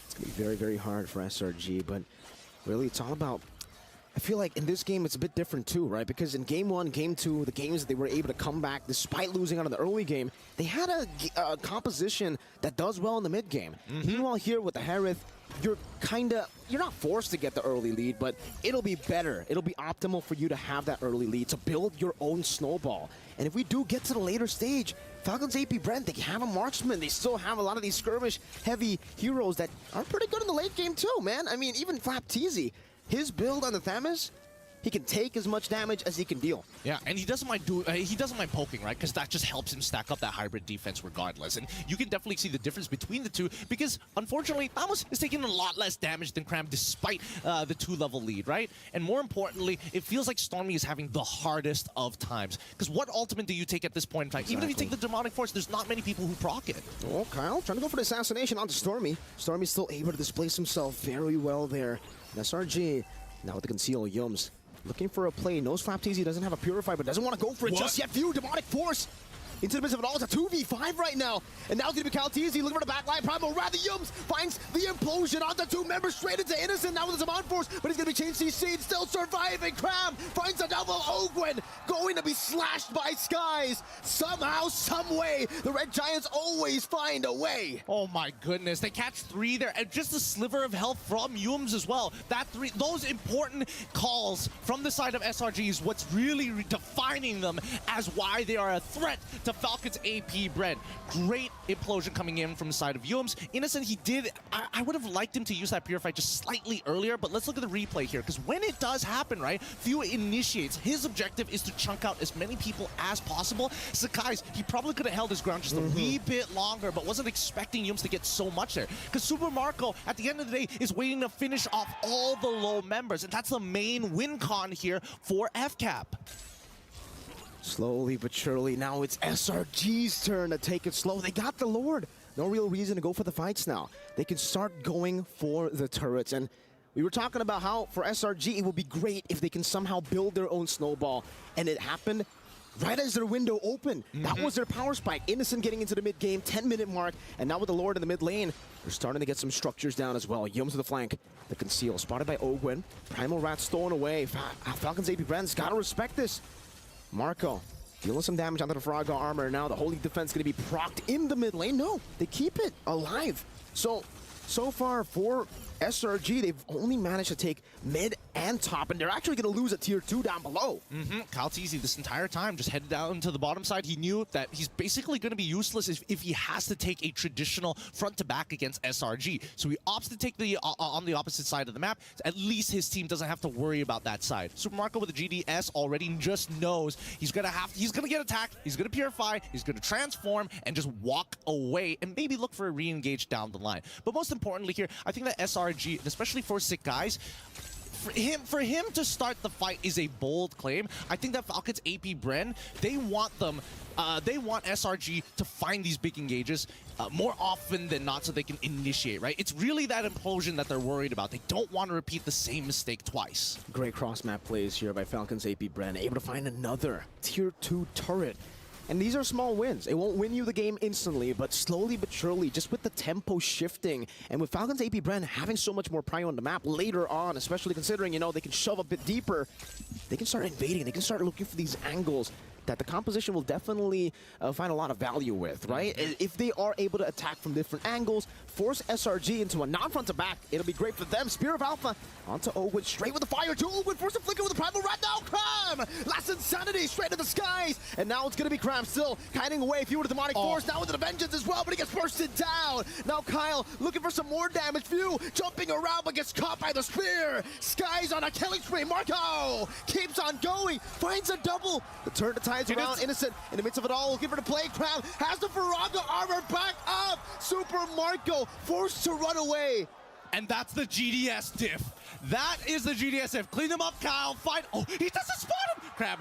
It's going to be very, very hard for SRG, but really it's all about, I feel like in this game it's a bit different too, right? Because in game 1, game 2, the games that they were able to come back despite losing out in the early game, they had a composition that does well in the mid game. Meanwhile here with the Harith, you're not forced to get the early lead, but it'll be better. It'll be optimal for you to have that early lead, to build your own snowball. And if we do get to the later stage, Falcons AP Brent, they have a marksman. They still have a lot of these skirmish-heavy heroes that are pretty good in the late game too, man. I mean, even FlapTZ, his build on the Thamus, he can take as much damage as he can deal. Yeah, and he doesn't mind poking, right? Because that just helps him stack up that hybrid defense regardless. And you can definitely see the difference between the two because, unfortunately, Thamus is taking a lot less damage than Cram despite the 2-level lead, right? And more importantly, it feels like Stormy is having the hardest of times. Because what ultimate do you take at this point in time? Exactly. Even if you take the Demonic Force, there's not many people who proc it. Oh, Kyle trying to go for the assassination onto Stormy. Stormy's still able to displace himself very well there. And SRG, now with the conceal Yums. Looking for a play. Knows FlapTZ doesn't have a Purify, but doesn't want to go for it just yet. View Demonic Force into the midst of it all. It's a 2v5 right now. And now it's going to be Kyle TZ looking for the backline. Primal Rather Yums finds the implosion onto 2 members straight into Innocent. Now with the Zaman Force, but he's going to be changed CC, still surviving. Cram finds a double. Ogwen going to be slashed by Skies. Somehow, some way, the Red Giants always find a way. Oh my goodness, they catch 3 there, and just a sliver of health from Yums as well. Those important calls from the side of SRG is what's really defining them as why they are a threat to Falcons AP Brent. Great implosion coming in from the side of Yums. Innocent, I would have liked him to use that Purify just slightly earlier, but let's look at the replay here, because when it does happen, right, Few initiates. His objective is to chunk out as many people as possible. Sakai's, he probably could have held his ground just a wee bit longer, but wasn't expecting Yums to get so much there. Because Super Marco, at the end of the day, is waiting to finish off all the low members, and that's the main win con here for FCAP. Slowly but surely, now it's SRG's turn to take it slow. They got the Lord. No real reason to go for the fights now. They can start going for the turrets. And we were talking about how for SRG, it would be great if they can somehow build their own snowball. And it happened right as their window opened. That was their power spike. Innocent getting into the mid-game, 10-minute mark. And now with the Lord in the mid lane, they're starting to get some structures down as well. Yums to the flank. The conceal spotted by Ogwen. Primal Rat stolen away. Falcons AP Brand's got to respect this. Marco dealing some damage onto the Fraga armor. Now the Holy Defense going to be procced in the mid lane. No, they keep it alive. So far for SRG, they've only managed to take mid and top, and they're actually going to lose a tier 2 down below. Kyle TZ this entire time just headed down to the bottom side. He knew that he's basically going to be useless if he has to take a traditional front to back against SRG. So he opts to take the on the opposite side of the map. At least his team doesn't have to worry about that side. Super Marco with the GDS already just knows he's going to get attacked, he's going to purify, he's going to transform and just walk away and maybe look for a re-engage down the line. But most importantly here, I think that SRG, especially for Sick Guys, for him to start the fight is a bold claim. I think that Falcons AP Bren, they want SRG to find these big engages more often than not so they can initiate, right? It's really that implosion that they're worried about. They don't want to repeat the same mistake twice. Great cross-map plays here by Falcons AP Bren, able to find another Tier 2 turret. And these are small wins. It won't win you the game instantly, but slowly but surely, just with the tempo shifting, and with Falcons AP Bren having so much more prio on the map later on, especially considering, you know, they can shove a bit deeper, they can start invading, they can start looking for these angles that the composition will definitely find a lot of value with, right? If they are able to attack from different angles, force SRG into a non-front to back, it'll be great for them. Spear of Alpha onto Ogwin, straight with the fire to Ogwin, force a flicker with the Primal Rat, now Cram! Last Insanity, straight to the skies, and now it's gonna be Cram still kiting away, Few with the Demonic Force, now with the Vengeance as well, but he gets bursted down. Now Kyle looking for some more damage, Few jumping around but gets caught by the Spear. Skies on a killing spree, Marco keeps on going, finds a double, the turn to ties around Innocent in the midst of it all, looking for the play. Cram has the Faraga armor back up. Super Marco forced to run away. And that's the GDS diff. That is the GDS diff. Clean them up, Kyle. Fight. Oh, he doesn't spot him. Crab.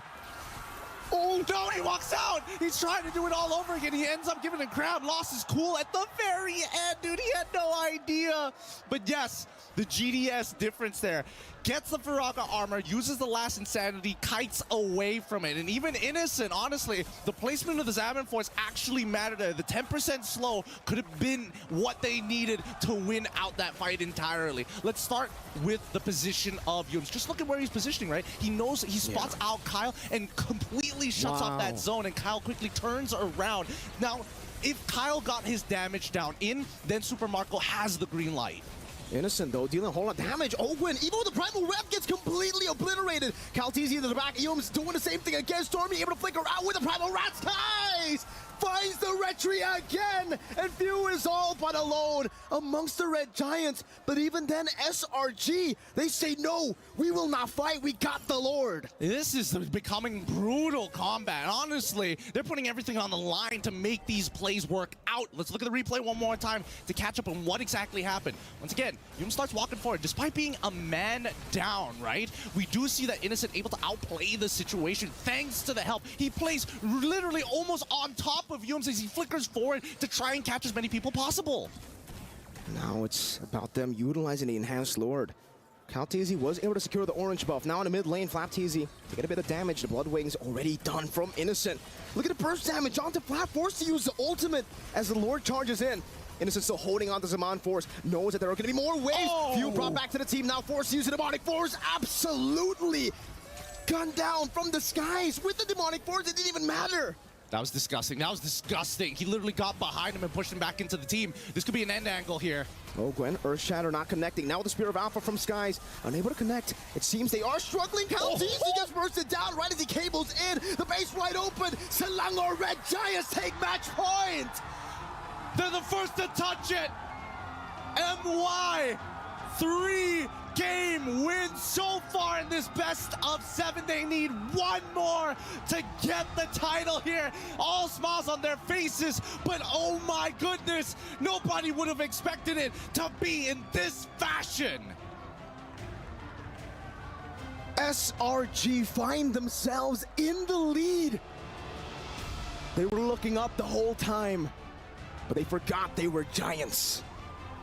Oh, no, he walks out. He's trying to do it all over again. He ends up giving it Crab. Lost his cool at the very end, dude. He had no idea. But yes, the GDS difference there. Gets the Faraga armor, uses the last Insanity, kites away from it. And even Innocent, honestly, the placement of the Zaman Force actually mattered there. The 10% slow could have been what they needed to win out that fight entirely. Let's start with the position of Yums. Just look at where he's positioning, right? He knows, he spots out Kyle and completely shuts off that zone, and Kyle quickly turns around. Now, if Kyle got his damage down in, then Super Marco has the green light. Innocent, though, dealing a whole lot of damage. Ogwin, even with the Primal Rep, gets completely obliterated. Calteezy into the back. Eom's doing the same thing again. Stormy able to flicker out with the Primal Rat's ties. Finds the Retria again. And Few is all but alone amongst the Red Giants. But even then, SRG, they say, no, we will not fight. We got the Lord. This is becoming brutal combat. Honestly, they're putting everything on the line to make these plays work out. Let's look at the replay one more time to catch up on what exactly happened. Once again, Yum starts walking forward. Despite being a man down, right? We do see that Innocent able to outplay the situation thanks to the help. He plays literally almost on top of Yums as he flickers forward to try and catch as many people possible. Now it's about them utilizing the Enhanced Lord. Calteezy was able to secure the orange buff. Now in the mid lane, Flapteezy to get a bit of damage. The Blood Wings already done from Innocent. Look at the burst damage onto Flap, forced to use the ultimate as the Lord charges in. Innocent still holding on to Zaman Force, knows that there are going to be more waves. Few brought back to the team, now forced to use the Demonic Force. Absolutely gunned down from the skies with the Demonic Force. It didn't even matter. That was disgusting. That was disgusting. He literally got behind him and pushed him back into the team. This could be an end angle here. Oh, Gwen, Earth Shatter not connecting. Now with the Spear of Alpha from Skies, unable to connect. It seems they are struggling. Calteezy gets bursted down right as he cables in. The base wide open. Selangor Red Giants take match point. They're the first to touch it. MY, 3-game win so far in this best of 7. They need one more to get the title here. All smiles on their faces, but oh my goodness, nobody would have expected it to be in this fashion. SRG find themselves in the lead. They were looking up the whole time, but they forgot they were giants.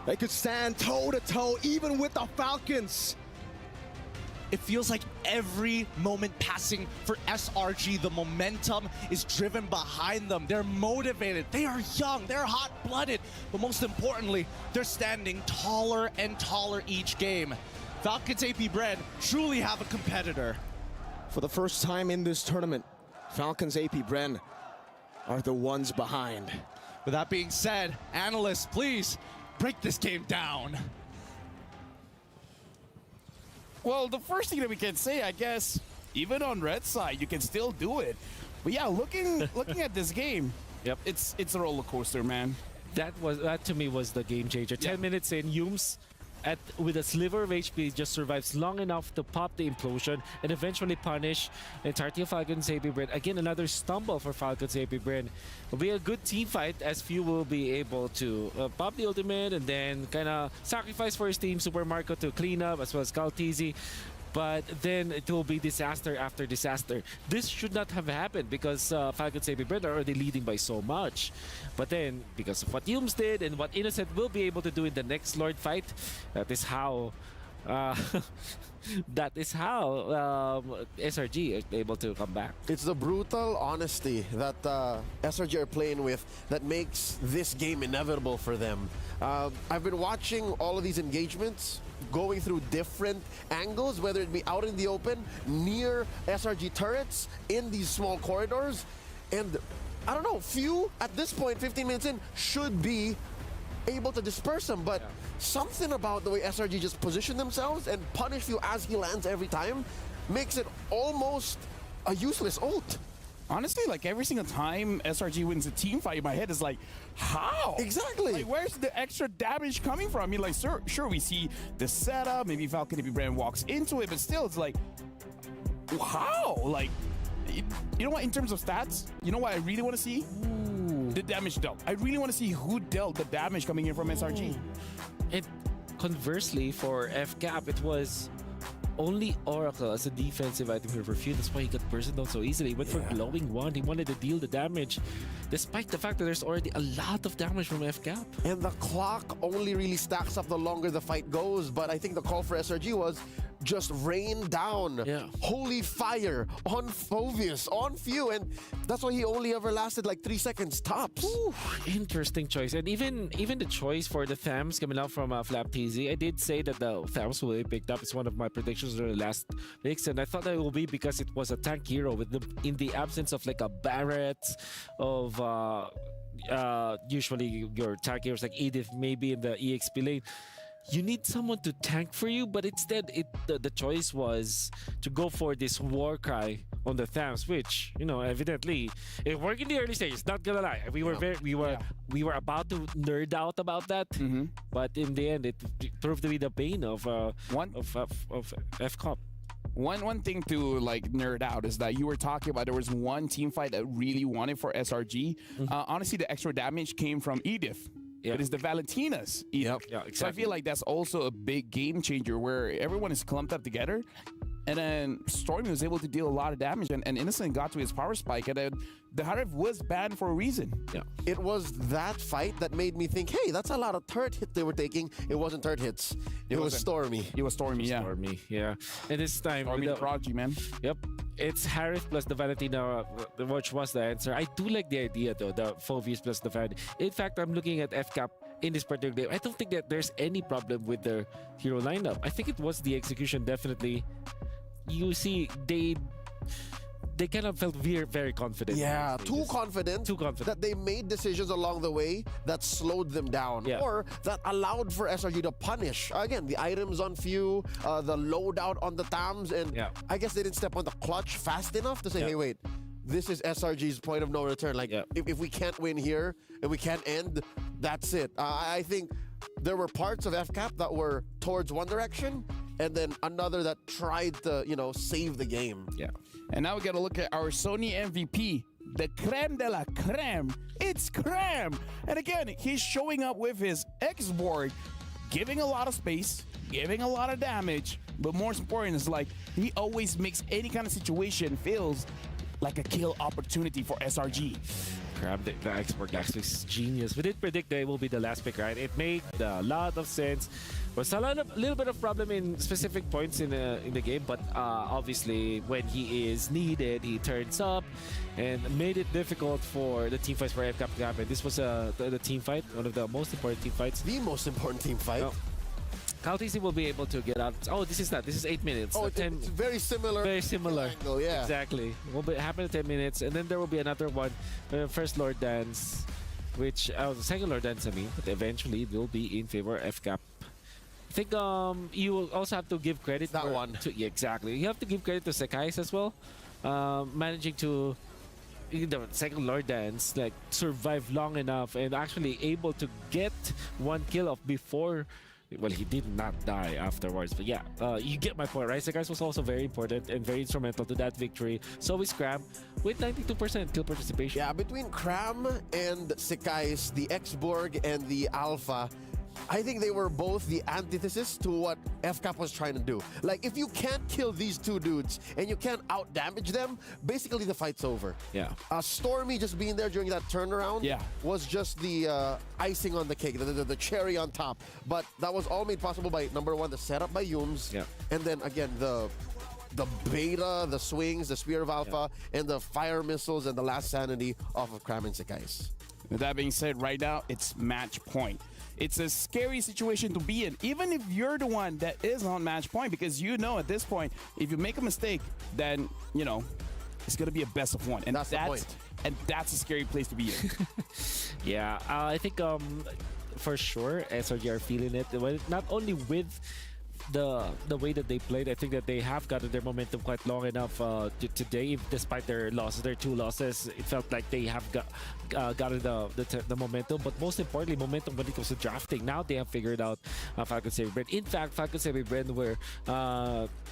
They could stand toe-to-toe even with the Falcons. It feels like every moment passing for SRG, the momentum is driven behind them. They're motivated, they are young, they're hot-blooded, but most importantly, they're standing taller and taller each game. Falcons AP Bren truly have a competitor. For the first time in this tournament, Falcons AP Bren are the ones behind. With that being said, analysts, please break this game down. Well, the first thing that we can say, I guess, even on red side, you can still do it. But yeah, looking at this game, yep, it's a roller coaster, man. That to me was the game changer. 10 minutes in, Yums with a sliver of HP, just survives long enough to pop the implosion and eventually punish the entirety of Falcon's AP Brain. Again, another stumble for Falcon's AP Brain. It'll be a good team fight as Few will be able to pop the ultimate and then kind of sacrifice for his team Super Marco to clean up, as well as Kaltizi. But then it will be disaster after disaster. This should not have happened because Falcon's AP Brain are already leading by so much. But then, because of what Yums did and what Innocent will be able to do in the next Lord fight, that is how SRG is able to come back. It's the brutal honesty that SRG are playing with that makes this game inevitable for them. I've been watching all of these engagements, going through different angles, whether it be out in the open, near SRG turrets, in these small corridors, and I don't know, Few at this point, 15 minutes in, should be able to disperse him, but something about the way SRG just position themselves and punish Few as he lands every time makes it almost a useless ult. Honestly, like every single time SRG wins a team fight, in my head is like, how? Exactly. Like, where's the extra damage coming from? I mean, like, sure, we see the setup, maybe Falcon AP Brand walks into it, but still, it's like, how? Like, you know what, in terms of stats, you know what I really want to see? The damage dealt. I really want to see who dealt the damage coming in from SRG. And conversely, for FCAP, it was only Oracle as a defensive item here for Few. That's why he got burst down so easily. He went for glowing wand. He wanted to deal the damage, despite the fact that there's already a lot of damage from FCAP. And the clock only really stacks up the longer the fight goes. But I think the call for SRG was just rain down holy fire on Phoveus, on Few, and that's why he only ever lasted like 3 seconds tops. Ooh, interesting choice. And even the choice for the Thams coming out from Flap TZ, I did say that the Thams will be picked up. It's one of my predictions in the last weeks, and I thought that it will be because it was a tank hero with in the absence of like a Barret, of usually your tank heroes like Edith maybe in the EXP lane. You need someone to tank for you, but instead the choice was to go for this war cry on the Thams, which, you know, evidently it worked in the early stages, not gonna lie. We were we were about to nerd out about that, but in the end it proved to be the bane of FCOP. One thing to like nerd out is that you were talking about there was one team fight that really wanted for SRG. Honestly, the extra damage came from Edith. It is the Valentina's. Yeah, exactly. So I feel like that's also a big game changer where everyone is clumped up together. And then Stormy was able to deal a lot of damage, and Innocent got to his power spike, and then the Harif was banned for a reason. Yeah. It was that fight that made me think, hey, that's a lot of turret hit they were taking. It wasn't turret hits. It was Stormy. It was Stormy, yeah. Stormy, yeah. And this time... Stormy the Prodigy, man. Yep. It's Harif plus the Valentina, which was the answer. I do like the idea, though, the Phoveus plus the Valentina. In fact, I'm looking at FCAP in this particular game. I don't think that there's any problem with their hero lineup. I think it was the execution, definitely. You see, they kind of felt very confident. Yeah, too confident that they made decisions along the way that slowed them down, or that allowed for SRG to punish. Again, the items on Few, the loadout on the Thams, and I guess they didn't step on the clutch fast enough to say, hey, wait, this is SRG's point of no return. Like, if we can't win here and we can't end, that's it. I think there were parts of FCAP that were towards one direction, and then another that tried to, you know, save the game. Yeah. And now we got to look at our Sony MVP, the creme de la creme. It's creme. And again, he's showing up with his X-board, giving a lot of space, giving a lot of damage, but more important is like he always makes any kind of situation feels like a kill opportunity for SRG. Crab, the export actually is genius. We did predict that it will be the last pick, right? It made a lot of sense. Was a little bit of problem in specific points in the game, but obviously when he is needed, he turns up and made it difficult for the team fights for FCAP to happen. This was the team fight, one of the most important team fights. The most important team fight. Oh. Kaltizi will be able to get out. Oh, this is 8 minutes. Oh, it's very similar. Very similar. Angle, yeah. Exactly. Will be happen in 10 minutes, and then there will be another one, first Lord Dance, which the second Lord Dance, I mean, but eventually it will be in favor of FCAP. I think you will also have to give credit that one. Exactly. You have to give credit to Sekais as well, managing to the second Lord Dance like survive long enough and actually able to get one kill off before Well, he did not die afterwards, but yeah, you get my point, right? Sekais was also very important and very instrumental to that victory. So is Cram with 92% kill participation. Yeah, between Cram and Sekais, the X-Borg and the Alpha, I think they were both the antithesis to what FCAP was trying to do. Like, if you can't kill these two dudes and you can't out-damage them, basically the fight's over. Yeah. Stormy just being there during that turnaround was just the icing on the cake, the cherry on top. But that was all made possible by, number one, the setup by Yums, and then, again, the beta, the swings, the Spear of Alpha, and the fire missiles and the last sanity off of Cram and Sekais. With that being said, right now, it's match point. It's a scary situation to be in, even if you're the one that is on match point, because you know at this point, if you make a mistake, then, you know, it's going to be a best of one. And that's the point. And that's a scary place to be in. Yeah, I think for sure, SRG are feeling it. Well, not only with the way that they played, I think that they have gotten their momentum quite long enough today. Despite their losses, their 2 losses, it felt like they have gotten the momentum. But most importantly, momentum when it comes to drafting. Now they have figured out Falcon Savvy Brand. In fact, Falcon Savvy Brand were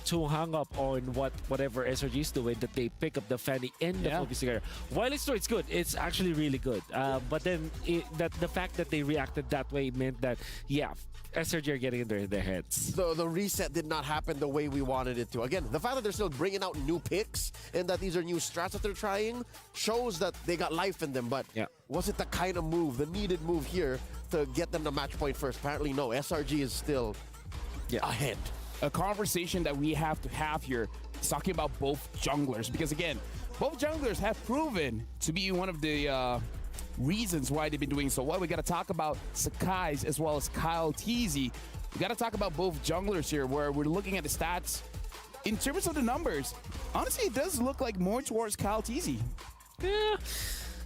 too hung up on whatever SRG is doing that they pick up the Fanny and the focus together. While it's true, it's good. It's actually really good. But then the fact that they reacted that way meant that, yeah, SRG are getting in their heads. The reset did not happen the way we wanted it to. Again, the fact that they're still bringing out new picks and that these are new strats that they're trying shows that they got life in them. But was it the kind of move, the needed move here to get them to match point first? Apparently no. SRG is still ahead. A conversation that we have to have here is talking about both junglers. Because again, both junglers have proven to be one of the reasons why they've been doing so well. We got to talk about Sekais as well as Kyle Teasy. We got to talk about both junglers here, where we're looking at the stats. In terms of the numbers, honestly, it does look like more towards Kyle Teasy. Yeah.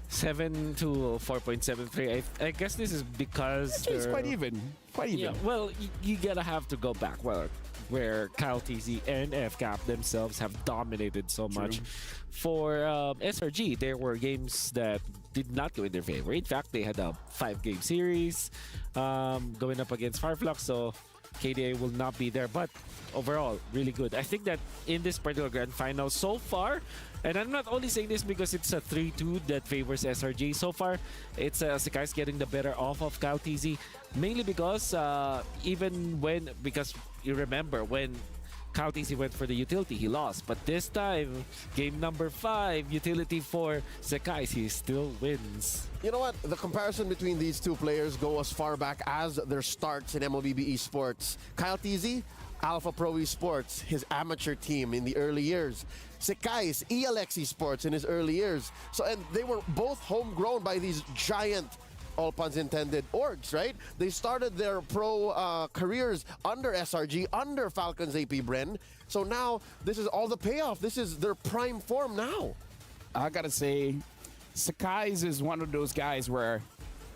7 to 4.73. I guess this is because it's quite even. Quite even. Yeah, well, you gotta have to go back where Kyle TZ and FCAP themselves have dominated so much. For SRG, there were games that did not go in their favor. In fact, they had a 5-game series going up against Fireflux, so KDA will not be there. But overall, really good. I think that in this particular grand final so far, and I'm not only saying this because it's a 3-2 that favors SRG. So far, it's Sekai's getting the better off of Kyle TZ, mainly because because you remember when Kyle TZ went for the utility, he lost. But this time, game number 5, utility for Sekais, he still wins. You know what? The comparison between these two players go as far back as their starts in MLBB Esports. Kyle TZ, Alpha Pro Esports, his amateur team in the early years. Sekais, ELX Esports in his early years. So, and they were both homegrown by these giant, all puns intended, orgs, right? They started their pro careers under SRG, under Falcon's AP Bren. So now, this is all the payoff. This is their prime form now. I gotta say, Sekais is one of those guys where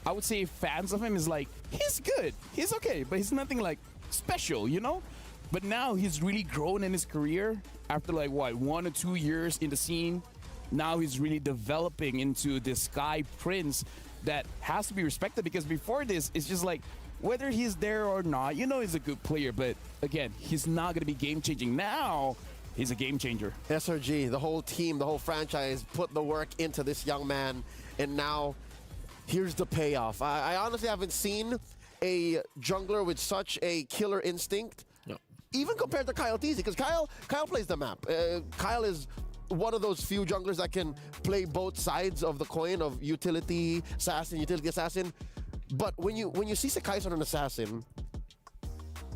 I would say fans of him is like, he's good, he's okay, but he's nothing like special, you know? But now he's really grown in his career after like, what, 1 or 2 years in the scene. Now he's really developing into this Sky Prince that has to be respected, because before this, it's just like, whether he's there or not, you know he's a good player, but again, he's not going to be game-changing. Now, he's a game-changer. SRG, the whole team, the whole franchise put the work into this young man, and now here's the payoff. I honestly haven't seen a jungler with such a killer instinct, even compared to Kyle TZ, because Kyle plays the map. Kyle is one of those few junglers that can play both sides of the coin of utility assassin. But when you see Sekais on an assassin,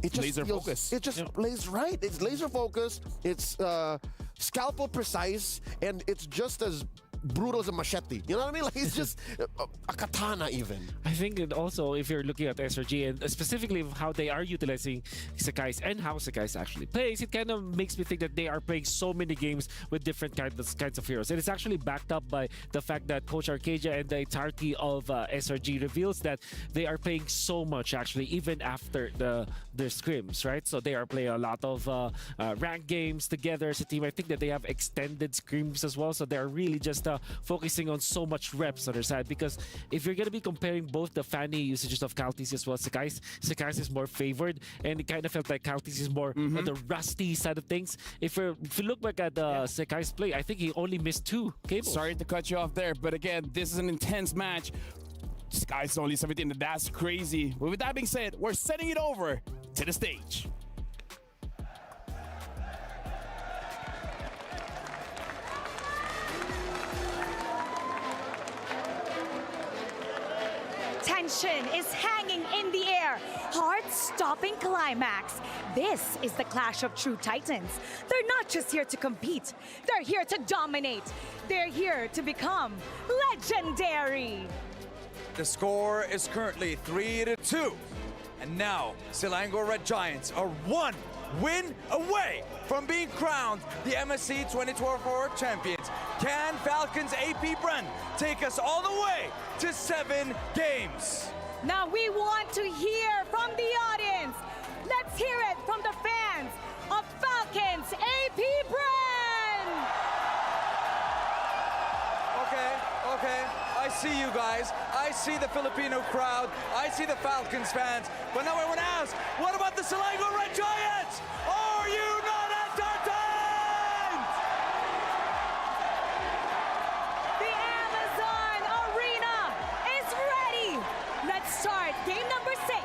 it just laser focus. It just lays right. It's laser focus. It's scalpel precise, and it's just as brutal as a machete. You know what I mean? Like, it's just a katana even. I think it also, if you're looking at SRG and specifically how they are utilizing Sekais and how Sekais actually plays, it kind of makes me think that they are playing so many games with different kinds of heroes. And it's actually backed up by the fact that Coach Arcadia and the entirety of SRG reveals that they are playing so much actually, even after their scrims, right? So they are playing a lot of ranked games together as a team. I think that they have extended scrims as well. So they're really just focusing on so much reps on their side, because if you're gonna be comparing both the Fanny usages of Kaltis as well as Sakai's is more favored, and it kind of felt like Kaltis is more on the rusty side of things. If you look back at Sakai's play, I think he only missed 2 cables. Sorry to cut you off there, but again, this is an intense match. Sky's only 17, that's crazy. But with that being said, we're sending it over to the stage. Tension is hanging in the air. Heart-stopping climax. This is the clash of true titans. They're not just here to compete. They're here to dominate. They're here to become legendary. The score is currently 3-2. And now, Selangor Red Giants are 1 win away from being crowned the MSC 2024 champions. Can Falcons AP Brand take us all the way to 7 games? Now we want to hear from the audience. Let's hear it from the fans of Falcons AP Brand. Okay. I see you guys. I see the Filipino crowd. I see the Falcons fans. But now I want to ask, what about the Selangor Red Giants? Are you not entertained? The Amazon Arena is ready. Let's start game number 6.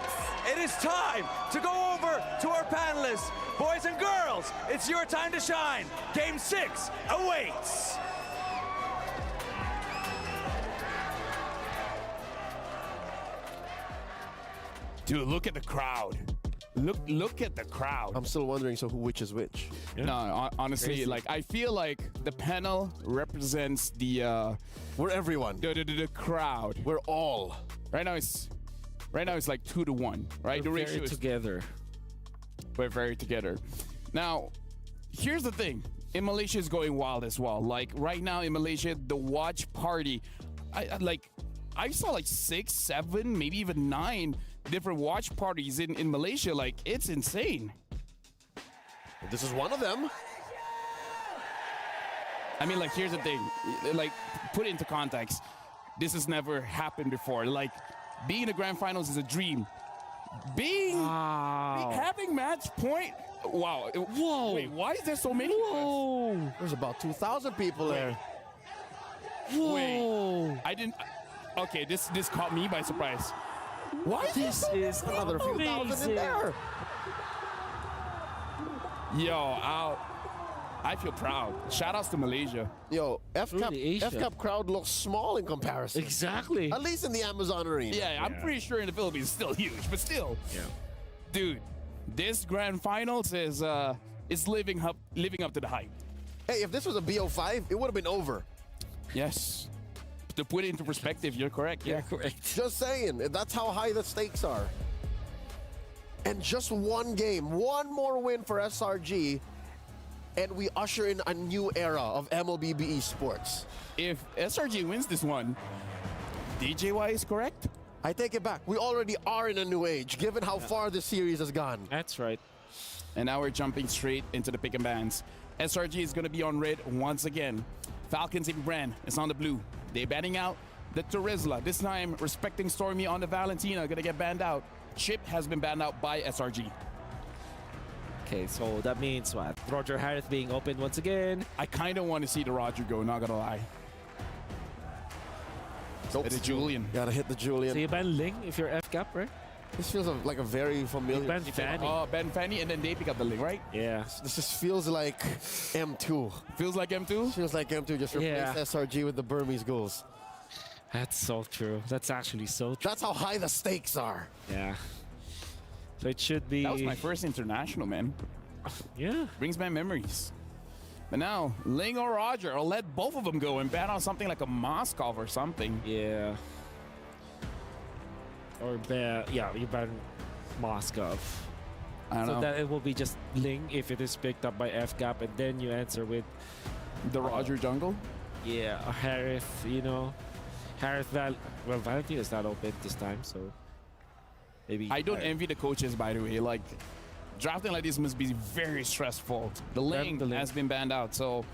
It is time to go over to our panelists. Boys and girls, it's your time to shine. Game 6 awaits. Dude, look at the crowd. Look at the crowd. I'm still wondering, so which is which? Yeah. No, honestly, Crazy. like I feel like the panel represents the we're everyone. The crowd. We're all. Right now it's like 2-1, right? We're the ratio very is together. We're very together. Now, here's the thing. In Malaysia is going wild as well. Like right now in Malaysia, the watch party, I saw like 6, 7, maybe even 9 different watch parties in Malaysia. Like, it's insane. This is one of them. I mean, like, here's the thing. Like, put it into context. This has never happened before. Like, being in the grand finals is a dream. Having match point. Wow. Whoa. Wait, why is there so many? Whoa. There's about 2,000 people there. Whoa. Wait, I didn't. Okay, this caught me by surprise. Why This is another few thousand in there? Yo, I feel proud. Shout outs to Malaysia. Yo, FCAP crowd looks small in comparison. Exactly. At least in the Amazon Arena. Yeah, I'm pretty sure in the Philippines it's still huge, but still. Yeah. Dude, this grand finals is living up to the hype. Hey, if this was a BO5, it would have been over. Yes. To put it into perspective, you're correct. Yeah, correct. Just saying, that's how high the stakes are. And just one game, one more win for SRG, and we usher in a new era of MLBB esports. If SRG wins this one, DJY is correct? I take it back. We already are in a new age, given how far this series has gone. That's right. And now we're jumping straight into the pick and bans. SRG is going to be on red once again. Falcons AP Brand is on the blue. They're banning out the Terizla. This time, respecting Stormy on the Valentina, gonna get banned out. Chip has been banned out by SRG. Okay, so that means what? Roger Harris being opened once again. I kind of want to see the Roger go, not gonna lie. Nope. The Julian. Gotta hit the Julian. So you ban Ling if you're FCAP, right? This feels like a very familiar. ban Fanny. Oh, ban Fanny, and then they pick up the Ling, right? Yeah. This just feels like M2. Feels like M2? Feels like M2 just replaced SRG with the Burmese goals. That's so true. That's actually so true. That's how high the stakes are. Yeah. So it should be... That was my first international, man. Yeah. Brings back memories. But now, Ling or Roger, or let both of them go and ban on something like a Moskov or something. Yeah. Or you ban Moskov. I don't know. So that it will be just Ling if it is picked up by FCAP, and then you answer with the Roger jungle. Yeah, Harith, Harith Valentina is not open this time, so maybe. I don't envy the coaches, by the way. Like, drafting like this must be very stressful. The Ling has been banned out, so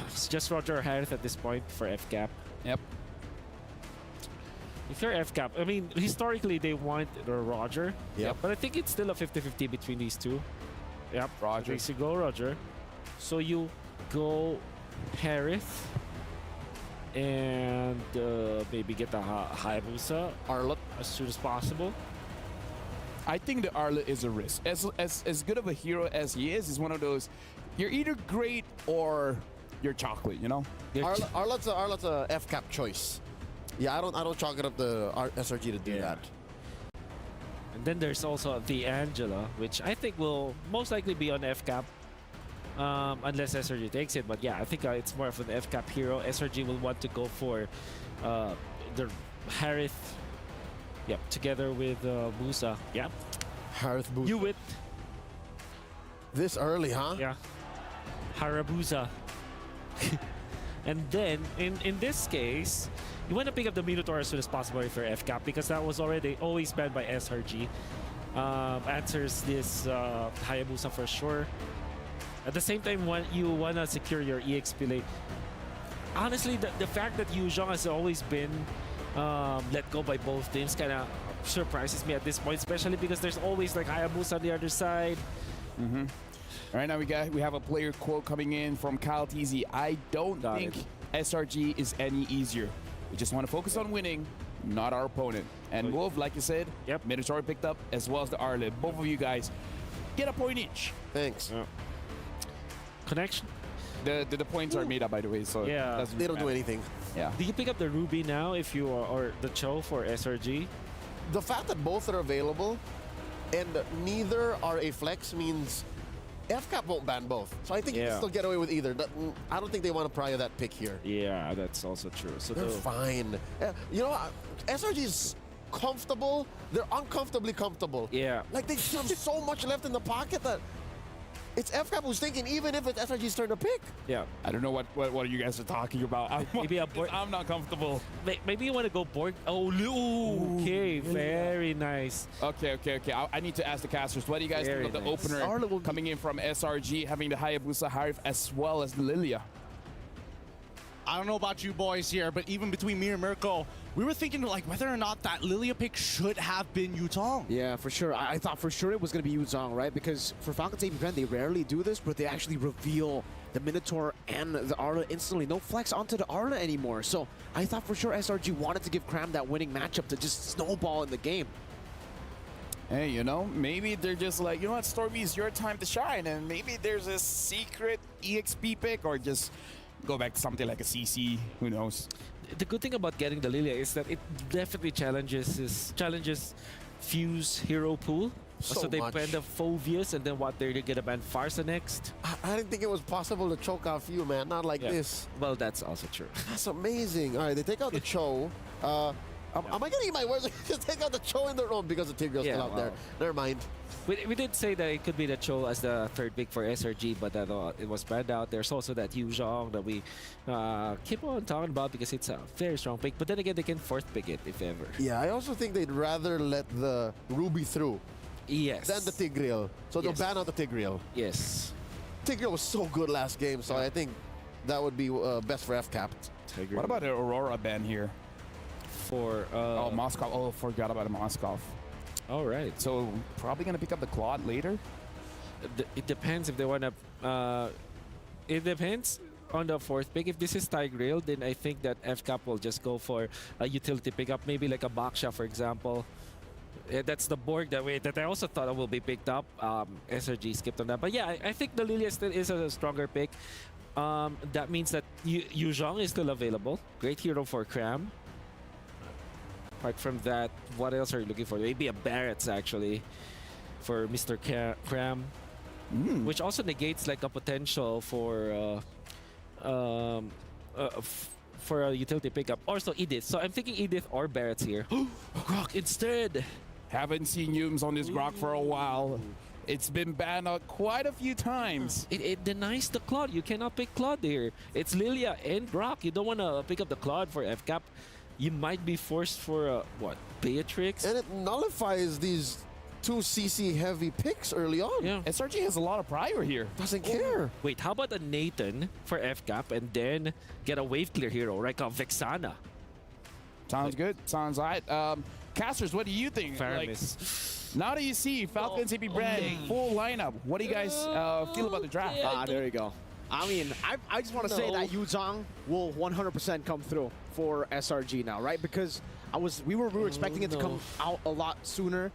It's just Roger or Harith at this point for FCAP. Yep. If you're FCAP, I mean, historically they want Roger. Yep. But I think it's still a 50-50 between these two. Yep. Roger. So you go Roger. So you go Harith. And maybe get the Hayabusa Arlott as soon as possible. I think the Arlott is a risk. As good of a hero as he is, he's one of those. You're either great or you're chocolate. You know. Arlott's a FCAP choice. Yeah, I don't chalk it up the SRG to do that. And then there's also the Angela, which I think will most likely be on FCAP. Unless SRG takes it, but yeah, I think it's more of an FCAP hero. SRG will want to go for the Harith, yep, together with Busa. Yep. Harith Busa. You with this early, huh? Yeah. Harabusa. And then in this case, you want to pick up the Minotaur as soon as possible for FCAP because that was always banned by SRG. Answers this Hayabusa for sure. At the same time, when you want to secure your EXP late, honestly, the fact that Yu Zhong has always been let go by both teams kind of surprises me at this point, especially because there's always like Hayabusa on the other side. Mm-hmm. All right, now we have a player quote coming in from Kyle TZ. I don't think SRG is any easier. We just want to focus on winning, not our opponent. And Wolf, like you said, Minotaur picked up as well as the Arlott. Both of you guys get a point each. Thanks. Connection. The points are made up, by the way, so yeah, they don't do anything. Yeah. Do you pick up the Ruby now if you are, or the Cho for SRG? The fact that both are available and neither are a flex means FCAP won't ban both. So I think you can still get away with either. I don't think they want to pry that pick here. Yeah, that's also true. So they're fine. You know, SRG is comfortable. They're uncomfortably comfortable. Yeah. Like they have so much left in the pocket that it's FCAP who's thinking, even if it's SRG's turn to pick. Yeah. I don't know what you guys are talking about. Maybe I'm not comfortable. Maybe you want to go Borg. Oh, okay. Very nice. Okay. I need to ask the casters, what do you guys think of the opener coming in from SRG, having the Hayabusa Harith as well as the Lilia? I don't know about you boys here, but even between me and Mirko, we were thinking like whether or not that Lilia pick should have been Yutong. Yeah, for sure. I thought for sure it was going to be Yuzong, right? Because for Falcon's AP Brand, they rarely do this, but they actually reveal the Minotaur and the Arla instantly. No flex onto the Arla anymore. So I thought for sure SRG wanted to give Cram that winning matchup to just snowball in the game. Hey, you know, maybe they're just like, you know what, Stormy, it's your time to shine, and maybe there's a secret EXP pick, or just go back to something like a CC, who knows. The good thing about getting the Lilia is that it definitely challenges Fuse hero pool. So they ban the Phobius, and then what, they're gonna ban Farsa next. I didn't think it was possible to choke off you, man. Not like this. Well, that's also true. That's amazing. All right, they take out the Cho. Am I getting my words? Just take out the Cho in the room because the Tigreal's still out there. Never mind. We did say that it could be the Cho as the third pick for SRG, but it was banned out. There's also that Yu Zhong that we keep on talking about because it's a very strong pick. But then again, they can fourth pick it if ever. Yeah, I also think they'd rather let the Ruby through. Yes. Than the Tigreal. So they'll ban out the Tigreal. Yes. Tigreal was so good last game, so I think that would be best for FCAP. What about the Aurora ban here? For Moskov. Oh, forgot about Moskov. All right. So probably gonna pick up the Claude later. It depends if they wanna. It depends on the fourth pick. If this is Tigreal, then I think that FCAP will just go for a utility pickup, maybe like a Baksha, for example. That's the Borg that I also thought will be picked up. SRG skipped on that, but yeah, I think the Lilia still is a stronger pick. That means that Yu Zhong is still available. Great hero for Cram. Apart from that, what else are you looking for? Maybe a Barrett's actually for Mr. Cram, which also negates like a potential for a utility pickup. Also Edith. So I'm thinking Edith or Barrett's here. Grok instead. Haven't seen Yums on this Grok for a while. It's been banned out quite a few times. It denies the Claude. You cannot pick Claude here. It's Lilia and Grok. You don't want to pick up the Claude for FCAP. You might be forced for what? Beatrix? And it nullifies these two CC heavy picks early on. Yeah. SRG has a lot of prior here. Doesn't care. Wait, how about a Nathan for FCAP and then get a wave clear hero, right? Vexana. Sounds good. Sounds right. Casters, what do you think? Faramis. Now that you see Falcons AP Brand full lineup, what do you guys feel about the draft? There you go. I mean, I just want to say that Yuzong will 100% come through for SRG now, right? Because we were expecting it to come out a lot sooner.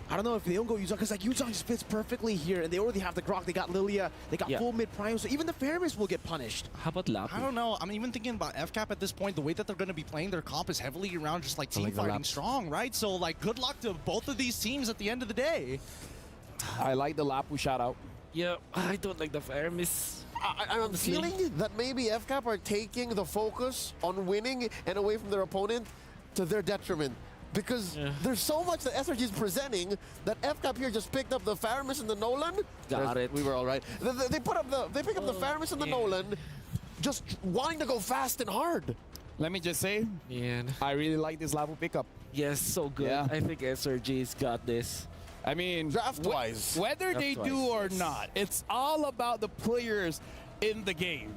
I don't know if they don't go Yuzong, because like Yuzong just fits perfectly here, and they already have the Grok, they got Lilia, they got full mid prime, so even the Faramis will get punished. How about Lapu? I don't know. I'm even thinking about FCAP at this point. The way that they're going to be playing their comp is heavily around just like team fighting strong, right? So like good luck to both of these teams at the end of the day. I like the Lapu shout out. Yeah, I don't like the Faramis. I'm feeling that maybe FCAP are taking the focus on winning and away from their opponent to their detriment. Because there's so much that SRG is presenting that FCAP here just picked up the Faramis and the Nolan. Got it. We were all right. They pick up the Faramis and the Nolan, just wanting to go fast and hard. Let me just say, I really like this Lapu pickup. Yes, so good. Yeah. I think SRG's got this. I mean, draft-wise. Whether they do or not, it's all about the players in the game.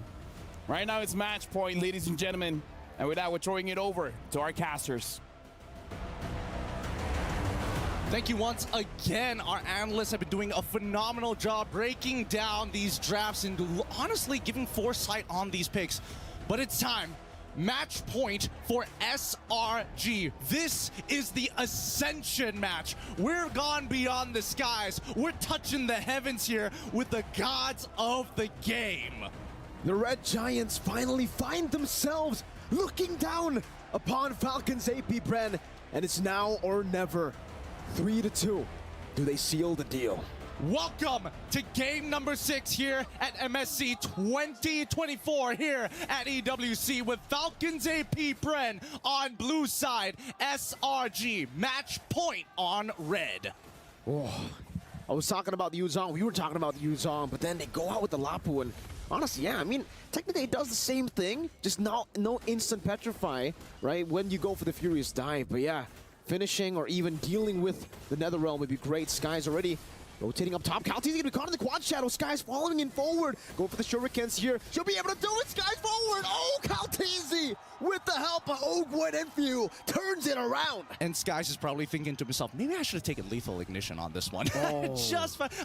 Right now it's match point, ladies and gentlemen. And with that, we're throwing it over to our casters. Thank you once again. Our analysts have been doing a phenomenal job breaking down these drafts and honestly giving foresight on these picks. But it's time. Match point for SRG. This is the Ascension match. We're gone beyond the skies. We're touching the heavens here with the gods of the game. The Red Giants finally find themselves looking down upon Falcons AP Bren, and it's now or never. 3-2. Do they seal the deal? Welcome to game number 6 here at MSC 2024 here at EWC with Falcons AP Bren on blue side, SRG match point on red. Oh, I was talking about the Yuzong. We were talking about the Yuzong, but then they go out with the Lapu, and honestly, yeah, I mean, technically it does the same thing, just no instant petrify, right, when you go for the Furious Dive, but yeah, finishing or even dealing with the Netherrealm would be great. Sky's already rotating up top. Caltee's gonna be caught in the quad shadow. Sky's following in forward. Go for the shurikens here. She'll be able to do it. Sky's forward. Oh, Calteezy with the help of Ogwood and Few turns it around. And Skies is probably thinking to himself, maybe I should have taken Lethal Ignition on this one. Oh.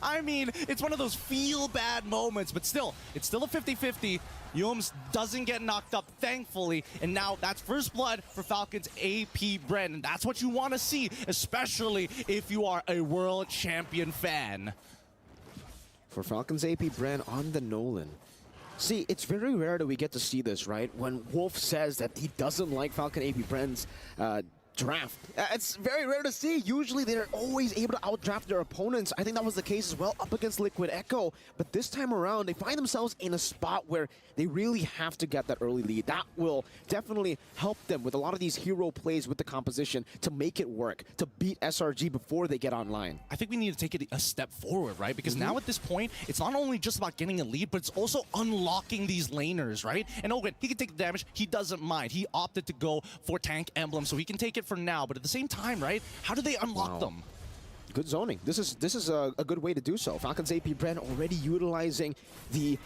I mean, it's one of those feel-bad moments, but still, it's still a 50-50. Yums doesn't get knocked up, thankfully, and now that's first blood for Falcons AP Bren, and that's what you want to see, especially if you are a world champion fan. For Falcons AP Bren on the Nolan. See, it's very rare that we get to see this, right? When Wolf says that he doesn't like Falcon AP Bren's draft. It's very rare to see. Usually they're always able to outdraft their opponents. I think that was the case as well up against Liquid Echo. But this time around, they find themselves in a spot where they really have to get that early lead. That will definitely help them with a lot of these hero plays with the composition to make it work, to beat SRG before they get online. I think we need to take it a step forward, right? Because now at this point, it's not only just about getting a lead, but it's also unlocking these laners, right? And Ogwen, he can take the damage. He doesn't mind. He opted to go for tank emblem, so he can take it for now. But at the same time, right? How do they unlock them? Good zoning. This is a good way to do so. Falcons AP Bren already utilizing the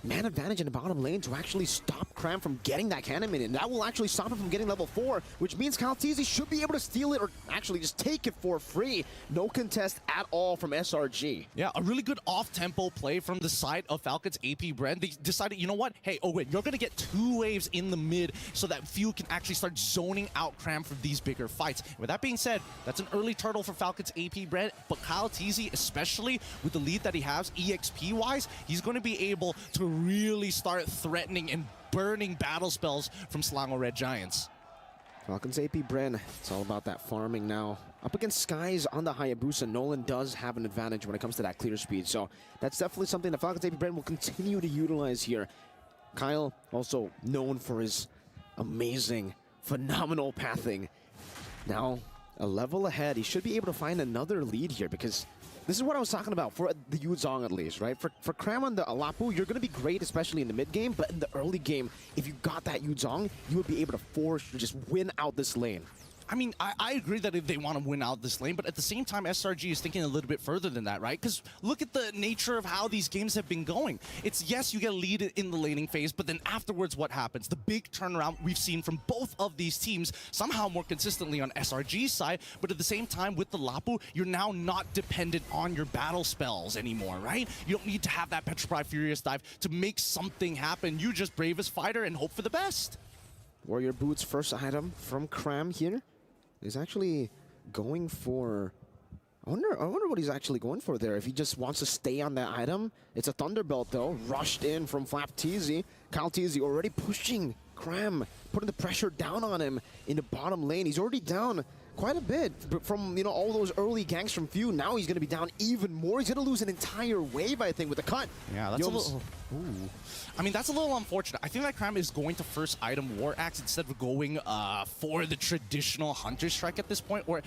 man advantage in the bottom lane to actually stop Cram from getting that cannon minion. That will actually stop him from getting level 4, which means Calteezy should be able to steal it or actually just take it for free. No contest at all from SRG. Yeah, a really good off-tempo play from the side of Falcons AP Bren. They decided, you know what? Hey, Owen, you're going to get 2 waves in the mid so that Few can actually start zoning out Cram for these bigger fights. With that being said, that's an early turtle for Falcons AP Bren, but Calteezy, especially with the lead that he has EXP-wise, he's going to be able to really start threatening and burning battle spells from Selangor Red Giants. Falcons AP Bren, it's all about that farming now. Up against Skies on the Hayabusa, Nolan does have an advantage when it comes to that clear speed, so that's definitely something that Falcons AP Bren will continue to utilize here. Kyle, also known for his amazing, phenomenal pathing. Now, a level ahead, he should be able to find another lead here because this is what I was talking about for the Yuzong at least, right? For Cram on the Alapu, you're going to be great, especially in the mid game, but in the early game, if you got that Yuzong, you would be able to force or just win out this lane. I mean, I agree that if they want to win out this lane, but at the same time, SRG is thinking a little bit further than that, right? Because look at the nature of how these games have been going. It's, yes, you get a lead in the laning phase, but then afterwards, what happens? The big turnaround we've seen from both of these teams, somehow more consistently on SRG's side, but at the same time, with the Lapu, you're now not dependent on your battle spells anymore, right? You don't need to have that Petrify Furious dive to make something happen. You just brave as fighter and hope for the best. Warrior Boots' first item from Cram here is actually going for... I wonder what he's actually going for there. If he just wants to stay on that item. It's a Thunderbelt, though. Rushed in from FlapTZ. Kyle TZ already pushing Cram, putting the pressure down on him in the bottom lane. He's already down quite a bit from, you know, all those early ganks from Few. Now he's going to be down even more. He's going to lose an entire wave, I think, with the cut. Yeah, that's a little... Ooh. I mean, that's a little unfortunate. I think that Cram is going to first item War Axe instead of going for the traditional Hunter Strike at this point, or...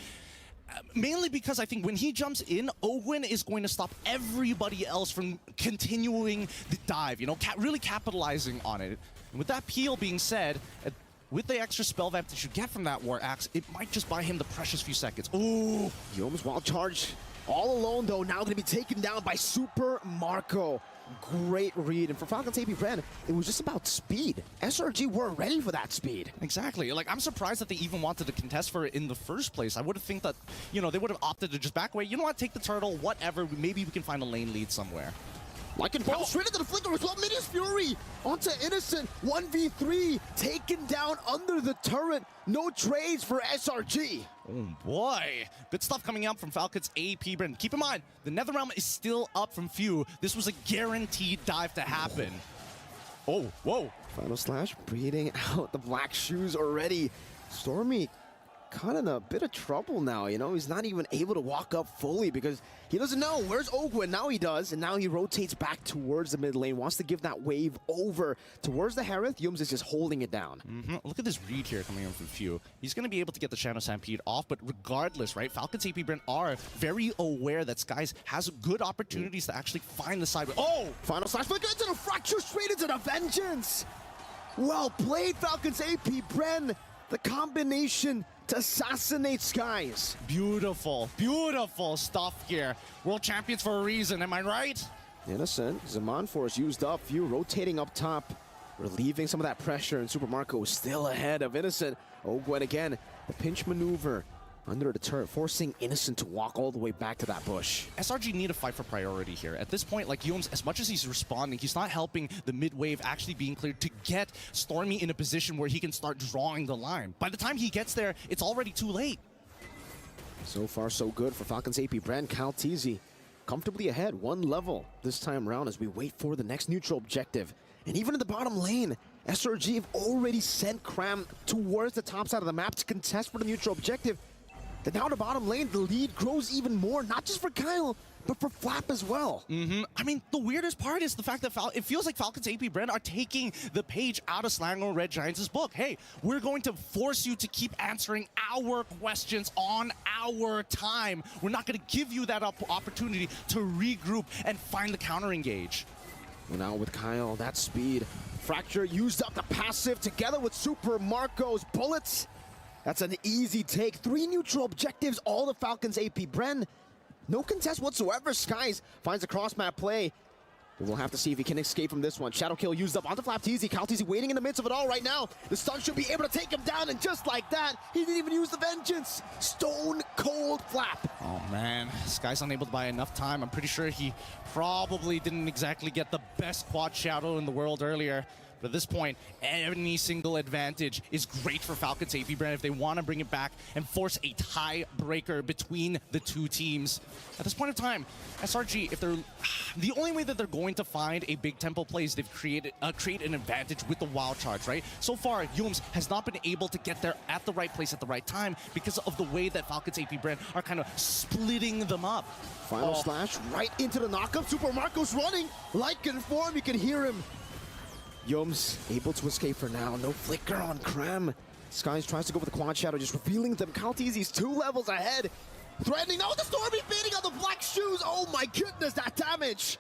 mainly because I think when he jumps in, Ogwyn is going to stop everybody else from continuing the dive, you know, really capitalizing on it. And with that peel being said, with the extra spell vamp that you get from that War Axe, it might just buy him the precious few seconds. Ooh! Youm's wild charge. All alone, though, now going to be taken down by Super Marco. Great read. And for Falcons AP Brand, it was just about speed. SRG weren't ready for that speed. Exactly. Like, I'm surprised that they even wanted to contest for it in the first place. I would have think that, you know, they would have opted to just back away. You know what? Take the turtle, whatever. Maybe we can find a lane lead somewhere. Like and fall straight into the flicker as well. Minius Fury onto Innocent. 1v3 taken down under the turret. No trades for SRG. Oh boy. Good stuff coming out from Falcons AP Brand. Keep in mind, the Netherrealm is still up from Few. This was a guaranteed dive to happen. Oh, whoa. Final Slash breeding out the black shoes already. Stormy kind of in a bit of trouble now, you know? He's not even able to walk up fully because he doesn't know. Where's Ogwyn? Now he does, and now he rotates back towards the mid lane, wants to give that wave over towards the Harith. Yums is just holding it down. Look at this read here coming in from Few. He's going to be able to get the Shadow Stampede off, but regardless, right, Falcons AP Brand are very aware that Skies has good opportunities to actually find the side. Oh! Final Slash flicker into the fracture, straight into the Vengeance! Well played, Falcons AP Brand. The combination to assassinate Skies. Beautiful, beautiful stuff here. World champions for a reason, am I right? Innocent, Zaman Force used up, Few rotating up top, relieving some of that pressure, and Super Marco is still ahead of Innocent. Ogwyn again, the pinch maneuver under the turret, forcing Innocent to walk all the way back to that bush. SRG need to fight for priority here. At this point, like Youms, as much as he's responding, he's not helping the mid wave actually being cleared to get Stormy in a position where he can start drawing the line. By the time he gets there, it's already too late. So far, so good for Falcons AP Brand. Kyle TZ comfortably ahead, one level this time around as we wait for the next neutral objective. And even in the bottom lane, SRG have already sent Cram towards the top side of the map to contest for the neutral objective. Then now the bottom lane, the lead grows even more, not just for Kyle, but for Flap as well. I mean, the weirdest part is the fact that it feels like Falcons AP Brand are taking the page out of Selangor Red Giants' book. Hey, we're going to force you to keep answering our questions on our time. We're not going to give you that opportunity to regroup and find the counter engage. Well, now with Kyle, that speed. Fracture used up the passive together with Super Marco's bullets. That's an easy take. 3 neutral objectives, all the Falcons AP Bren. No contest whatsoever. Skies finds a cross-map play. We'll have to see if he can escape from this one. Shadow kill used up onto FlapTZ. Kyle TZ waiting in the midst of it all right now. The stun should be able to take him down, and just like that, he didn't even use the Vengeance. Stone cold Flap. Oh man, Sky's unable to buy enough time. I'm pretty sure he probably didn't exactly get the best quad Shadow in the world earlier. But at this point, any single advantage is great for Falcons AP Brand if they want to bring it back and force a tiebreaker between the two teams. At this point in time, SRG, if they're the only way that they're going to find a big tempo play is they've create an advantage with the wild charge, right? So far, Youms has not been able to get there at the right place at the right time because of the way that Falcons AP Brand are kind of splitting them up. Final slash right into the knockup. Super Marco's running like in form. You can hear him. Youms able to escape for now. No flicker on Cram. Skies tries to go for the quad shadow, just revealing them. Kyle TZ's 2 levels ahead. Threatening. No, the Stormy beating on the black shoes. Oh my goodness, that damage.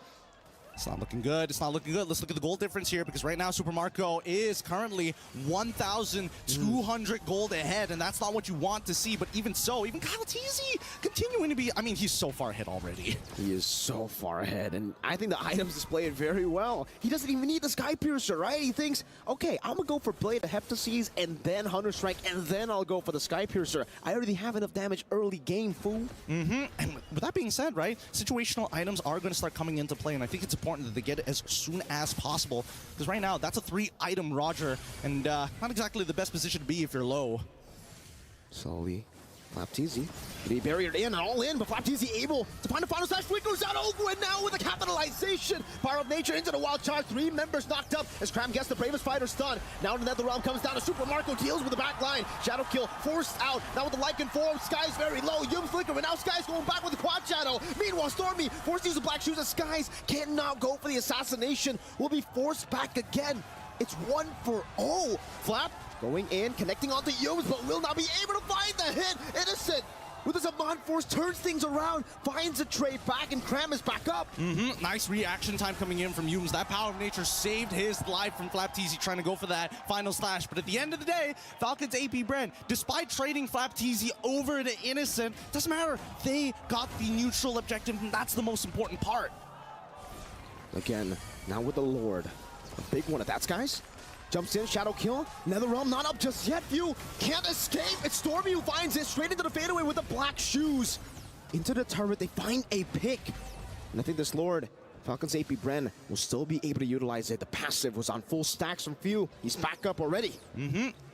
It's not looking good. It's not looking good. Let's look at the gold difference here because right now Super Marco is currently 1,200 gold ahead, and that's not what you want to see. But even so, even Kyle Teasy continuing to be, I mean, he's so far ahead already. He is so far ahead, and I think the items display it very well. He doesn't even need the Sky Piercer, right? He thinks, okay, I'm gonna go for Blade of Heptases and then Hunter Strike, and then I'll go for the Sky Piercer. I already have enough damage early game, fool. And with that being said, right, situational items are going to start coming into play, and I think it's important that they get it as soon as possible, because right now, that's a 3-item Roger, and not exactly the best position to be if you're low. Slowly, Flapteezy, he barriered in and all in, but Flapteezy able to find a final slash. Goes out Ogwin now with a capitalization. Power of Nature into the wild charge. 3 members knocked up as Cram gets the bravest fighter stunned. Now the NetherRealm comes down to Super Marco, deals with the back line. Shadow kill forced out. Now with the Lycan form, Sky's very low. Yum flicker, and now Sky's going back with the quad shadow. Meanwhile, Stormy forced to use the black shoes as Skies cannot go for the assassination. Will be forced back again. It's 1-for-0. Flap going in, connecting onto Yums, but will not be able to find the hit. Innocent with his Amon Force turns things around, finds a trade back, and Cram is back up. Nice reaction time coming in from Yums. That Power of Nature saved his life from Flapteezy trying to go for that final slash. But at the end of the day, Falcons AP Brand, despite trading Flapteezy over to Innocent, doesn't matter. They got the neutral objective, and that's the most important part. Again, now with the Lord. A big one at that, Skies. Jumps in, Shadow kill. NetherRealm not up just yet. View can't escape. It's Stormy who finds it straight into the fadeaway with the black shoes. Into the turret, they find a pick. And I think this Lord, Falcons AP Bren, will still be able to utilize it. The passive was on full stacks from Few. He's back up already.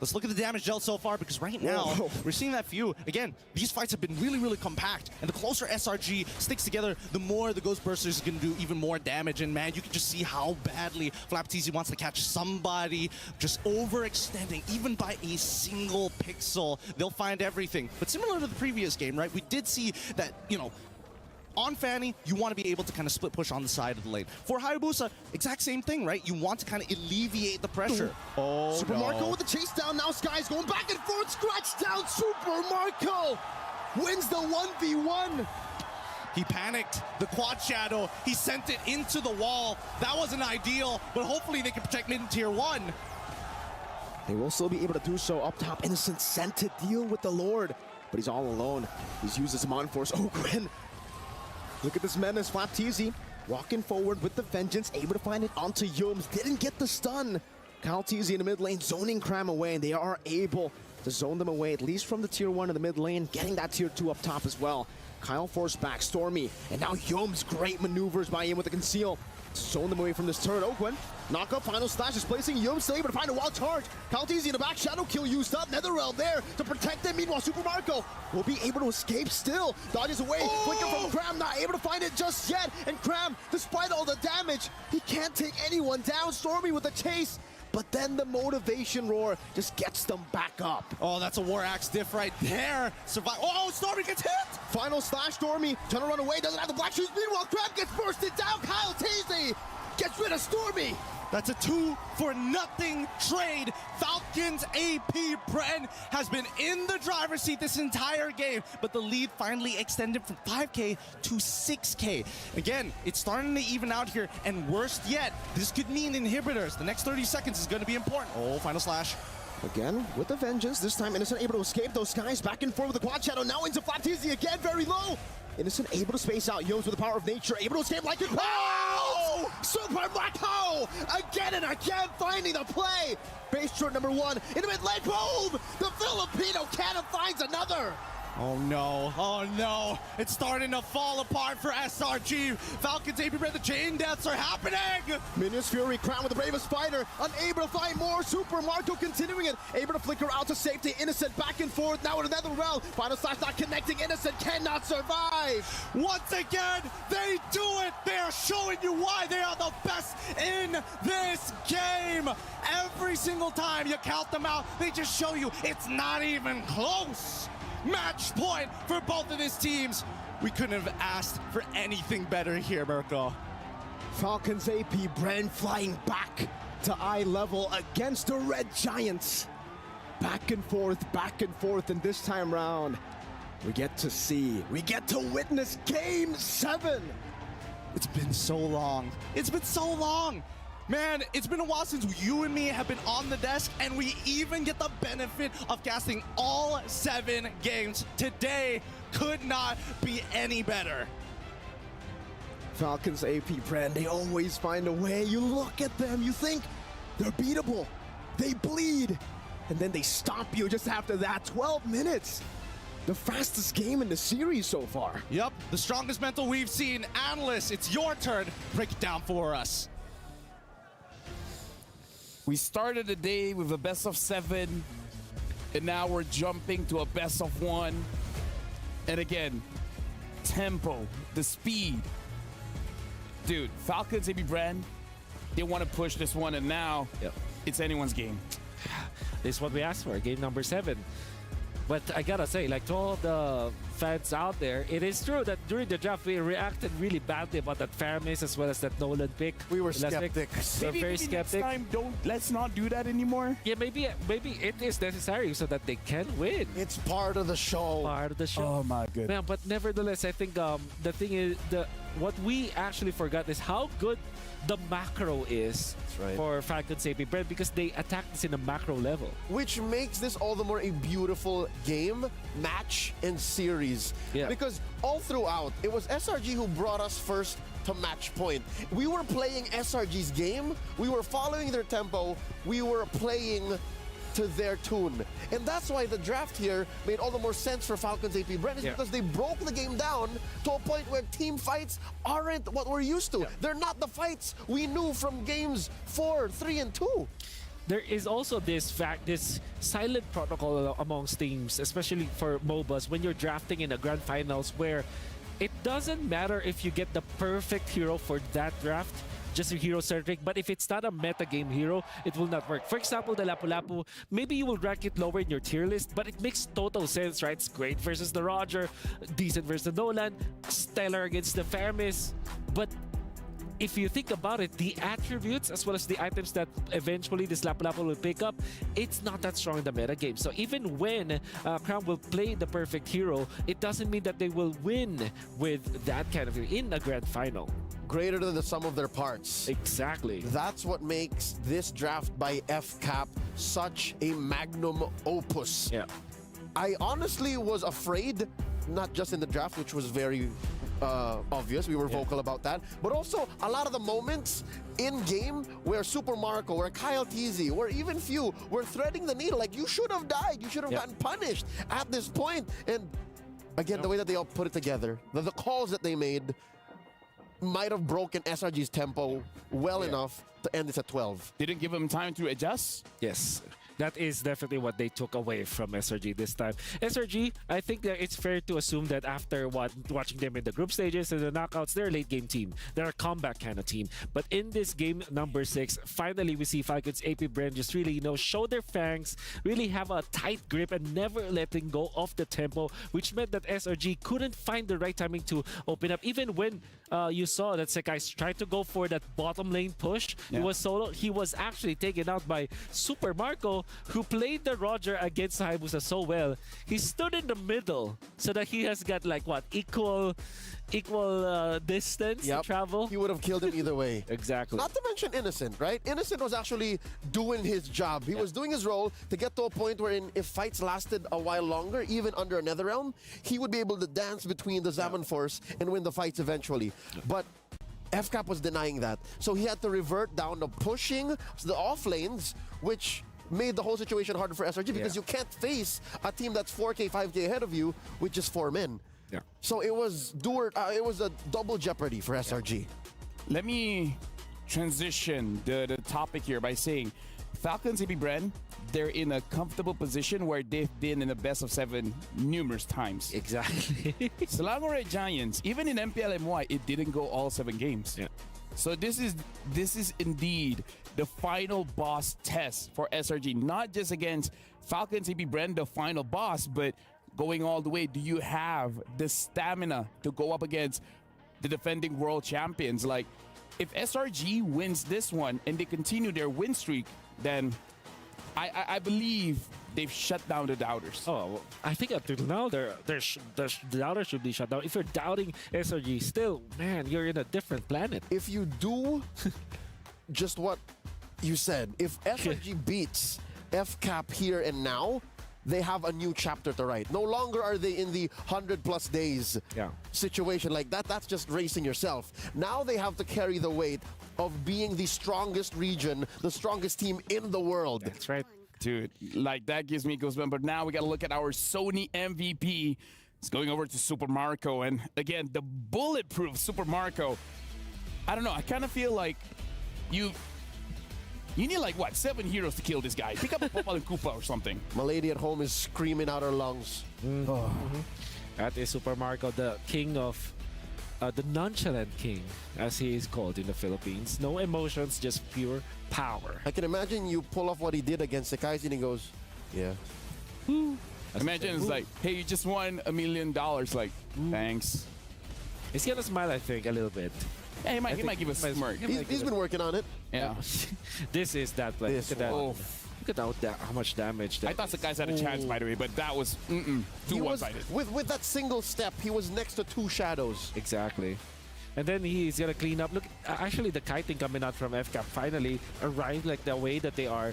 Let's look at the damage dealt so far, because right now, we're seeing that Few. Again, these fights have been really, really compact. And the closer SRG sticks together, the more the Ghost Burster is going to do even more damage. And man, you can just see how badly Flapteezy wants to catch somebody, just overextending, even by a single pixel. They'll find everything. But similar to the previous game, right, we did see that, you know, on Fanny, you want to be able to kind of split push on the side of the lane. For Hayabusa, exact same thing, right? You want to kind of alleviate the pressure. Super Marco with the chase down. Now Sky's going back and forth. Scratch down Super Marco. Wins the 1v1. He panicked. The quad shadow, he sent it into the wall. That wasn't ideal, but hopefully they can protect mid and tier 1. They will still be able to do so up top. Innocent sent to deal with the Lord, but he's all alone. He's used his Amon Force. Oh, Gwen. Look at this menace, Flapteezy walking forward with the vengeance, able to find it onto Yums. Didn't get the stun. Kyle Teasy in the mid lane, zoning Cram away, and they are able to zone them away, at least from the tier 1 in the mid lane, getting that tier 2 up top as well. Kyle forced back, Stormy, and now Yums, great maneuvers by him with the conceal. Zone them away from this turret. Ogwen, knock up, final slash, displacing Yums, still able to find a wild charge. Kyle Teasy in the back, Shadow kill used up. NetherRealm there to protect them. Meanwhile, Super Marco will be able to escape still. Dodges away, flicker from Cram, not able to find it just yet. And Cram, despite all the damage, he can't take anyone down. Stormy with the chase. But then the motivation roar just gets them back up. Oh, that's a War Axe diff right there. Survive. Oh, Stormy gets hit. Final slash, Stormy trying to run away, doesn't have the black shoes. Meanwhile, Crab gets bursted down. Kyle Teasy gets rid of Stormy. That's a 2-for-0 trade. Falcons AP Bren has been in the driver's seat this entire game, but the lead finally extended from 5K to 6K. Again, it's starting to even out here, and worst yet, this could mean inhibitors. The next 30 seconds is going to be important. Oh, final slash. Again, with the vengeance, this time Innocent able to escape those Skies, back and forth with the quad shadow, now into Flapteezy again, very low. Innocent able to space out Yums with the power of nature, able to escape like it. Oh! Super Marco! Again and again, finding the play. Base short number 1 in the mid lane, boom! The Filipino cannon finds another. Oh no, it's starting to fall apart for SRG. Falcons AP Brand, the chain deaths are happening! Minions Fury crowned with the bravest fighter, unable to find more. Super Marco continuing it, able to flicker out to safety. Innocent back and forth, now in another round. Final slash not connecting, Innocent cannot survive. Once again, they do it! They are showing you why they are the best in this game! Every single time you count them out, they just show you it's not even close! Match point for both of these teams. We couldn't have asked for anything better here, Mirko. Falcons AP Bren flying back to eye level against the Red Giants. Back and forth, and this time round, we get to witness Game 7. It's been so long. It's been so long. Man, it's been a while since you and me have been on the desk, and we even get the benefit of casting all 7 games. Today could not be any better. Falcons AP brand, they always find a way. You look at them, you think they're beatable. They bleed, and then they stomp you just after that. 12 minutes. The fastest game in the series so far. Yep, the strongest mental we've seen. Analysts, it's your turn. Break it down for us. We started the day with a best of 7, and now we're jumping to a best of 1. And again, tempo, the speed. Dude, Falcons AB brand, they want to push this one, and now it's anyone's game. This is what we asked for, game number 7. But I gotta say, like to all the fans out there, it is true that during the draft we reacted really badly about that Fairness as well as that Nolan pick. We were skeptics. We're very skeptic. Next time, let's not do that anymore. Yeah, maybe it is necessary so that they can win. It's part of the show. Part of the show. Oh my goodness. Man, but nevertheless, I think the thing is what we actually forgot is how good the macro is for Falcons AP Brand, because they attack this in a macro level. Which makes this all the more a beautiful game, match, and series. Yeah. Because all throughout, it was SRG who brought us first to match point. We were playing SRG's game, we were following their tempo, we were playing to their tune. And that's why the draft here made all the more sense for Falcons AP Brand, is because they broke the game down to a point where team fights aren't what we're used to. They're not the fights we knew from games 4, 3, and 2. There is also this silent protocol amongst teams, especially for MOBAs, when you're drafting in a grand finals, where it doesn't matter if you get the perfect hero for that draft, just a hero-centric, but if it's not a meta-game hero, it will not work. For example, the Lapu-Lapu, maybe you will rank it lower in your tier list, but it makes total sense, right? It's great versus the Roger, decent versus the Nolan, stellar against the Fairness, but if you think about it, the attributes as well as the items that eventually this Lapu-Lapu will pick up, it's not that strong in the meta game. So even when Crown will play the perfect hero, it doesn't mean that they will win with that kind of hero in a grand final. Greater than the sum of their parts. Exactly. That's what makes this draft by FCAP such a magnum opus. Yeah. I honestly was afraid, not just in the draft, which was very obvious, we were vocal about that, but also a lot of the moments in game where Super Marco, where Kyle TZ, or even Few were threading the needle, like you should have died, you should have gotten punished at this point. And again, the way that they all put it together, the calls that they made might have broken SRG's tempo well enough to end this at 12. Didn't give them time to adjust? Yes. That is definitely what they took away from SRG this time. SRG, I think that it's fair to assume that after watching them in the group stages and the knockouts, they're a late game team. They're a comeback kind of team. But in this game number 6, finally we see Falcons AP Brand just really, show their fangs, really have a tight grip and never letting go of the tempo, which meant that SRG couldn't find the right timing to open up. Even when you saw that Sekai tried to go for that bottom lane push, he was solo. He was actually taken out by Super Marco, who played the Roger against Hayabusa so well. He stood in the middle so that he has got like what, equal distance to travel. He would have killed him either way. Exactly. Not to mention Innocent, right? Innocent was actually doing his job. He was doing his role to get to a point wherein if fights lasted a while longer, even under a Netherrealm, he would be able to dance between the Zaman Force and win the fights eventually. But FCAP was denying that. So he had to revert down to pushing the off lanes, which made the whole situation harder for SRG because you can't face a team that's 4K, 5K ahead of you with just 4 men. Yeah. So it was it was a double jeopardy for SRG. Let me transition the topic here by saying Falcons AP Brand, they're in a comfortable position where they've been in the best of 7 numerous times. Exactly. Selangor Red Giants, even in MPLMY, it didn't go all 7 games. Yeah. So this is indeed the final boss test for SRG, not just against Falcons AP Brand, the final boss, but going all the way. Do you have the stamina to go up against the defending world champions? Like, if SRG wins this one and they continue their win streak, then I believe they've shut down the doubters. Oh, well, I think up to now, the doubters should be shut down. If you're doubting SRG, still, man, you're in a different planet. If you do just what you said, if SRG beats FCAP here and now, they have a new chapter to write. No longer are they in the 100+ days situation like that. That's just racing yourself. Now they have to carry the weight of being the strongest region, the strongest team in the world. That's right. Dude, like that gives me goosebumps. But now we got to look at our Sony MVP. It's going over to Super Marco. And again, the bulletproof Super Marco. I don't know. I kind of feel like you need like, what, 7 heroes to kill this guy. Pick up a Popal and Koopa or something. My lady at home is screaming out her lungs. That is Super Marco, the king of, the nonchalant king, as he is called in the Philippines. No emotions, just pure power. I can imagine you pull off what he did against Sekai's and he goes, yeah. Imagine it's like, hey, you just won $1 million. Like, thanks. He's gonna smile, I think, a little bit. Yeah, he might give us a smirk. He's been working on it. Yeah. This is that play. Look at that. Look at how much damage. I thought the guys had a chance, by the way, but that was too one-sided. With that single step, he was next to 2 shadows. Exactly. And then he's gonna clean up. Look, actually, the kiting coming out from FCAP finally arrived like the way that they are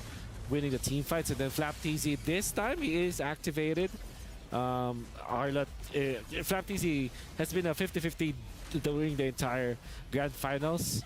winning the team fights. And then Flap TZ, this time he is activated. Arlott, Flap TZ has been a 50-50 during the entire grand finals.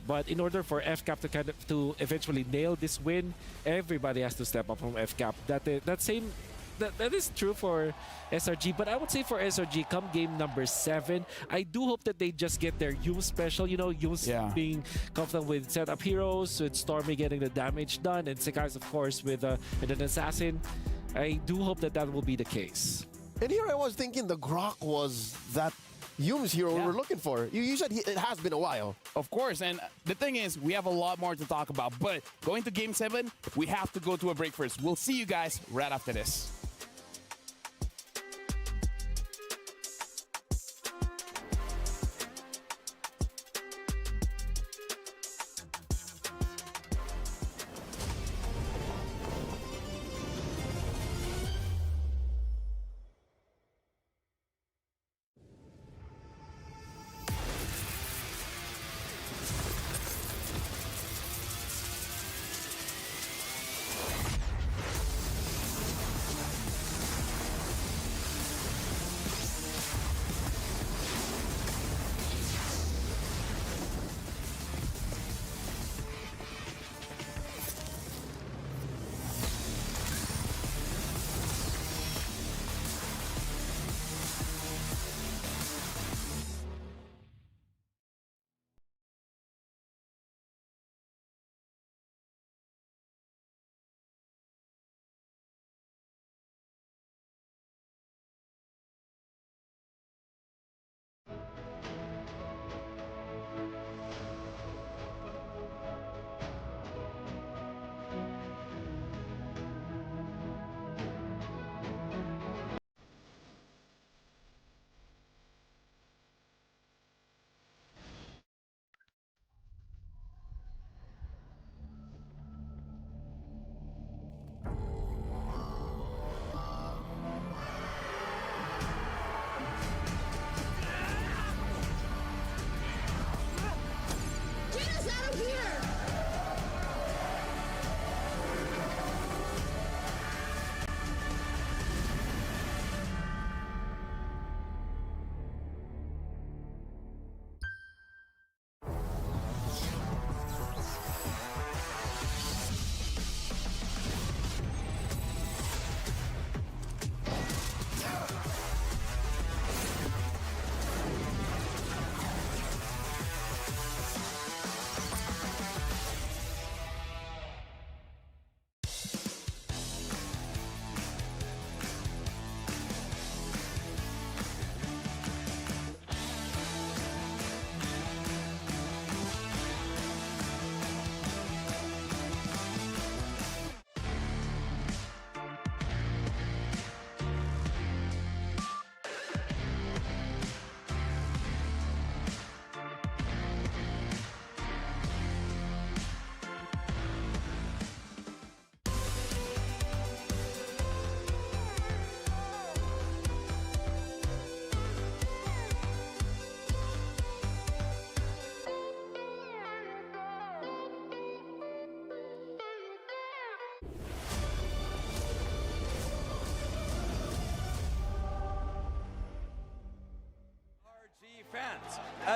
But in order for FCAP to eventually nail this win, everybody has to step up from FCAP. That is true for SRG, but I would say for SRG, come game number 7, I do hope that they just get their Yum special. You know, Yum's being confident with setup heroes, with Stormy getting the damage done, and Sekai's, of course, with an assassin. I do hope that will be the case. And here I was thinking the Grok was that Yum's hero we were looking for. You said it has been a while. Of course, and the thing is, we have a lot more to talk about. But going to Game 7, we have to go to a break first. We'll see you guys right after this.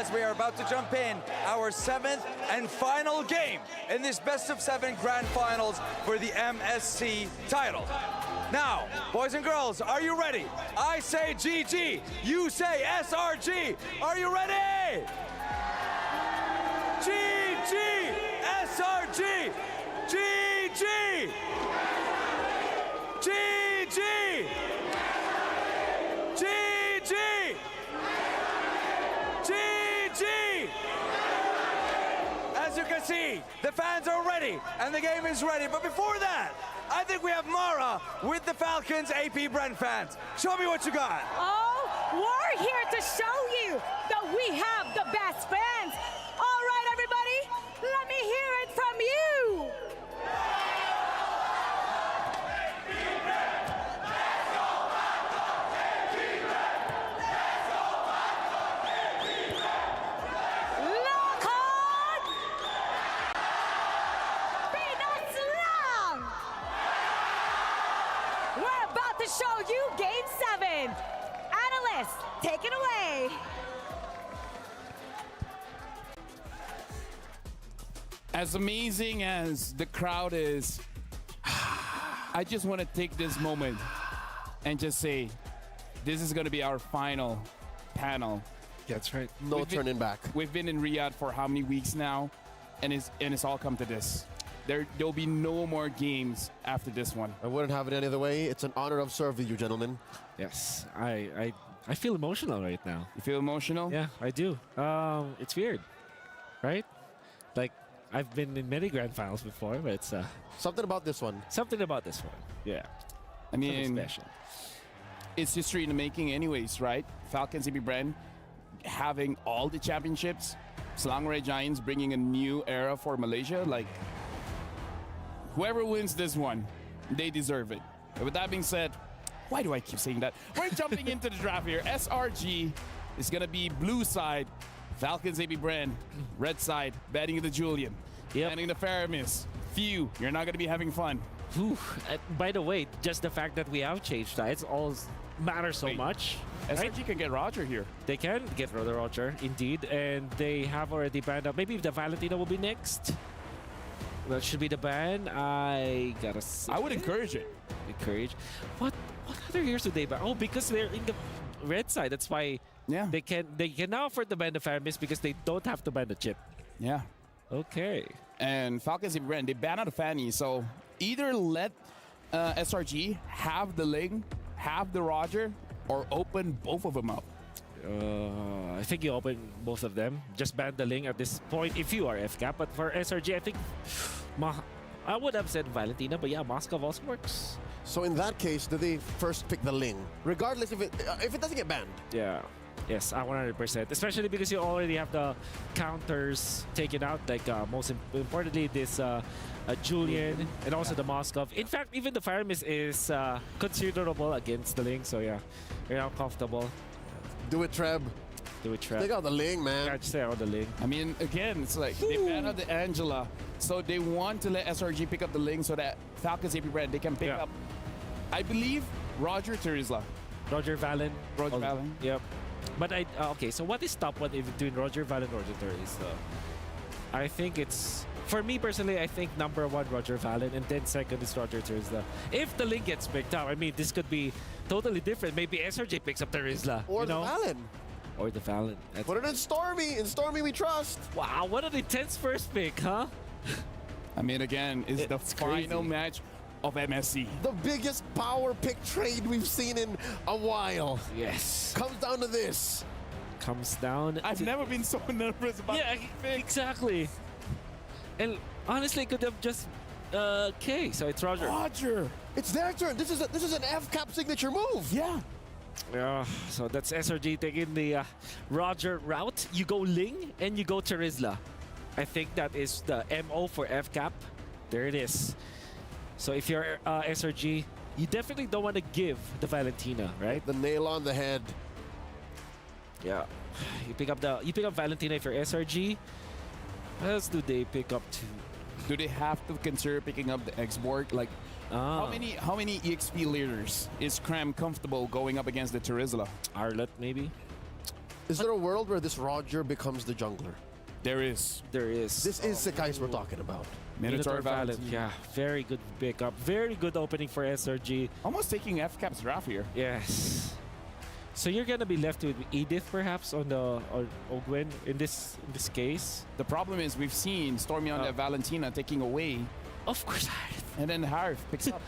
as we are about to jump in our 7th and final game in this best of 7 grand finals for the MSC title. Now, boys and girls, are you ready? I say GG, you say SRG. Are you ready? GG, SRG, GG, GG, GG, GG. As you can see, the fans are ready and the game is ready. But before that, I think we have Mara with the Falcons AP Brent fans. Show me what you got. Oh, we're here to show you that we have the best fans. All right, everybody, let me hear it from you. Lock on! Peanuts lang! We're about to show you Game 7. Analysts, take it away. As amazing as the crowd is, I just want to take this moment and just say, this is going to be our final panel. That's right. No turning back. We've been in Riyadh for how many weeks now, and it's all come to this. There'll be no more games after this one. I wouldn't have it any other way. It's an honor of serving you, gentlemen. Yes, I feel emotional right now. You feel emotional? Yeah, I do. It's weird, right? Like, I've been in many grand finals before, but it's something about this one. Something about this one. Yeah. I mean, something special. It's history in the making, anyways, right? Falcons CP Brand having all the championships. Selangor Red Giants bringing a new era for Malaysia. Like, whoever wins this one, they deserve it. But with that being said, why do I keep saying that? We're jumping into the draft here. SRG is gonna be blue side. Falcons AP Brand, red side, batting the Julian. Yep. Batting the Faramis. Few, you're not gonna be having fun. Whew. By the way, just the fact that we have changed sides all matters so much. SRG can get Roger here. They can get Roger, indeed, and they have already banned up. Maybe the Valentina will be next. That should be the ban. I gotta say. I would encourage it. Encourage. What other years do they ban? Oh, because they're in the red side. That's why. Yeah. They can now afford to ban the Faramis because they don't have to ban the chip. Yeah. Okay. And Falcons CP Brand, they ban out the Fanny, so either let SRG have the Ling, have the Roger, or open both of them up. I think you open both of them. Just ban the Ling at this point if you are FCAP. But for SRG, I think I would have said Valentina, but yeah, Moscow also works. So in that case, do they first pick the Ling, regardless if it doesn't get banned? Yeah. Yes, 100%. Especially because you already have the counters taken out. Like most importantly, this Julian and also the Moskov. In fact, even the Faramis is considerable against the Ling. So yeah, you're now comfortable. Do it, Treb. Do it, Treb. They got the Ling, man. Yeah, just stay on the Ling. I mean, again, it's like they ban out the Angela, so they want to let SRG pick up the Ling so that Falcons AP Brand, they can pick up, I believe, Roger Terizla. Roger Valen. Roger Valen. Yep. But okay, so what is top one between Roger Valen and Roger Terizla? I think it's, for me personally, I think number one Roger Valen and then second is Roger Terizla. If the Ling gets picked up, I mean, this could be totally different. Maybe SRJ picks up Terizla. Or the Valen. Or the Valen. Put it in Stormy. In Stormy we trust. Wow, what an intense first pick, huh? I mean, again, it's the final match of MSC. The biggest power pick trade we've seen in a while. Yes. Comes down to this. Comes down. I've never been so nervous about exactly. And honestly, it could have just K. So it's Roger. Roger. It's their turn. This is an FCAP signature move. Yeah. Yeah. So that's SRG taking the Roger route. You go Ling and you go Terizla. I think that is the MO for FCAP. There it is. So if you're SRG, you definitely don't want to give the Valentina, right? The nail on the head. Yeah. You pick up Valentina if you're SRG. What else do they pick up to? Do they have to consider picking up the X-Borg? Like, how many EXP leaders is Cram comfortable going up against the Terizla? Arlet, maybe? Is there a world where this Roger becomes the jungler? There is. There is. This is Sekai's we're talking about. Minotaur Valent, Valent. yeah. Very good pickup. Very good opening for SRG. Almost taking FCAP's draft here. Yes. So you're gonna be left with Edith perhaps on the or Ogwen in this case. The problem is we've seen Stormy on that Valentina taking away. Of course, and then Harith picks up.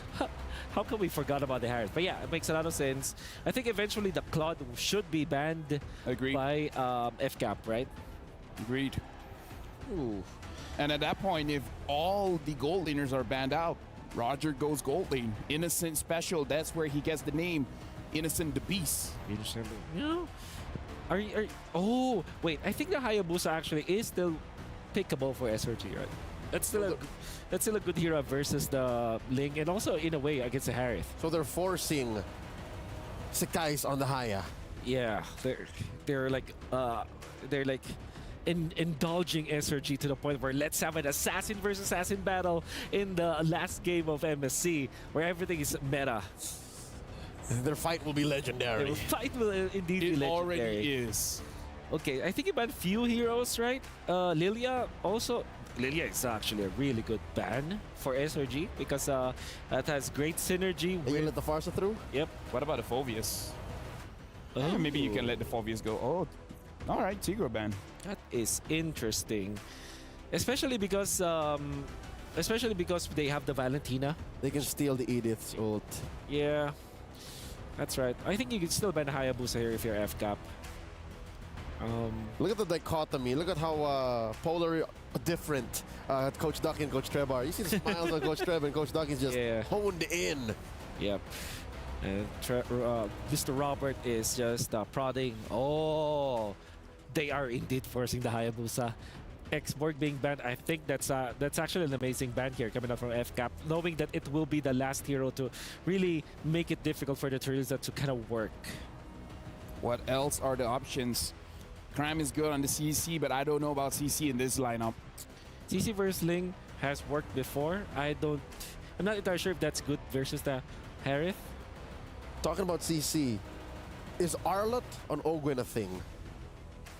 How come we forgot about the Harith? But yeah, it makes a lot of sense. I think eventually the Claude should be banned by FCAP, right? Agreed. Ooh. And at that point, if all the gold laners are banned out, Roger goes gold lane. Innocent special, that's where he gets the name Innocent the Beast. Innocent, yeah. Oh, wait. I think the Hayabusa actually is still pickable for SRG, right? That's still a good hero versus the Ling, and also in a way against the Harith. So they're forcing Sekai's on the Haya. Yeah, they're like indulging SRG to the point where let's have an assassin versus assassin battle in the last game of MSC, where everything is meta. Their fight will be legendary. Their fight will indeed be legendary. It already is. Okay, I think about few heroes, right? Lilia also. Lilia is actually a really good ban for SRG because that has great synergy. You let the Farsa through? Yep. What about the Phobius? Oh. Maybe you can let the Phobius go. Oh, all right, Tigro ban. That is interesting, especially because they have the Valentina. They can steal the Edith's ult. Yeah, that's right. I think you can still ban Hayabusa here if you're FCAP. Look at the dichotomy. Look at how polar different Coach Duck and Coach Treb are. You see the smiles on Coach Treb, and Coach Duck is just honed in. Yep. And Mr. Robert is just prodding. Oh, they are indeed forcing the Hayabusa. X-Borg being banned, I think that's actually an amazing ban here coming up from FCAP, knowing that it will be the last hero to really make it difficult for the Trilza to kind of work. What else are the options? Crime is good on the CC, but I don't know about CC in this lineup. CC versus Ling has worked before. I'm not entirely sure if that's good versus the Harith. Talking about CC, is Arlott on Ogwen a thing?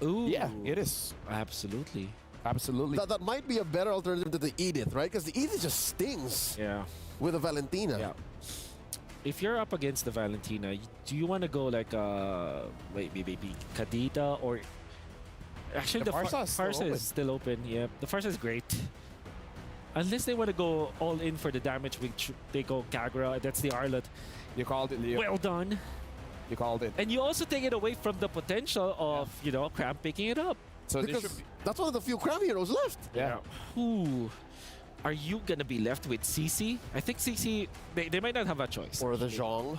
Ooh. Yeah, it is. Absolutely. Absolutely. That might be a better alternative to the Edith, right? Because the Edith just stings. Yeah. With a Valentina. Yeah. If you're up against the Valentina, do you want to go like maybe Kadita or actually the Farsa is still open. Yeah, the Farsa is great. Unless they want to go all in for the damage, which they go Kagura. That's the Arlott. You called it, Leo. Well done. You called it. And you also take it away from the potential of Cram picking it up. So because that's one of the few Cram heroes left. Yeah. Ooh. Are you gonna be left with CC? I think CC, they might not have a choice. Or the Zhong.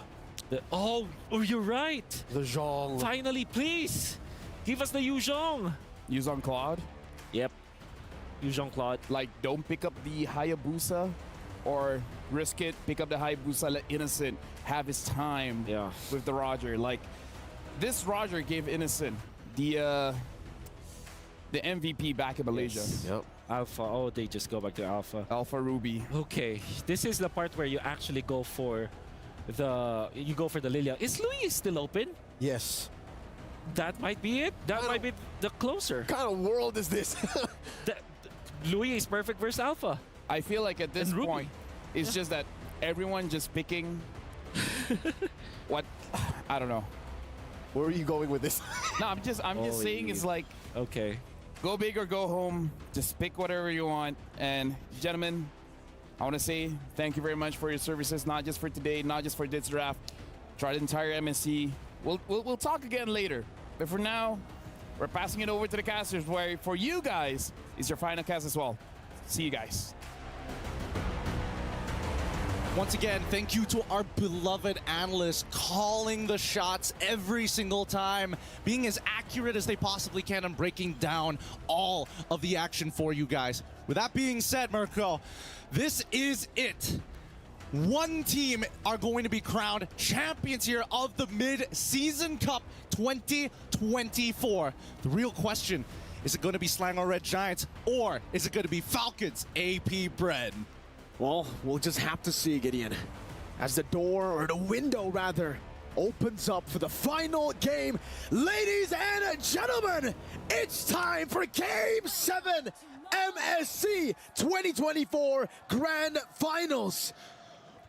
Oh, you're right. The Zhong. Finally, please. Give us the Yu Zhong. Yu Zhong Claude? Yep. Yu Zhong Claude. Like, don't pick up the Hayabusa or risk it, pick up the Hayabusa, let Innocent have his time with the Roger. Like, this Roger gave Innocent the MVP back in Malaysia. Yes. Yep. Alpha. Oh, they just go back to Alpha. Alpha Ruby. Okay. This is the part where you actually go for the Lilia. Is Louis still open? Yes. That might be it. That might be the closer. What kind of world is this? Louis is perfect versus Alpha. I feel like at this point, it's just that everyone just picking what I don't know. Where are you going with this? No, I'm just saying it's like okay. Go big or go home. Just pick whatever you want. And gentlemen, I want to say thank you very much for your services, not just for today, not just for this draft, throughout the entire MSC. We'll talk again later. But for now, we're passing it over to the casters, where for you guys is your final cast as well. See you guys. Once again, thank you to our beloved analysts calling the shots every single time, being as accurate as they possibly can and breaking down all of the action for you guys. With that being said, Mirko, this is it. One team are going to be crowned champions here of the Mid-Season Cup 2024. The real question, is it going to be Selangor Red Giants or is it going to be Falcons AP Bred? Well, we'll just have to see, Gideon. As the door, or the window rather, opens up for the final game. Ladies and gentlemen, it's time for Game 7 MSC 2024 Grand Finals.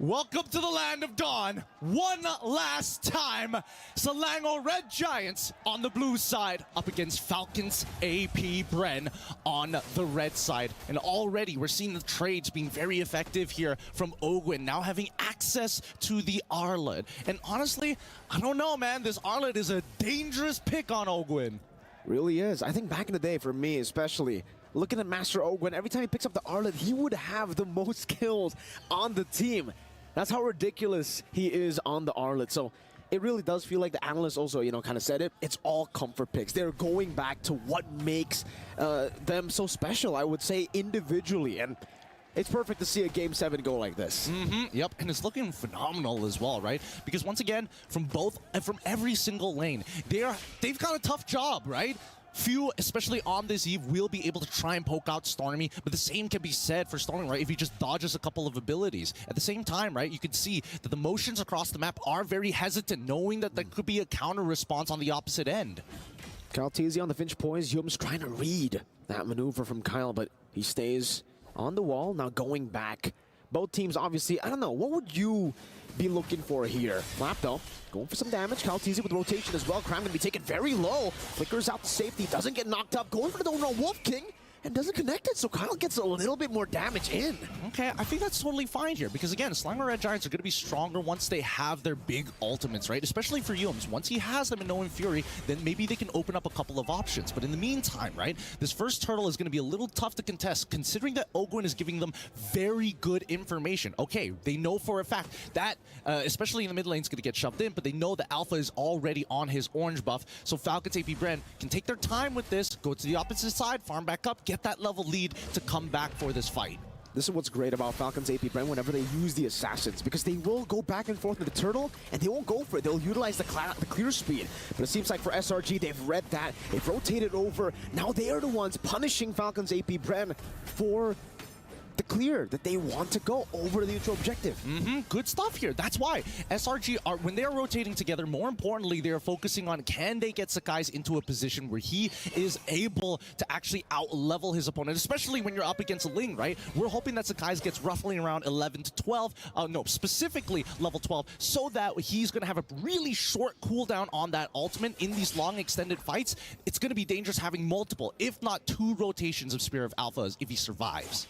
Welcome to the land of dawn. One last time, Selangor Red Giants on the blue side up against Falcons AP Bren on the red side. And already we're seeing the trades being very effective here from Ogwin, now having access to the Arlet. And honestly, I don't know, man. This Arlet is a dangerous pick on Ogwin. Really is. I think back in the day, for me especially, looking at Master Ogwin, every time he picks up the Arlet, he would have the most kills on the team. That's how ridiculous he is on the Arlet. So it really does feel like the analysts also, you know, kind of said it. It's all comfort picks. They're going back to what makes them so special, I would say, individually. And it's perfect to see a Game 7 go like this. Yep, and it's looking phenomenal as well, right? Because once again, from every single lane, they've got a tough job, right? Few, especially on this eve, will be able to try and poke out Stormy, but the same can be said for Stormy, right? If he just dodges a couple of abilities. At the same time, right, you can see that the motions across the map are very hesitant, knowing that there could be a counter response on the opposite end. Kyle Teasy on the Finch poise. Yum's trying to read that maneuver from Kyle, but he stays on the wall, now going back. Both teams, obviously, I don't know, what would you be looking for here? Flap, though, going for some damage. Kyle Teasy with rotation as well. Cram going to be taken very low. Flickers out to safety, doesn't get knocked up. Going for the Wolf King, and doesn't connect it, so Kyle gets a little bit more damage in. Okay, I think that's totally fine here, because again, Selangor Red Giants are going to be stronger once they have their big ultimates, right? Especially for Yums. Once he has them in No Fury, then maybe they can open up a couple of options. But in the meantime, right, this first turtle is going to be a little tough to contest, considering that Ogwin is giving them very good information. Okay, they know for a fact that, especially in the mid lane, is going to get shoved in, but they know that Alpha is already on his orange buff, so Falcons AP Bren can take their time with this, go to the opposite side, farm back up, get that level lead to come back for this fight. This is what's great about Falcons AP Bren whenever they use the Assassins, because they will go back and forth with the turtle, and they won't go for it. They'll utilize the clear speed. But it seems like for SRG, they've read that. They've rotated over. Now they are the ones punishing Falcons AP Bren for the clear that they want to go over the neutral objective. Good stuff here. That's why SRG are, when they are rotating together, more importantly, they are focusing on can they get Sakai's into a position where he is able to actually out-level his opponent, especially when you're up against a Ling, right? We're hoping that Sakai's gets roughly around 11 to 12, no, specifically level 12, so that he's going to have a really short cooldown on that ultimate in these long extended fights. It's going to be dangerous having multiple, if not 2 rotations of Spear of Alphas if he survives.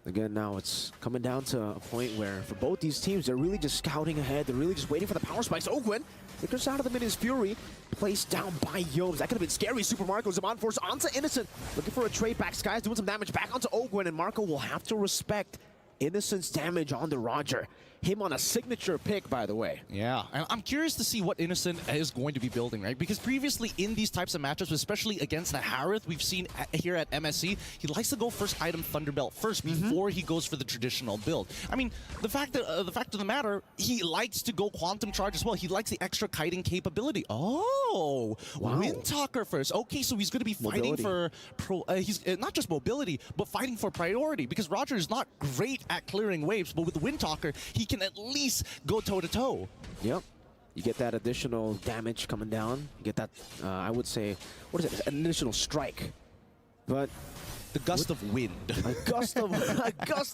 Again, now it's coming down to a point where for both these teams, they're really just scouting ahead. They're really just waiting for the power spikes. Ogwin flickers out of the Minions Fury, placed down by Yomes. That could have been scary. Super Marco, Zaman Force onto Innocent. Looking for a trade back. Sky's doing some damage back onto Ogwin, and Marco will have to respect Innocent's damage on the Roger. Him on a signature pick, by the way. Yeah, and I'm curious to see what Innocent is going to be building, right? Because previously in these types of matchups, especially against the Harith, we've seen here at MSC, he likes to go first item Thunderbelt first before he goes for the traditional build. I mean, the fact of the matter, he likes to go Quantum Charge as well. He likes the extra kiting capability. Oh, wow. Windtalker first. Okay, so he's going to be fighting for he's not just mobility, but fighting for priority, because Roger is not great at clearing waves, but with the Windtalker, he can at least go toe-to-toe. Yep. You get that additional damage coming down. You get that, I would say, what is it? An additional strike. But the gust of wind. A gust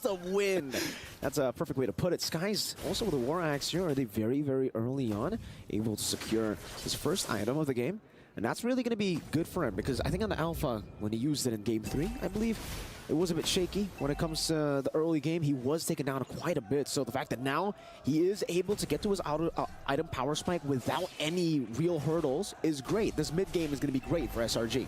of wind. That's a perfect way to put it. Sky's also with a War Axe here. Are they very, very early on able to secure his first item of the game? And that's really going to be good for him, because I think on the Alpha, when he used it in Game 3, I believe, it was a bit shaky when it comes to the early game. He was taken down quite a bit. So the fact that now he is able to get to his item power spike without any real hurdles is great. This mid game is going to be great for SRG.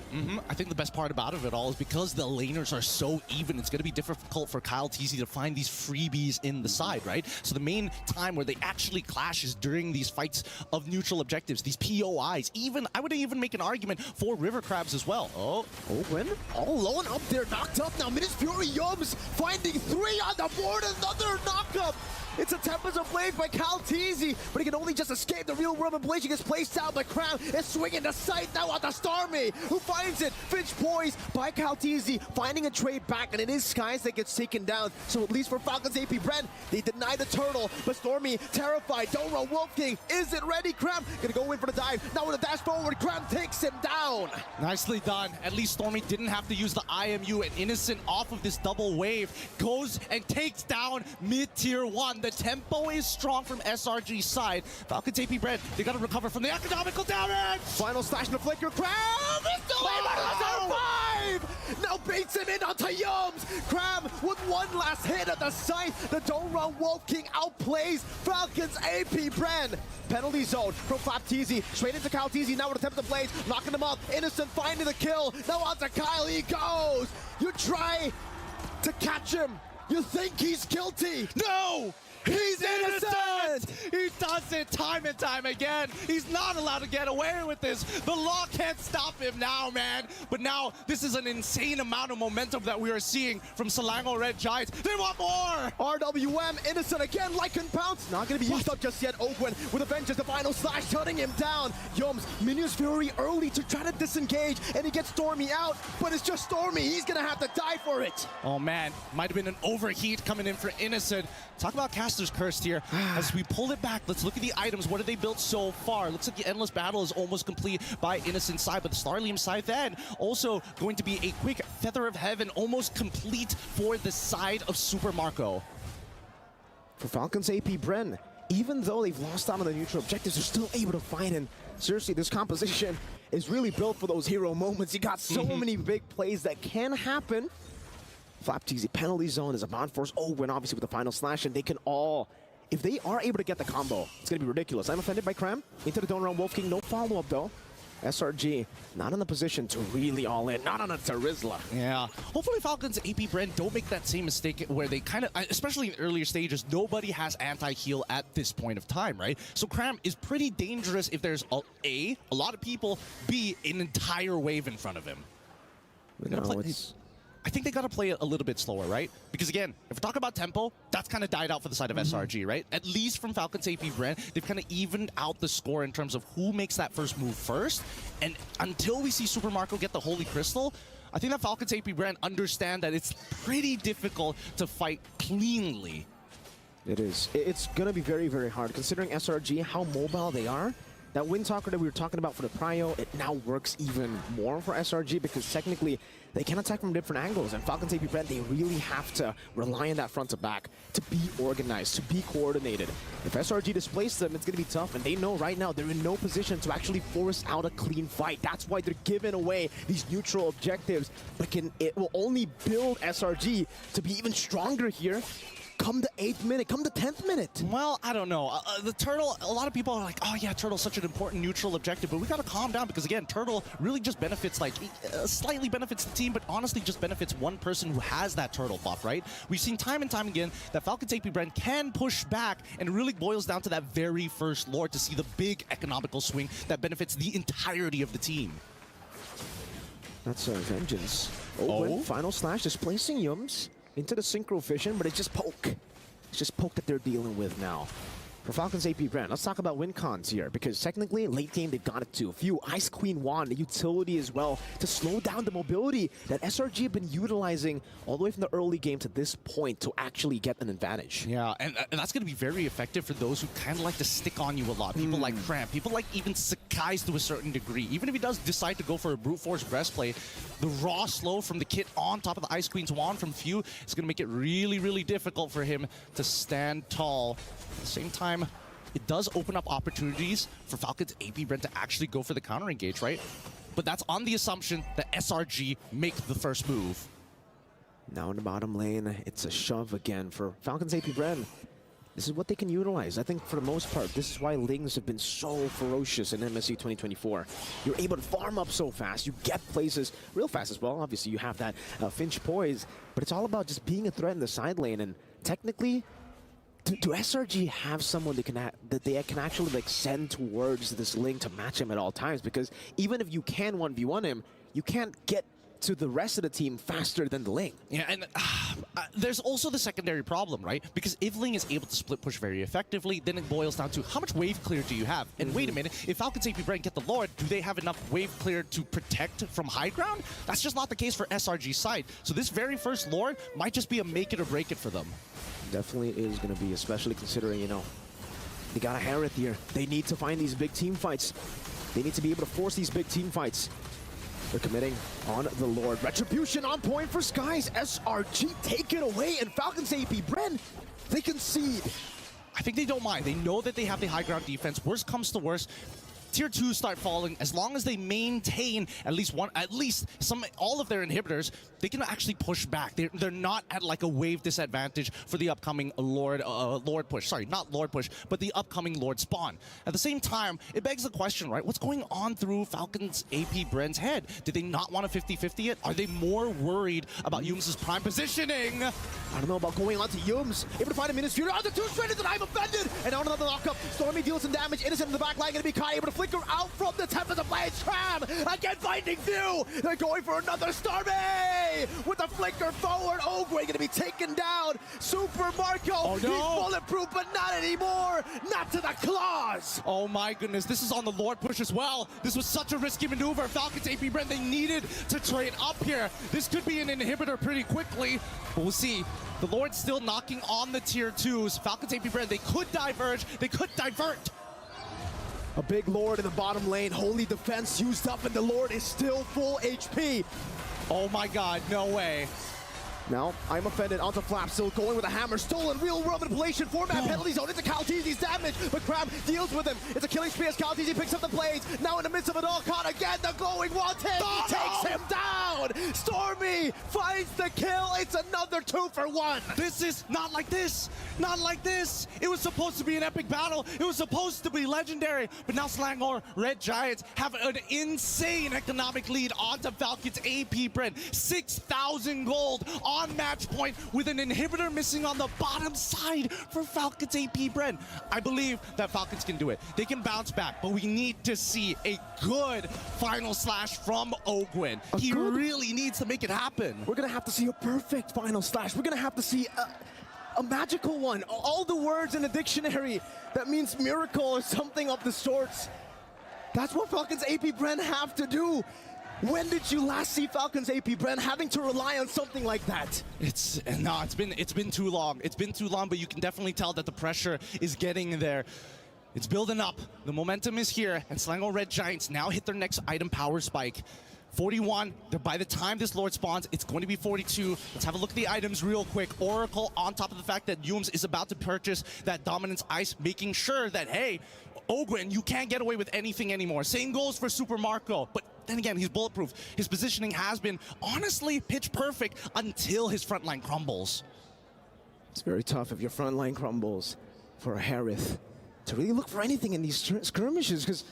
I think the best part about it all is because the laners are so even, it's going to be difficult for Kyle Teasy to find these freebies in the side, right? So the main time where they actually clash is during these fights of neutral objectives, these POIs. Even, I would even make an argument for River Crabs as well. Oh, Ogwin all alone up there, knocked up now. Minutes Fury Yums finding 3 on the board, another knockup. It's a Tempest of Blade by Calteezy, but he can only just escape the real world of He gets placed down by Cram. Is swinging the sight now on the Stormy, who finds it. Finch poise by Calteezy, finding a trade back, and it is Skies that gets taken down. So at least for Falcons AP Brent, they deny the turtle, but Stormy terrified. Don't run Wolf King. Is it ready? Cram gonna go in for the dive. Now with a dash forward, Cram takes him down. Nicely done. At least Stormy didn't have to use the IMU, and Innocent off of this double wave goes and takes down mid-tier 1. The tempo is strong from SRG's side. Falcons AP Brent, they gotta recover from the economical damage. Final slash and the flicker. Cram is still able to survive. Now baits him in onto Yums. Cram with one last hit at the site. The Don't Run Wolf King outplays Falcons AP Brent. Penalty zone from Flapteezy, straight into Calteezy, now with a attempt to blaze, knocking him up. Innocent finding the kill. Now on to Kyle, he goes. You try to catch him. You think he's guilty. No! He's innocent! He does it time and time again. He's not allowed to get away with this. The law can't stop him now, man. But now, this is an insane amount of momentum that we are seeing from Selangor Red Giants. They want more! RWM, Innocent again, Lycan Pounce. Not going to be used up just yet. Owen with Avengers, the final slash, shutting him down. Yums, Minions Fury early to try to disengage, and he gets Stormy out, but it's just Stormy. He's going to have to die for it. Oh, man. Might have been an overheat coming in for Innocent. Talk about Caster's Cursed here. As we pull it back, let's look at the items. What have they built so far? Looks like the Endless Battle is almost complete by Innocent side, but the Starlium side then also going to be a quick Feather of Heaven, almost complete for the side of Super Marco. For Falcons AP Bren, even though they've lost out on the neutral objectives, they're still able to fight. And seriously, this composition is really built for those hero moments. You got so many big plays that can happen. Flapteezy penalty zone is a bond force. Owen obviously with the final slash, and they can all, if they are able to get the combo, it's gonna be ridiculous. I'm offended by Cram into the Don't Run Wolf King. No follow-up though. SRG not in the position to really all in, not on a Tarizla. Yeah, hopefully Falcons AP Brent don't make that same mistake where they kind of, especially in earlier stages, nobody has anti-heal at this point of time, right? So Cram is pretty dangerous if there's a lot of people, B, an entire wave in front of him. No, I think they got to play it a little bit slower, right? Because again, if we're talking about tempo, that's kind of died out for the side of SRG, right? At least from Falcons AP Brent, they've kind of evened out the score in terms of who makes that first move first. And until we see Super Marco get the Holy Crystal, I think that Falcons AP Brent understand that it's pretty difficult to fight cleanly. It is. It's going to be very, very hard considering SRG, how mobile they are. That Wind Talker that we were talking about for the Prio, it now works even more for SRG because technically they can attack from different angles, and Falcons AP Brent, they really have to rely on that front to back to be organized, to be coordinated. If SRG displaces them, it's going to be tough, and they know right now they're in no position to actually force out a clean fight. That's why they're giving away these neutral objectives, but it will only build SRG to be even stronger here. Come the 8th minute, come the 10th minute. Well, I don't know. The Turtle, a lot of people are like, oh yeah, Turtle's such an important neutral objective, but we gotta calm down because again, Turtle really just benefits, like, slightly benefits the team, but honestly just benefits one person who has that Turtle buff, right? We've seen time and time again that Falcons AP Brent can push back, and it really boils down to that very first Lord to see the big economical swing that benefits the entirety of the team. That's Vengeance. Oh, final slash displacing Yums into the Synchro Vision, but it's just poke. It's just poke that they're dealing with now. For Falcons AP Brent, let's talk about win cons here, because technically, late game, they've got it too. A few Ice Queen Wand, the utility as well, to slow down the mobility that SRG have been utilizing all the way from the early game to this point to actually get an advantage. Yeah, and that's going to be very effective for those who kind of like to stick on you a lot. People like Cramp, people like even Sakai's to a certain degree. Even if he does decide to go for a Brute Force Breastplate, the raw slow from the kit on top of the Ice Queen's Wand from Few is going to make it really, really difficult for him to stand tall. At the same time, it does open up opportunities for Falcons AP Brent to actually go for the counter engage, right? But that's on the assumption that SRG make the first move. Now in the bottom lane, it's a shove again for Falcons AP Brent. This is what they can utilize. I think for the most part, this is why Lings have been so ferocious in MSC 2024. You're able to farm up so fast. You get places real fast as well. Obviously, you have that Finch poise, but it's all about just being a threat in the side lane. And technically, do SRG have someone that they can actually like send towards this Ling to match him at all times? Because even if you can 1v1 him, you can't get to the rest of the team faster than the Ling. Yeah, and There's also the secondary problem, right? Because if Ling is able to split push very effectively, then it boils down to how much wave clear do you have? And wait a minute, if Falcons AP Brand get the Lord, do they have enough wave clear to protect from high ground? That's just not the case for SRG's side. So this very first Lord might just be a make it or break it for them. Definitely is going to be, especially considering, you know, they got a Harith here. They need to find these big team fights. They need to be able to force these big team fights. They're committing on the Lord. Retribution on point for Skies. SRG take it away, and Falcons AP Bren, they concede. I think they don't mind. They know that they have the high ground defense. Worst comes to worst, Tier 2 start falling. As long as they maintain all of their inhibitors, they can actually push back. They're not at like a wave disadvantage for the upcoming Lord push. Sorry, not Lord push, but the upcoming Lord spawn. At the same time, it begs the question, right? What's going on through Falcons AP Bren's head? Did they not want to 50-50 it? Are they more worried about Yums' prime positioning? I don't know about going on to Yums. Able to find a Ministry. On the two stranded, and I'm offended. And on another lockup, Stormy deals some damage. Innocent in the back line, gonna be Kai able to flicker out from the Tempest of Blades. Tram again finding view. They're going for another Stormy with a flicker forward. Ogre gonna be taken down. Super Marco. Oh, no. He's bulletproof, but not anymore. Not to the claws. Oh my goodness, this is on the Lord push as well. This was such a risky maneuver. Falcons AP Brent, they needed to trade up here. This could be an inhibitor pretty quickly, but we'll see. The Lord's still knocking on the tier 2s. Falcons AP Brent, they could diverge, they could divert. A big Lord in the bottom lane. Holy defense used up, and the Lord is still full HP. Oh my god, no way. Now, I'm offended onto Flap, still going with a hammer. Stolen real-world manipulation. 4-man penalty zone into Calteezy's damage, but Crab deals with him. It's a killing spree as Calteezy picks up the blades. Now in the midst of it all, caught again. The glowing wanted. He takes him down. Stormy finds the kill. It's another 2 for 1. This is not like this. Not like this. It was supposed to be an epic battle. It was supposed to be legendary. But now Slangor Red Giants have an insane economic lead onto Falcons AP Brent. 6,000 gold on match point with an inhibitor missing on the bottom side for Falcons AP Brent. I believe that Falcons can do it. They can bounce back, but we need to see a good final slash from Ogwin. He really needs to make it happen. We're gonna have to see a perfect final slash. We're gonna have to see a magical one. All the words in the dictionary that means miracle or something of the sorts. That's what Falcons AP Brent have to do. When did you last see Falcons AP Brent having to rely on something like that? It's been too long. It's been too long, but you can definitely tell that the pressure is getting there. It's building up. The momentum is here, and Slangor Red Giants now hit their next item power spike. 41, by the time this Lord spawns, it's going to be 42. Let's have a look at the items real quick. Oracle, on top of the fact that Yums is about to purchase that Dominance Ice, making sure that, hey, Ogwin, you can't get away with anything anymore. Same goes for Super Marco, but then again, he's bulletproof. His positioning has been, honestly, pitch perfect until his front line crumbles. It's very tough if your front line crumbles for a Harith to really look for anything in these skirmishes, because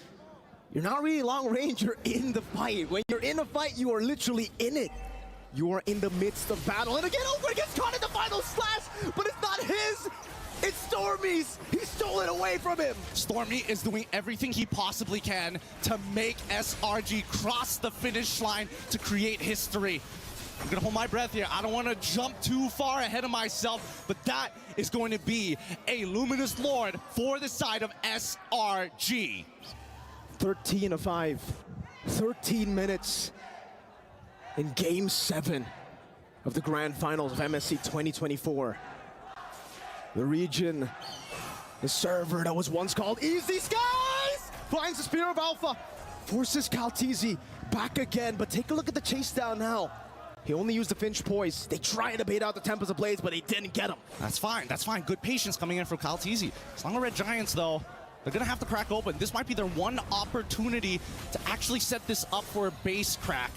you're not really long range, you're in the fight. When you're in a fight, you are literally in it. You are in the midst of battle. And again, Ogwin gets caught in the final slash, but it's not his. It's Stormy's. He stole it away from him. Stormy is doing everything he possibly can to make SRG cross the finish line to create history. I'm gonna hold my breath here. I don't want to jump too far ahead of myself, but that is going to be a Luminous Lord for the side of SRG. 13-5, 13 minutes in Game 7 of the Grand Finals of MSC 2024. The region, the server that was once called Easy Skies, finds the Spear of Alpha, forces Calteezy back again, but take a look at the chase down now. He only used the Finch Poise. They tried to bait out the Tempest of Blades, but they didn't get him. That's fine, that's fine. Good patience coming in from Calteezy. Slangor Red Giants, though, they're gonna have to crack open. This might be their one opportunity to actually set this up for a base crack.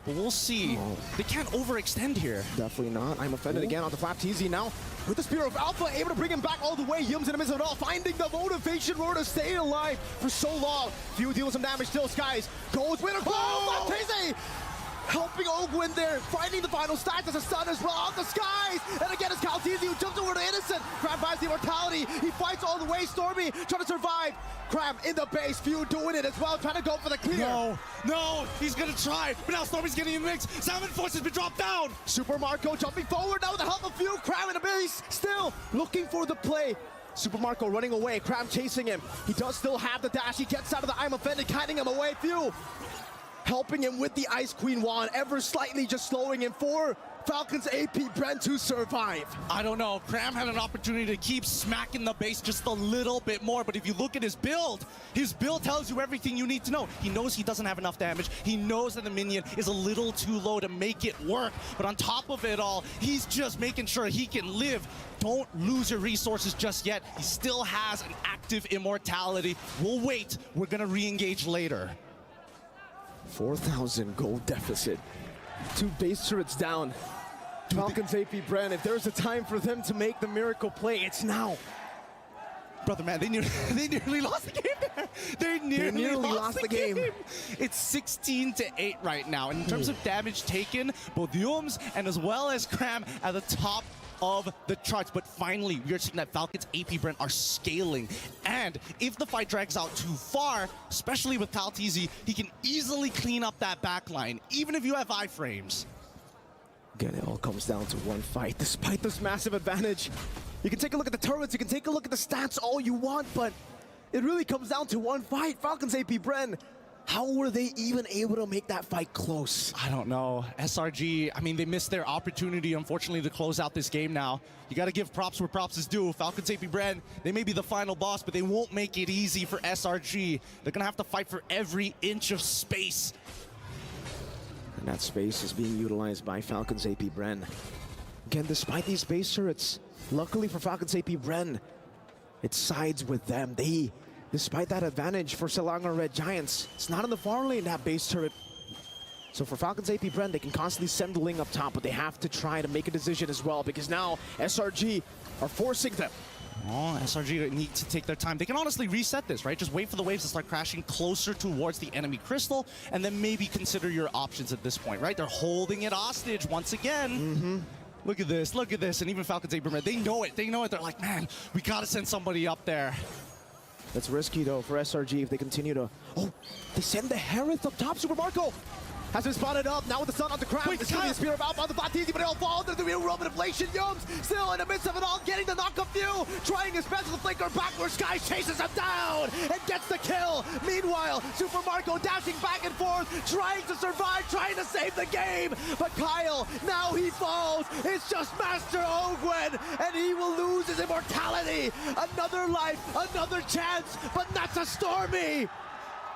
But we'll see. Oh. They can't overextend here. Definitely not. I'm offended again onto Flapteezy now. With the Spear of Alpha, able to bring him back all the way. Yums in the midst of it all, finding the motivation roar to stay alive for so long. Few deals some damage still. Skies goes with a Flapteezy! helping Ogwin there, finding the final stacks as a stun as well on the skies. And again, it's Caltizi who jumps over to Innocent. Cram buys the immortality. He fights all the way. Stormy trying to survive. Cram in the base. Few doing it as well, trying to go for the clear. No, he's gonna try, but now Stormy's getting in the mix. Salmon Force has been dropped down. Super Marco jumping forward now with the help of Few. Cram in the base, still looking for the play. Super Marco running away, Cram chasing him. He does still have the dash. He gets out of the I'm offended, kiting him away. Few helping him with the Ice Queen wand, ever slightly just slowing him for Falcons AP Brent to survive. I don't know. Cram had an opportunity to keep smacking the base just a little bit more, but if you look at his build tells you everything you need to know. He knows he doesn't have enough damage. He knows that the minion is a little too low to make it work, but on top of it all, he's just making sure he can live. Don't lose your resources just yet. He still has an active immortality. We'll wait. We're gonna re-engage later. 4,000 gold deficit. 2 base turrets down. Falcons AP Brand, if there's a time for them to make the miracle play, it's now. Brother, man, they nearly lost the game there. They nearly lost the game. It's 16-8 right now. And in terms of damage taken, both Yums and as well as Cram at the top of the charts, but finally we are seeing that Falcons AP Brent are scaling, and if the fight drags out too far, especially with Caltizi, he can easily clean up that backline, even if you have iframes. Again, it all comes down to one fight, despite this massive advantage. You can take a look at the turrets, you can take a look at the stats all you want, but it really comes down to one fight. Falcons AP Brent, how were they even able to make that fight close? I don't know. SRG, I mean, they missed their opportunity, unfortunately, to close out this game now. You got to give props where props is due. Falcons AP Brand, they may be the final boss, but they won't make it easy for SRG. They're going to have to fight for every inch of space. And that space is being utilized by Falcons AP Brand. Again, despite these base turrets, luckily for Falcons AP Brand, it sides with them. Despite that advantage for Selangor Red Giants, it's not in the far lane, that base turret. So for Falcons AP Brand, they can constantly send the Ling up top, but they have to try to make a decision as well, because now SRG are forcing them. Oh, SRG need to take their time. They can honestly reset this, right? Just wait for the waves to start crashing closer towards the enemy crystal, and then maybe consider your options at this point, right? They're holding it hostage once again. Look at this, and even Falcons AP Brand, they know it. They're like, man, we gotta send somebody up there. That's risky, though, for SRG if they continue to... Oh, they send the Hereth up top. Super Marco has been spotted up. Now with the sun on the crowd. It's going to be a spear of out on the Batizi, but it'll fall under the real Roman inflation. Yums still in the midst of it all, getting the knock-up view. Trying his best with the flanker backwards. Sky chases him down and gets the kill. Meanwhile, Super Marco dashing back and forth, trying to survive, trying to save the game. But Kyle, now he falls. It's just Master Ogwen, and he will lose his immortality. Another life, another chance, but not to Stormy.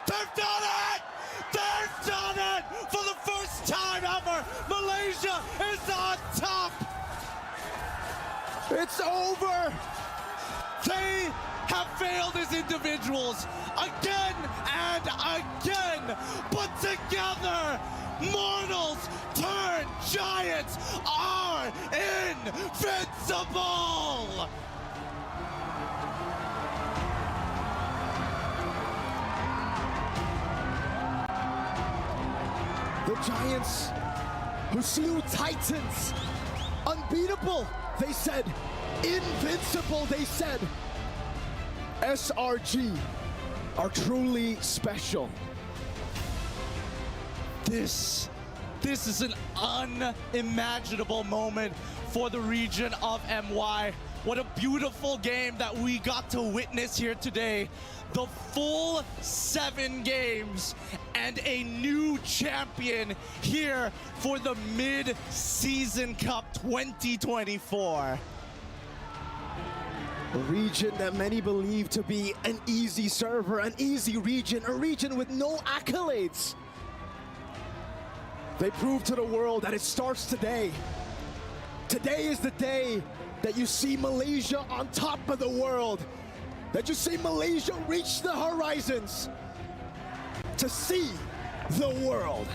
They've done it! They've done it! For the first time ever, Malaysia is on top! It's over! They have failed as individuals again and again, but together, mortals turn giants are invincible! The Giants, who slew Titans, unbeatable, they said. Invincible, they said. SRG are truly special. This is an unimaginable moment for the region of MY. What a beautiful game that we got to witness here today. The full 7 games and a new champion here for the Mid-Season Cup 2024. A region that many believe to be an easy server, an easy region, a region with no accolades. They prove to the world that it starts today. Today is the day that you see Malaysia on top of the world. That you see Malaysia reach the horizons to see the world.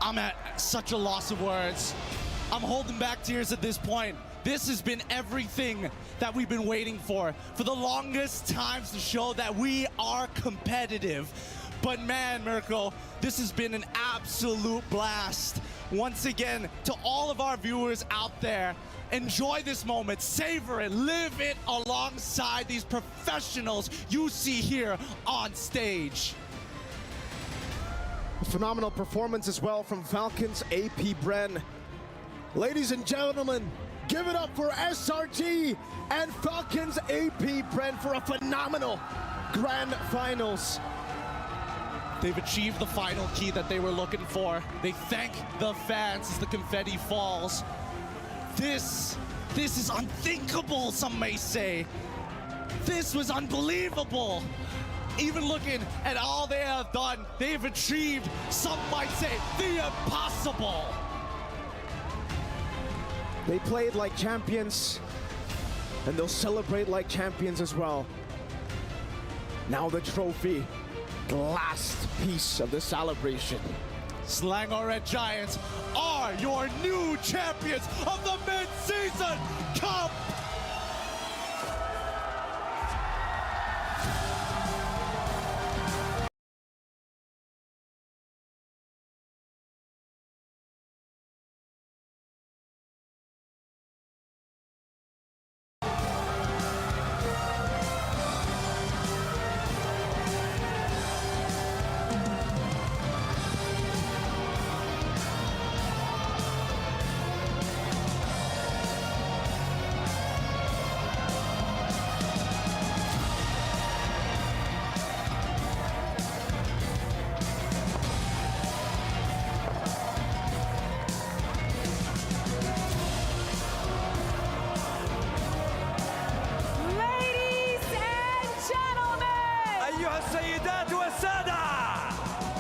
I'm at such a loss of words. I'm holding back tears at this point. This has been everything that we've been waiting for the longest times to show that we are competitive. But man, Mirko, this has been an absolute blast. Once again, to all of our viewers out there, enjoy this moment, savor it, live it alongside these professionals you see here on stage. A phenomenal performance as well from Falcons AP Bren. Ladies and gentlemen, give it up for SRG and Falcons AP Bren for a phenomenal grand finals. They've achieved the final key that they were looking for. They thank the fans as the confetti falls. This is unthinkable, some may say. This was unbelievable. Even looking at all they have done, they've achieved, some might say, the impossible. They played like champions, and they'll celebrate like champions as well. Now the trophy, the last piece of the celebration. Selangor Red Giants are your new champions of the mid-season cup.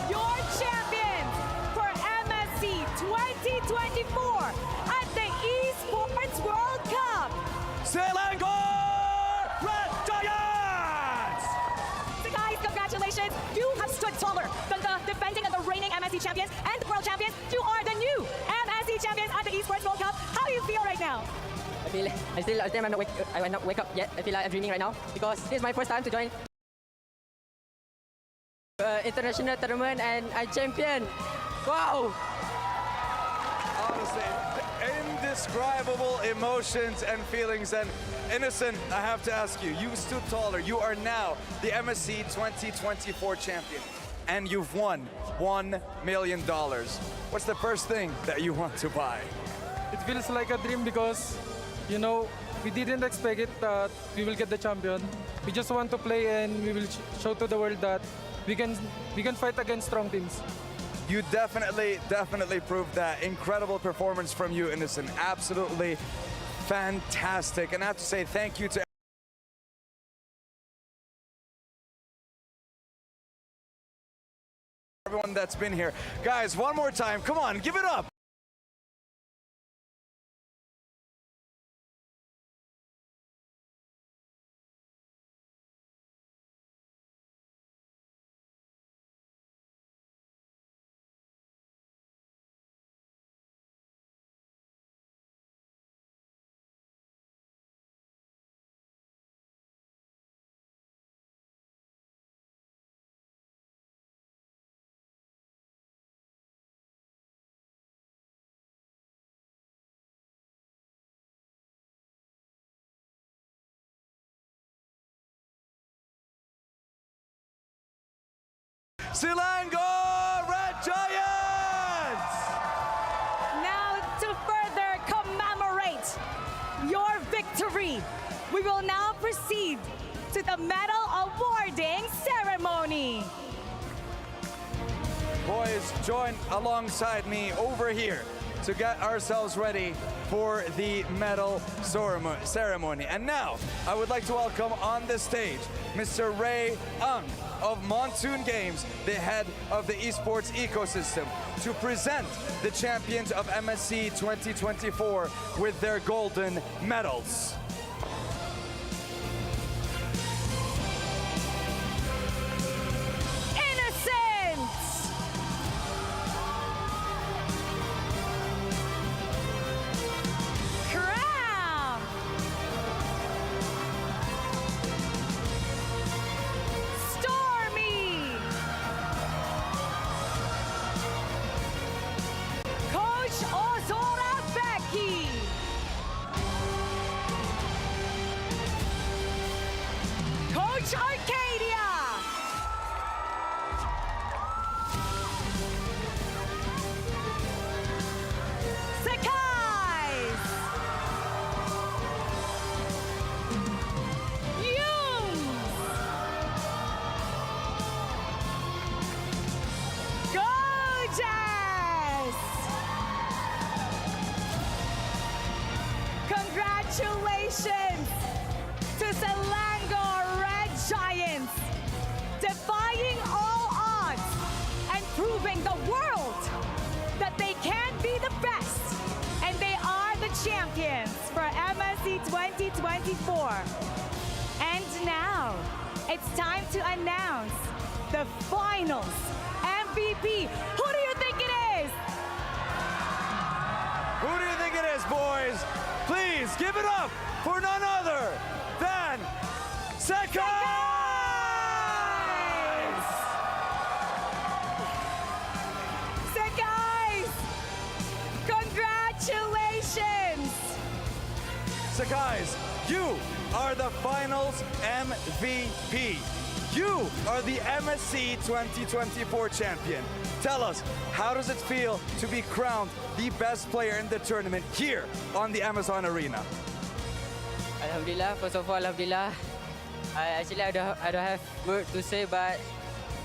Your champions for MSC 2024 at the Esports World Cup. Selangor Red Giants! So guys, congratulations. You have stood taller than the defending and the reigning MSC champions and the world champions. You are the new MSC champions at the Esports World Cup. How do you feel right now? I still I'm not wake up yet. I feel like I'm dreaming right now because this is my first time to join international tournament and I champion. Wow! Honestly, indescribable emotions and feelings. And Innocent, I have to ask you, you stood taller. You are now the MSC 2024 champion. And you've won $1 million. What's the first thing that you want to buy? It feels like a dream because, you know, we didn't expect it that we will get the champion. We just want to play and we will show to the world that we can fight against strong teams. You definitely proved that. Incredible performance from you, Innocent. Absolutely fantastic. And I have to say thank you to everyone that's been here. Guys, one more time, come on, give it up. Selangor Red Giants! Now to further commemorate your victory, we will now proceed to the medal awarding ceremony. Boys, join alongside me over here to get ourselves ready for the medal ceremony. And now, I would like to welcome on the stage Mr. Ray Ang of Monsoon Games, the head of the esports ecosystem, to present the champions of MSC 2024 with their golden medals. And now, it's time to announce the finals MVP. Who do you think it is? Who do you think it is, boys? Please give it up for none other than Sakai! So guys, congratulations! So guys, you are the finals MVP. You are the MSC 2024 champion. Tell us, how does it feel to be crowned the best player in the tournament here on the Amazon Arena? Alhamdulillah, first of all, Alhamdulillah. I don't have word to say, but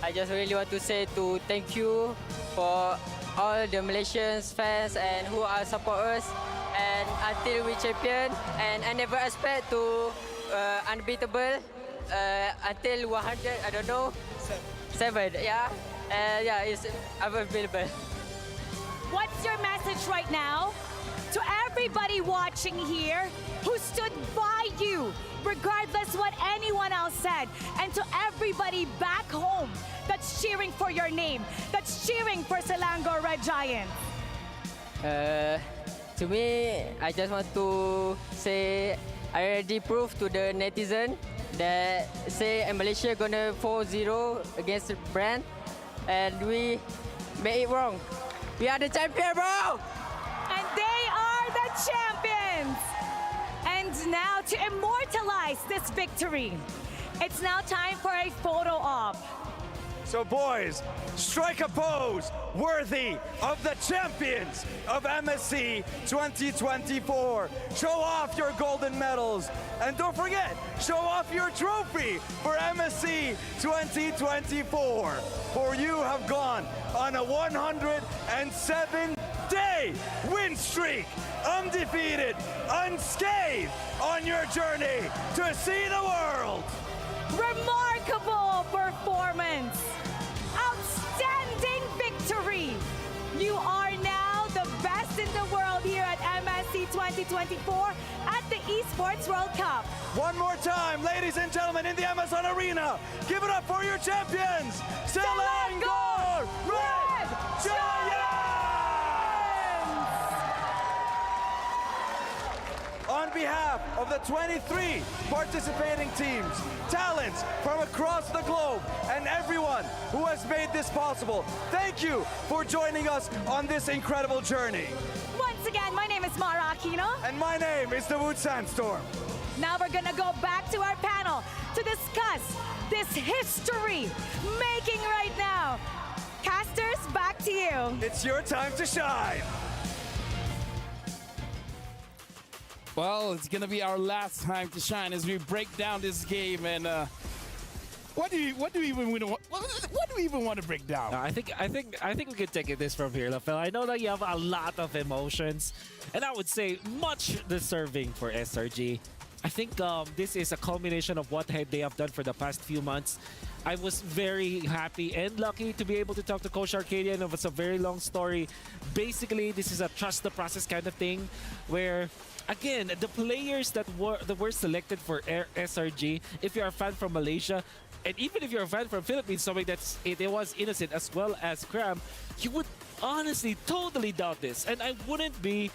I just really want to say thank you for all the Malaysians fans and who are support us, and until we champion, and I never expect to unbeatable until 100. I don't know. Seven. Yeah. Yeah, it's available. What's your message right now to everybody watching here who stood by you, regardless what anyone else said, and to everybody back home that's cheering for your name, that's cheering for Selangor Red Giants? To me, I just want to say I already proved to the netizen that say Malaysia gonna 4-0 against the brand, and we made it wrong. We are the champion, bro! And they are the champions! And now to immortalize this victory, it's now time for a photo op. So boys, strike a pose worthy of the champions of MSC 2024. Show off your golden medals. And don't forget, show off your trophy for MSC 2024. For you have gone on a 107-day win streak, undefeated, unscathed on your journey to see the world. Remarkable performance! Outstanding victory! You are now the best in the world here at MSC 2024 at the Esports World Cup. One more time, ladies and gentlemen, in the Amazon Arena, give it up for your champions, Selangor Red Giants! On behalf of the 23 participating teams, talents from across the globe, and everyone who has made this possible, thank you for joining us on this incredible journey. Once again, my name is Mara Aquino. And my name is Dawood Sandstorm. Now we're gonna go back to our panel to discuss this history-making right now. Casters, back to you. It's your time to shine. Well, it's gonna be our last time to shine as we break down this game. And what do we even want to break down? I think we could take this from here, Lafel. I know that you have a lot of emotions, and I would say much deserving for SRG. I think this is a culmination of what they have done for the past few months. I was very happy and lucky to be able to talk to Coach Arcadia, and it was a very long story. Basically, this is a trust the process kind of thing, where again, the players that were selected for SRG, if you're a fan from Malaysia, and even if you're a fan from Philippines, something it was innocent as well as Cram, you would honestly totally doubt this. And I wouldn't be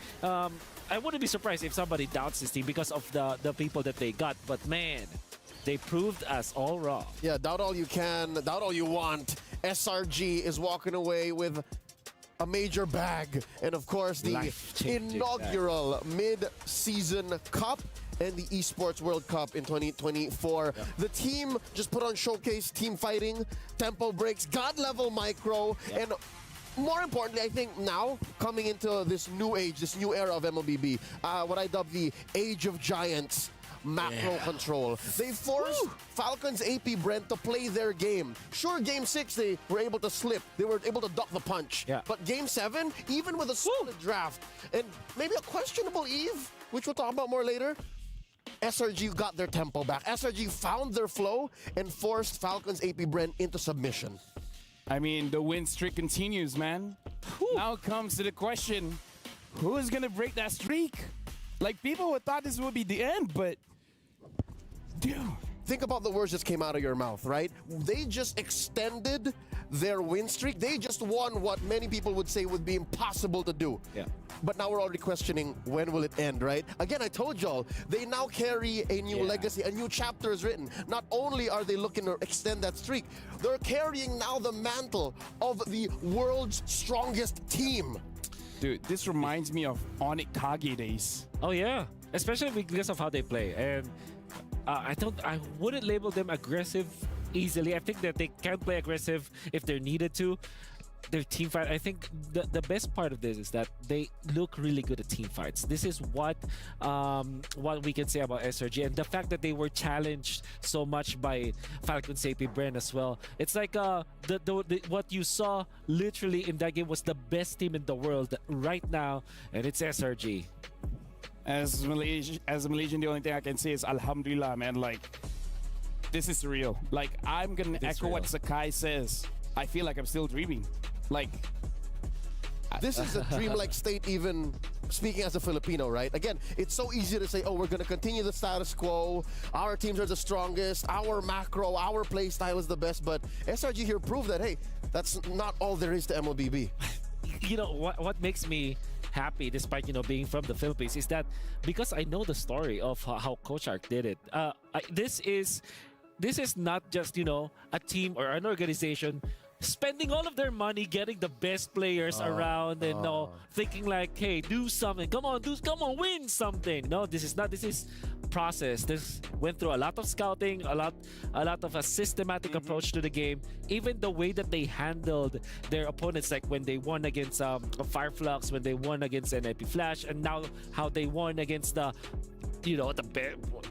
surprised if somebody doubts this team because of the people that they got. But man, they proved us all wrong. Yeah, doubt all you can, doubt all you want. SRG is walking away with a major bag, and of course the inaugural mid-season cup and the Esports World Cup in 2024. Yeah. The team just put on showcase team fighting, tempo breaks, god level micro, and more importantly, I think now coming into this new age, this new era of MLBB, what I dub the Age of Giants. Macro control. They forced Falcons AP Brent to play their game. Sure, Game 6, they were able to slip. They were able to duck the punch. Yeah. But Game 7, even with a solid draft, and maybe a questionable Eve, which we'll talk about more later, SRG got their tempo back. SRG found their flow and forced Falcons AP Brent into submission. I mean, the win streak continues, man. Now comes to the question, who is going to break that streak? Like, people would thought this would be the end, but Dude. Think about the words that came out of your mouth, right? They just extended their win streak. They just won what many people would say would be impossible to do. Yeah. But now we're already questioning when will it end, right? Again, I told y'all, they now carry a new legacy, a new chapter is written. Not only are they looking to extend that streak, they're carrying now the mantle of the world's strongest team. Dude, this reminds me of Onyx Kage days. Oh yeah, especially because of how they play. And I wouldn't label them aggressive easily. I think that they can play aggressive if they're needed to. Their team fight, I think the best part of this is that they look really good at team fights. This is what we can say about SRG, and the fact that they were challenged so much by Falcon Sapi Bren as well. It's like what you saw literally in that game was the best team in the world right now, and it's SRG. As a Malaysian, the only thing I can say is Alhamdulillah, man. Like, this is real. Like, I'm gonna echo what Sakai says. I feel like I'm still dreaming. Like, this is a dreamlike state, even speaking as a Filipino, right? Again, it's so easy to say, oh, we're gonna continue the status quo. Our teams are the strongest. Our macro, our play style is the best. But SRG here proved that, hey, that's not all there is to MLBB. You know what makes me happy, despite being from the Philippines, is that because I know the story of how Coach Ark did it. This is not just a team or an organization spending all of their money getting the best players around and thinking like, hey, do something, come on, win something. No, this is not. This is process. This went through a lot of scouting, a lot of a systematic approach to the game. Even the way that they handled their opponents, like when they won against Fireflux, when they won against NIP Flash, and now how they won against the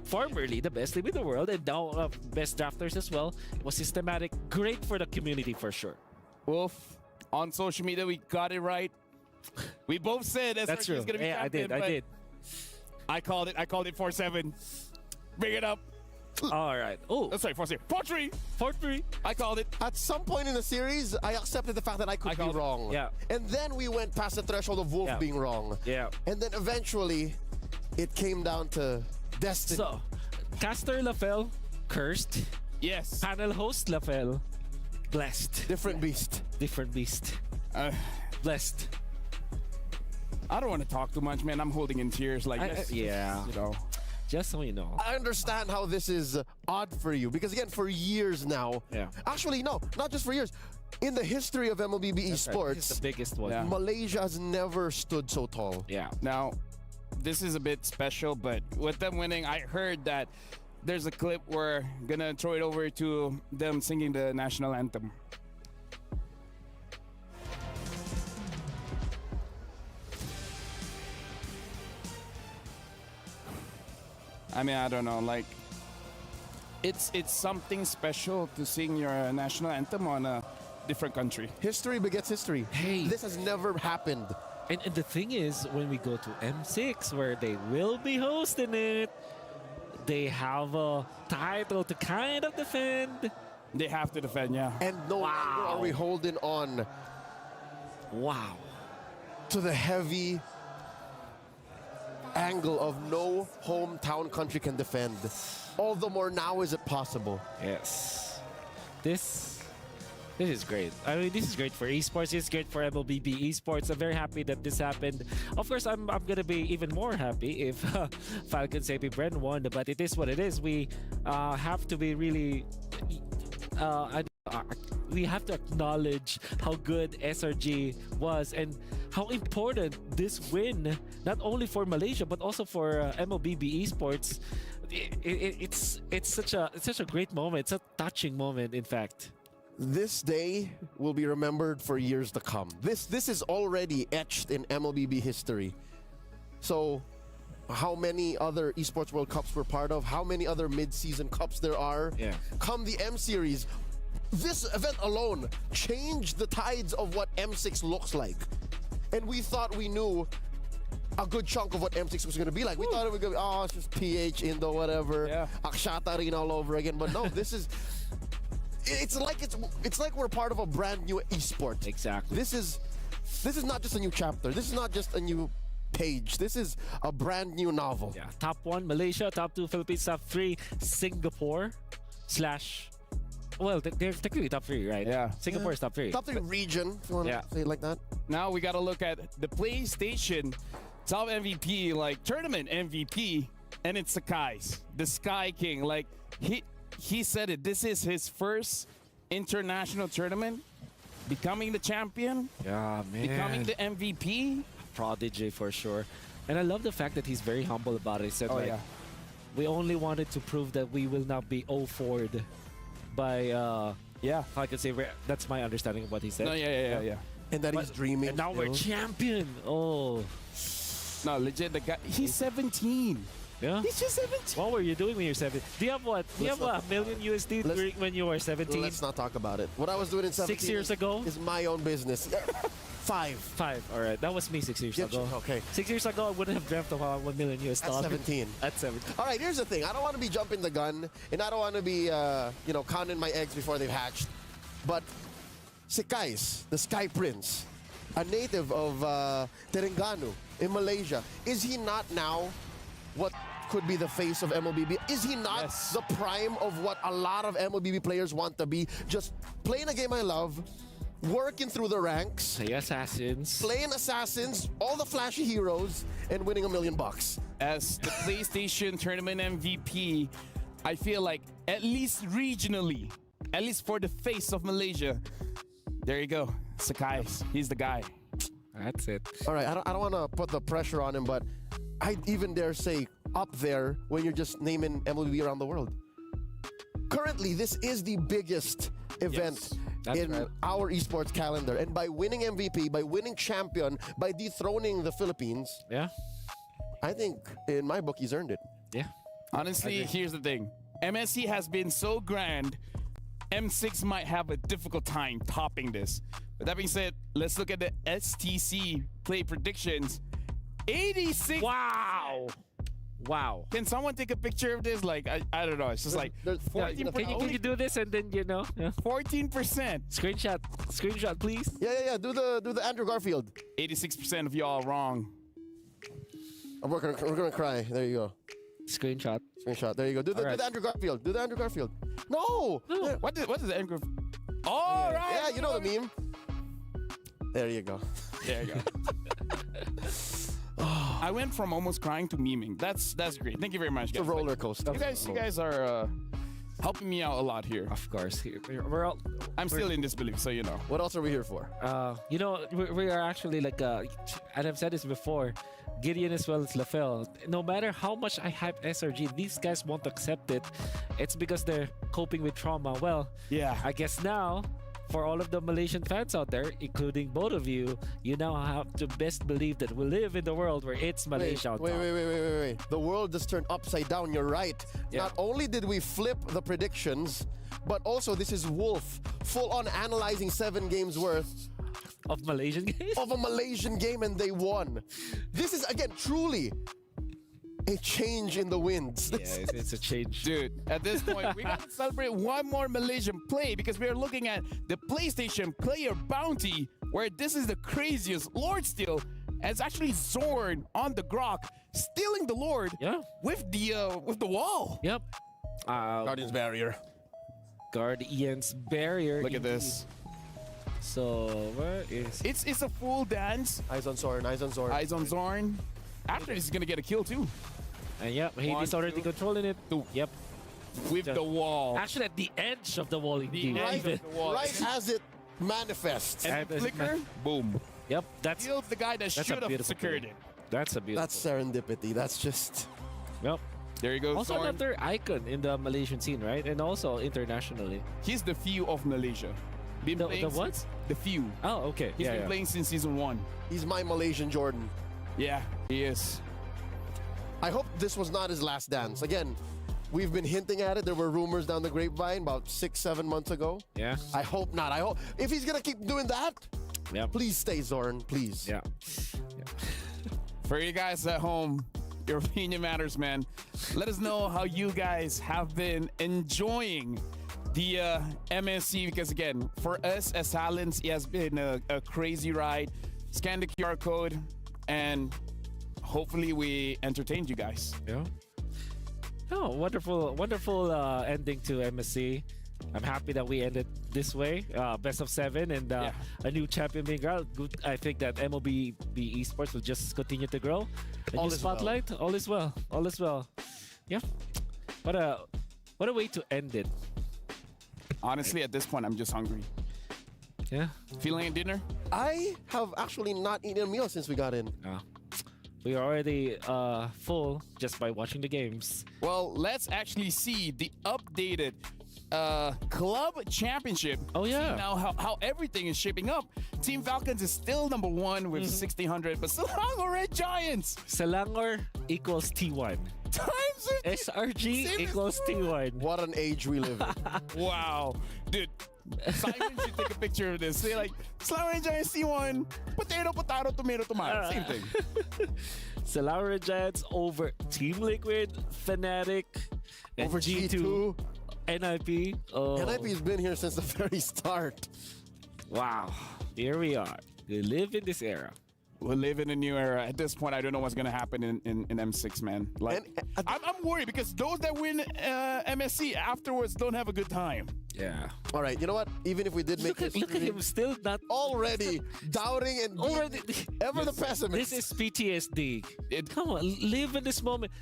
formerly the best team in the world, and now best drafters as well. It was systematic, great for the community for sure. Wolf, on social media, we got it right. We both said SRG is going to be champion. I did. I called it 4-7. Bring it up. All right. Oh, sorry, 4-3. 4-3. 4-3. I called it. At some point in the series, I accepted the fact that I could be wrong. Yeah. And then we went past the threshold of Wolf being wrong. Yeah. And then eventually, it came down to destiny. So, Caster Lafell, cursed. Yes. Panel host Lafell, blessed. Different beast. Different beast. Blessed. I don't want to talk too much, man. I'm holding in tears. Like, yeah. Just so you know. I understand how this is odd for you because, again, for years now. Yeah. Actually, no, not just for years. In the history of MLBB esports, right. This is the biggest one. Yeah. Malaysia has never stood so tall. Yeah. Now, this is a bit special, but with them winning, I heard that there's a clip where gonna throw it over to them singing the national anthem. I mean, I don't know, like, it's something special to sing your national anthem on a different country. History begets history. Hey. This has never happened. And the thing is, when we go to M6, where they will be hosting it, they have a title to kind of defend. They have to defend, yeah. And no longer are we holding on to the heavy angle of no hometown country can defend. All the more now is it possible. Yes. This is great. I mean, this is great for esports. It's great for MLBB esports. I'm very happy that this happened. Of course, I'm gonna be even more happy if Falcon Sapi Bren won, but it is what it is. We have to be really we have to acknowledge how good SRG was and how important this win, not only for Malaysia but also for MLBB esports. It's such a great moment. It's a touching moment, in fact. This day will be remembered for years to come. This is already etched in MLBB history. So, how many other Esports World Cups we're part of, how many other mid-season cups there are. Yeah. Come the M Series, this event alone changed the tides of what M6 looks like. And we thought we knew a good chunk of what M6 was going to be like. We thought it was going to be, it's just PH, Indo, whatever. Yeah. Akshata Arena all over again. But no, this is... It's like we're part of a brand new esport. Exactly. This is not just a new chapter. This is not just a new page. This is a brand new novel. Yeah, top 1 Malaysia, top 2 Philippines, top 3 Singapore slash. Well, they're technically top 3, right? Yeah. Singapore is top 3. Top 3 region, if you want to say it like that. Now we got to look at the PlayStation top MVP, like tournament MVP, and it's Sakai's, the Sky King. Like he said it. This is his first international tournament, becoming the champion. Yeah, man. Becoming the MVP. Prodigy for sure. And I love the fact that he's very humble about it. He said, we only wanted to prove that we will not be 0-4'd by, if I could say, that's my understanding of what he said. No, yeah. And that he's dreaming. And now we're champion. Oh. No, legit, the guy, he's 17. Yeah. He's just 17. What were you doing when you're 17? Do you have what? Do you have $1 million USD when you were 17? Let's not talk about it. What I was doing in 17 6 years ago is my own business. 5. All right, that was me 6 years ago. Okay. 6 years ago, I wouldn't have dreamt of $1 million US. At 17. At 17. All right, here's the thing. I don't want to be jumping the gun, and I don't want to be, counting my eggs before they've hatched. But Sikais, the Sky Prince, a native of Terengganu in Malaysia, is he not now what could be the face of MLBB? Is he not the prime of what a lot of MLBB players want to be? Just playing a game I love, working through the ranks, Play assassins, playing assassins, all the flashy heroes, and winning $1 million. As the PlayStation Tournament MVP, I feel like at least regionally, at least for the face of Malaysia, there you go, Sakai. He's the guy. That's it. All right, I don't want to put the pressure on him, but I even dare say up there when you're just naming MLBB around the world. Currently, this is the biggest event in our esports calendar. And by winning MVP, by winning champion, by dethroning the Philippines, I think in my book he's earned it. Yeah. Honestly, here's the thing. MSC has been so grand, M6 might have a difficult time topping this. But that being said, let's look at the STC play predictions. 86. Wow. Can someone take a picture of this? Like, I don't know. It's just like 14%. Can you do this and then 14%. Screenshot, please. Yeah. Do the Andrew Garfield. 86% of y'all wrong. We're gonna cry. There you go. Screenshot. There you go. Do the Andrew Garfield. Do the Andrew Garfield. No. What is the Andrew? All right. Yeah, you know the meme. There you go. There you go. I went from almost crying to memeing. That's great. Thank you very much, guys. It's a roller coaster. You guys are helping me out a lot here. Of course. I'm still in disbelief, so you know. What else are we here for? We are actually like, and I've said this before, Gideon as well as LaFell. No matter how much I hype SRG, these guys won't accept it. It's because they're coping with trauma. Well, I guess now, for all of the Malaysian fans out there, including both of you, you now have to best believe that we live in the world where it's Malaysia. Wait. The world just turned upside down. You're right. Yeah. Not only did we flip the predictions, but also this is Wolf full on analyzing 7 games worth of Malaysian games? Of a Malaysian game, and they won. This is, again, truly a change in the winds. Yeah, it's a change. Dude, at this point, we gotta celebrate one more Malaysian play because we're looking at the PlayStation Player Bounty, where this is the craziest Lord steal. And it's actually Zorn on the Grok, stealing the Lord with the wall. Yep. Guardian's Barrier. Guardian's Barrier. Look at this. So, where is... It's a full dance. Eyes on Zorn. Eyes on Zorn. After this, he's gonna get a kill too. And he's already controlling it. Yep. With the wall. Actually, at the edge of the wall, indeed. Right as it manifests. And flicker, boom. Yep, that's killed the guy that should have secured it. That's a beautiful. That's serendipity. That's just. Yep. There you go. Also Zorn. another icon in the Malaysian scene, right? And also internationally. He's the few of Malaysia. Been The playing what? since the few. Oh, okay. He's been playing since season 1. He's my Malaysian Jordan. Yeah, he is. I hope this was not his last dance. Again, we've been hinting at it. There were rumors down the grapevine about 6-7 months ago. Yeah. I hope not. I hope if he's gonna keep doing that, please stay Zorn, please. Yeah. For you guys at home, your opinion matters, man. Let us know how you guys have been enjoying the MSC, because again, for us as talents, it has been a crazy ride. Scan the QR code and hopefully we entertained you guys. Yeah. Oh, wonderful ending to MSC. I'm happy that we ended this way. Best of 7 and a new champion being crowned. Good. I think that MLBB Esports will just continue to grow. A All new is spotlight. well. All is well. All is well. Yeah. What a way to end it. Honestly, at this point, I'm just hungry. Yeah. Feeling a dinner? I have actually not eaten a meal since we got in. We are already full just by watching the games. Well, let's actually see the updated club championship. Oh yeah. See now how everything is shaping up. Team Falcons is still number 1 with 1,600, but Selangor Red Giants. Selangor equals T1. Times SRG equals T1. What an age we live in. Wow. Dude, Simon should take a picture of this. Say like, Selangor Red Giants T1, potato, tomato. Same thing. Selangor Red Giants over Team Liquid, Fnatic, and Over G2. NIP. Oh. NIP has been here since the very start. Wow. Here we are. We live in this era. We'll live in a new era. At this point, I don't know what's gonna happen in M6, man. Like, I'm worried because those that win MSC afterwards don't have a good time. Yeah. All right, you know what? Even if we did make Look at him still not already doubting and ever the pessimist. This is PTSD. Come on, live in this moment.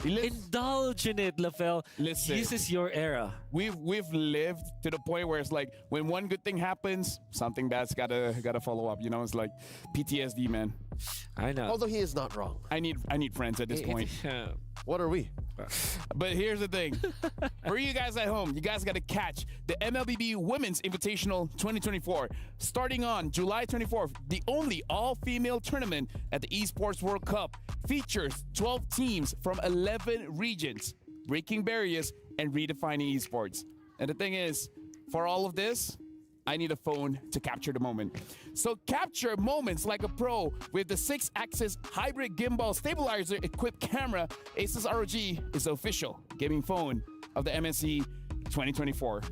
Indulge in it, LaFell. Listen, this is your era. We've lived to the point where it's like when one good thing happens, something bad's gotta follow up. You know, it's like PTSD, man. I know. Although he is not wrong. I need friends at this point. What are we? But here's the thing. For you guys at home, you guys got to catch the MLBB Women's Invitational 2024 starting on July 24th. The only all-female tournament at the Esports World Cup features 12 teams from 11 regions, breaking barriers and redefining esports. And the thing is, for all of this, I need a phone to capture the moment. So capture moments like a pro with the 6-axis hybrid gimbal stabilizer equipped camera. Asus ROG is the official gaming phone of the MSC 2024.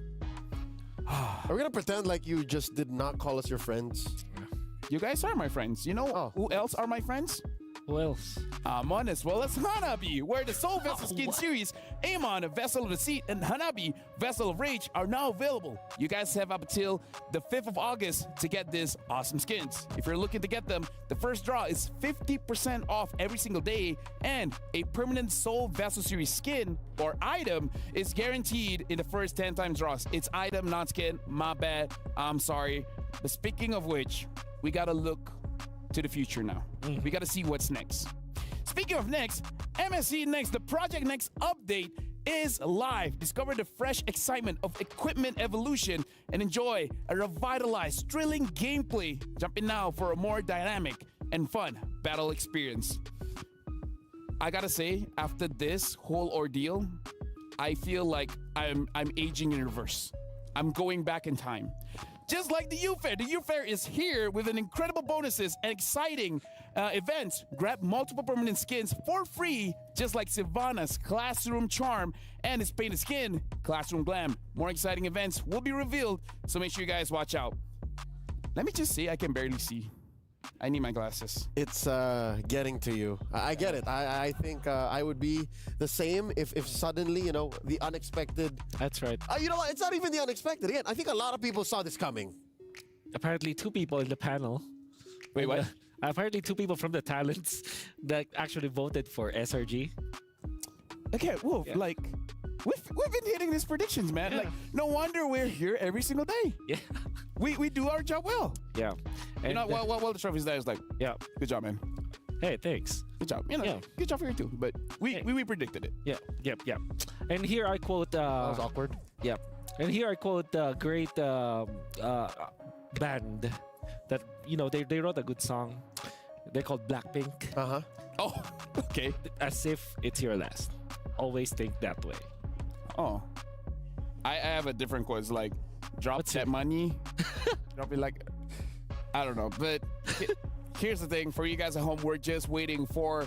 Are we gonna pretend like you just did not call us your friends? You guys are my friends. You know who else are my friends? Who else? On as well as Hanabi, where the Soul Vessel Skin Series, Amon, Vessel of Deceit, and Hanabi, Vessel of Rage are now available. You guys have up until the 5th of August to get these awesome skins. If you're looking to get them, the first draw is 50% off every single day, and a permanent Soul Vessel Series skin or item is guaranteed in the first 10 times draws. It's item, not skin. My bad. I'm sorry. But speaking of which, we gotta look to the future now. We got to see what's next. Speaking of next, MSC Next, the Project Next update is live. Discover the fresh excitement of equipment evolution and enjoy a revitalized, thrilling gameplay. Jump in now for a more dynamic and fun battle experience. I gotta say, after this whole ordeal, I feel like I'm aging in reverse. I'm going back in time. Just like the Youth Fair. The Youth Fair is here with an incredible bonuses and exciting events. Grab multiple permanent skins for free, just like Sylvana's Classroom Charm and his painted skin, Classroom Glam. More exciting events will be revealed, so make sure you guys watch out. Let me just say, I can barely see. I need my glasses. It's getting to you. I get it. I think I would be the same if suddenly, you know, the unexpected. That's right. You know what? It's not even the unexpected. Again, I think a lot of people saw this coming. Apparently 2 people in the panel. Wait, what? Apparently 2 people from the talents that actually voted for SRG. Okay, Wolf, like, we've been hitting these predictions, man. Like, no wonder we're here every single day. Yeah. We do our job well. Yeah. And you know, well, the trophy's there is like, yeah, good job, man. Hey, thanks. Good job. You know, good job for you too. But we predicted it. Yeah, yep. And here I quote. That was awkward. Yep. And here I quote the great band that, you know, they wrote a good song. They're called Blackpink. Oh, okay. As if it's your last. Always think that way. Oh, I have a different quote. It's like, drop that money. Drop it like, I don't know. But here's the thing. For you guys at home, we're just waiting for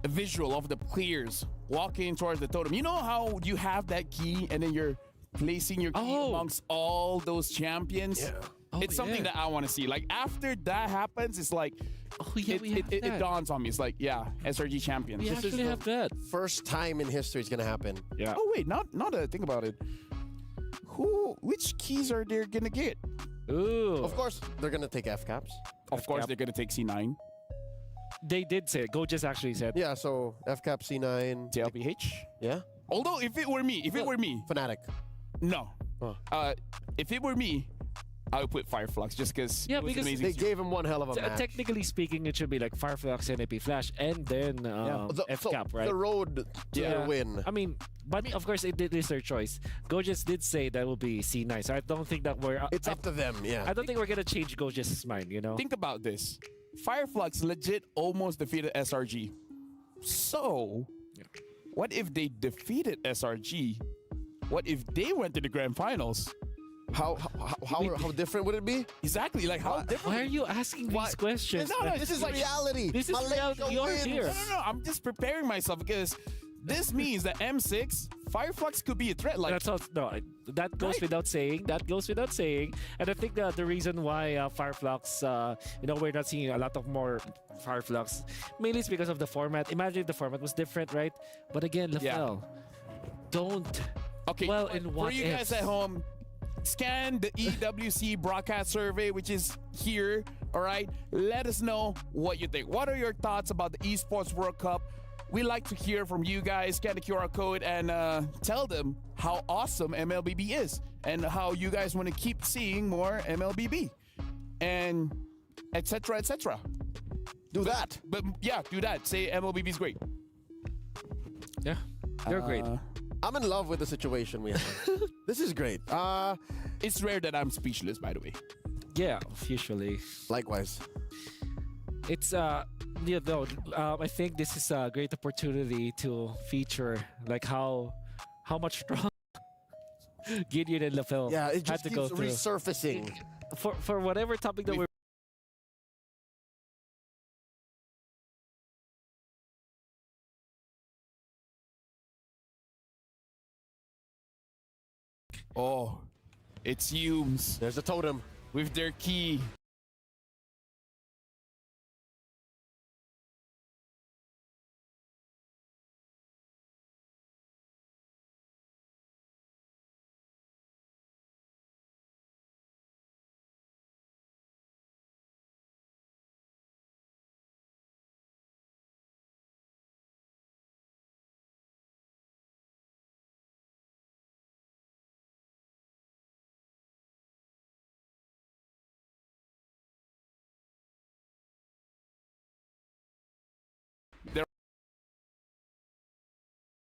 a visual of the players walking towards the totem. You know how you have that key and then you're placing your key amongst all those champions? Yeah. it's something that I want to see. Like after that happens, it's like it dawns on me. It's like, yeah, SRG champions. We actually have that. First time in history it's gonna happen. Yeah. Oh wait, now that I think about it, which keys are they gonna get? Ooh. Of course, they're gonna take F caps. Of course, they're gonna take C9. They did say it. Gojes actually said. Yeah, so F cap C9. JLPH. Yeah. Although if it were me, Fnatic. No. If it were me, I would put Fireflux just because. Yeah, because they gave him one hell of a match. Technically speaking, it should be like Fireflux, NAP Flash, and then F cap, right? The road to their win. I mean, but of course, it is their choice. Gojes did say that will be C9, so I don't think that we're. It's up to them, yeah. I don't think we're gonna change Gojes' mind, you know. Think about this. Fireflux legit almost defeated SRG. So, what if they defeated SRG? What if they went to the grand finals? How different would it be? Exactly, like how different? Why are you asking these questions? No, this is like reality. This is reality. You're here. No, I'm just preparing myself because this means that M6 Fireflux could be a threat. Like that goes without saying. That goes without saying. And I think the reason why Fireflux, we're not seeing a lot of more Fireflux, mainly it's because of the format. Imagine if the format was different, right? But again, Lafel, don't. Okay. Well, in what for you guys at home, scan the EWC broadcast survey, which is here. All right. Let us know what you think. What are your thoughts about the Esports World Cup? We like to hear from you guys. Scan the QR code and tell them how awesome MLBB is and how you guys want to keep seeing more MLBB and etc. etc. Do that. But yeah, do that. Say MLBB is great. Yeah, they're great. I'm in love with the situation we have. This is great. It's rare that I'm speechless, by the way. Yeah, usually. Likewise. It's I think this is a great opportunity to feature like how much strong Gideon and Lafel it just had to go keeps through. resurfacing. For whatever topic that we're Oh, it's Humes. There's a totem with their key.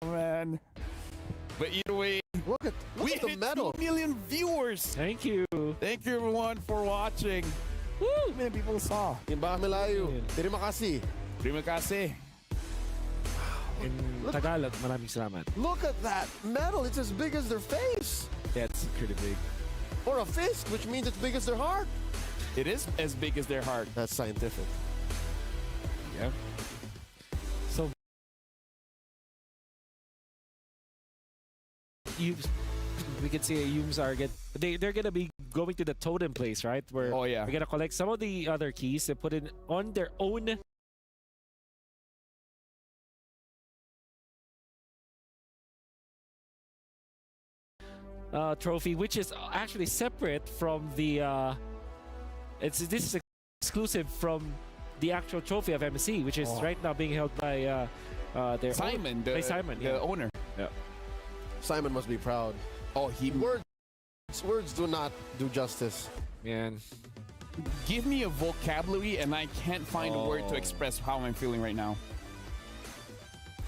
Man. But either way, look at the medal. 2 million viewers. Thank you. Thank you everyone for watching. Woo! Many people saw. Timbang Melayu. Terima kasih. Terima kasih. In Tagalog, maraming salamat. Look at that medal. It's as big as their face. Yeah, it's pretty big. Or a fist, which means it's big as their heart. It is as big as their heart. That's scientific. Yeah. So we can see Yums are they're gonna be going to the totem place, right? Where they're gonna collect some of the other keys and put it on their own trophy, which is actually separate from the this is exclusive from the actual trophy of MSC, which is right now being held by their Simon, the owner. Yeah. Simon must be proud. Oh, words do not do justice. Man. Give me a vocabulary and I can't find a word to express how I'm feeling right now.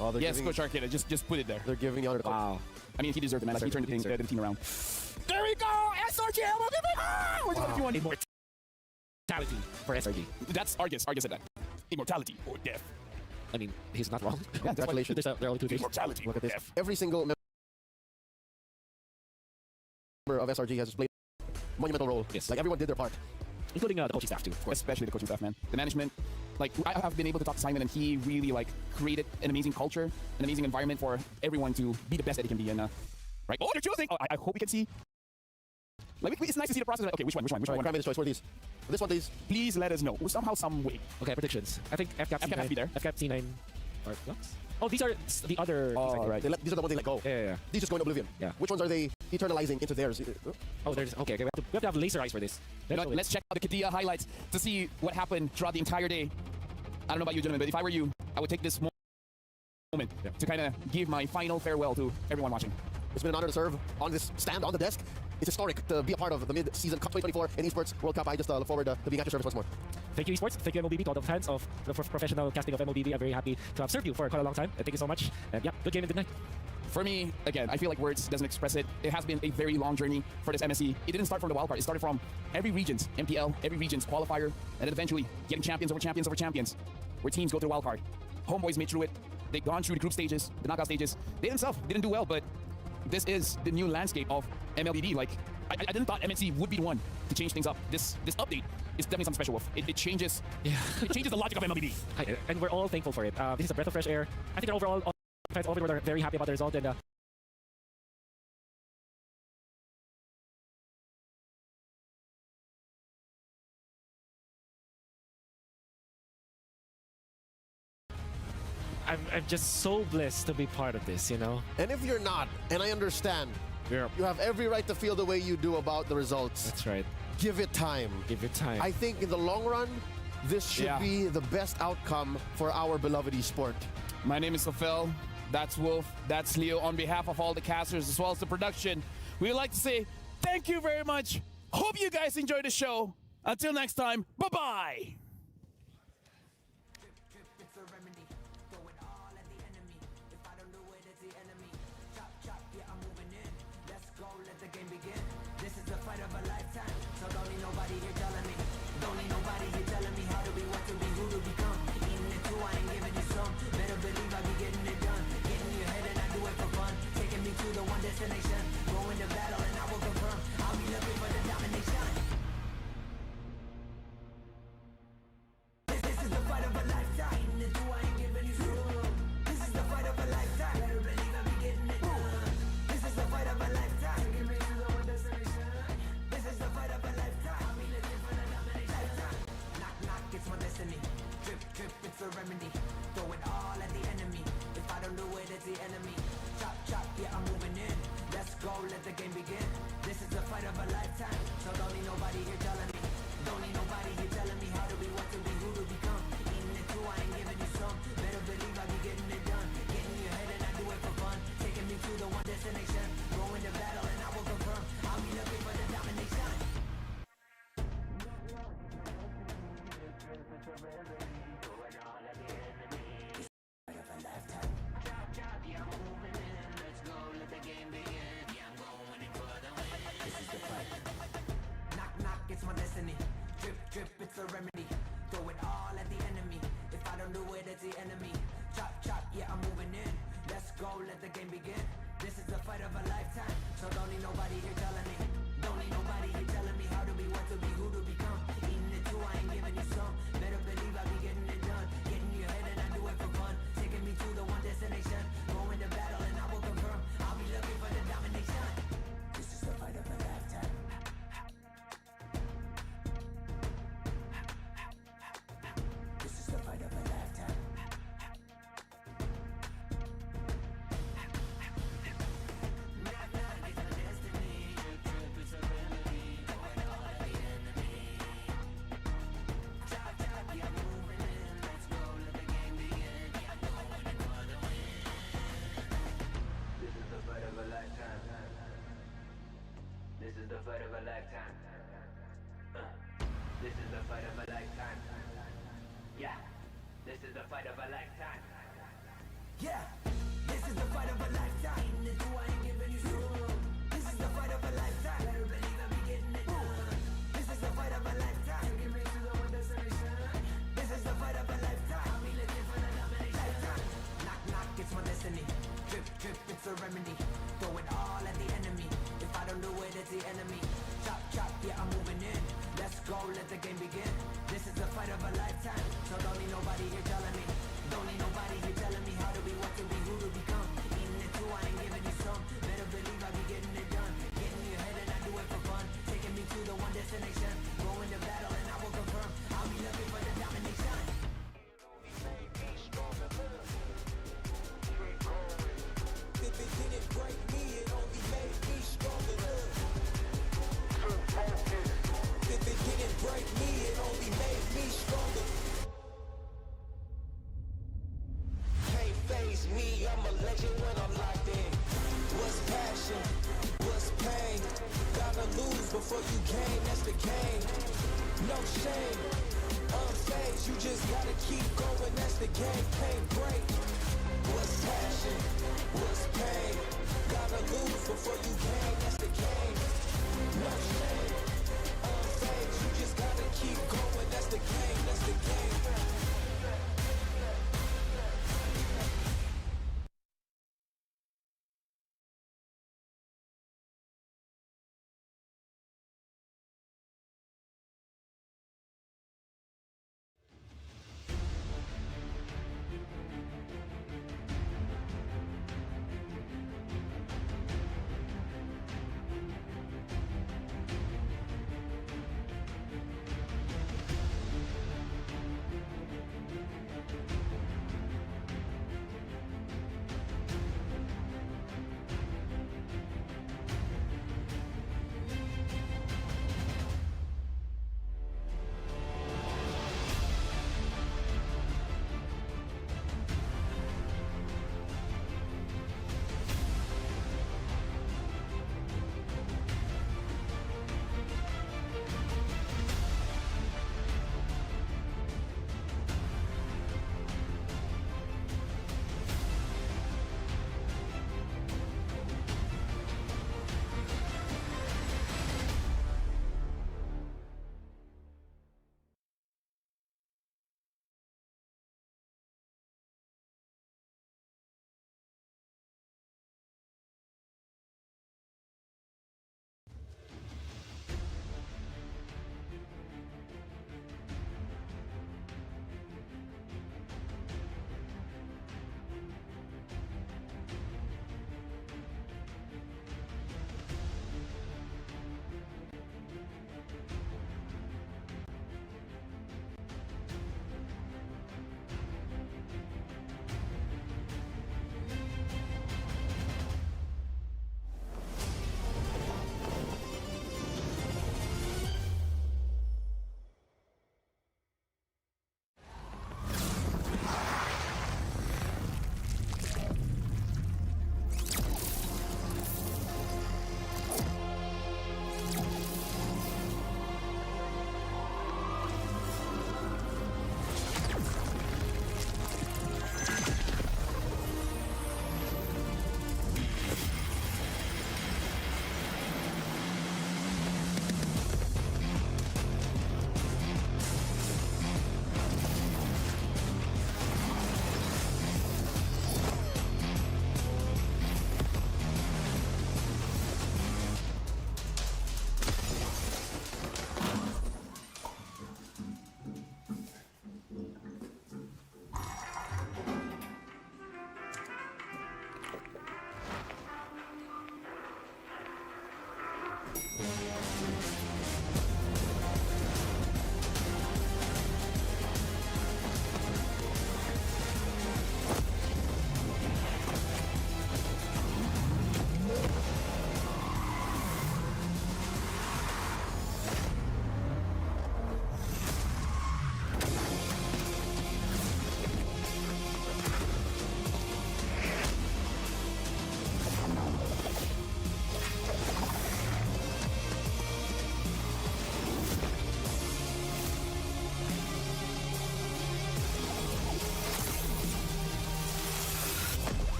Oh, yes, Coach Arcade, just put it there. They're giving the honor to Wow. I mean, he deserved it, man. Like, he turned the team around. There we go! SRG! Immortality for SRG. That's Argus. Argus said that. Immortality or death. I mean, he's not wrong. Yeah, congratulations. There are only two things. Immortality Look or at this. death. Every single member of SRG has played a monumental role. Yes. Like, everyone did their part. Including the coaching staff, too, of course. Especially the coaching staff, man. The management. Like, I have been able to talk to Simon, and he really, like, created an amazing culture, an amazing environment for everyone to be the best that he can be. And, right? Oh, they're choosing! Oh, I hope we can see Like, it's nice to see the process. Okay, which one? Prime Minister's choice for these. This one, please. Please let us know. Somehow, some way. Okay, predictions. I think FCAP FCAP has to be there. FCAP C9 or Flux. Oh, these are the other. Oh, right. These are the ones they let go. Yeah. These just go in oblivion. Yeah. Which ones are they eternalizing into theirs? Oh, there's okay. We have to have laser eyes for this. Let's check out the Katia highlights to see what happened throughout the entire day. I don't know about you, gentlemen, but if I were you, I would take this moment to kind of give my final farewell to everyone watching. It's been an honor to serve on this stand on the desk. It's historic to be a part of the mid-season Cup 2024 and Esports World Cup. I just look forward to being at your service once more. Thank you, Esports. Thank you, MLBB, to all the fans of the professional casting of MLBB. I'm very happy to have served you for quite a long time. Thank you so much. And yeah, good game and good night. For me, again, I feel like words doesn't express it. It has been a very long journey for this MSC. It didn't start from the wildcard. It started from every region's MPL, every region's qualifier, and then eventually getting champions over champions over champions, where teams go to the wildcard. Homeboys made through it. They've gone through the group stages, the knockout stages. They themselves didn't do well, but this is the new landscape of MLBB. Like, I didn't thought MSC would be the one to change things up. This update is definitely something special. It changes. Yeah. It changes the logic of MLBB. And we're all thankful for it. This is a breath of fresh air. I think overall, fans overall are very happy about the result. And I'm just so blessed to be part of this, you know? And if you're not, and I understand, yeah, you have every right to feel the way you do about the results. That's right. Give it time. Give it time. I think in the long run, this should be the best outcome for our beloved esport. My name is Safel. That's Wolf. That's Leo. On behalf of all the casters as well as the production, we would like to say thank you very much. Hope you guys enjoyed the show. Until next time, bye-bye. fight of a lifetime. This is the fight of a lifetime. Yeah, this is the fight of a lifetime. Yeah, this is the fight of a lifetime. This is why I'm giving you some. This is the fight of a lifetime. Better believe I'll be getting it done. This is the fight of a lifetime. Get me to the one destination. This is the fight of a lifetime. I'll be looking for the nomination. Knock, knock, it's my destiny. Drip, drip, it's a remedy. Throw it all at the enemy. If I don't do it, it's the enemy. Chop, chop, yeah, I'm moving in. Let's go, let the game begin. This is the fight of a lifetime. So don't need nobody here telling me. Don't need nobody here telling me how to be, what to be, who to become. Eating it too, I ain't giving you some. Better believe I be getting it done. Getting in your head and I do it for fun. Take to the one destination. Going to battle and I will confirm. I'll be looking for the domination. If it didn't break me, it only made me stronger. If it didn't break me, it only made me stronger. Can't phase me, I'm a legend when I'm locked in. What's passion? What's pain? Gotta lose before you gain, that's the game. No shame, unfazed, you just gotta keep going, that's the game. Can't break. What's passion? What's pain? Gotta lose before you gain, that's the game. No shame, unfazed, you just gotta keep going, that's the game, that's the game.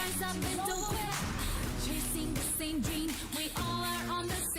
rise up and don't quit. Chasing the same dream, we all are on the